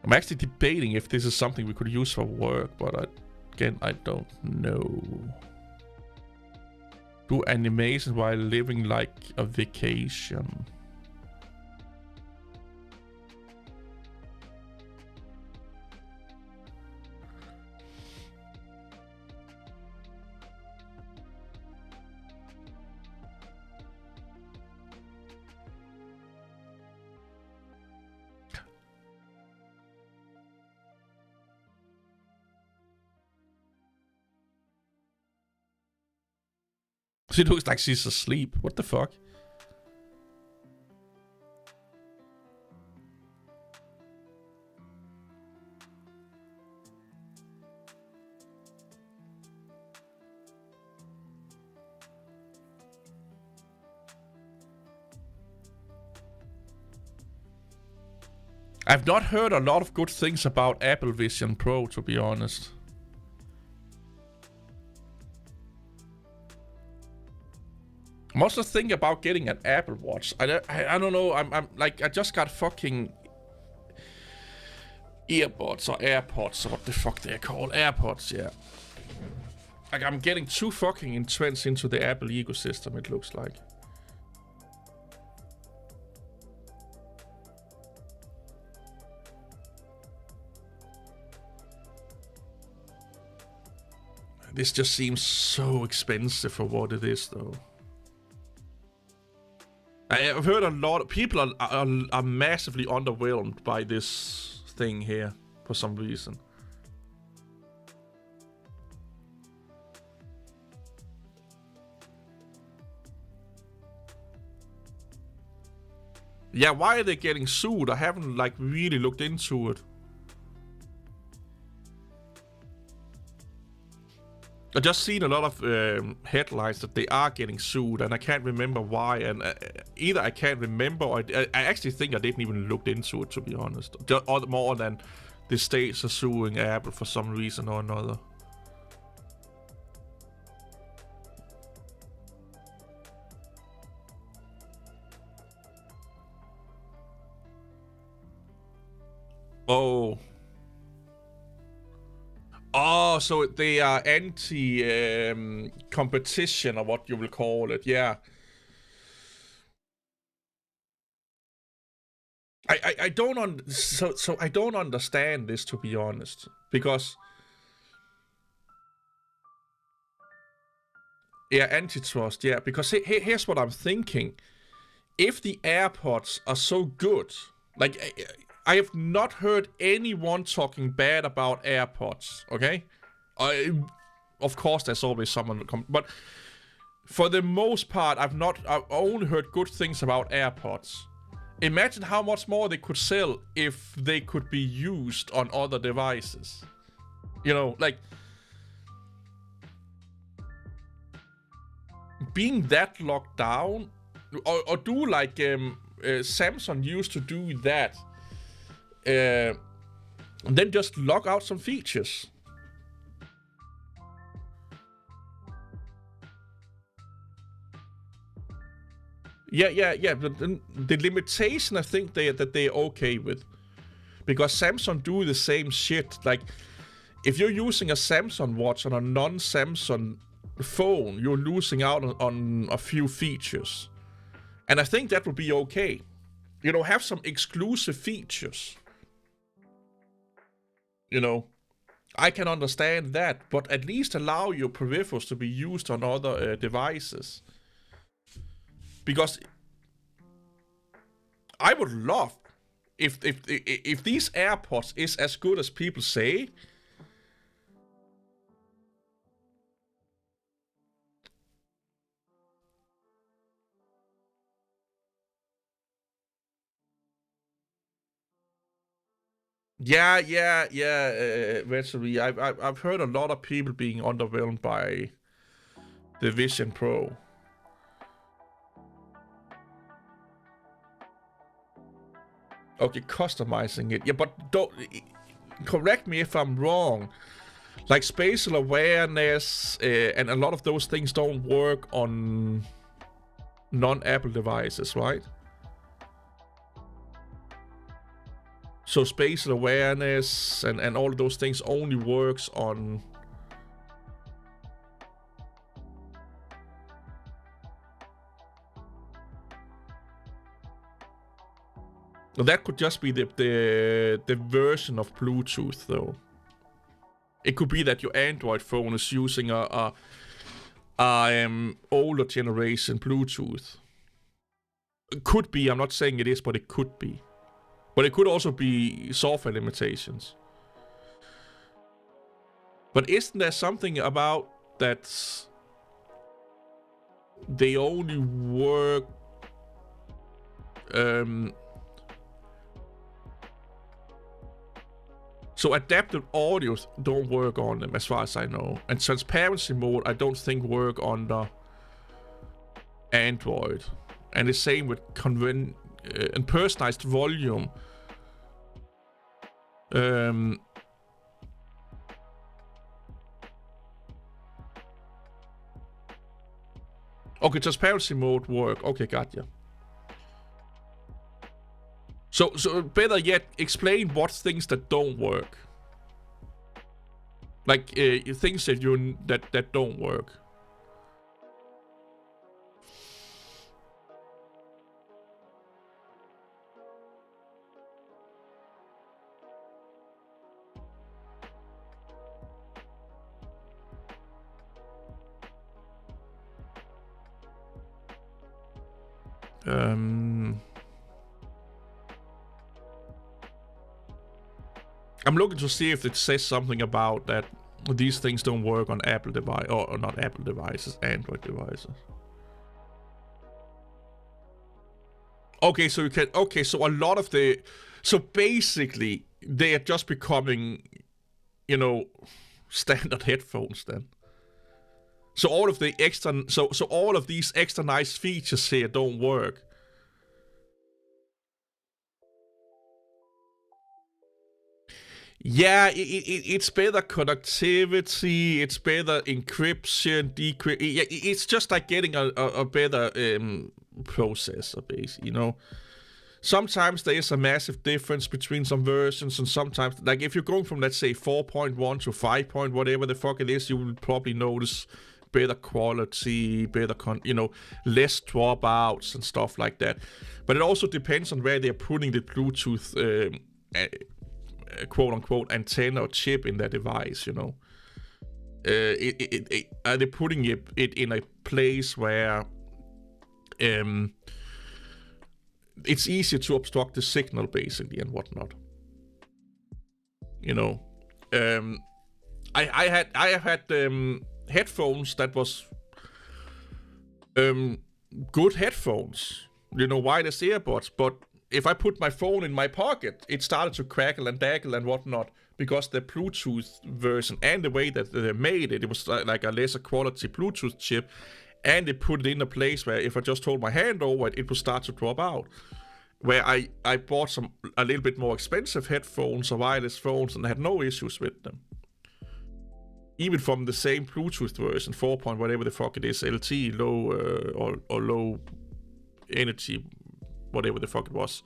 I'm actually debating if this is something we could use for work, but again, I don't know. Do animation while living like a vacation. She looks like she's asleep. What the fuck? I've not heard a lot of good things about Apple Vision Pro, to be honest. I'm also thinking about getting an Apple Watch. I don't know. I'm like, I just got fucking earbuds or AirPods or what the fuck they're called. AirPods, yeah. Like, I'm getting too fucking entrenched into the Apple ecosystem, it looks like. This just seems so expensive for what it is, though. I've heard a lot of people are massively underwhelmed by this thing here for some reason. Yeah, why are they getting sued? I haven't like really looked into it. I just seen a lot of headlines that they are getting sued, and I can't remember why. And either I can't remember, or I actually think I didn't even look into it, to be honest. Just more than the states are suing Apple for some reason or another. Oh. Oh, so they are anti-competition, or what you will call it, yeah. I don't so I don't understand this, to be honest, because yeah, antitrust, yeah, because here's what I'm thinking. If the AirPods are so good, like I have not heard anyone talking bad about AirPods, okay? Of course there's always someone that come, but for the most part I've only heard good things about AirPods. Imagine how much more they could sell if they could be used on other devices. You know, like being that locked down, or do like Samsung used to do that, and then just lock out some features. Yeah. But the limitation, I think that they're okay with, because Samsung do the same shit. Like, if you're using a Samsung watch on a non-Samsung phone, you're losing out on a few features, and I think that would be okay. You know, have some exclusive features. You know, I can understand that, but at least allow your peripherals to be used on other devices. Because I would love if these AirPods is as good as people say. Yeah. Eventually, I've heard a lot of people being underwhelmed by the Vision Pro. Okay, customizing it. Yeah, but don't correct me if I'm wrong. Like spatial awareness and a lot of those things don't work on non-Apple devices, right? So spatial awareness and all of those things only works on... That could just be the version of Bluetooth, though. It could be that your Android phone is using a older generation Bluetooth. It could be, I'm not saying it is, but it could be. But it could also be software limitations. But isn't there something about that they only work... So adaptive audio don't work on them, as far as I know. And transparency mode, I don't think work on the Android. And the same with and personalized volume. Okay, transparency mode work. Okay, gotcha. So better yet, explain what things that don't work. Like things that don't work. I'm looking to see if it says something about that these things don't work on Apple device, or not Apple devices, Android devices. Okay, so you can. Okay, so a lot of the. So basically, they are just becoming, you know, standard headphones then. So all of the extra, so all of these extra nice features here don't work. Yeah, it's better connectivity, it's better encryption, decrypt. It's just like getting a better processor, basically, you know. Sometimes there is a massive difference between some versions, and sometimes, like if you're going from, let's say, 4.1 to 5 point whatever the fuck it is, you will probably notice better quality, better less dropouts and stuff like that. But it also depends on where they're putting the Bluetooth quote unquote antenna or chip in that device, you know. Are they putting it in a place where it's easier to obstruct the signal, basically, and whatnot, you know. I have had headphones that was good headphones, you know, wireless earbuds, but if I put my phone in my pocket, it started to crackle and daggle and whatnot, because the Bluetooth version and the way that they made it was like a lesser quality Bluetooth chip, and they put it in a place where if I just hold my hand over it, it would start to drop out. Where I bought a little bit more expensive headphones or wireless phones, and I had no issues with them. Even from the same Bluetooth version, 4 point whatever the fuck it is, LT, low or low energy, whatever the fuck it was.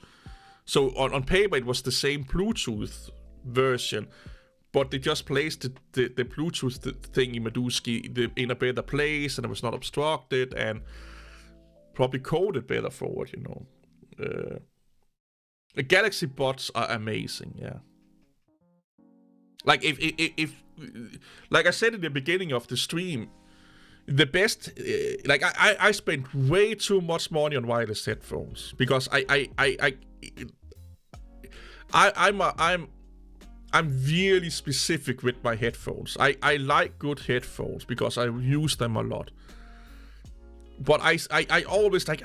So on paper it was the same Bluetooth version, but they just placed the Bluetooth thingy Maduski in a better place, and it was not obstructed, and probably coded better for it, you know. The Galaxy Buds are amazing, yeah. Like if like I said in the beginning of the stream, the best, like I spent way too much money on wireless headphones because I'm really specific with my headphones. I like good headphones because I use them a lot. But I always like,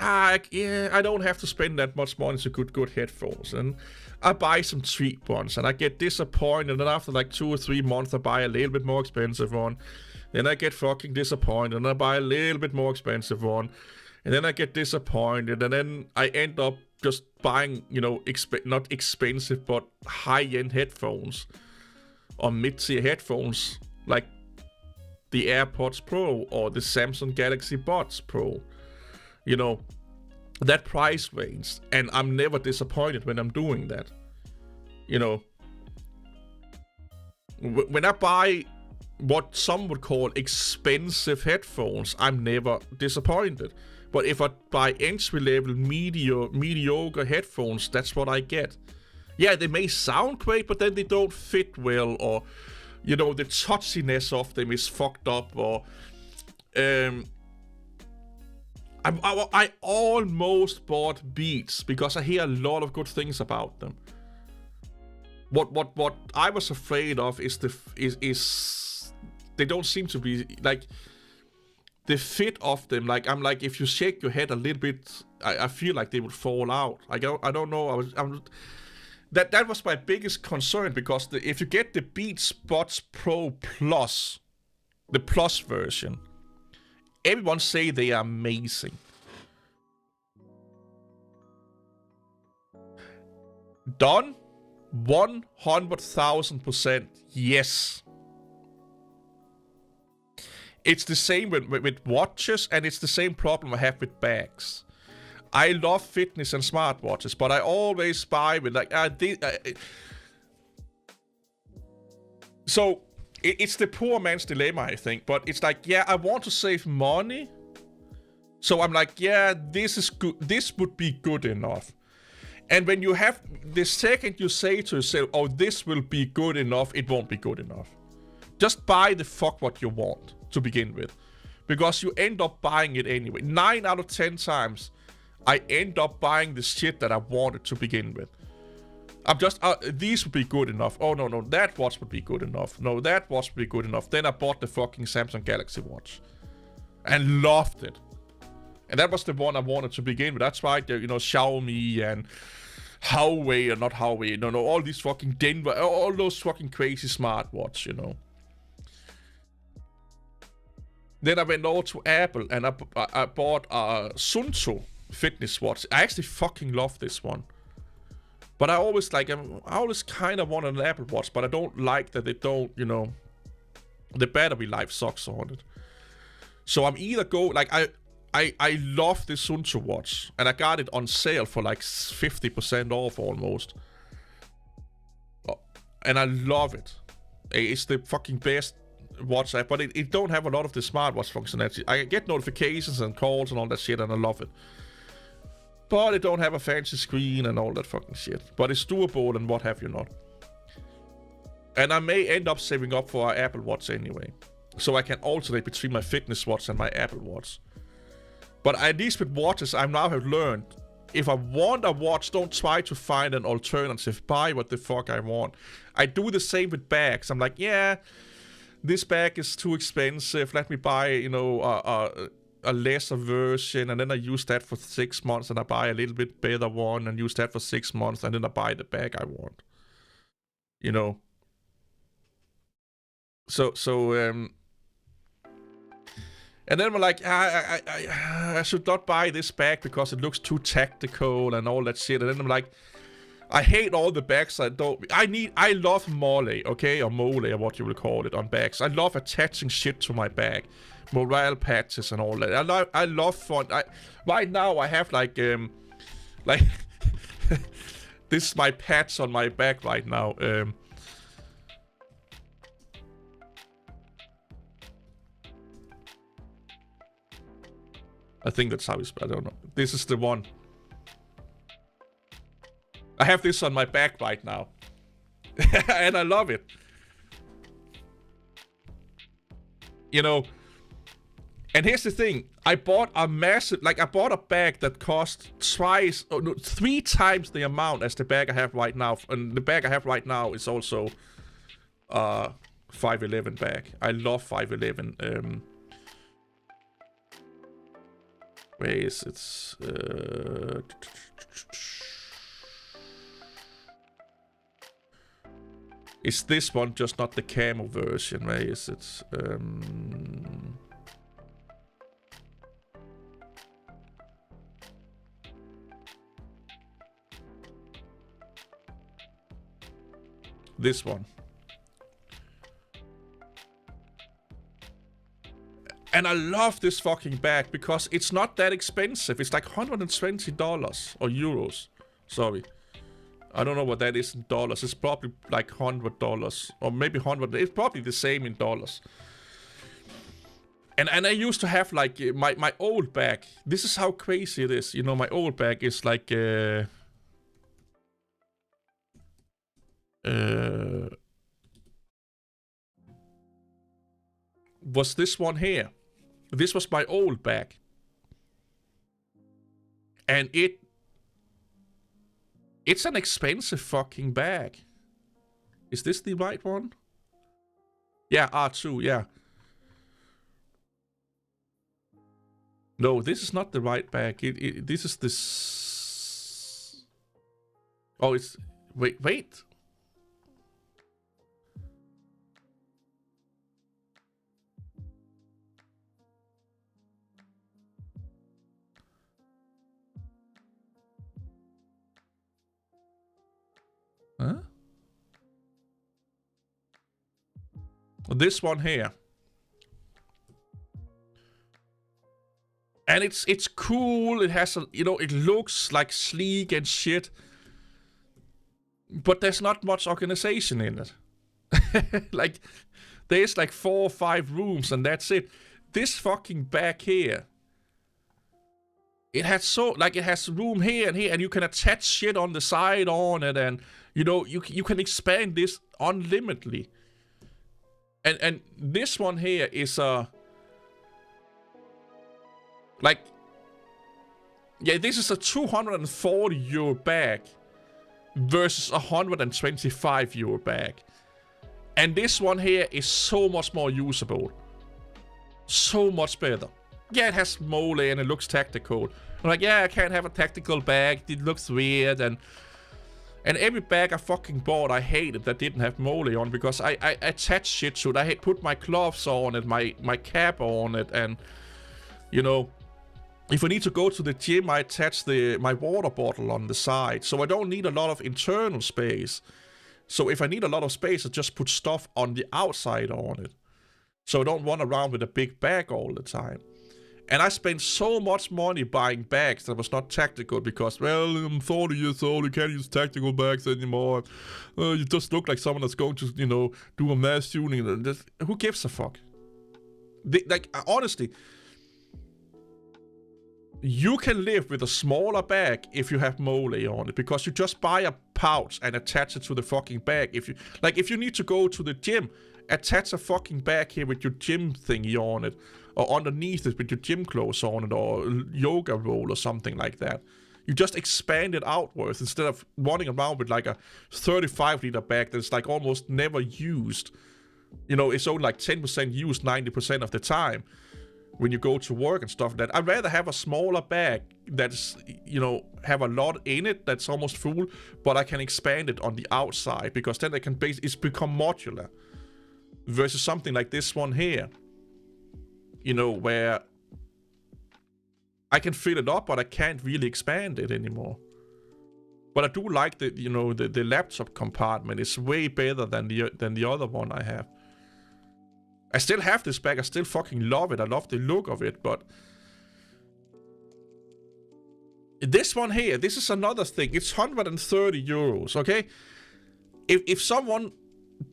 yeah, I don't have to spend that much money to good headphones. And I buy some cheap ones and I get disappointed. And after like 2 or 3 months, I buy a little bit more expensive one. Then I get fucking disappointed and I buy a little bit more expensive one. And then I get disappointed. And then I end up just buying, you know, not expensive, but high-end headphones. Or mid-tier headphones. Like the AirPods Pro or the Samsung Galaxy Buds Pro, you know, that price range, and I'm never disappointed when I'm doing that, you know. When I buy what some would call expensive headphones, I'm never disappointed. But if I buy entry-level mediocre headphones, that's what I get. Yeah, they may sound great, but then they don't fit well, or you know, the touchiness of them is fucked up, or I almost bought Beats because I hear a lot of good things about them. What I was afraid of is they don't seem to be like the fit of them. Like I'm like, if you shake your head a little bit, I feel like they would fall out. I don't know. That was my biggest concern, because if you get the Beats Buds Pro Plus, the Plus version, everyone say they are amazing. Done? 100,000% yes. It's the same with watches, and it's the same problem I have with bags. I love fitness and smartwatches, but I always buy with like so it's the poor man's dilemma, I think. But it's like, yeah, I want to save money, so I'm like, yeah, this is good. This would be good enough. And when you have the second you say to yourself, oh, this will be good enough, it won't be good enough. Just buy the fuck what you want to begin with, because you end up buying it anyway. 9 out of 10 times. I end up buying the shit that I wanted to begin with. I'm just, these would be good enough. Oh, no, that watch would be good enough. No, that watch would be good enough. Then I bought the fucking Samsung Galaxy Watch. And loved it. And that was the one I wanted to begin with. That's why, you know, Xiaomi and Huawei, or not Huawei, no, all these fucking Denver, all those fucking crazy smartwatches, you know. Then I went over to Apple and I bought a Suunto fitness watch. I actually fucking love this one. But I always kind of want an Apple Watch, but I don't like that they don't, you know, the battery life sucks on it. So I'm either I love this Suunto watch, and I got it on sale for like 50% off almost. And I love it. It's the fucking best watch app, but it don't have a lot of the smartwatch functionality. I get notifications and calls and all that shit, and I love it. But it don't have a fancy screen and all that fucking shit. But it's doable and what have you not. And I may end up saving up for an Apple Watch anyway. So I can alternate between my fitness watch and my Apple Watch. But at least with watches, I now have learned, if I want a watch, don't try to find an alternative. Buy what the fuck I want. I do the same with bags. I'm like, yeah, this bag is too expensive. Let me buy, you know, a lesser version, and then I use that for 6 months, and I buy a little bit better one and use that for 6 months, and then I buy the bag I want. You know. And then we're like, I should not buy this bag because it looks too tactical and all that shit. And then I'm like, I hate all the bags I don't. I love mole, okay, or mole, or what you will call it on bags. I love attaching shit to my bag, morale patches and all that. I love fun. Right now I have like this is my patch on my back right now. I think that's how it's. I don't know. This is the one. I have this on my back right now. And I love it. You know. And here's the thing. I bought a massive... Like, I bought a bag that cost 3 times the amount as the bag I have right now. And the bag I have right now is also 511 bag. I love 511. Where is it? Is this one just not the camo version? Where is it? This one. And I love this fucking bag because it's not that expensive. It's like $120 or euros. Sorry. I don't know what that is in dollars. It's probably like $100 or maybe 100. It's probably the same in dollars. And I used to have like my old bag. This is how crazy it is. You know, my old bag is like was this one here. This was my old bag. And it's an expensive fucking bag. Is this the right one? Yeah, R2, yeah. No, this is not the right bag. This is this... Oh, it's... Wait. Huh? This one here. And it's cool. It has a, you know, it looks like sleek and shit. But there's not much organization in it. Like, there's like 4 or 5 rooms and that's it. This fucking bag here. It has it has room here and here, and you can attach shit on the side on it, and you know you can expand this unlimitedly. And this one here is like, yeah, this is a 240 euro bag versus a 125 euro bag, and this one here is so much more usable, so much better. Yeah, it has mole and it looks tactical. I'm like, yeah, I can't have a tactical bag. It looks weird. And every bag I fucking bought, I hated that didn't have mole on because I attached shit to it. I had put my gloves on it, my cap on it, and you know, If I need to go to the gym, I attach my water bottle on the side. So I don't need a lot of internal space. So if I need a lot of space, I just put stuff on the outside on it. So I don't run around with a big bag all the time. And I spent so much money buying bags that was not tactical because, well, I'm 40 years old, you can't use tactical bags anymore. You just look like someone that's going to, do a mass shooting. Who gives a fuck? Honestly, you can live with a smaller bag if you have mole on it, because you just buy a pouch and attach it to the fucking bag. If you need to go to the gym, attach a fucking bag here with your gym thingy on it, or underneath it with your gym clothes on it, or yoga roll or something like that. You just expand it outwards instead of running around with like a 35-liter bag that's like almost never used. It's only like 10% used 90% of the time when you go to work and stuff like that. I'd rather have a smaller bag that's, have a lot in it that's almost full, but I can expand it on the outside, because then it's become modular. Versus something like this one here, where I can fill it up, but I can't really expand it anymore. But I do like the laptop compartment. It's way better than the other one I have. I still have this bag. I still fucking love it. I love the look of it, but this one here, this is another thing. It's 130 euros, okay? If someone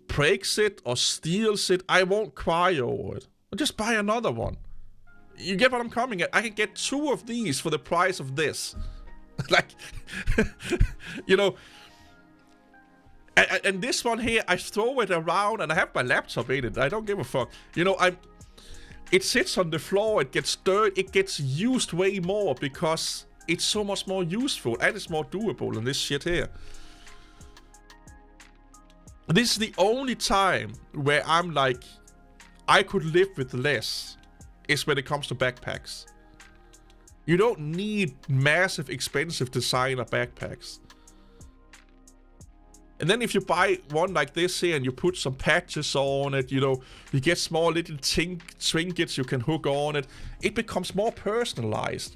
breaks it or steals it, I won't cry over it. I'll just buy another one. You get what I'm coming at? I can get 2 of these for the price of this. And this one here, I throw it around and I have my laptop in it. I don't give a fuck. It sits on the floor, it gets dirty, it gets used way more because it's so much more useful and it's more doable than this shit here. This is the only time where I'm like, I could live with less, is when it comes to backpacks. You don't need massive, expensive designer backpacks. And then if you buy one like this here and you put some patches on it, you get small little trinkets you can hook on it, it becomes more personalized.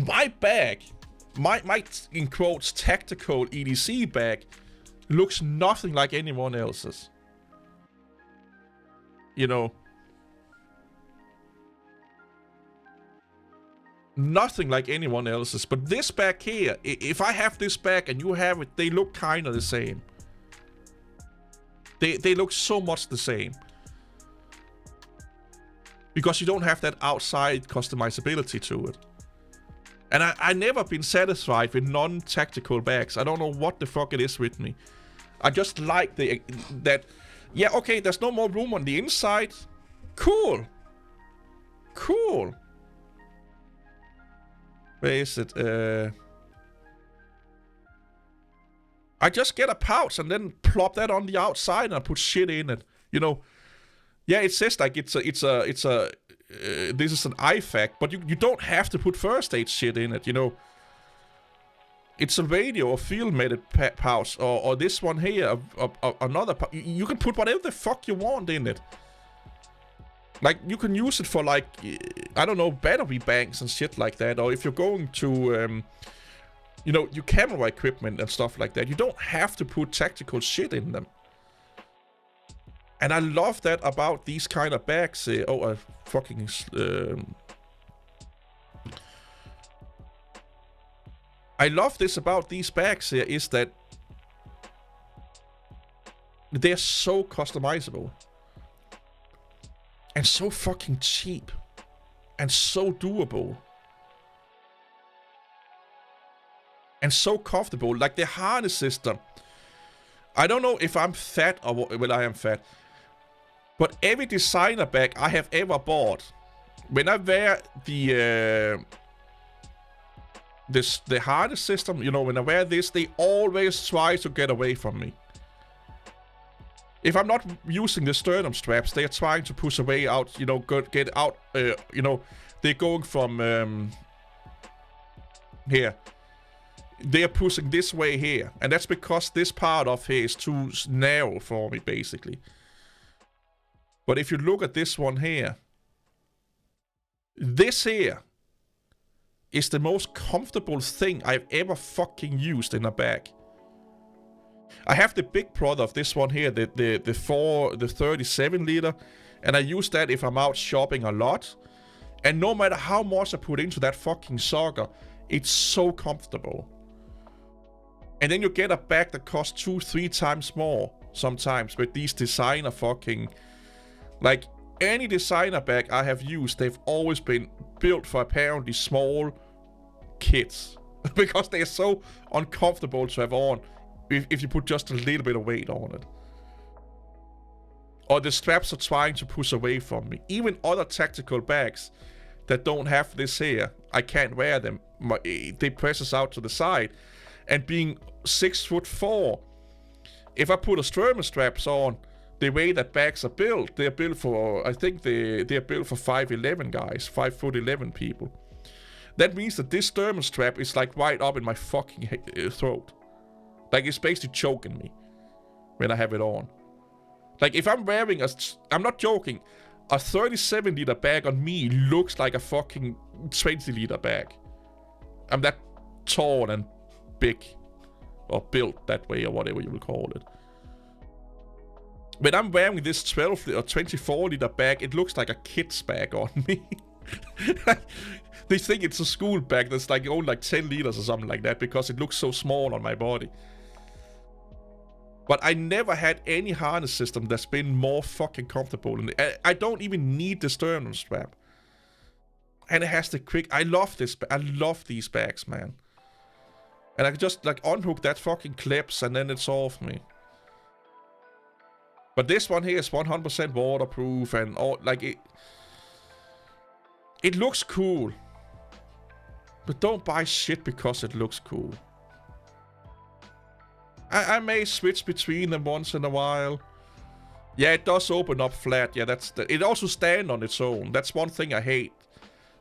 My bag, my in quotes tactical EDC bag, looks nothing like anyone else's. Nothing like anyone else's. But this bag here, if I have this bag and you have it, they look kind of the same. They look so much the same. Because you don't have that outside customizability to it. And I never been satisfied with non-tactical bags. I don't know what the fuck it is with me. I just like that. Yeah, okay, there's no more room on the inside. Cool. Cool. Where is it? I just get a pouch and then plop that on the outside and I put shit in it. Yeah, it says like it's a this is an IFAK, but you don't have to put first aid shit in it. It's a radio or field medic pouch, or this one here, another pouch. You can put whatever the fuck you want in it. Like, you can use it for, like, I don't know, battery banks and shit like that. Or if you're going to, your camera equipment and stuff like that. You don't have to put tactical shit in them. And I love that about these kind of bags. I fucking... I love this about these bags here, is that they're so customizable. And so fucking cheap. And so doable. And so comfortable. Like the harness system. I don't know if I'm fat or well, I am fat. But every designer bag I have ever bought, when I wear the harness system, when I wear this, they always try to get away from me. If I'm not using the sternum straps, they are trying to push away out, get out, they're going from here. They're pushing this way here. And that's because this part of here is too narrow for me, basically. But if you look at this one here, this here is the most comfortable thing I've ever fucking used in a bag. I have the big brother of this one here, the 37 liter, and I use that if I'm out shopping a lot. And no matter how much I put into that fucking sucker, it's so comfortable. And then you get a bag that costs 2-3 times more sometimes with these designer fucking... Like, any designer bag I have used, they've always been built for apparently small kids. Because they are so uncomfortable to have on if you put just a little bit of weight on it. Or the straps are trying to push away from me. Even other tactical bags that don't have this here, I can't wear them. They press us out to the side. And being 6'4", if I put a Sturman straps on, the way that bags are built, they're built for, I think they're built for 5'11" guys, 5'11" people. That means that this Sturman strap is like right up in my fucking throat. Like, it's basically choking me when I have it on. Like, if I'm wearing I'm not joking, a 37 liter bag on me looks like a fucking 20 liter bag. I'm that tall and big. Or built that way, or whatever you will call it. When I'm wearing this 12 or 24 liter bag, it looks like a kid's bag on me. They think it's a school bag that's like only like 10 liters or something like that, because it looks so small on my body. But I never had any harness system that's been more fucking comfortable. And I don't even need the sternum strap. And it has the quick... I love this. I love these bags, man. And I can just like unhook that fucking clips and then it's off me. But this one here is 100% waterproof and all, like it looks cool. But don't buy shit because it looks cool. I may switch between them once in a while. Yeah, it does open up flat. Yeah, it also stands on its own. That's one thing I hate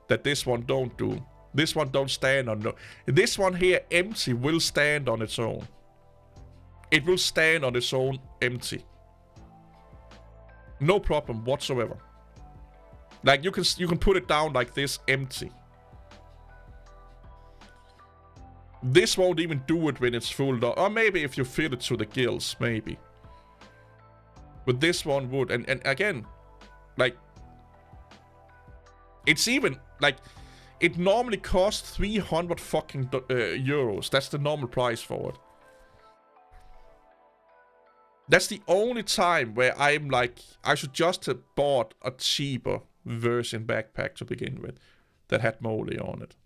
that this one don't do. This one don't stand on no. This one here, empty, will stand on its own. It will stand on its own empty. No problem whatsoever. Like you can put it down like this, empty. This won't even do it when it's full up. Or maybe if you fill it to the gills, maybe. But this one would. And again, like, it's even, like, it normally costs 300 fucking euros. That's the normal price for it. That's the only time where I'm like, I should just have bought a cheaper version backpack to begin with. That had Molly on it.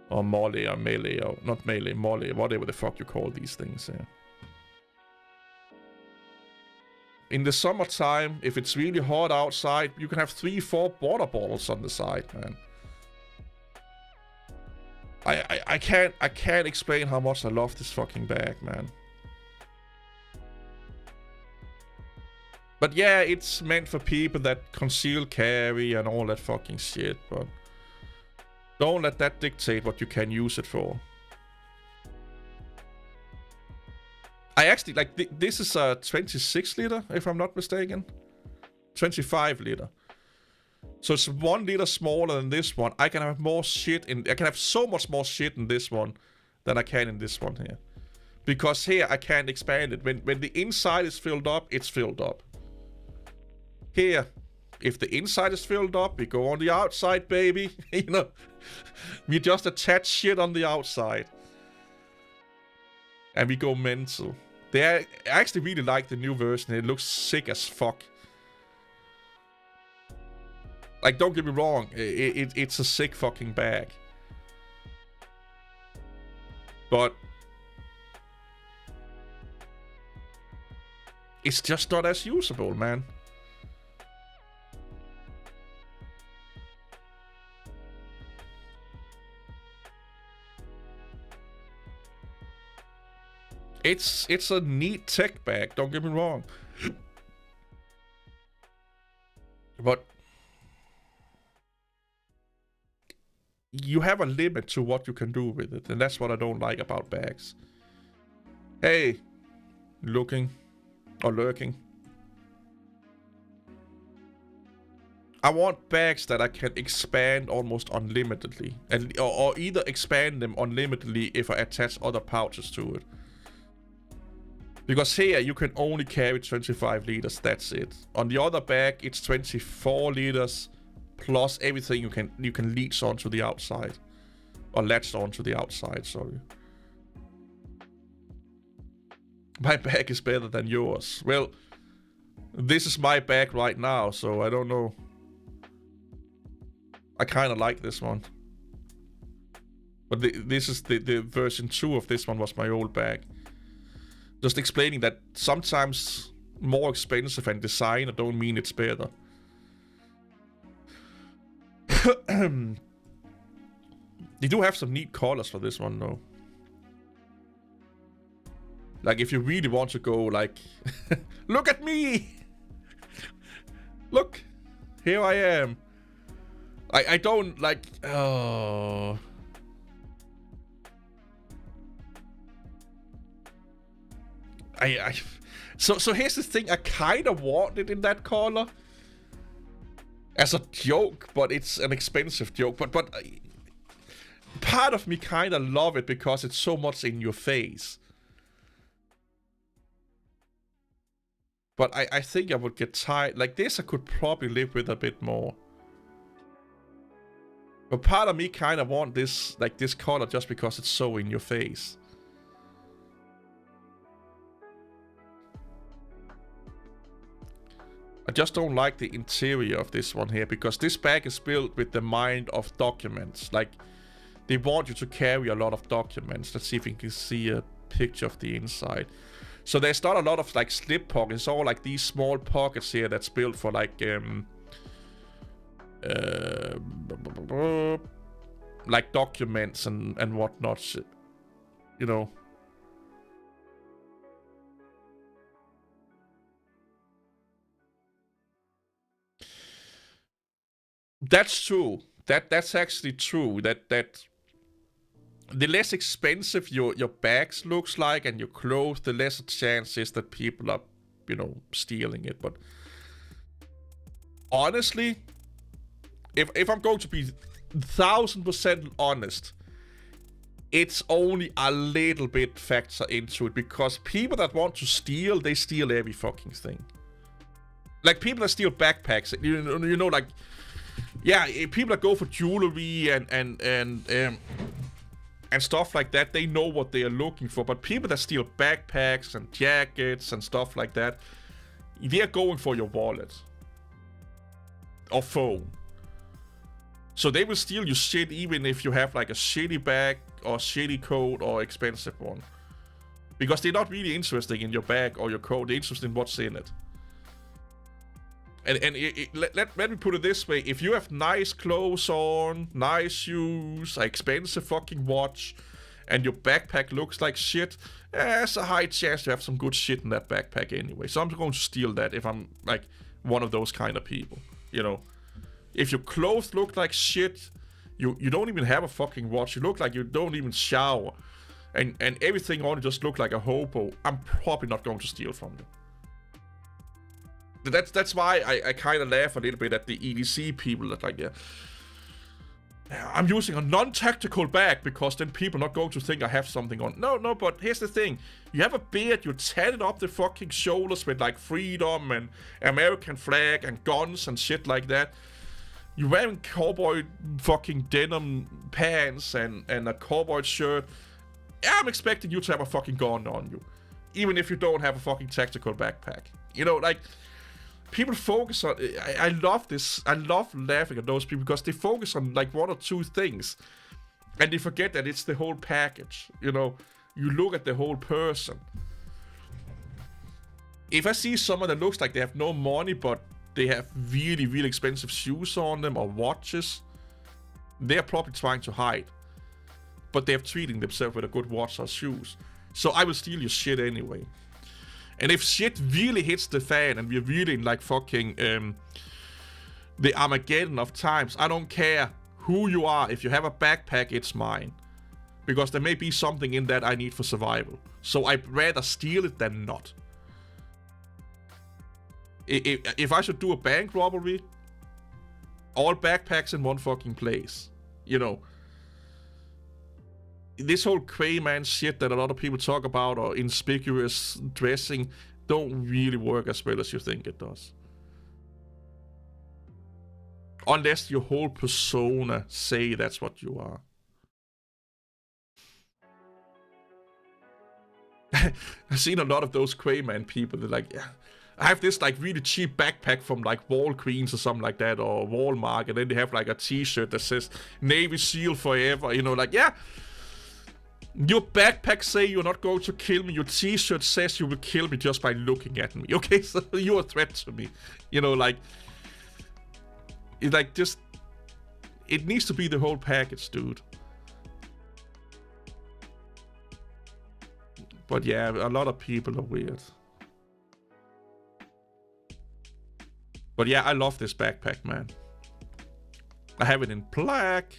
Or Molly or Melee, or not Melee, Molly, whatever the fuck you call these things. Yeah. In the summertime, if it's really hot outside, you can have 3-4 water bottles on the side, man. I can't explain how much I love this fucking bag, man. But yeah, it's meant for people that conceal carry and all that fucking shit, but don't let that dictate what you can use it for. I actually, like, this is a 26 liter, if I'm not mistaken. 25 liter. So it's 1 liter smaller than this one. I can have more shit in... I can have so much more shit in this one than I can in this one here. Because here, I can't expand it. When the inside is filled up, it's filled up. Here, if the inside is filled up, we go on the outside, baby. You know, we just attach shit on the outside. And we go mental. I actually really like the new version. It looks sick as fuck. Like, don't get me wrong. It's a sick fucking bag. But it's just not as usable, man. It's a neat tech bag, don't get me wrong. But you have a limit to what you can do with it, and that's what I don't like about bags. Hey, looking or lurking. I want bags that I can expand almost unlimitedly, and or either expand them unlimitedly if I attach other pouches to it. Because here you can only carry 25 liters, that's it. On the other bag it's 24 liters plus everything you can leech onto the outside. Or latch onto the outside, sorry. My bag is better than yours. Well, this is my bag right now, so I don't know. I kind of like this one. But this is the version 2 of this one was my old bag. Just explaining that sometimes more expensive and designer don't mean it's better. They do have some neat colors for this one though. Like if you really want to go like, look at me! Look, here I am. I don't like, oh. So here's the thing, I kind of want it in that color. As a joke, but it's an expensive joke. But part of me kind of love it because it's so much in your face. But I think I would get tired. Like this I could probably live with a bit more. But part of me kind of want this, like this color just because it's so in your face. I just don't like the interior of this one here because this bag is built with the mind of documents. Like they want you to carry a lot of documents. Let's see if we can see a picture of the inside. So there's not a lot of like slip pockets. It's all like these small pockets here that's built for like documents and whatnot, you know. That's true. That's actually true. That the less expensive your bags looks like and your clothes, the less chance is that people are, you know, stealing it. But honestly, if I'm going to be 1000% honest, it's only a little bit factor into it because people that want to steal, they steal every fucking thing. Like people that steal backpacks, you know, like, yeah, people that go for jewelry and stuff like that, they know what they are looking for. But people that steal backpacks and jackets and stuff like that, they're going for your wallet or phone. So they will steal your shit even if you have like a shitty bag or shitty coat or expensive one. Because they're not really interested in your bag or your coat, they're interested in what's in it. And let me put it this way, if you have nice clothes on, nice shoes, an expensive fucking watch, and your backpack looks like shit, there's a high chance you have some good shit in that backpack anyway. So I'm going to steal that if I'm like one of those kind of people, you know. If your clothes look like shit, you don't even have a fucking watch, you look like you don't even shower, and everything on you just look like a hobo, I'm probably not going to steal from you. That's why I kind of laugh a little bit at the EDC people that like, yeah, I'm using a non-tactical bag because then people are not going to think I have something on. No, but here's the thing. You have a beard, you're tatted up the fucking shoulders with like freedom and American flag and guns and shit like that. You're wearing cowboy fucking denim pants and a cowboy shirt. I'm expecting you to have a fucking gun on you. Even if you don't have a fucking tactical backpack. You know, like, people focus on, I love this, I love laughing at those people because they focus on like one or two things and they forget that it's the whole package, you know. You look at the whole person. If I see someone that looks like they have no money but they have really, really expensive shoes on them or watches, they're probably trying to hide. But they're treating themselves with a good watch or shoes. So I will steal your shit anyway. And if shit really hits the fan and we're really in like fucking the Armageddon of times, I don't care who you are. If you have a backpack, it's mine. Because there may be something in that I need for survival. So I'd rather steal it than not. If I should do a bank robbery, All backpacks in one fucking place. You know. This whole Crayman shit that a lot of people talk about, or inconspicuous dressing, don't really work as well as you think it does. Unless your whole persona say that's what you are. I've seen a lot of those Crayman people. They're like, yeah, I have this like really cheap backpack from like Walgreens or something like that, or Walmart, and then they have like a t-shirt that says Navy SEAL forever, you know, like, yeah, your backpack say you're not going to kill me, your t-shirt says you will kill me just by looking at me, okay? So you're a threat to me, you know, like, it's like just, it needs to be the whole package, dude. But yeah, a lot of people are weird. But yeah, I love this backpack, man. I have it in black.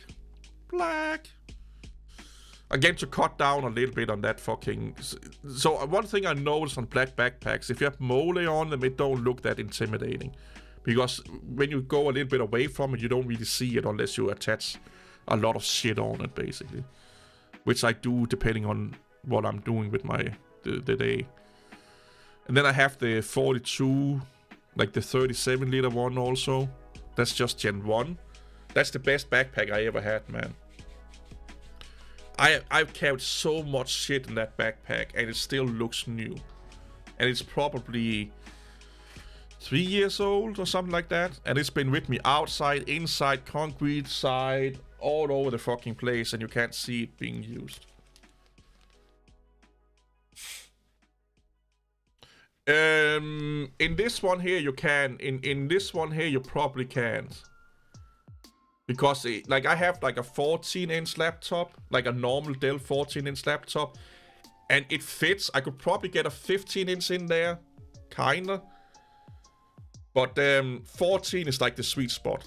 Again, to cut down a little bit on that fucking... So one thing I noticed on black backpacks, if you have mole on them, it don't look that intimidating. Because when you go a little bit away from it, you don't really see it unless you attach a lot of shit on it, basically. Which I do, depending on what I'm doing with my the day. And then I have the 42, like the 37 liter one also. That's just Gen 1. That's the best backpack I ever had, man. I've carried so much shit in that backpack, and it still looks new. And it's probably 3 years old or something like that. And it's been with me outside, inside, concrete side, all over the fucking place, and you can't see it being used. In this one here you can. In this one here you probably can't. Because like I have like a 14-inch laptop, like a normal Dell 14-inch laptop, and it fits. I could probably get a 15-inch in there, kinda. But 14 is like the sweet spot.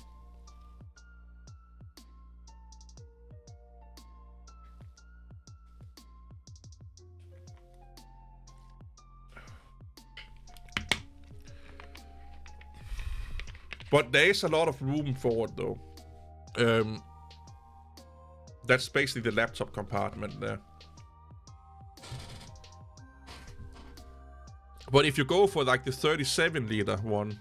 But there is a lot of room for it though. That's basically the laptop compartment there. But if you go for like the 37 liter one,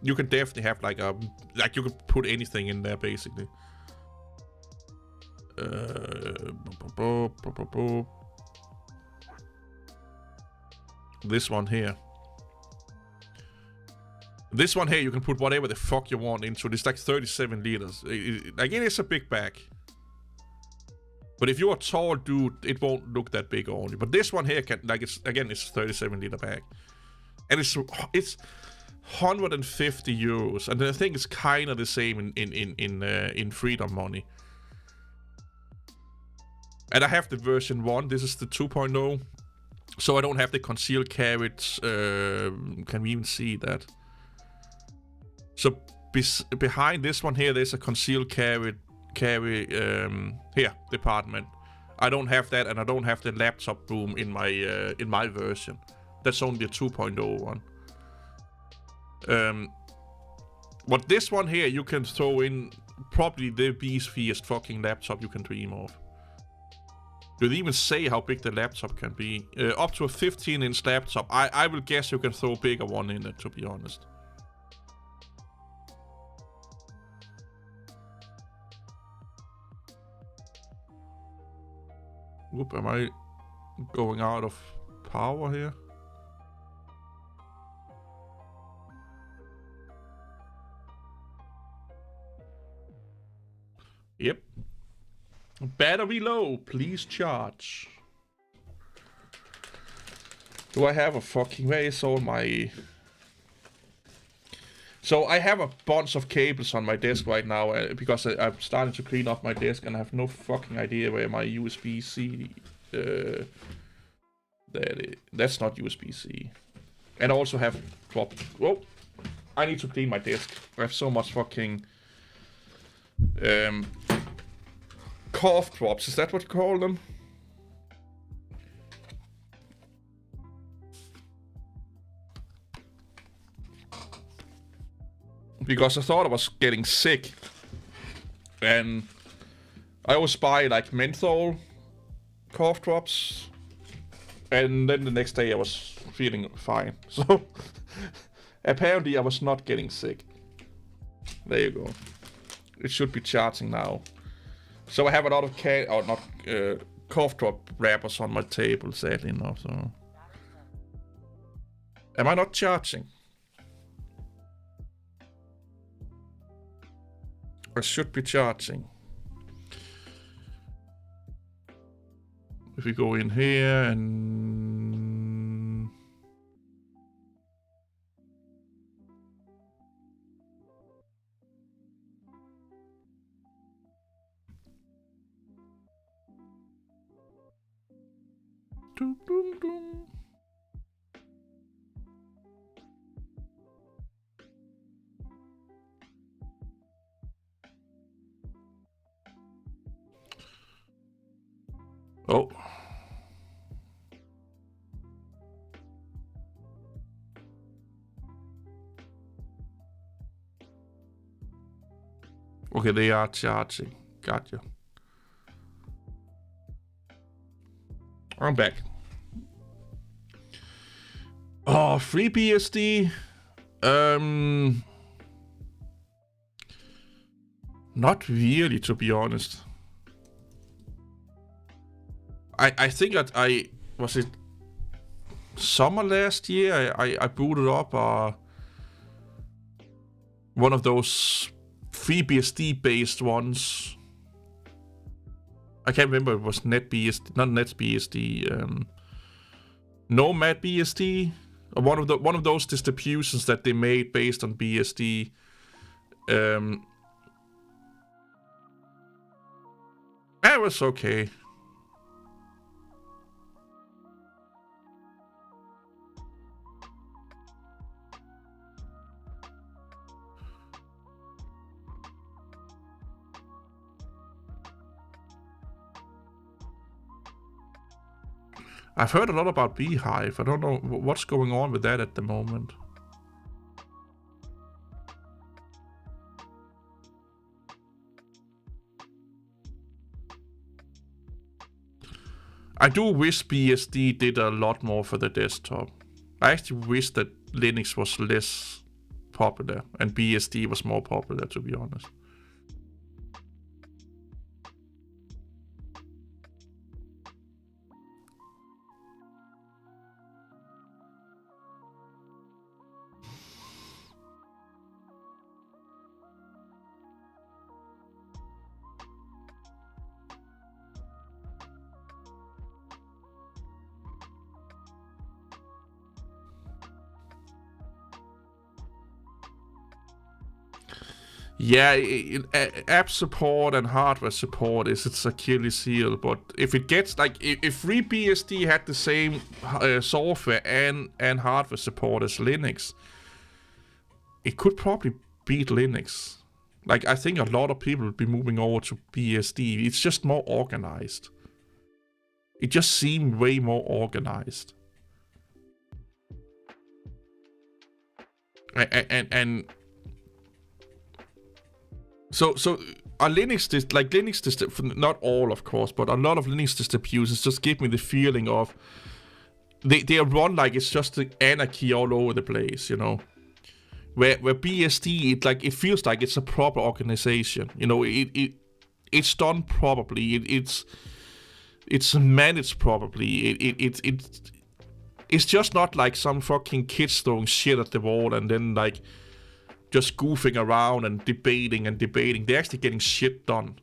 you can definitely have like a, like you could put anything in there basically. This one here. This one here, you can put whatever the fuck you want into it. It's like 37 liters. Again, it's a big bag. But if you're a tall dude, it won't look that big only. But this one here can, like, it's again, it's a 37 liter bag, and it's 150 euros. And I think it's kind of the same in Freedom money. And I have the version 1. This is the 2.0, so I don't have the concealed carriage. Can we even see that? So behind this one here, there's a concealed carry here department. I don't have that, and I don't have the laptop room in my version. That's only a 2.0 one. But this one here, you can throw in probably the beefiest fucking laptop you can dream of. Did they even say how big the laptop can be? Up to a 15-inch laptop. I will guess you can throw a bigger one in it, to be honest. Whoop, am I going out of power here? Yep. Battery low, please charge. Do I have a fucking... Where is all my... So I have a bunch of cables on my desk right now because I'm starting to clean up my desk and I have no fucking idea where my USB-C... That's not USB-C. And I also have dropped... Whoa! I need to clean my desk. I have so much fucking... cough drops, is that what you call them? because I thought I was getting sick. And I always buy like menthol cough drops. And then the next day I was feeling fine. So apparently I was not getting sick. There you go. It should be charging now. So I have a lot of cough drop wrappers on my table, sadly enough. So am I not charging? I should be charging. If we go in here and... Dum, dum, dum. Oh. Okay, they are charging. Gotcha. I'm back. Oh, FreeBSD. Not really, to be honest. I think that was it summer last year I booted up one of those FreeBSD based ones. I can't remember if it was NetBSD, not NetBSD, NomadBSD, or one of those distributions that they made based on BSD. That was okay. I've heard a lot about Beehive. I don't know what's going on with that at the moment. I do wish BSD did a lot more for the desktop. I actually wish that Linux was less popular and BSD was more popular, to be honest. Yeah, app support and hardware support is its Achilles heel, but if it gets like if FreeBSD had the same software and hardware support as Linux, it could probably beat Linux. Like I think a lot of people would be moving over to BSD. It's just more organized. It just seemed way more organized. And So a Linux, not all of course, but a lot of Linux distributions just give me the feeling of they run like it's just anarchy all over the place, you know. Where BSD, it feels like it's a proper organization, you know. It's done properly. It's managed properly. It's just not like some fucking kids throwing shit at the wall and then like just goofing around and debating. They're actually getting shit done.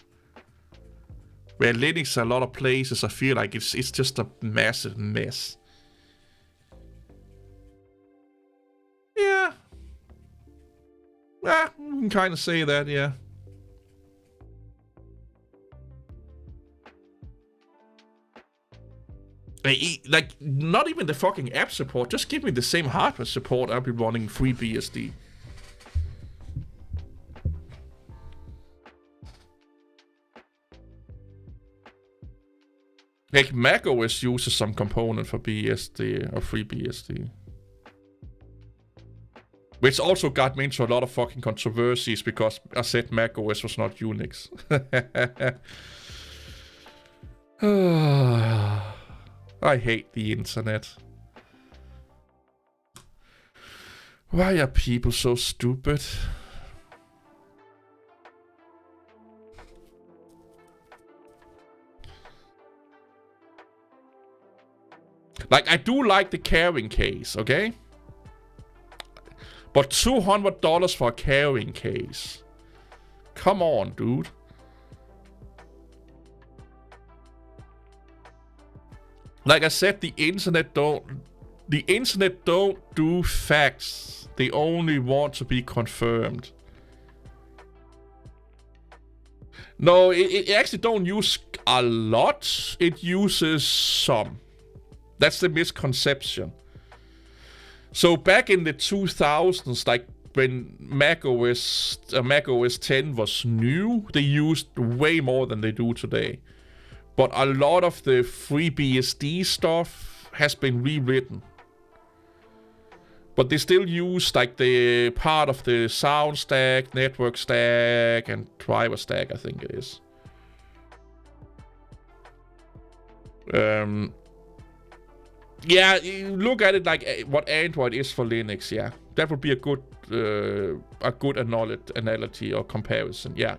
Where Linux, a lot of places, I feel like it's just a massive mess. Yeah. Yeah, you can kind of say that, yeah. Like, not even the fucking app support, just give me the same hardware support I'll be running FreeBSD. Like macOS uses some component for BSD or FreeBSD. Which also got me into a lot of fucking controversies because I said Mac OS was not Unix. I hate the internet. Why are people so stupid? Like, I do like the carrying case, okay? But $200 for a carrying case. Come on, dude. Like I said, the internet don't do facts. They only want to be confirmed. No, it actually don't use a lot. It uses some. That's the misconception. So back in the 2000s, like when Mac OS 10 was new, they used way more than they do today. But a lot of the FreeBSD stuff has been rewritten. But they still use like the part of the sound stack, network stack, and driver stack, I think it is. Yeah, you look at it like what Android is for Linux. Yeah, that would be a good analogy or comparison. Yeah.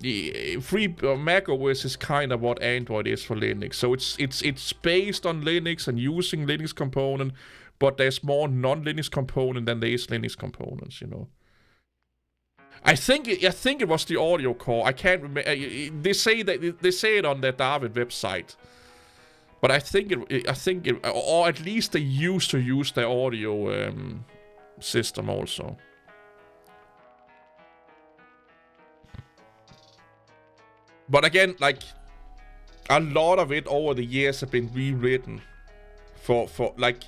The Mac OS is kind of what Android is for Linux. So it's based on Linux and using Linux component, but there's more non-Linux component than there is Linux components. You know. I think it was the audio core. I can't remember. They say it on their David website, but I think it, or at least they used to use their audio system also. But again, like a lot of it over the years have been rewritten for like.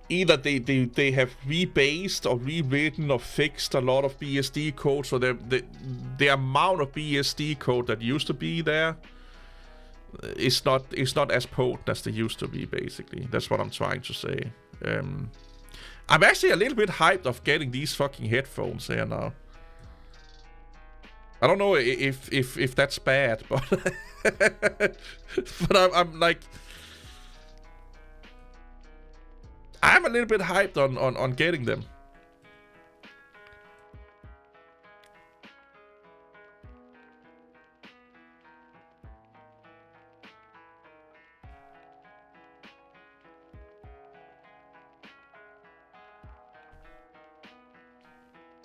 Either they have rebased or rewritten or fixed a lot of BSD code, so the amount of BSD code that used to be there is not as potent as they used to be. Basically, that's what I'm trying to say. I'm actually a little bit hyped of getting these fucking headphones here now. I don't know if that's bad, but but I'm like. I'm a little bit hyped on getting them.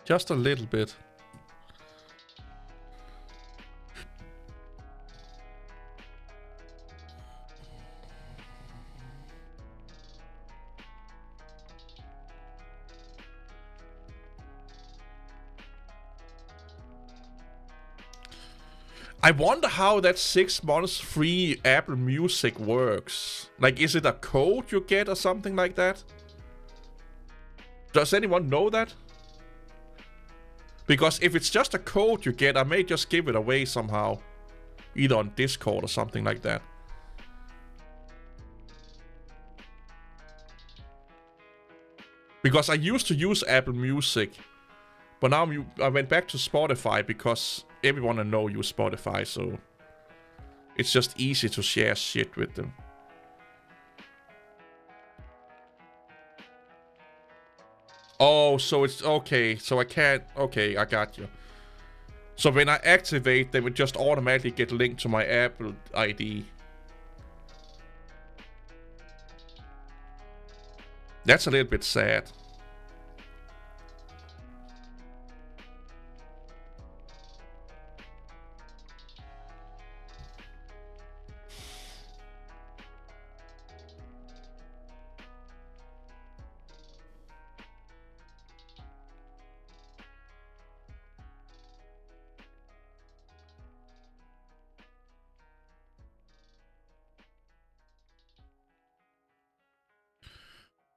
Just a little bit. I wonder how that 6 months free Apple Music works. Like, is it a code you get or something like that? Does anyone know that? Because if it's just a code you get, I may just give it away somehow. Either on Discord or something like that. Because I used to use Apple Music. But now I went back to Spotify because everyone I know use Spotify, so it's just easy to share shit with them. Oh, so it's okay. So I can't. Okay, I got you. So when I activate, they would just automatically get linked to my Apple ID. That's a little bit sad.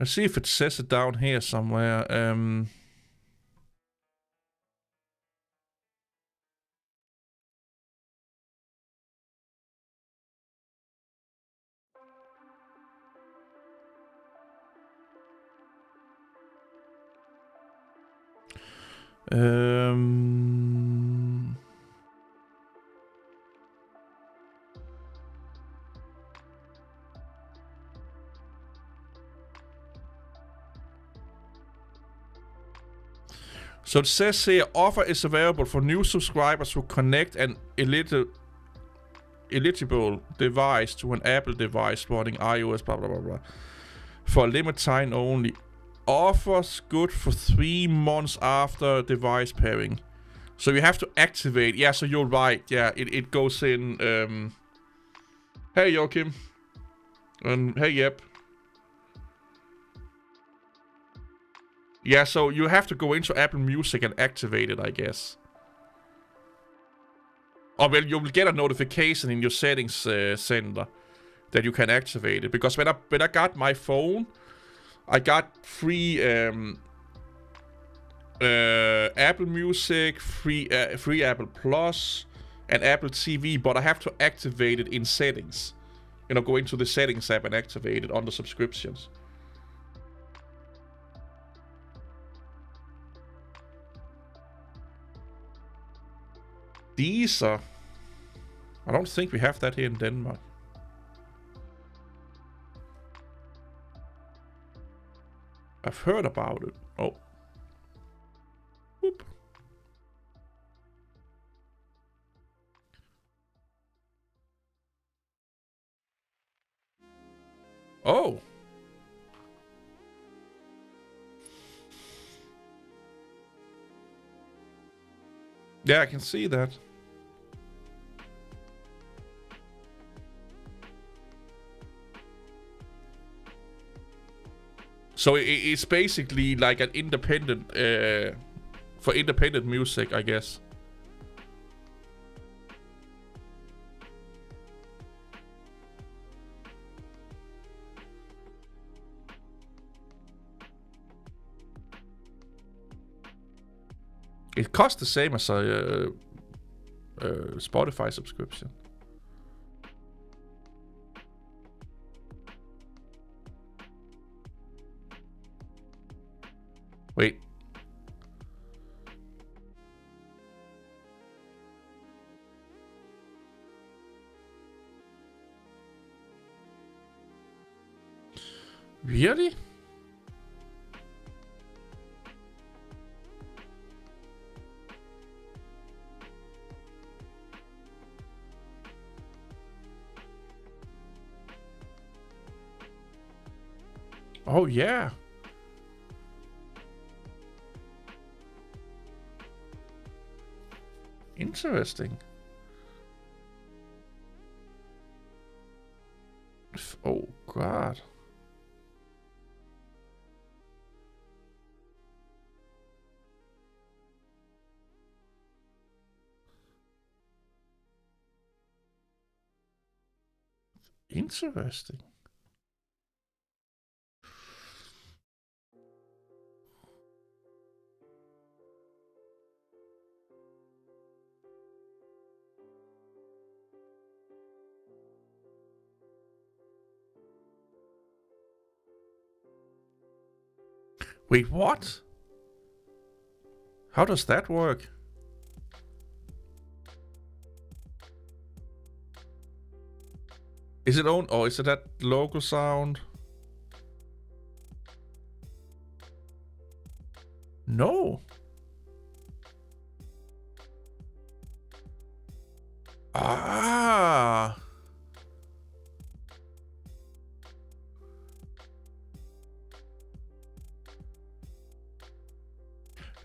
Let's see if it says it down here somewhere. So it says here, offer is available for new subscribers who connect an eligible device to an Apple device running iOS, blah, blah, blah, blah. For a limited time only. Offers good for 3 months after device pairing. So you have to activate. Yeah, so you're right. Yeah, it goes in. Hey, Joachim. And hey, Yep. Yeah, so you have to go into Apple Music and activate it, I guess. Or well, you will get a notification in your settings center that you can activate it. Because when I got my phone, I got free Apple Music, free Apple Plus, and Apple TV, but I have to activate it in settings. You know, go into the settings app and activate it under subscriptions. Deezer. I don't think we have that here in Denmark. I've heard about it. Oh. Whoop. Oh. Yeah, I can see that. So it's basically like an independent, for independent music, I guess. It costs the same as a Spotify subscription. Wait. Really? Oh, yeah. Interesting. Oh, God. Interesting. Wait, what? How does that work? Is it own? Oh, is it that local sound? No. Ah.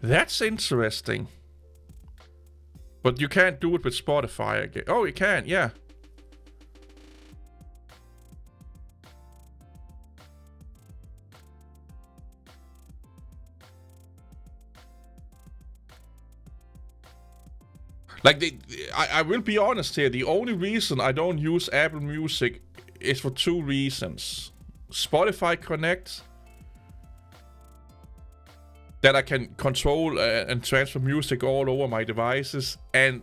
That's interesting. But you can't do it with Spotify again. Oh, you can, yeah. Like, I will be honest here. The only reason I don't use Apple Music is for 2 reasons. Spotify Connect, that I can control and transfer music all over my devices, and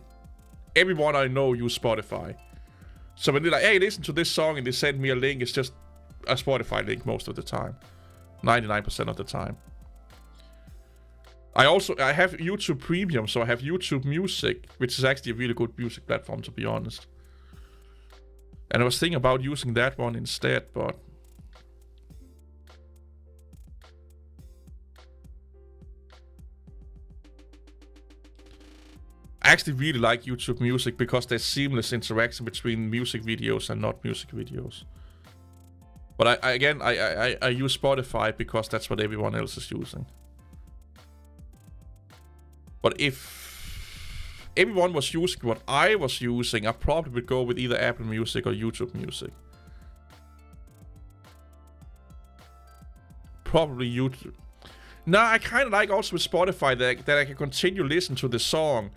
everyone I know use Spotify. So when they're like, hey, listen to this song, and they send me a link, it's just a Spotify link most of the time. 99% of the time. I have YouTube Premium, so I have YouTube Music, which is actually a really good music platform, to be honest. And I was thinking about using that one instead, but I actually really like YouTube Music because there's seamless interaction between music videos and not music videos. But I use Spotify because that's what everyone else is using. But if everyone was using what I was using, I probably would go with either Apple Music or YouTube Music. Probably YouTube. No, I kind of like also with Spotify that I can continue listen to the song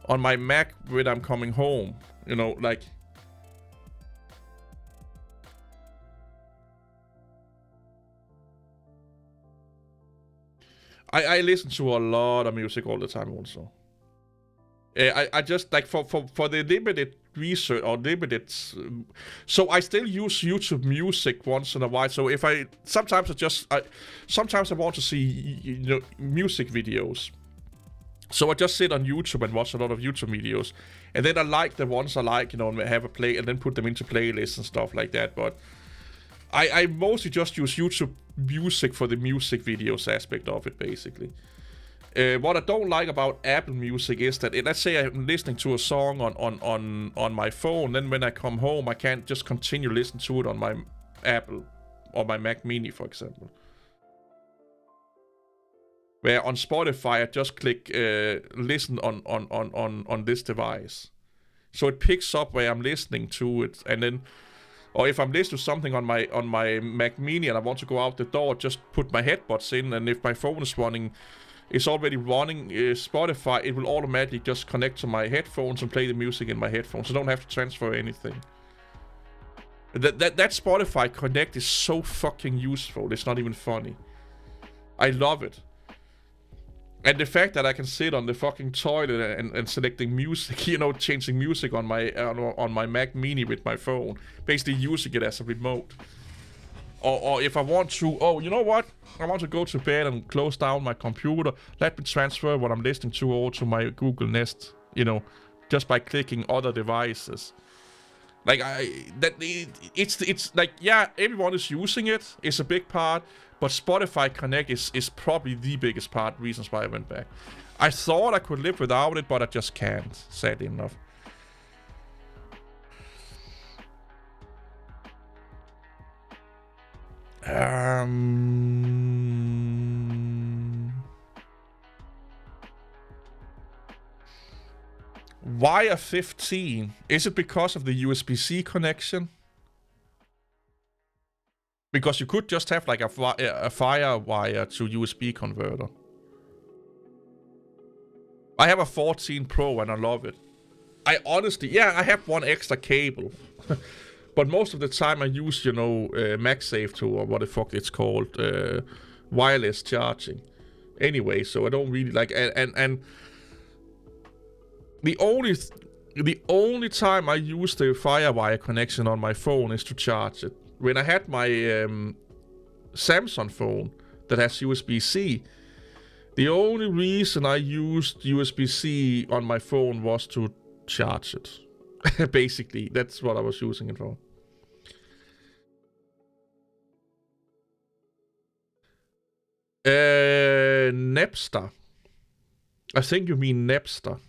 on my Mac when I'm coming home. You know, like... I listen to a lot of music all the time also. I just like for the limited research or limited, so I still use YouTube Music once in a while. So if sometimes I want to see music videos. So I just sit on YouTube and watch a lot of YouTube videos, and then I like the ones I like, and have a play and then put them into playlists and stuff like that. But I mostly just use YouTube Music for the music videos aspect of it, basically. What I don't like about Apple Music is that, let's say I'm listening to a song on my phone, then when I come home, I can't just continue listening to it on my Apple or my Mac Mini, for example. Where on Spotify, I just click listen on this device. So it picks up where I'm listening to it, and then... Or if I'm listening to something on my Mac Mini and I want to go out the door, just put my headbuds in, and if my phone is already running Spotify, it will automatically just connect to my headphones and play the music in my headphones. I don't have to transfer anything. That Spotify Connect is so fucking useful. It's not even funny. I love it. And the fact that I can sit on the fucking toilet and selecting music, changing music on my Mac Mini with my phone, basically using it as a remote. Or if I want to, you know what? I want to go to bed and close down my computer. Let me transfer what I'm listening to over to my Google Nest, just by clicking other devices. Like it's like, yeah, everyone is using it. It's a big part. But Spotify Connect is probably the biggest part, reasons why I went back. I thought I could live without it, but I just can't, sadly enough. Wire 15. Is it because of the USB-C connection? Because you could just have like a FireWire to USB converter. I have a 14 Pro and I love it. I honestly, I have one extra cable. But most of the time I use, MagSafe to, or what the fuck it's called, wireless charging. Anyway, so I don't really like, and the only time I use the FireWire connection on my phone is to charge it. When I had my Samsung phone that has USB-C, the only reason I used USB-C on my phone was to charge it. Basically, that's what I was using it for. Napster. I think you mean Napster.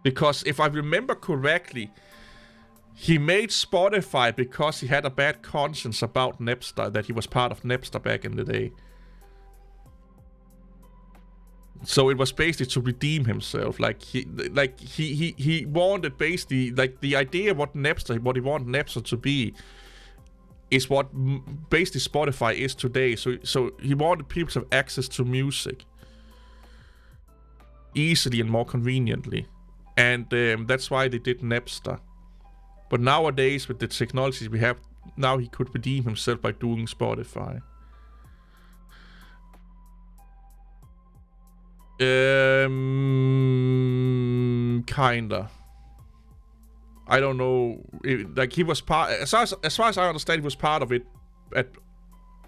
Because if I remember correctly, he made Spotify because he had a bad conscience about Napster, that he was part of Napster back in the day. So it was basically to redeem himself. He wanted basically, like, the idea what he wanted Napster to be is what basically Spotify is today. So he wanted people to have access to music easily and more conveniently. And that's why they did Napster. But nowadays, with the technologies we have, now he could redeem himself by doing Spotify. Kinda. I don't know. He was part. As far as I understand, he was part of it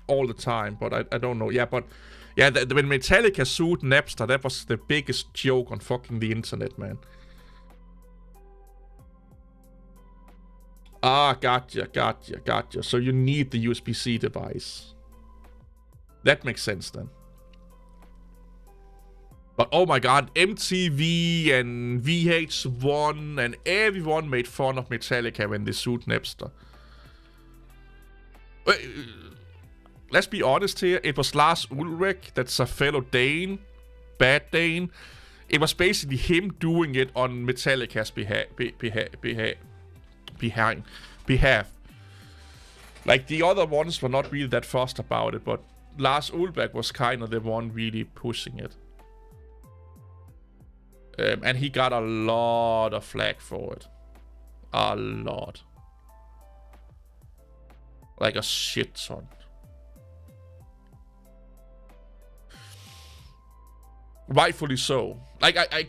all the time, but I don't know. Yeah, but yeah, when Metallica sued Napster, that was the biggest joke on fucking the internet, man. Ah, gotcha. So you need the USB-C device. That makes sense then. But oh my god, MTV and VH1 and everyone made fun of Metallica when they sued Napster. Let's be honest here, it was Lars Ulrich, that's a fellow Dane, bad Dane. It was basically him doing it on Metallica's behalf. Like, the other ones were not really that fussed about it, but Lars Ulrich was kind of the one really pushing it. And he got a lot of flack for it. A lot. Like a shit ton. Rightfully so. Like, I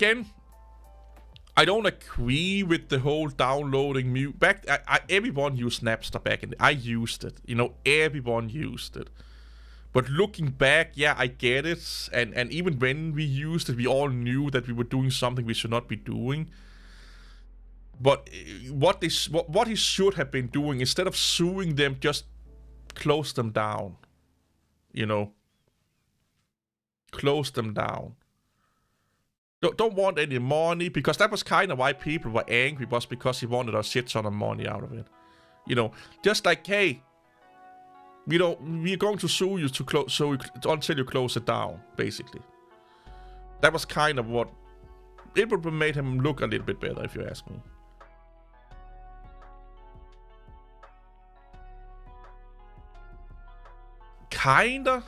don't agree with the whole downloading mute. Everyone used Napster back in I used it. You know, everyone used it. But looking back, yeah, I get it. And even when we used it, we all knew that we were doing something we should not be doing. But what he should have been doing, instead of suing them, just close them down. You know? Close them down. Don't want any money, because that was kind of why people were angry, was because he wanted a shit ton of money out of it. You know, just like, hey, we're going to sue you until you close it down, basically. That was kind of what it would have made him look a little bit better, if you ask me. Kinda.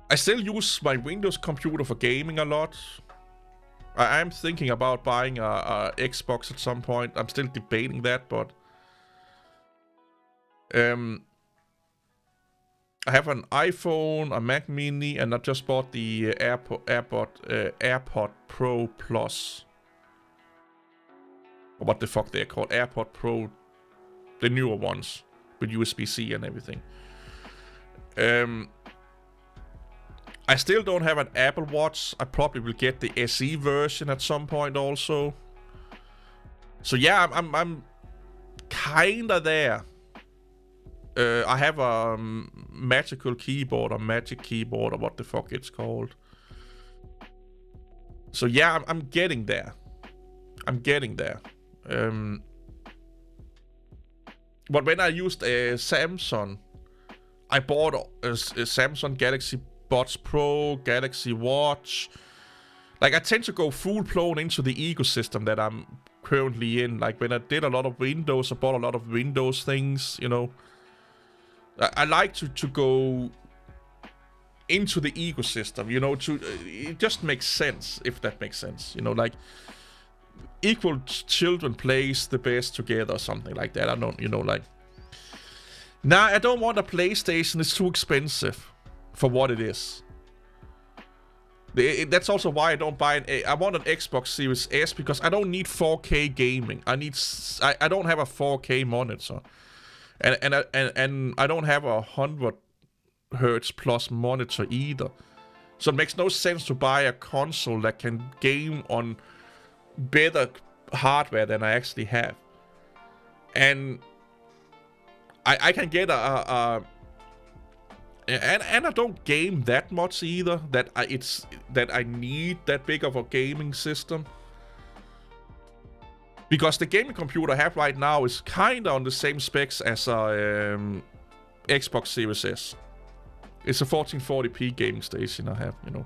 I still use my Windows computer for gaming a lot. I'm thinking about buying a Xbox at some point. I'm still debating that, but I have an iPhone, a Mac Mini, and I just bought the AirPod Pro Plus. Or what the fuck they're called? AirPod Pro, the newer ones with USB-C and everything. I still don't have an Apple Watch. I probably will get the SE version at some point also. So yeah, I'm kinda there. I have a magical keyboard, or magic keyboard, or what the fuck it's called. So yeah, I'm getting there. I'm getting there. But when I used a Samsung, I bought a Samsung Galaxy Buds Pro, Galaxy Watch. Like, I tend to go full-blown into the ecosystem that I'm currently in. Like, when I did a lot of Windows, I bought a lot of Windows things, you know. I like to go into the ecosystem, you know, it just makes sense, if that makes sense, you know, like, equal children plays the best together or something like that. I don't, you know, like, nah, I don't want a PlayStation, it's too expensive for what it is. That's also why I don't buy I want an Xbox Series S, because I don't need 4K gaming. I don't have a 4K monitor. And I don't have a 100 Hertz plus monitor either. So it makes no sense to buy a console that can game on better hardware than I actually have. And I can get and I don't game that much either, that I need that big of a gaming system. Because the gaming computer I have right now is kinda on the same specs as a Xbox Series S. It's a 1440p gaming station I have, you know.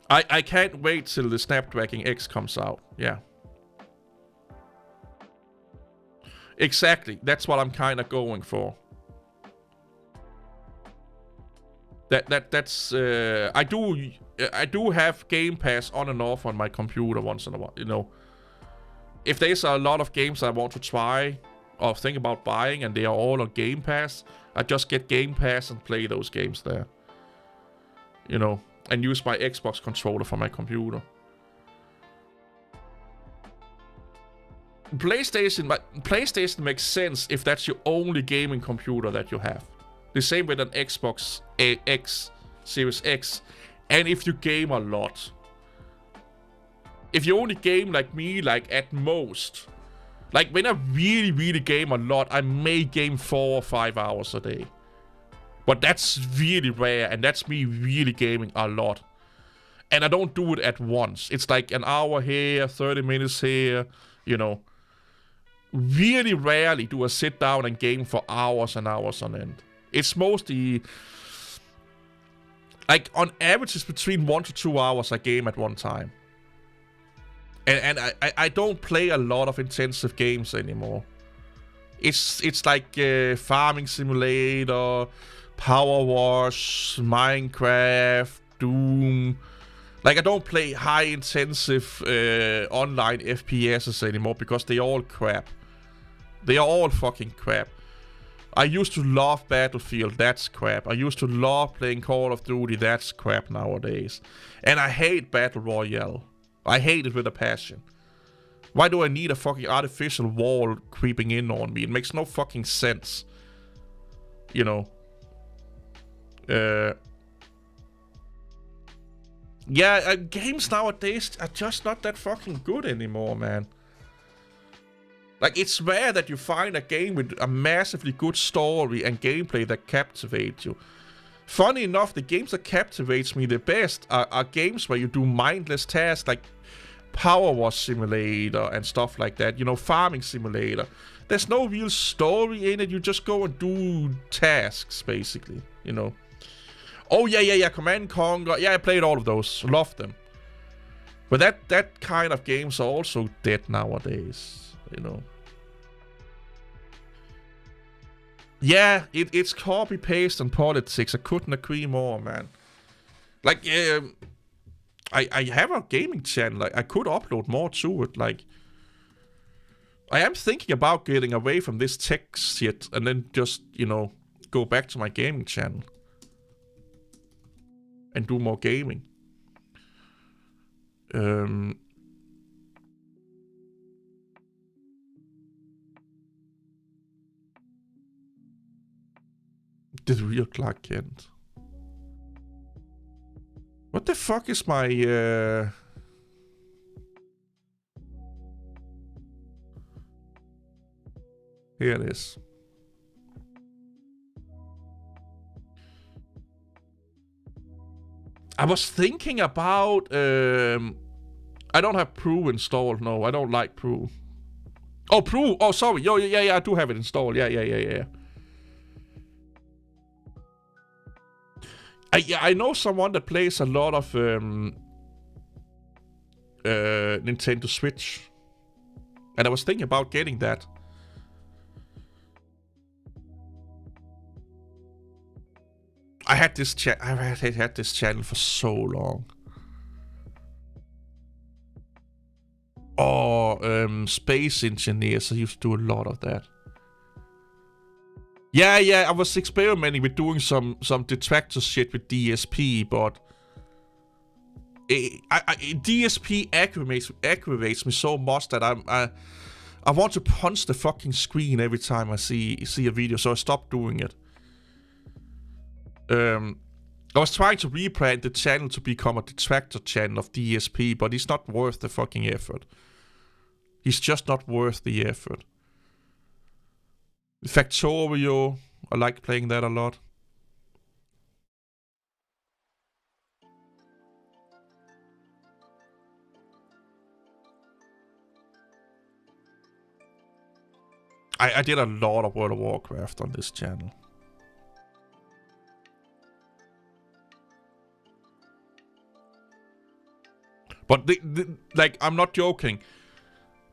I can't wait till the Snapdragon X comes out, yeah. Exactly, that's what I'm kinda going for. That's I do have Game Pass on and off on my computer once in a while, you know. If there's a lot of games I want to try or think about buying and they are all on Game Pass, I just get Game Pass and play those games there. You know, and use my Xbox controller for my computer. PlayStation makes sense if that's your only gaming computer that you have. The same with an Xbox X, Series X. And if you game a lot. If you only game like me, like at most. Like when I really, really game a lot, I may game 4 or 5 hours a day. But that's really rare, and that's me really gaming a lot. And I don't do it at once. It's like an hour here, 30 minutes here, you know. Really rarely do I sit down and game for hours and hours on end. It's mostly... Like, on average, it's between 1 to 2 hours I game at one time. And I don't play a lot of intensive games anymore. It's like Farming Simulator, Power Wash, Minecraft, Doom. Like, I don't play high-intensive online FPSs anymore because they're all crap. They are all fucking crap. I used to love Battlefield, that's crap. I used to love playing Call of Duty, that's crap nowadays. And I hate Battle Royale. I hate it with a passion. Why do I need a fucking artificial wall creeping in on me? It makes no fucking sense. You know. Yeah, games nowadays are just not that fucking good anymore, man. Like, it's rare that you find a game with a massively good story and gameplay that captivates you. Funny enough, the games that captivates me the best are games where you do mindless tasks like Power Wash Simulator and stuff like that. You know, Farming Simulator. There's no real story in it. You just go and do tasks, basically. You know. Oh, yeah. Command & Conquer. Yeah, I played all of those. Loved them. But that kind of games are also dead nowadays. You know. Yeah, it's copy-paste and politics. I couldn't agree more, man. Like, I have a gaming channel. Like, I could upload more to it. Like, I am thinking about getting away from this tech shit and then just, you know, go back to my gaming channel. And do more gaming. The real Clark Kent. What the fuck is my Here it is. I was thinking about I don't have Brew installed. No, I don't like Brew. Oh, Brew. Oh, sorry. Yo, yeah, I do have it installed. Yeah. I know someone that plays a lot of Nintendo Switch, and I was thinking about getting that. I had this had this channel for so long. Oh, Space Engineers. I used to do a lot of that. Yeah, I was experimenting with doing some detractor shit with DSP, but DSP aggravates me so much that I want to punch the fucking screen every time I see a video, so I stopped doing it. I was trying to rebrand the channel to become a detractor channel of DSP, but it's not worth the fucking effort. He's just not worth the effort. Factorio, I like playing that a lot. I did a lot of World of Warcraft on this channel. But like, I'm not joking.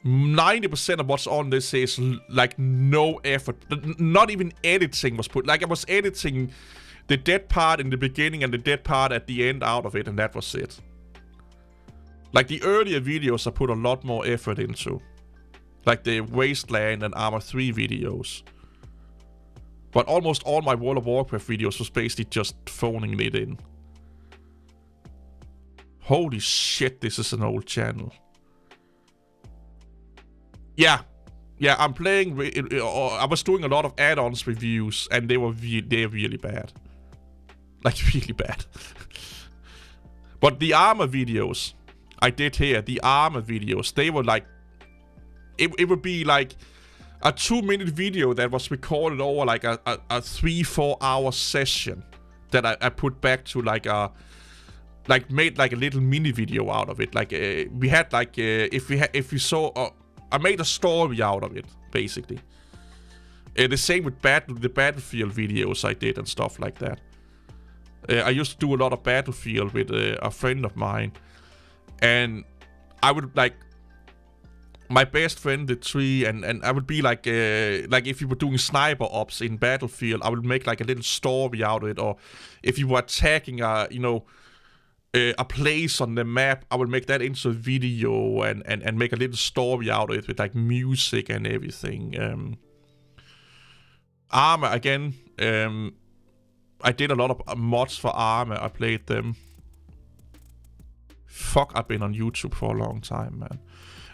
90% of what's on this is like no effort. Not even editing was put. Like, I was editing the dead part in the beginning and the dead part at the end out of it, and that was it. Like, the earlier videos I put a lot more effort into. Like the Wasteland and Arma 3 videos. But almost all my World of Warcraft videos was basically just phoning it in. Holy shit, this is an old channel. Yeah, Yeah, I'm playing. I was doing a lot of add-ons reviews, and they're really bad, like really bad. But the armor videos I did here, the armor videos, they were like, it would be like a 2-minute video that was recorded over like a 3-4 hour session that I put back to made like a little mini video out of it. Like we had like if we saw I made a story out of it basically. The same with the Battlefield videos I did and stuff like that. I used to do a lot of Battlefield with a friend of mine, and I would like, my best friend did 3, and I would be like if you were doing sniper ops in Battlefield, I would make like a little story out of it. Or if you were attacking a place on the map, I would make that into a video and make a little story out of it with like music and everything. Armor again, I did a lot of mods for Armor. I played them. Fuck, I've been on YouTube for a long time, man.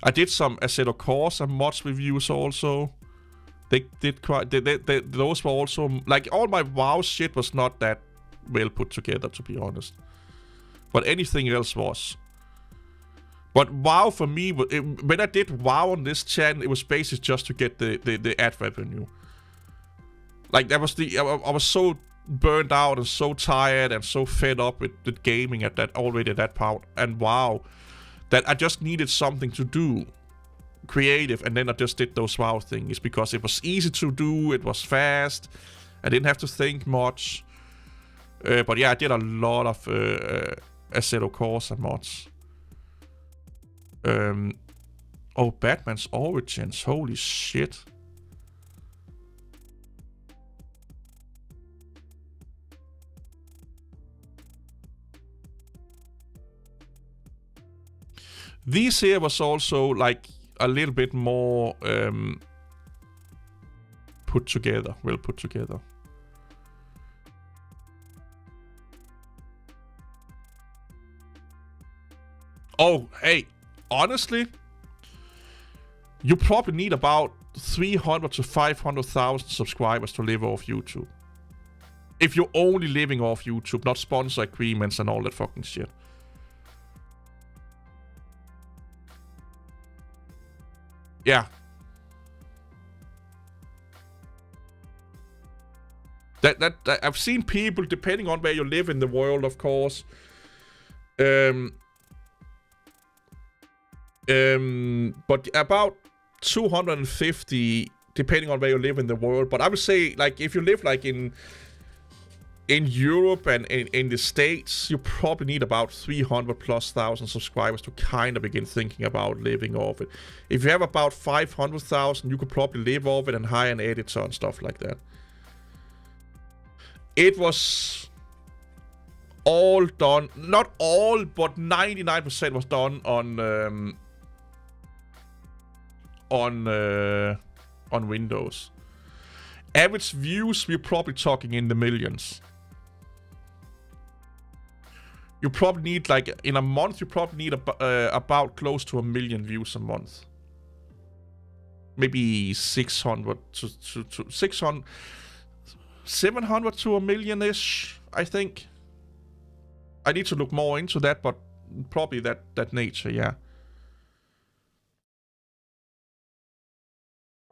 I did some Assetto Corsa mods reviews also. They did quite. Those were also like, all my WoW shit was not that well put together, to be honest. But anything else was. But WoW for me, when I did WoW on this channel, it was basically just to get the ad revenue. Like that was I was so burned out and so tired and so fed up with gaming at that part, and WoW, that I just needed something to do creative, and then I just did those WoW things because it was easy to do, it was fast, I didn't have to think much. But yeah, I did a lot of Assetto Corsa mods. Oh, Batman's Origins, holy shit. This here was also like a little bit more well put together. Oh, hey, honestly, you probably need about 300 to 500,000 subscribers to live off YouTube. If you're only living off YouTube, not sponsor agreements and all that fucking shit. Yeah. That I've seen people, depending on where you live in the world, of course. But about 250, depending on where you live in the world. But I would say, like, if you live like in Europe and in the States, you probably need about 300,000+ subscribers to kind of begin thinking about living off it. If you have about 500,000, you could probably live off it and hire an editor and stuff like that. It was all done, not all, but 99% was done on Windows. Average views, we're probably talking in the millions. You probably need, like, in a month, you probably need about close to 1 million views a month. Maybe 600 to 600, 700 to 1 million-ish, I think. I need to look more into that, but probably that nature, yeah.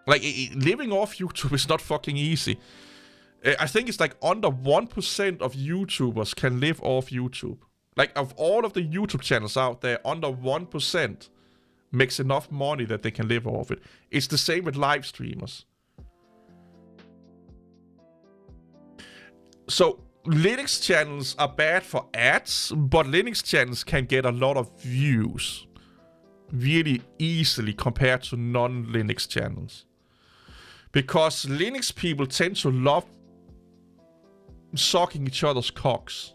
Like, living off YouTube is not fucking easy. I think it's like under 1% of YouTubers can live off YouTube. Like, of all of the YouTube channels out there, under 1% makes enough money that they can live off it. It's the same with live streamers. So, Linux channels are bad for ads, but Linux channels can get a lot of views really easily compared to non-Linux channels. Because Linux people tend to love sucking each other's cocks.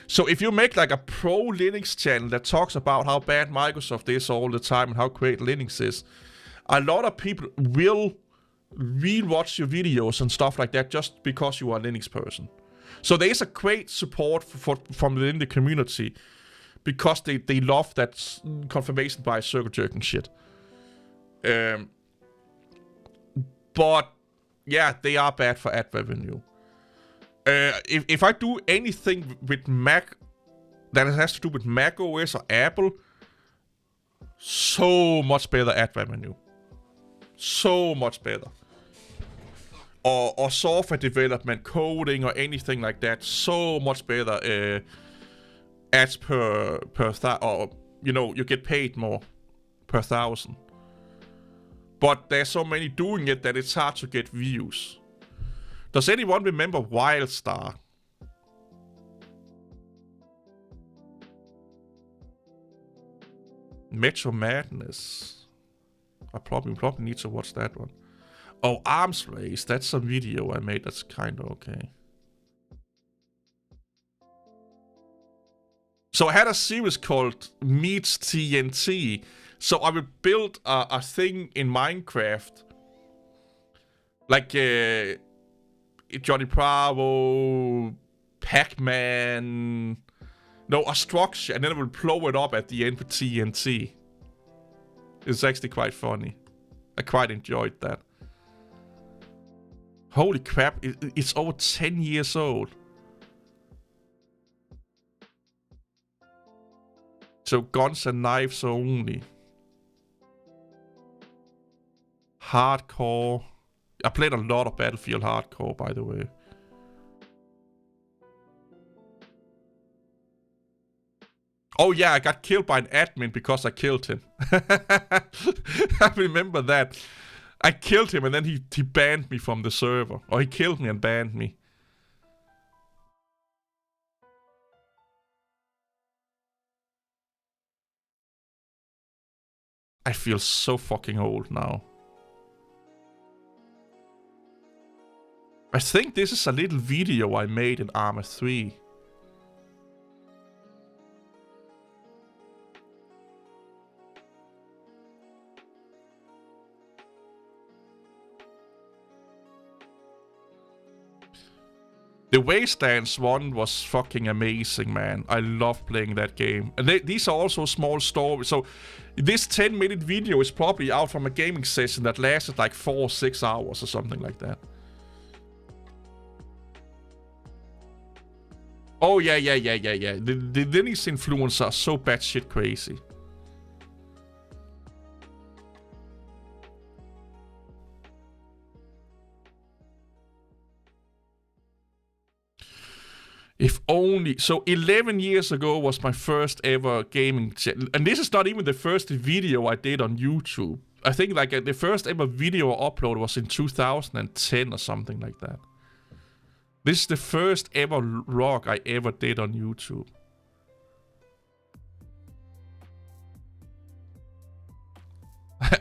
So if you make like a pro Linux channel that talks about how bad Microsoft is all the time and how great Linux is, a lot of people will rewatch your videos and stuff like that just because you are a Linux person. So there is a great support from within the community because they love that confirmation bias circle jerking shit. But yeah, they are bad for ad revenue. If I do anything with Mac that has to do with Mac OS or Apple, so much better ad revenue. So much better. Or software development, coding, or anything like that. So much better ads per or you get paid more per 1,000. But there's so many doing it that it's hard to get views. Does anyone remember WildStar? Metro Madness. I probably need to watch that one. Oh, Arms Race. That's a video I made that's kind of okay. So I had a series called Meets TNT. So I would build a thing in Minecraft. Like Johnny Bravo, Pac-Man. No, a structure, and then I would blow it up at the end with TNT. It's actually quite funny. I quite enjoyed that. Holy crap, it's over 10 years old. So guns and knives only. Hardcore. I played a lot of Battlefield Hardcore, by the way. Oh yeah, I got killed by an admin because I killed him. I remember that. I killed him and then he banned me from the server. Or he killed me and banned me. I feel so fucking old now. I think this is a little video I made in Arma 3. The Wastelands one was fucking amazing, man. I love playing that game. And these are also small stories. So this 10-minute video is probably out from a gaming session that lasted like 4 or 6 hours or something like that. Oh, yeah. The Linux influencers are so batshit crazy. If only... So 11 years ago was my first ever gaming channel. And this is not even the first video I did on YouTube. I think like the first ever video I uploaded was in 2010 or something like that. This is the first ever vlog I ever did on YouTube.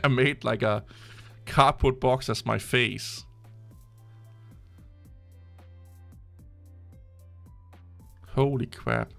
I made like a cardboard box as my face. Holy crap.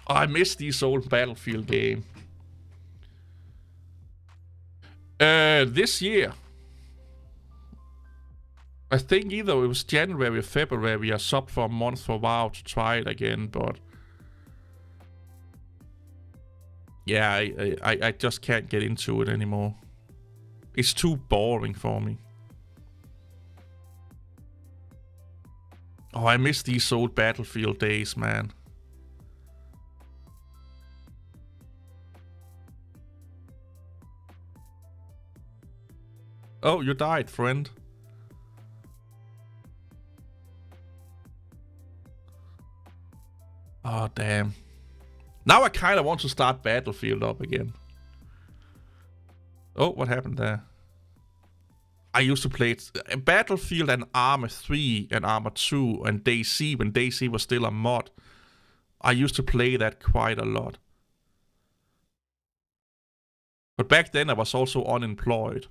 Oh, I miss these old Battlefield games. This year. I think either it was January or February. I subbed for a month for a while to try it again, but... Yeah, I just can't get into it anymore. It's too boring for me. Oh, I miss these old Battlefield days, man. Oh, you died, friend. Oh, damn. Now I kind of want to start Battlefield up again. Oh, what happened there? I used to play Battlefield and Arma 3 and Arma 2 and DayZ when DayZ was still a mod. I used to play that quite a lot. But back then I was also unemployed.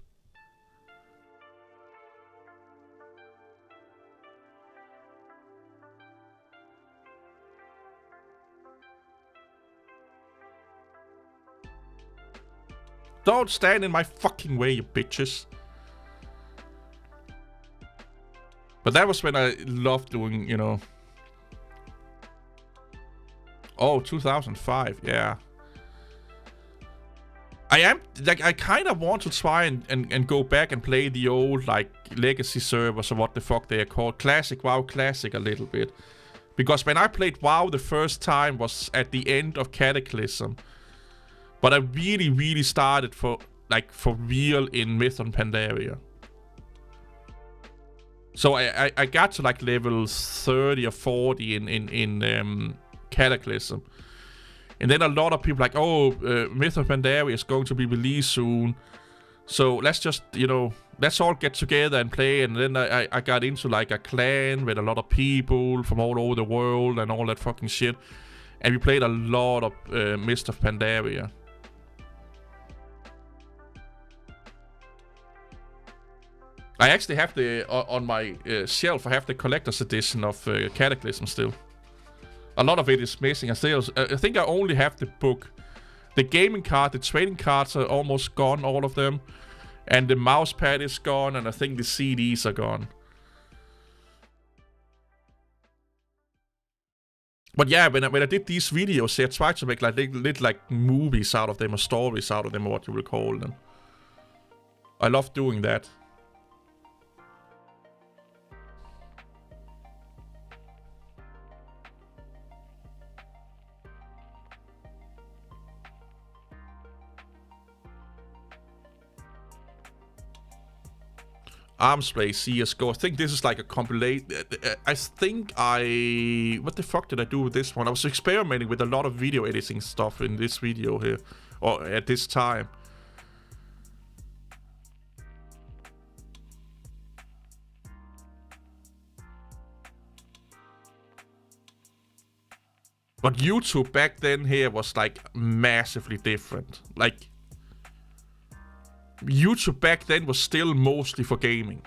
Don't stand in my fucking way, you bitches. But that was when I loved doing, you know... Oh, 2005, yeah. I kind of want to try and go back and play the old, like, legacy servers or what the fuck they are called. Classic, WoW Classic a little bit. Because when I played WoW the first time was at the end of Cataclysm. But I really started for real in Myth and Pandaria. So I got to like level 30 or 40 in Cataclysm. And then a lot of people like, oh, Myth of Pandaria is going to be released soon. So let's just, you know, let's all get together and play. And then I got into like a clan with a lot of people from all over the world and all that fucking shit. And we played a lot of Myth of Pandaria. I actually have on my shelf, I have the collector's edition of Cataclysm still. A lot of it is missing. I think I only have the book. The gaming card, the trading cards are almost gone, all of them. And the mouse pad is gone, and I think the CDs are gone. But yeah, when I did these videos, I tried to make like little like movies out of them, or stories out of them, or what you will call them. I love doing that. Arms Race, CSGO. I think this is like a compilation. I think what the fuck did I do with this one? I was experimenting with a lot of video editing stuff in this video here. Or at this time. But YouTube back then here was like massively different. Like, YouTube back then was still mostly for gaming.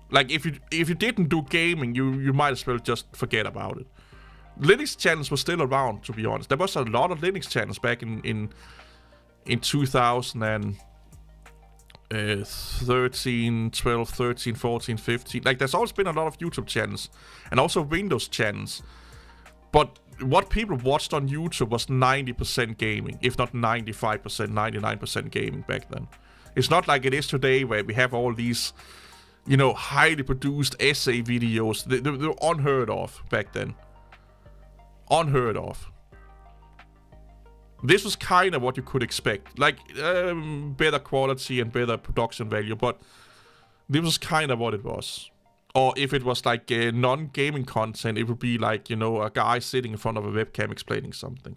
Like, if you didn't do gaming, you might as well just forget about it. Linux channels were still around, to be honest. There was a lot of Linux channels back in 2013, 12, 13, 14, 15. Like, there's always been a lot of YouTube channels. And also Windows channels. But what people watched on YouTube was 90% gaming. If not 95%, 99% gaming back then. It's not like it is today where we have all these, you know, highly produced essay videos. They're unheard of back then. Unheard of. This was kind of what you could expect. Like, better quality and better production value, but this was kind of what it was. Or if it was like non-gaming content, it would be like, you know, a guy sitting in front of a webcam explaining something.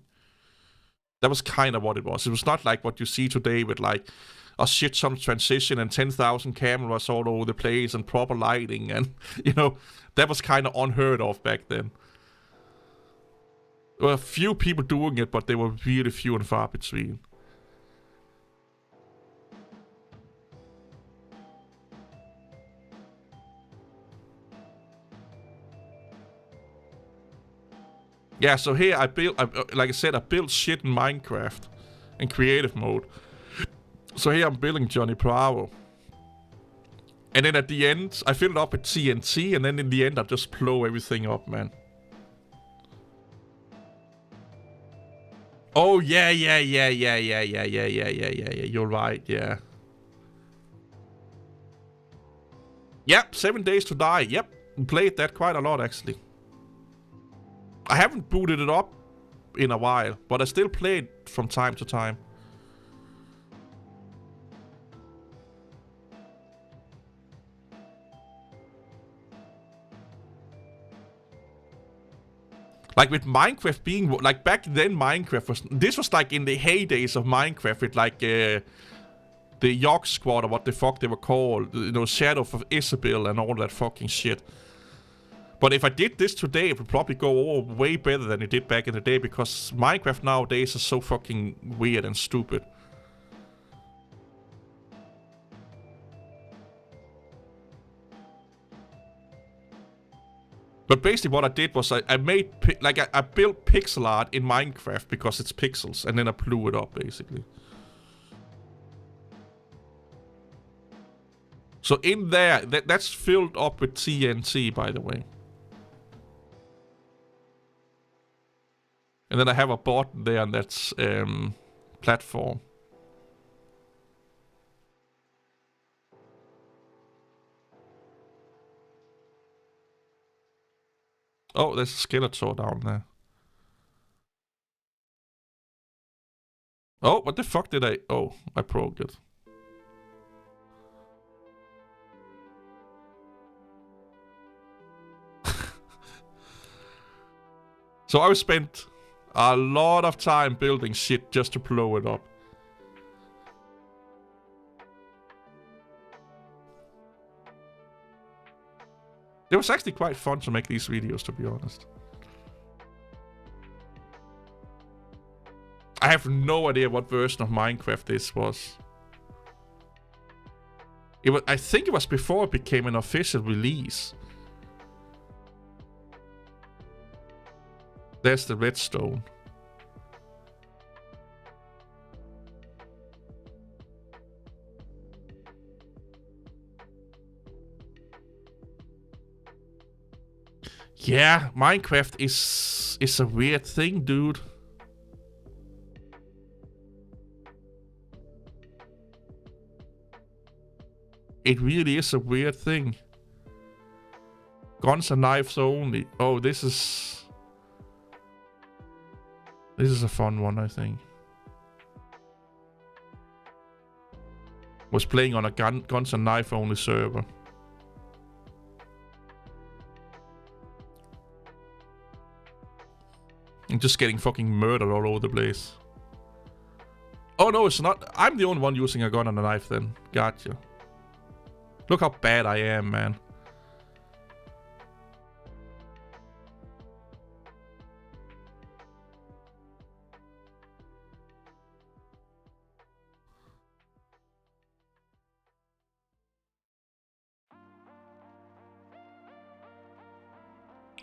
That was kind of what it was. It was not like what you see today with like a shit some transition and 10,000 cameras all over the place and proper lighting, and you know, that was kind of unheard of back then. There were a few people doing it, but they were really few and far between. Yeah, so here I built, like I said, I built shit in Minecraft in creative mode. So here I'm building Johnny Bravo. And then at the end, I fill it up with TNT, and then in the end I just blow everything up, man. Oh, yeah, you're right, yeah. Yep, 7 Days to Die, yep. Played that quite a lot, actually. I haven't booted it up in a while, but I still play it from time to time. Like with Minecraft being, like back then Minecraft was, this was like in the heydays of Minecraft with like the Yogg Squad or what the fuck they were called, you know, Shadow of Isabel and all that fucking shit. But if I did this today, it would probably go over way better than it did back in the day, because Minecraft nowadays is so fucking weird and stupid. But basically what I did was I made, like I built pixel art in Minecraft because it's pixels, and then I blew it up basically. So in there, that's filled up with TNT, by the way. And then I have a button there, and that's platform. Oh, there's a Skeletor down there. Oh, what the fuck did I... Oh, I broke it. So I spent a lot of time building shit just to blow it up. It was actually quite fun to make these videos, to be honest. I have no idea what version of Minecraft this was. I think it was before it became an official release. There's the redstone. Yeah, Minecraft is a weird thing, dude. It really is a weird thing. Guns and knives only. Oh, this is a fun one, I think. Was playing on a guns and knife only server. I'm just getting fucking murdered all over the place. Oh no, it's not. I'm the only one using a gun and a knife then. Gotcha. Look how bad I am, man.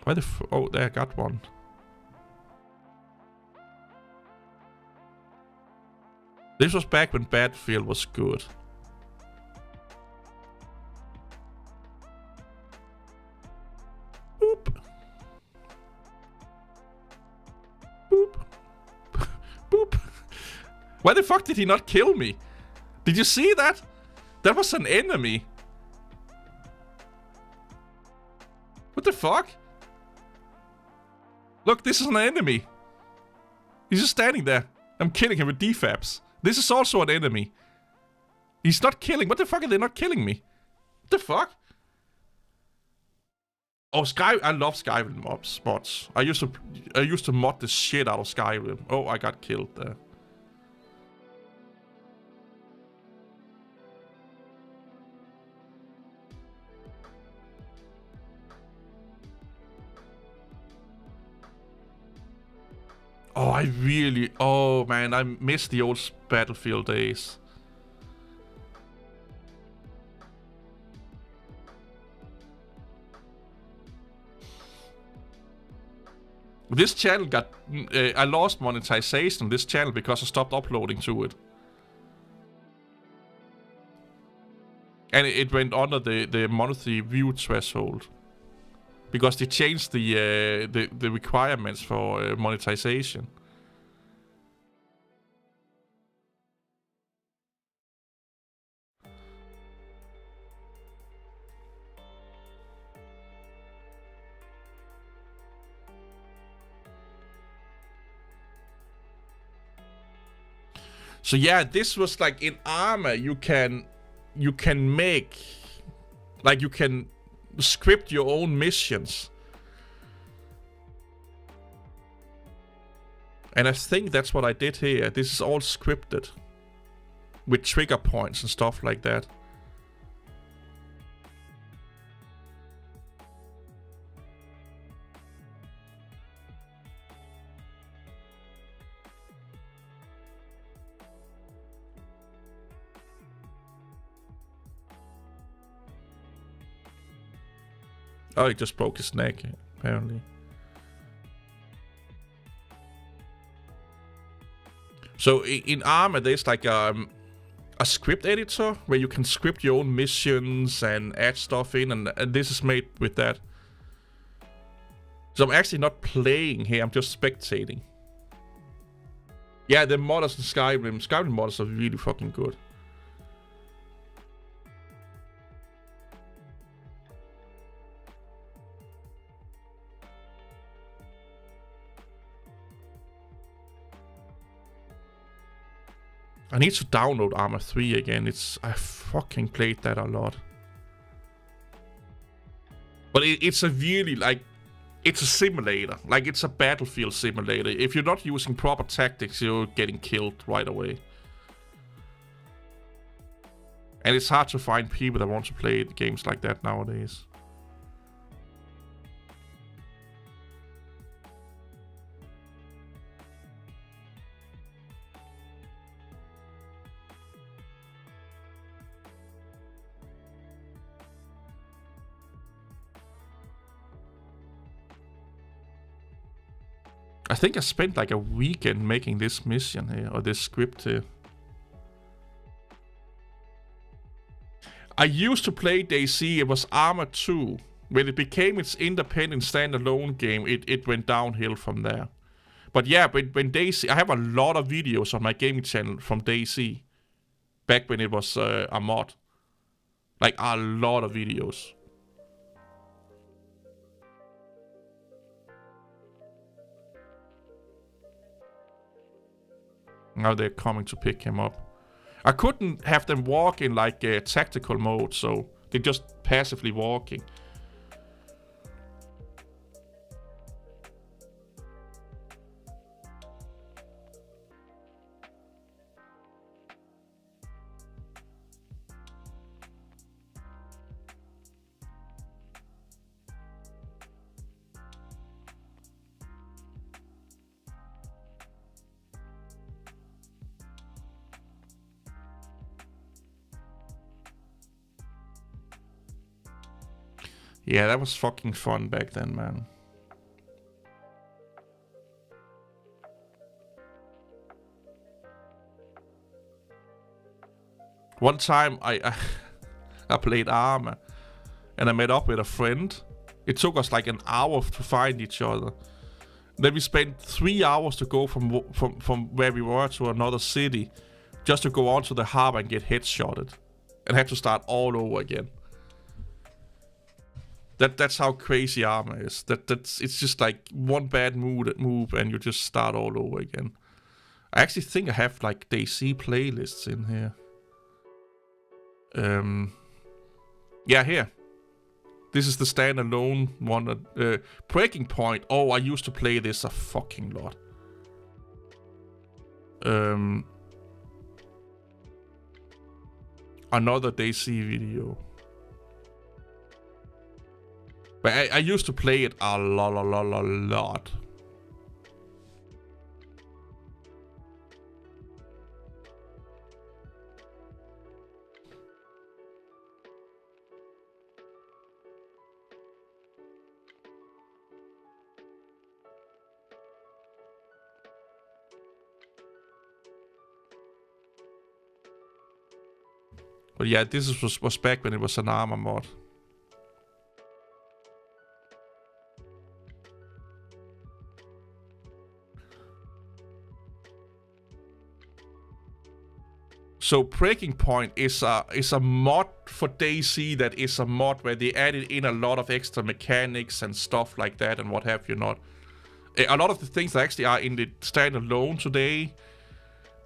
Why the oh, there, I got one. This was back when Battlefield was good. Boop. Boop. Boop. Why the fuck did he not kill me? Did you see that? That was an enemy. What the fuck? Look, this is an enemy. He's just standing there. I'm killing him with defabs. This is also an enemy. He's not killing. What the fuck are they not killing me? What the fuck? Oh, Skyrim. I love Skyrim mods. I used to mod the shit out of Skyrim. Oh, I got killed there. Oh, oh man, I miss the old Battlefield days. This channel got, I lost monetization on this channel because I stopped uploading to it. And it went under the monthly view threshold. Because they changed the requirements for monetization. So yeah, this was like in Arma, you can make, like you can script your own missions. And I think that's what I did here. This is all scripted. With trigger points and stuff like that. Oh, he just broke his neck, apparently. So in Arma, there's like a a script editor where you can script your own missions and add stuff in, and this is made with that. So I'm actually not playing here, I'm just spectating. Yeah, the modders in Skyrim modders are really fucking good. I need to download Arma 3 again. I fucking played that a lot. But it's a really, like, it's a simulator. Like, it's a battlefield simulator. If you're not using proper tactics, you're getting killed right away. And it's hard to find people that want to play games like that nowadays. I think I spent like a weekend making this mission here, or this script here. I used to play DayZ, it was Arma 2. When it became its independent standalone game, it went downhill from there. But yeah, when DayZ, I have a lot of videos on my gaming channel from DayZ. Back when it was a mod. Like a lot of videos. Now they're coming to pick him up. I couldn't have them walk in like a tactical mode, so they're just passively walking. Yeah, that was fucking fun back then, man. One time I played Arma, and I met up with a friend. It took us like an hour to find each other. Then we spent 3 hours to go from where we were to another city, just to go onto the harbor and get headshotted, and had to start all over again. That's how crazy Arma is. It's just like one bad move and you just start all over again. I actually think I have like DayZ playlists in here. Yeah, here. This is the standalone one. Breaking Point. Oh, I used to play this a fucking lot. Another DayZ video. But I used to play it a lot. But yeah, this was back when it was an Arma mod. So Breaking Point is a mod for DayZ that is a mod where they added in a lot of extra mechanics and stuff like that and what have you not. A lot of the things that actually are in the standalone today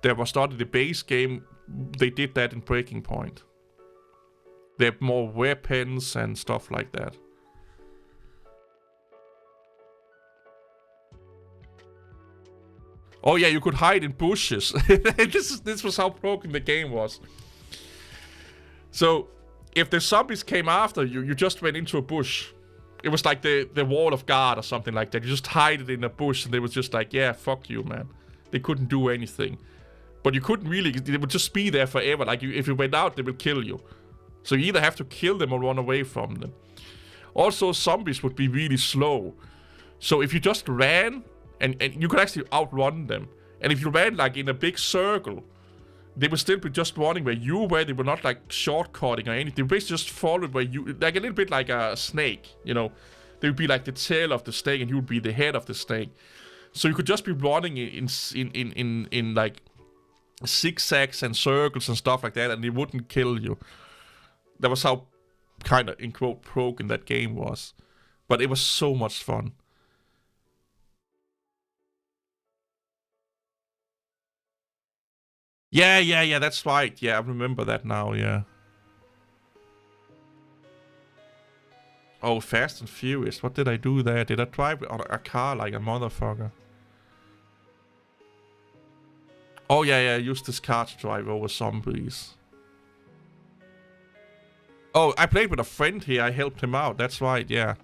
that was not in the base game, they did that in Breaking Point. They have more weapons and stuff like that. Oh yeah, you could hide in bushes. This was how broken the game was. So, if the zombies came after you, you just went into a bush. It was like the wall of God or something like that. You just hide it in a bush and they was just like, yeah, fuck you, man. They couldn't do anything. But you couldn't really, they would just be there forever. Like, if you went out, they would kill you. So you either have to kill them or run away from them. Also, zombies would be really slow. So if you just ran, and you could actually outrun them. And if you ran like in a big circle, they would still be just running where you were. They were not like shortcutting or anything. They basically just followed where you, like a little bit like a snake, you know. They would be like the tail of the snake, and you would be the head of the snake. So you could just be running in like zigzags and circles and stuff like that, and it wouldn't kill you. That was how kind of in quote broken that game was, but it was so much fun. Yeah, that's right. Yeah, I remember that now, yeah. Oh, Fast and Furious. What did I do there? Did I drive a car like a motherfucker? Oh, yeah, I used this car to drive over zombies. Oh, I played with a friend here. I helped him out. That's right, yeah.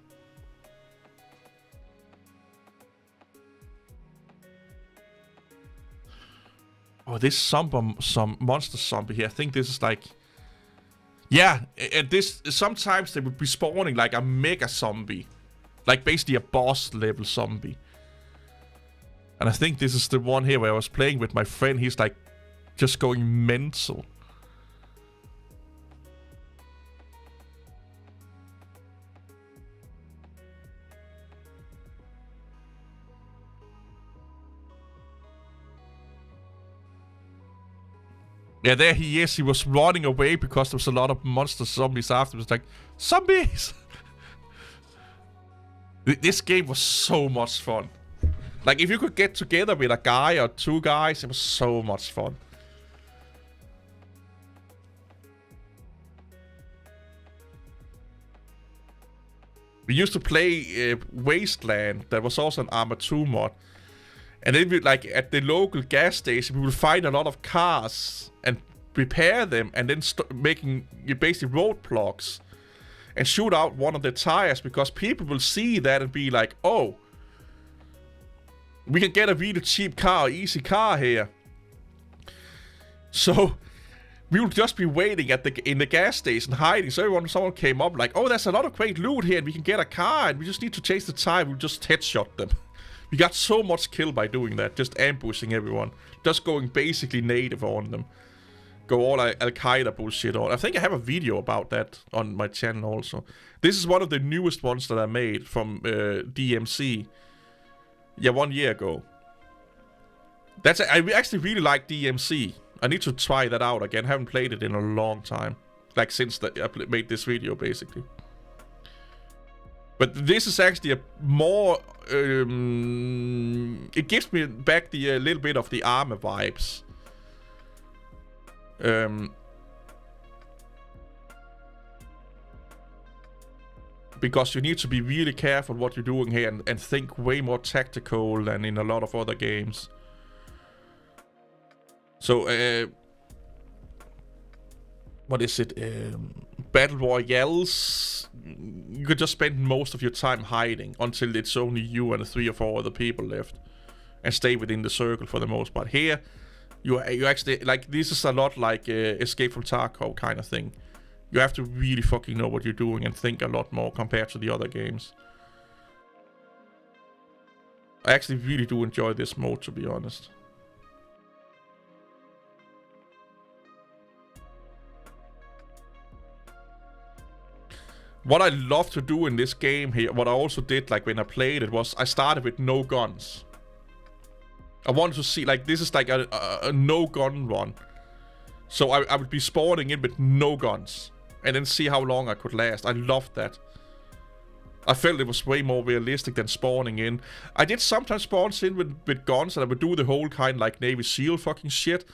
Oh, this some monster zombie here. I think this is like... Yeah, and this... Sometimes they would be spawning like a mega zombie. Like basically a boss level zombie. And I think this is the one here where I was playing with my friend. He's like just going mental. Yeah, there he is. He was running away because there was a lot of monster zombies after. It was like, zombies! This game was so much fun. Like, if you could get together with a guy or two guys, it was so much fun. We used to play Wasteland. That was also an Arma 2 mod. And then we, like, at the local gas station, we would find a lot of cars and repair them, and then making basically roadblocks and shoot out one of the tires, because people will see that and be like, oh, we can get a really cheap car, easy car here. So we would just be waiting in the gas station, hiding. So someone came up like, oh, there's a lot of great loot here, and we can get a car, and we just need to chase the tire. We'll just headshot them. We got so much kill by doing that, just ambushing everyone, just going basically native on them. Go all Al-Qaeda bullshit on. I think I have a video about that on my channel also. This is one of the newest ones that I made from DMC. Yeah, 1 year ago. I actually really like DMC. I need to try that out again. I haven't played it in a long time. Like since I made this video, basically. But this is actually a more... it gives me back the little bit of the Arma vibes. Because you need to be really careful what you're doing here and think way more tactical than in a lot of other games. So, what is it? Battle Royales. You could just spend most of your time hiding until it's only you and 3 or 4 other people left, and stay within the circle for the most part. Here, you actually, like, this is a lot like Escape from Tarkov kind of thing. You have to really fucking know what you're doing and think a lot more compared to the other games. I actually really do enjoy this mode, to be honest. What I love to do in this game here, what I also did like when I played it, was I started with no guns. I wanted to see, like, this is like a no gun run. So I would be spawning in with no guns, and then see how long I could last. I loved that. I felt it was way more realistic than spawning in. I did sometimes spawn in with guns, and I would do the whole kind like Navy SEAL fucking shit.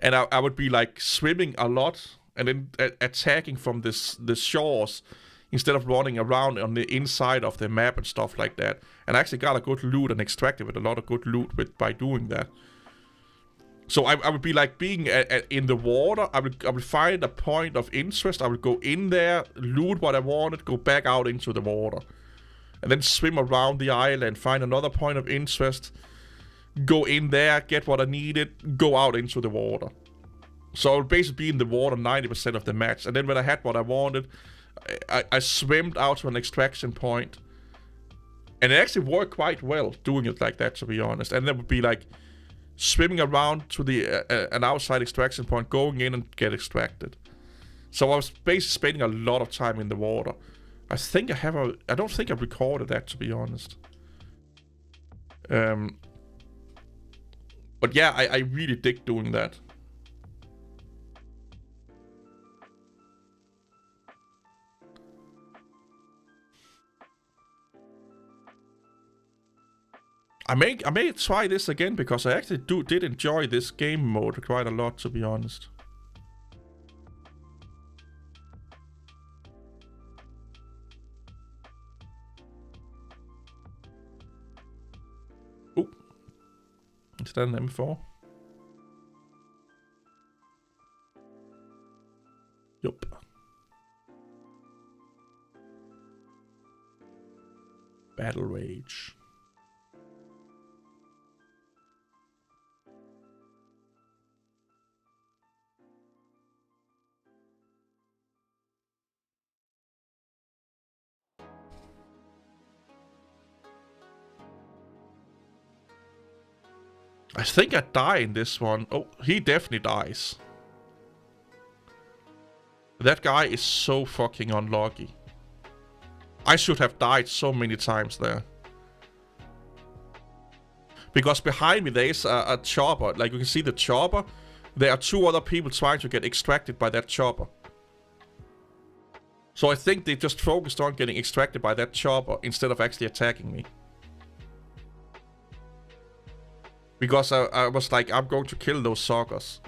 And I would be like swimming a lot, and then attacking from the shores, instead of running around on the inside of the map and stuff like that. And I actually got a good loot and extracted with a lot of good loot by doing that. So I would be like being in the water. I would find a point of interest. I would go in there, loot what I wanted, go back out into the water. And then swim around the island, find another point of interest, go in there, get what I needed, go out into the water. So I would basically be in the water 90% of the match. And then when I had what I wanted, I swam out to an extraction point. And it actually worked quite well doing it like that, to be honest. And there would be like swimming around to the an outside extraction point, going in and get extracted. So I was basically spending a lot of time in the water. I think I have I don't think I've recorded that, to be honest. But yeah, I really dig doing that. I may try this again, because I actually did enjoy this game mode quite a lot, to be honest. Oh, is that an M4? Yup. Battle Rage. I think I die in this one. Oh, he definitely dies. That guy is so fucking unlucky. I should have died so many times there. Because behind me there is a chopper. Like, you can see the chopper. There are 2 other people trying to get extracted by that chopper. So I think they just focused on getting extracted by that chopper instead of actually attacking me. Because I was like, I'm going to kill those suckers.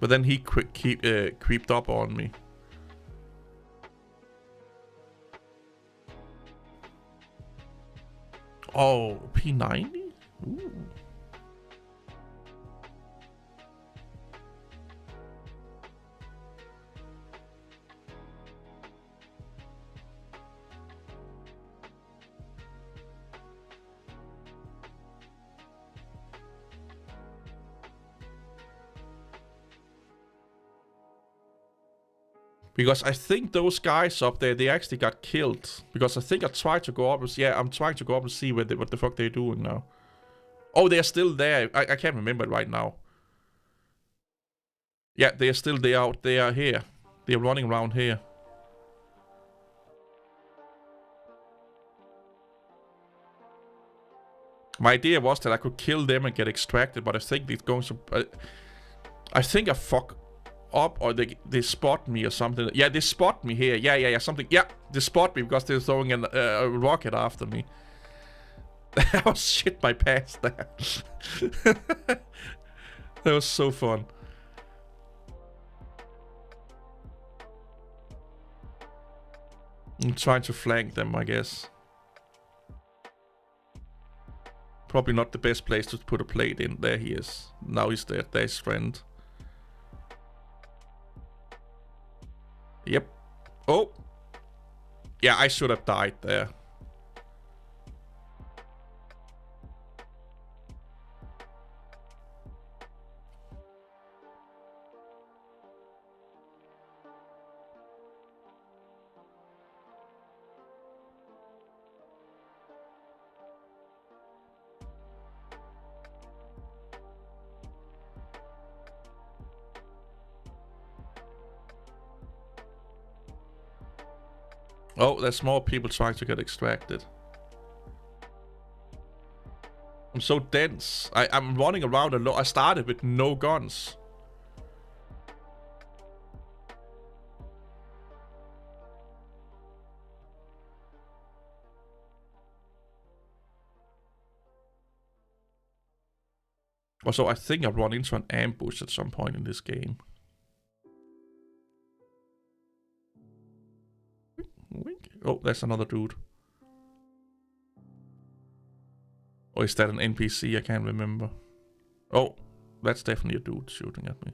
But then he creeped up on me. Oh, P90? Ooh. Because I think those guys up there, they actually got killed. Because I think I tried to go up and... Yeah, I'm trying to go up and see what the fuck they're doing now. Oh, they're still there. I can't remember it right now. Yeah, they're still there. They are here. They're running around here. My idea was that I could kill them and get extracted, but I think it's going to... I think I fuck up, or they spot me or something. Yeah, they spot me here. Yeah, something. Yeah, they spot me because they're throwing a rocket after me. That was shit my pants there. That was so fun. I'm trying to flank them, I guess. Probably not the best place to put a plate in. There he is. Now he's there. There's friend. Yep. Oh. Yeah, I should have died there. Oh, there's more people trying to get extracted. I'm so dense. I'm running around alone. I started with no guns. Also, I think I run into an ambush at some point in this game. Oh, there's another dude. Or is that an NPC? I can't remember. Oh, that's definitely a dude shooting at me.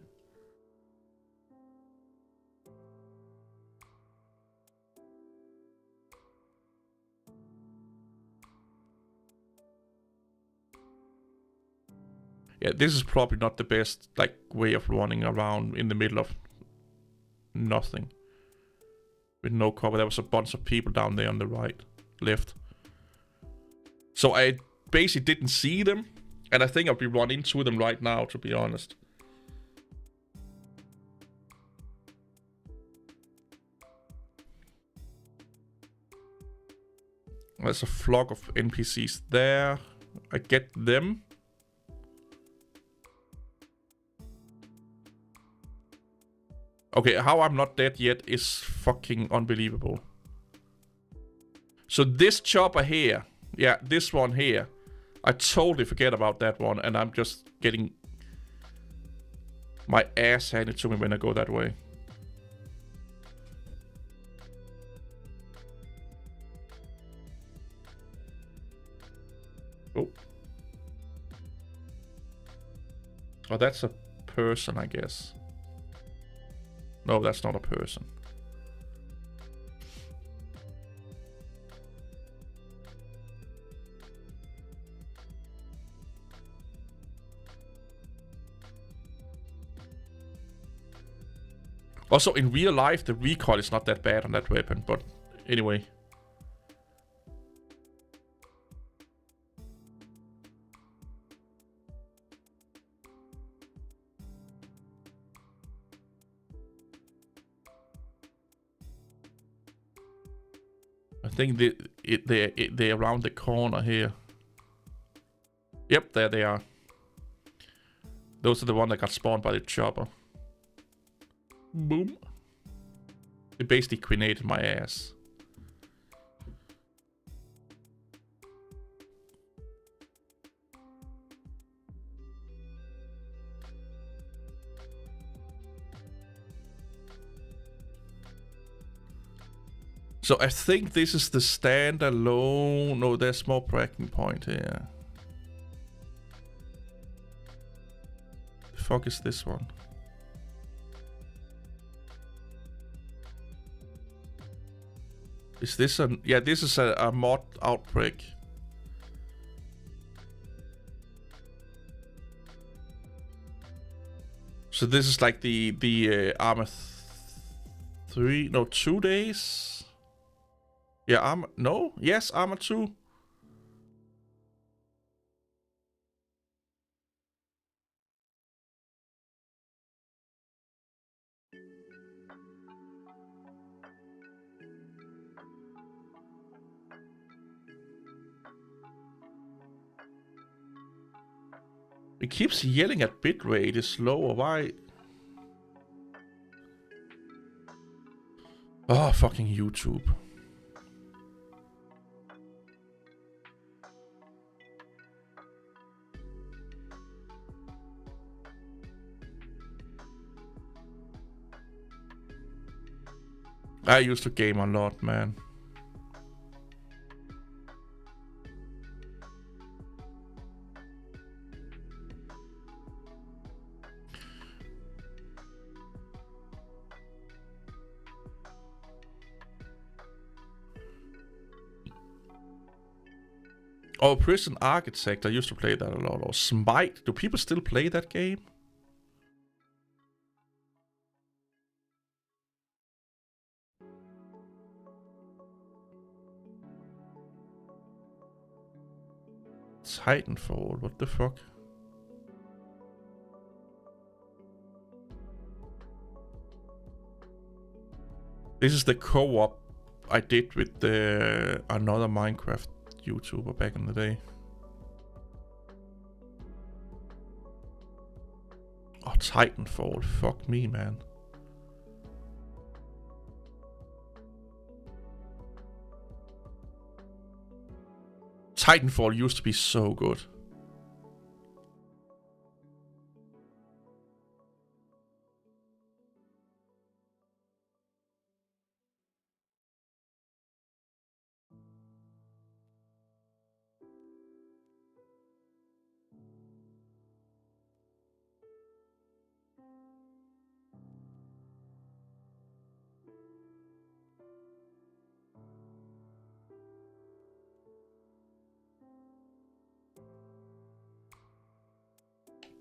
Yeah, this is probably not the best way of running around in the middle of nothing. With no cover. There was a bunch of people down there on the left. So I basically didn't see them. And I think I'll be running into them right now, to be honest. There's a flock of NPCs there. I get them. Okay, how I'm not dead yet is fucking unbelievable. So this chopper here, yeah, this one here, I totally forget about that one, and I'm just getting my ass handed to me when I go that way. Oh. Oh, that's a person, I guess. No, that's not a person. Also, in real life, the recoil is not that bad on that weapon, but anyway. I think they're around the corner here. Yep, there they are. Those are the ones that got spawned by the chopper. Boom. They basically grenaded my ass. So I think this is the standalone. No, there's more bragging point here. The fuck is this one? Is this a... Yeah, this is a mod outbreak. So this is like the Arma 3... No, 2 days? Yeah, Arma... No? Yes, Arma 2. It keeps yelling at bitrate is lower. Why? Oh, fucking YouTube. I used to game a lot, man. Oh, Prison Architect, I used to play that a lot. Or Smite, do people still play that game? Titanfall, what the fuck? This is the co-op I did with another Minecraft YouTuber back in the day. Oh, Titanfall, fuck me, man. Titanfall used to be so good.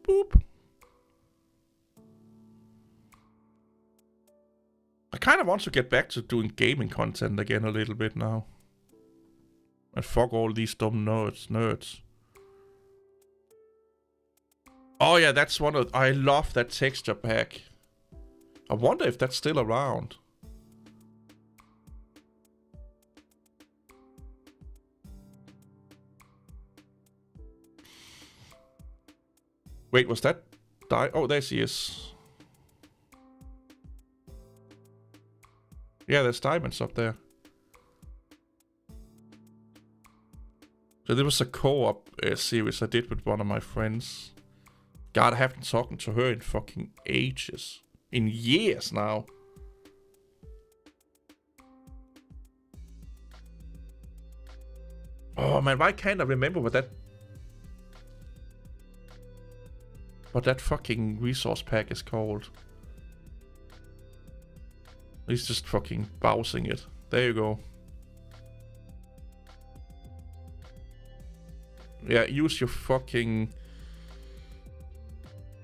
Boop. I kind of want to get back to doing gaming content again a little bit now. And fuck all these dumb nerds. Oh yeah, that's one of... I love that texture pack. I wonder if that's still around. Wait, was that... Oh, there she is. Yeah, there's diamonds up there. So there was a co-op series I did with one of my friends. God, I haven't talked to her in fucking ages. In years now. Oh man, why can't I remember what that fucking resource pack is called? He's just fucking browsing it. There you go. Yeah, use your fucking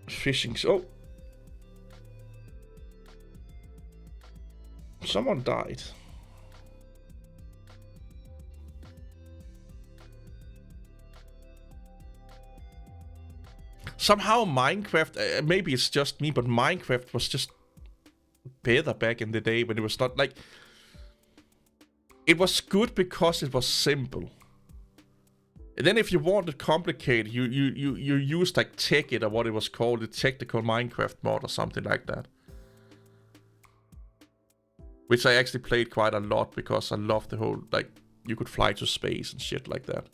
fishing. Oh, someone died. Somehow Minecraft, maybe it's just me, but Minecraft was just better back in the day when it was not like... It was good because it was simple. And then if you wanted complicated, you used like Tekkit or what it was called, the technical Minecraft mod or something like that. Which I actually played quite a lot because I loved the whole, like, you could fly to space and shit like that.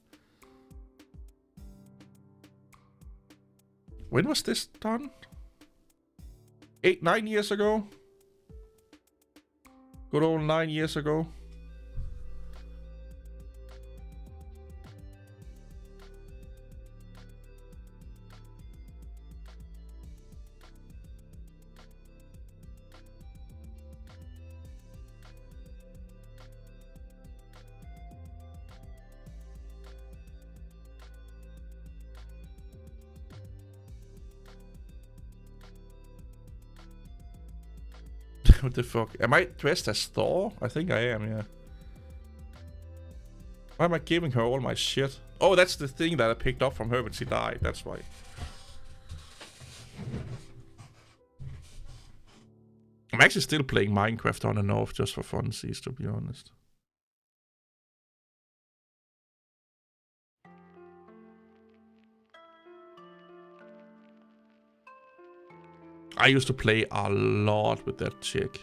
When was this done? 9 years ago? Good old 9 years ago. What the fuck? Am I dressed as Thor? I think I am, yeah. Why am I giving her all my shit? Oh, that's the thing that I picked up from her when she died. That's why. I'm actually still playing Minecraft on and off just for funsies, to be honest. I used to play a lot with that chick.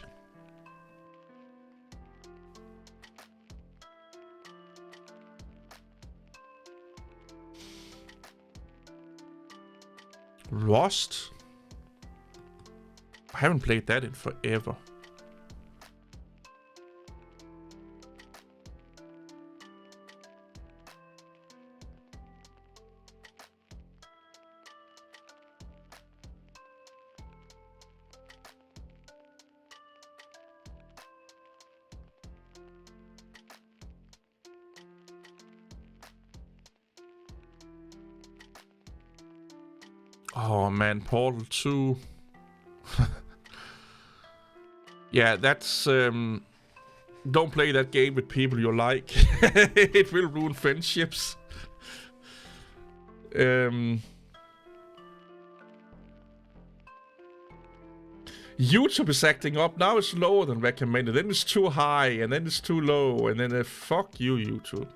Rust? I haven't played that in forever. Oh man, Portal 2. Yeah, that's... Don't play that game with people you like. It will ruin friendships. YouTube is acting up. Now it's lower than recommended. Then it's too high, and then it's too low, and then fuck you, YouTube.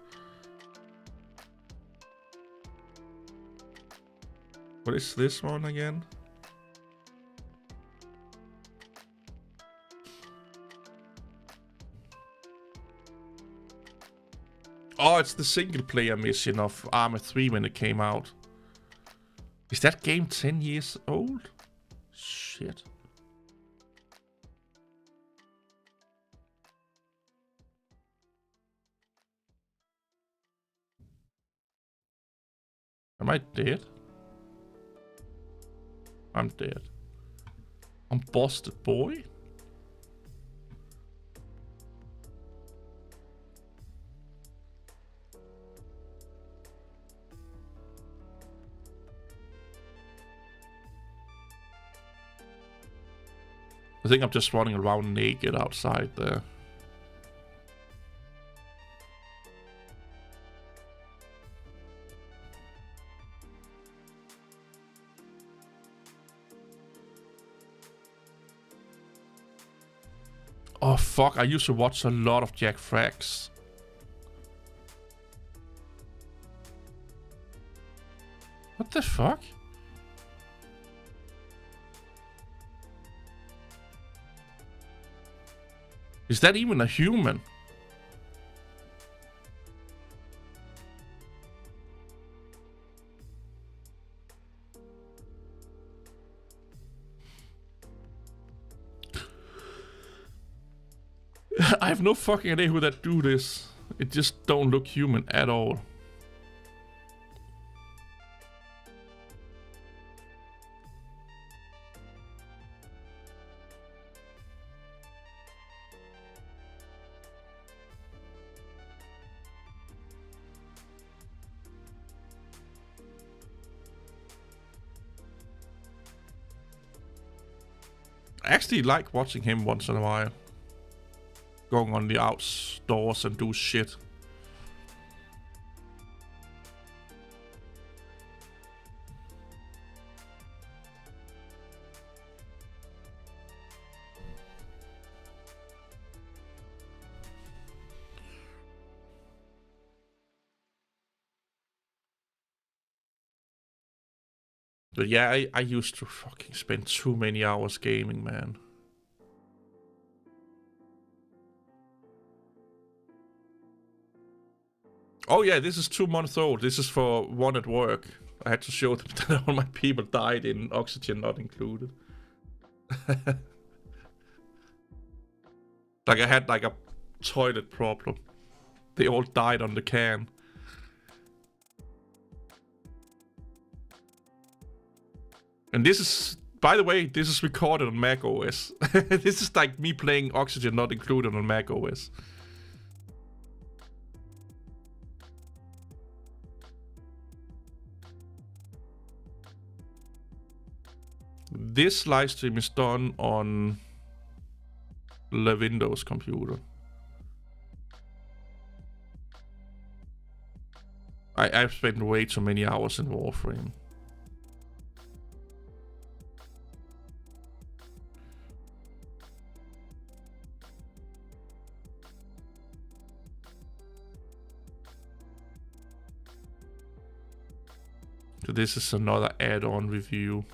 What is this one again? Oh, it's the single player mission of Arma 3 when it came out. Is that game 10 years old? Shit. Am I dead? I'm dead. I'm busted, boy. I think I'm just running around naked outside there. Oh fuck, I used to watch a lot of Jack Frags. What the fuck? Is that even a human? I have no fucking idea who that dude is. It just don't look human at all. I actually like watching him once in a while. Going on the outdoors and do shit. But yeah, I used to fucking spend too many hours gaming, man. Oh yeah, this is 2 months old. This is for one at work. I had to show them that all my people died in Oxygen Not Included. Like I had like a toilet problem. They all died on the can. And this is, by the way, this is recorded on Mac OS. This is like me playing Oxygen Not Included on Mac OS. This live stream is done on the Windows computer. I've spent way too many hours in Warframe. So this is another add-on review.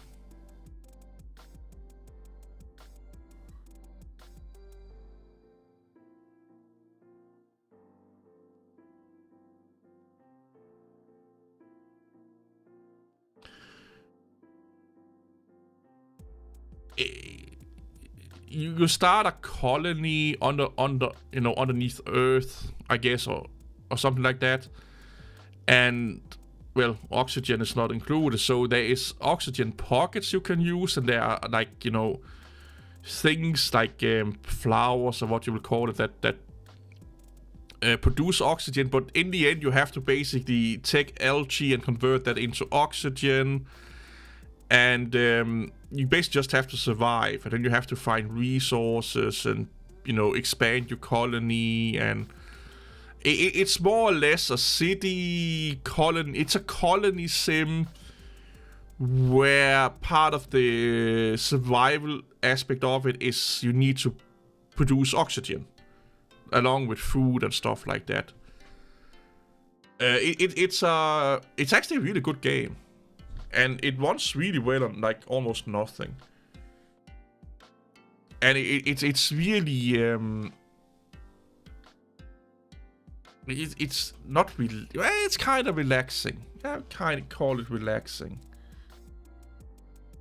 You start a colony underneath Earth, I guess, or something like that. And well, oxygen is not included, so there is oxygen pockets you can use, and there are like things like flowers or what you will call it that produce oxygen. But in the end, you have to basically take algae and convert that into oxygen. And you basically just have to survive, and then you have to find resources and expand your colony. And it's more or less a city colony. It's a colony sim where part of the survival aspect of it is you need to produce oxygen along with food and stuff like that. It's actually a really good game. And it runs really well on like almost nothing. And it's really it's not really, it's kind of relaxing. I kind of call it relaxing.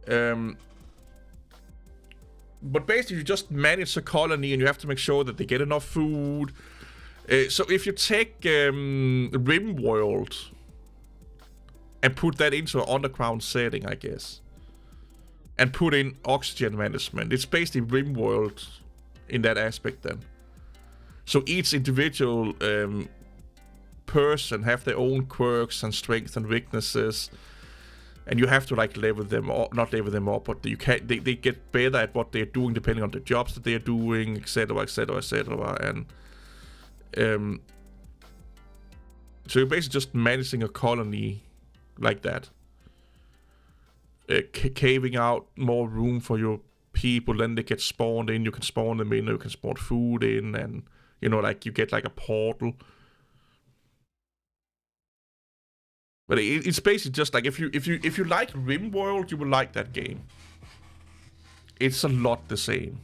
But basically you just manage a colony and you have to make sure that they get enough food. So if you take RimWorld and put that into an underground setting, I guess, and put in oxygen management, it's basically RimWorld in that aspect then. So each individual person have their own quirks and strengths and weaknesses, and you have to like level them up, not level them up, but they get better at what they're doing depending on the jobs that they're doing, etc., etc., etc. And so you're basically just managing a colony like that, caving out more room for your people, then they get spawned in. You can spawn them in, or you can spawn food in, and like you get like a portal. But it's basically just like if you like RimWorld, you will like that game. It's a lot the same.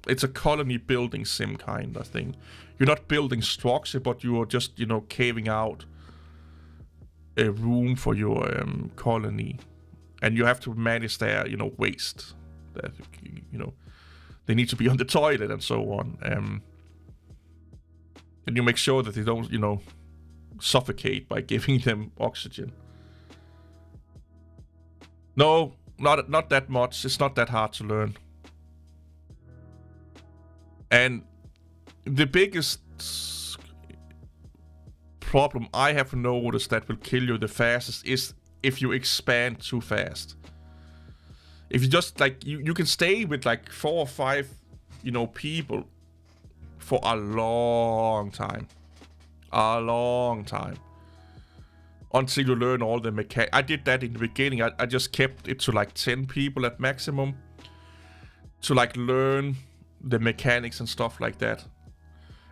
It's a colony building sim kind of thing. You're not building structure, but you are just caving out a room for your colony, and you have to manage their waste. That they need to be on the toilet and so on. And you make sure that they don't suffocate by giving them oxygen. No, not that much. It's not that hard to learn. And the biggest problem I have noticed that will kill you the fastest is if you expand too fast. If you just like you can stay with like 4 or 5 people for a long time. Until you learn all the mechanics. I did that in the beginning. I just kept it to like 10 people at maximum to like learn the mechanics and stuff like that.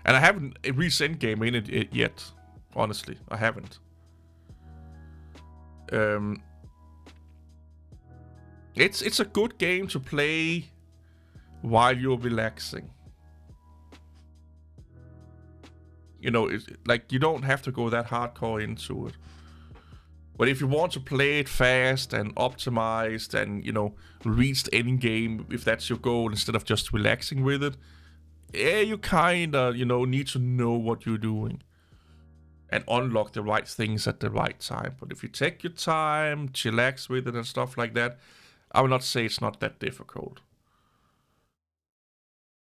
And I haven't reached endgame in it yet. Honestly, I haven't. It's a good game to play while you're relaxing. It's like you don't have to go that hardcore into it. But if you want to play it fast and optimized and, reach the end game, if that's your goal, instead of just relaxing with it, you kinda, need to know what you're doing and unlock the right things at the right time. But if you take your time, chillax with it and stuff like that, I will not say it's not that difficult.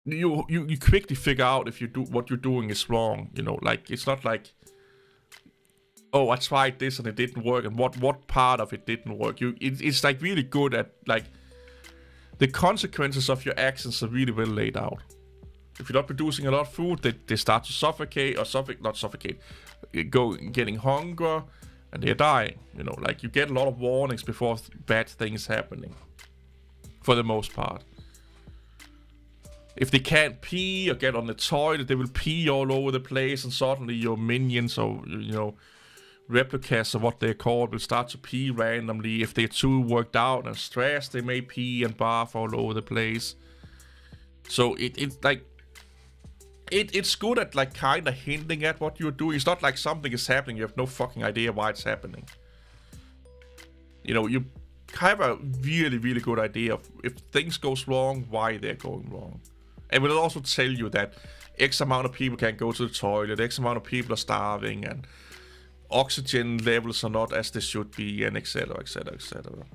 You quickly figure out if what you're doing is wrong. Like it's not like, oh, I tried this and it didn't work, and what part of it didn't work. It's like really good at like the consequences of your actions are really well laid out. If you're not producing a lot of food, they start to suffocate or not suffocate, getting hunger, and they're dying. Like you get a lot of warnings before bad things happening. For the most part. If they can't pee or get on the toilet, they will pee all over the place, and suddenly your minions or replicas or what they're called will start to pee randomly. If they're too worked out and stressed, they may pee and barf all over the place. So it's like it's good at like kind of hinting at what you're doing. It's not like something is happening, you have no fucking idea why it's happening. You have a really, really good idea of if things goes wrong, why they're going wrong. And will also tell you that X amount of people can't go to the toilet, X amount of people are starving, and oxygen levels are not as they should be, and etc, etc, etc.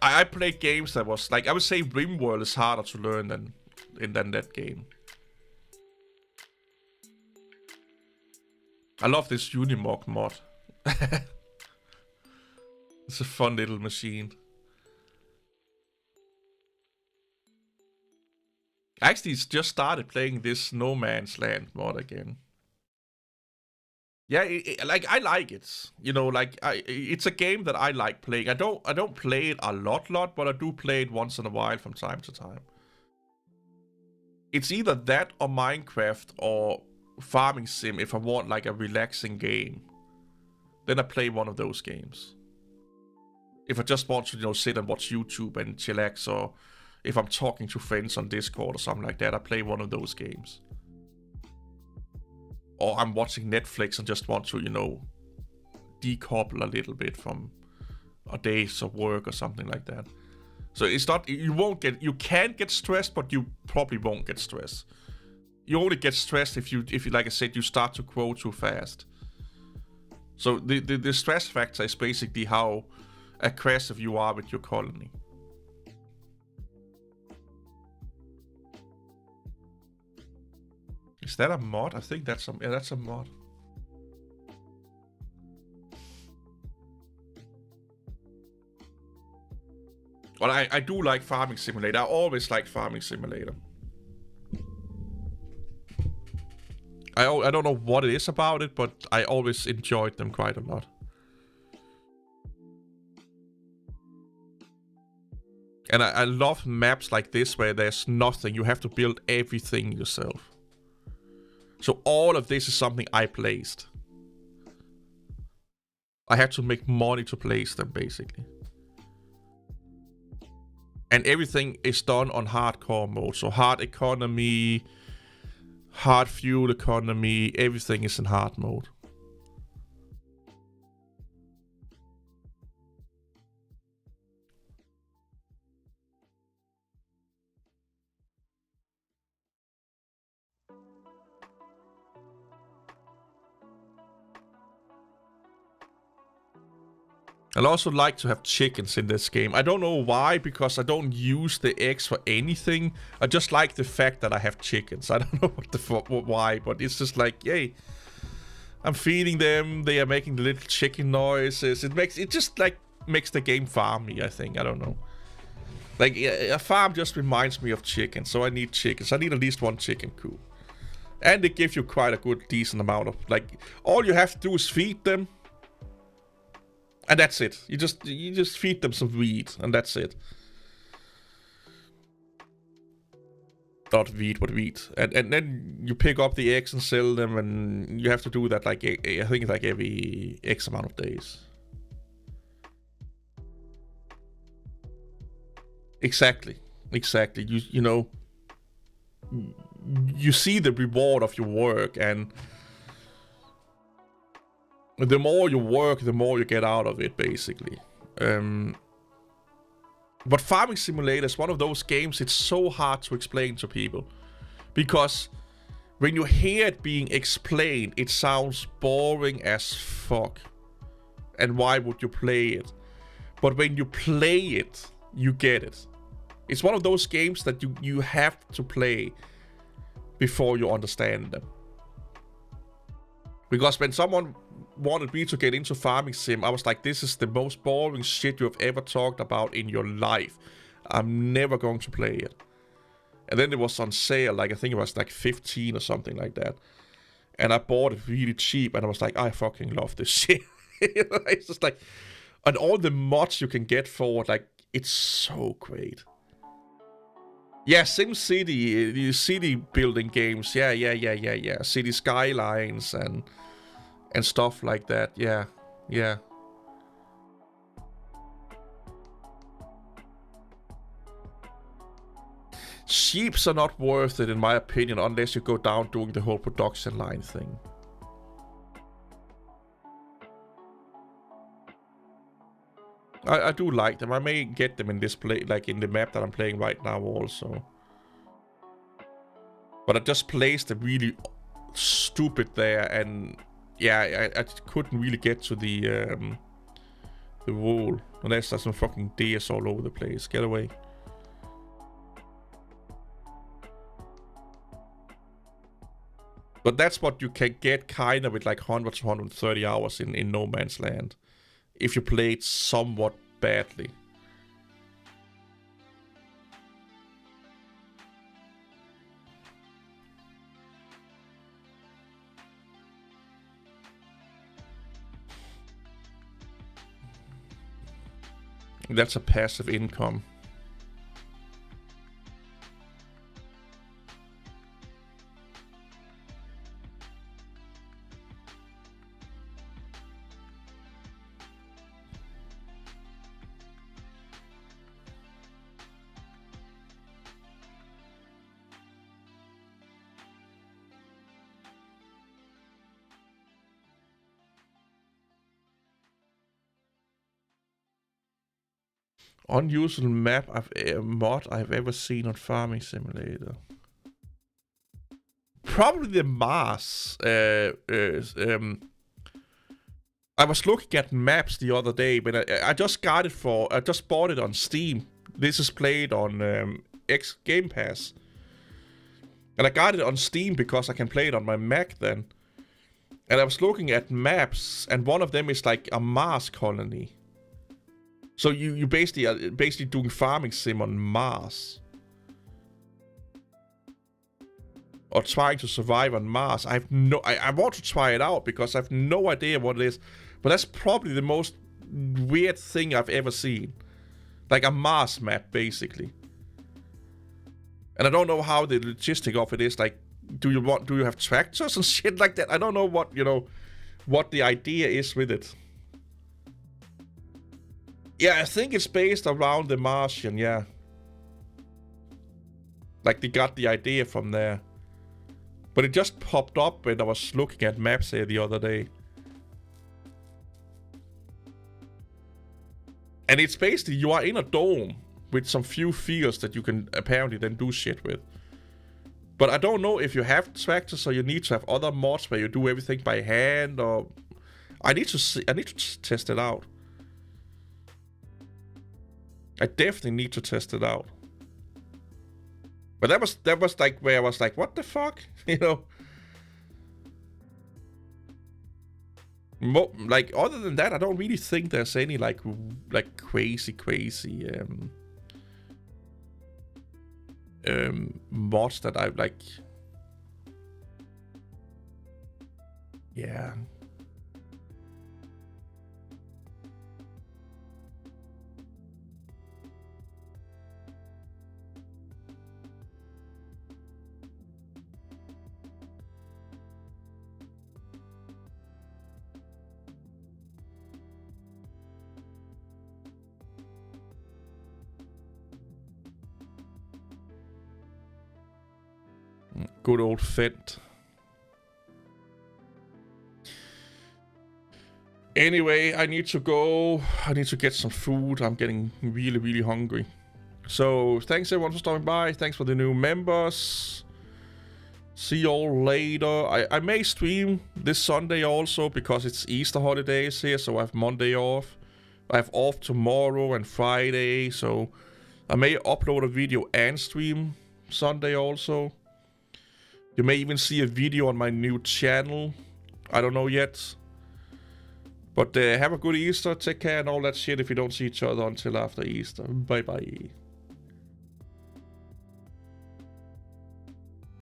I played games that was like, I would say RimWorld is harder to learn than that game. I love this Unimog mod. It's a fun little machine. I actually just started playing this No Man's Land mod again. Yeah, I like it. It's a game that I like playing. I don't play it a lot, but I do play it once in a while from time to time. It's either that or Minecraft or Farming Sim if I want like a relaxing game. Then I play one of those games. If I just want to, sit and watch YouTube and chillax, or if I'm talking to friends on Discord or something like that, I play one of those games. Or I'm watching Netflix and just want to, decouple a little bit from a day's of work or something like that. So it's not, you can get stressed, but you probably won't get stressed. You only get stressed if you, like I said, you start to grow too fast. So the stress factor is basically how aggressive you are with your colony. Is that a mod? I think that's a mod. Well, I do like Farming Simulator. I always liked Farming Simulator. I don't know what it is about it, but I always enjoyed them quite a lot. And I love maps like this where there's nothing. You have to build everything yourself. So all of this is something I placed. I had to make money to place them, basically. And everything is done on hardcore mode. So hard economy, hard fuel economy, everything is in hard mode. I'd also like to have chickens in this game. I don't know why, because I don't use the eggs for anything. I just like the fact that I have chickens. I don't know why, but it's just like, yay. I'm feeding them, they are making the little chicken noises. It just like makes the game farmy, I think. I don't know. Like, a farm just reminds me of chickens, so I need chickens. I need at least one chicken coop. And they give you quite a good, decent amount of, like, all you have to do is feed them. And that's it. You just feed them some wheat, and that's it. Not wheat, but wheat. And then you pick up the eggs and sell them, and you have to do that like I think like every X amount of days. Exactly. You know, you see the reward of your work, and the more you work, the more you get out of it, basically. But Farming Simulator is one of those games, it's so hard to explain to people. Because when you hear it being explained, it sounds boring as fuck. And why would you play it? But when you play it, you get it. It's one of those games that you have to play before you understand them. Because when someone wanted me to get into Farming Sim, I was like, this is the most boring shit you have ever talked about in your life. I'm never going to play it. And then it was on sale, like I think it was like 15 or something like that. And I bought it really cheap, and I was like, I fucking love this shit. It's just like, and all the mods you can get for it, like, it's so great. Yeah, SimCity, the city building games, yeah. City Skylines and stuff like that, yeah. Sheeps are not worth it, in my opinion, unless you go down doing the whole production line thing. I do like them. I may get them in this play, like in the map that I'm playing right now also. But I just placed them really stupid there, and yeah, I couldn't really get to the wall. Unless there's some fucking deers all over the place. Get away. But that's what you can get kind of with like 100 to 130 hours in No Man's Land. If you play it somewhat badly. That's a passive income. Unusual map mod I've ever seen on Farming Simulator. Probably the Mars. I was looking at maps the other day, but I just got it I just bought it on Steam. This is played on X Game Pass. And I got it on Steam because I can play it on my Mac then. And I was looking at maps, and one of them is like a Mars colony. So you basically are doing farming sim on Mars. Or trying to survive on Mars. I want to try it out because I have no idea what it is. But that's probably the most weird thing I've ever seen. Like a Mars map, basically. And I don't know how the logistic of it is. Like, do you have tractors and shit like that? I don't know what, you know, what the idea is with it. Yeah, I think it's based around the Martian, yeah. Like, they got the idea from there. But it just popped up when I was looking at maps here the other day. And it's basically, you are in a dome with some few fields that you can apparently then do shit with. But I don't know if you have tractors or you need to have other mods where you do everything by hand, or... I need to test it out. I definitely need to test it out. But that was like where I was like, what the fuck? You know? Like, other than that, I don't really think there's any like crazy mods that I like. Yeah. Good old Fent. Anyway, I need to go. I need to get some food. I'm getting really, really hungry. So, thanks everyone for stopping by. Thanks for the new members. See you all later. I may stream this Sunday also because it's Easter holidays here, so I have Monday off. I have off tomorrow and Friday, so I may upload a video and stream Sunday also. You may even see a video on my new channel. I don't know yet. But have a good Easter, take care and all that shit if you don't see each other until after Easter. Bye bye.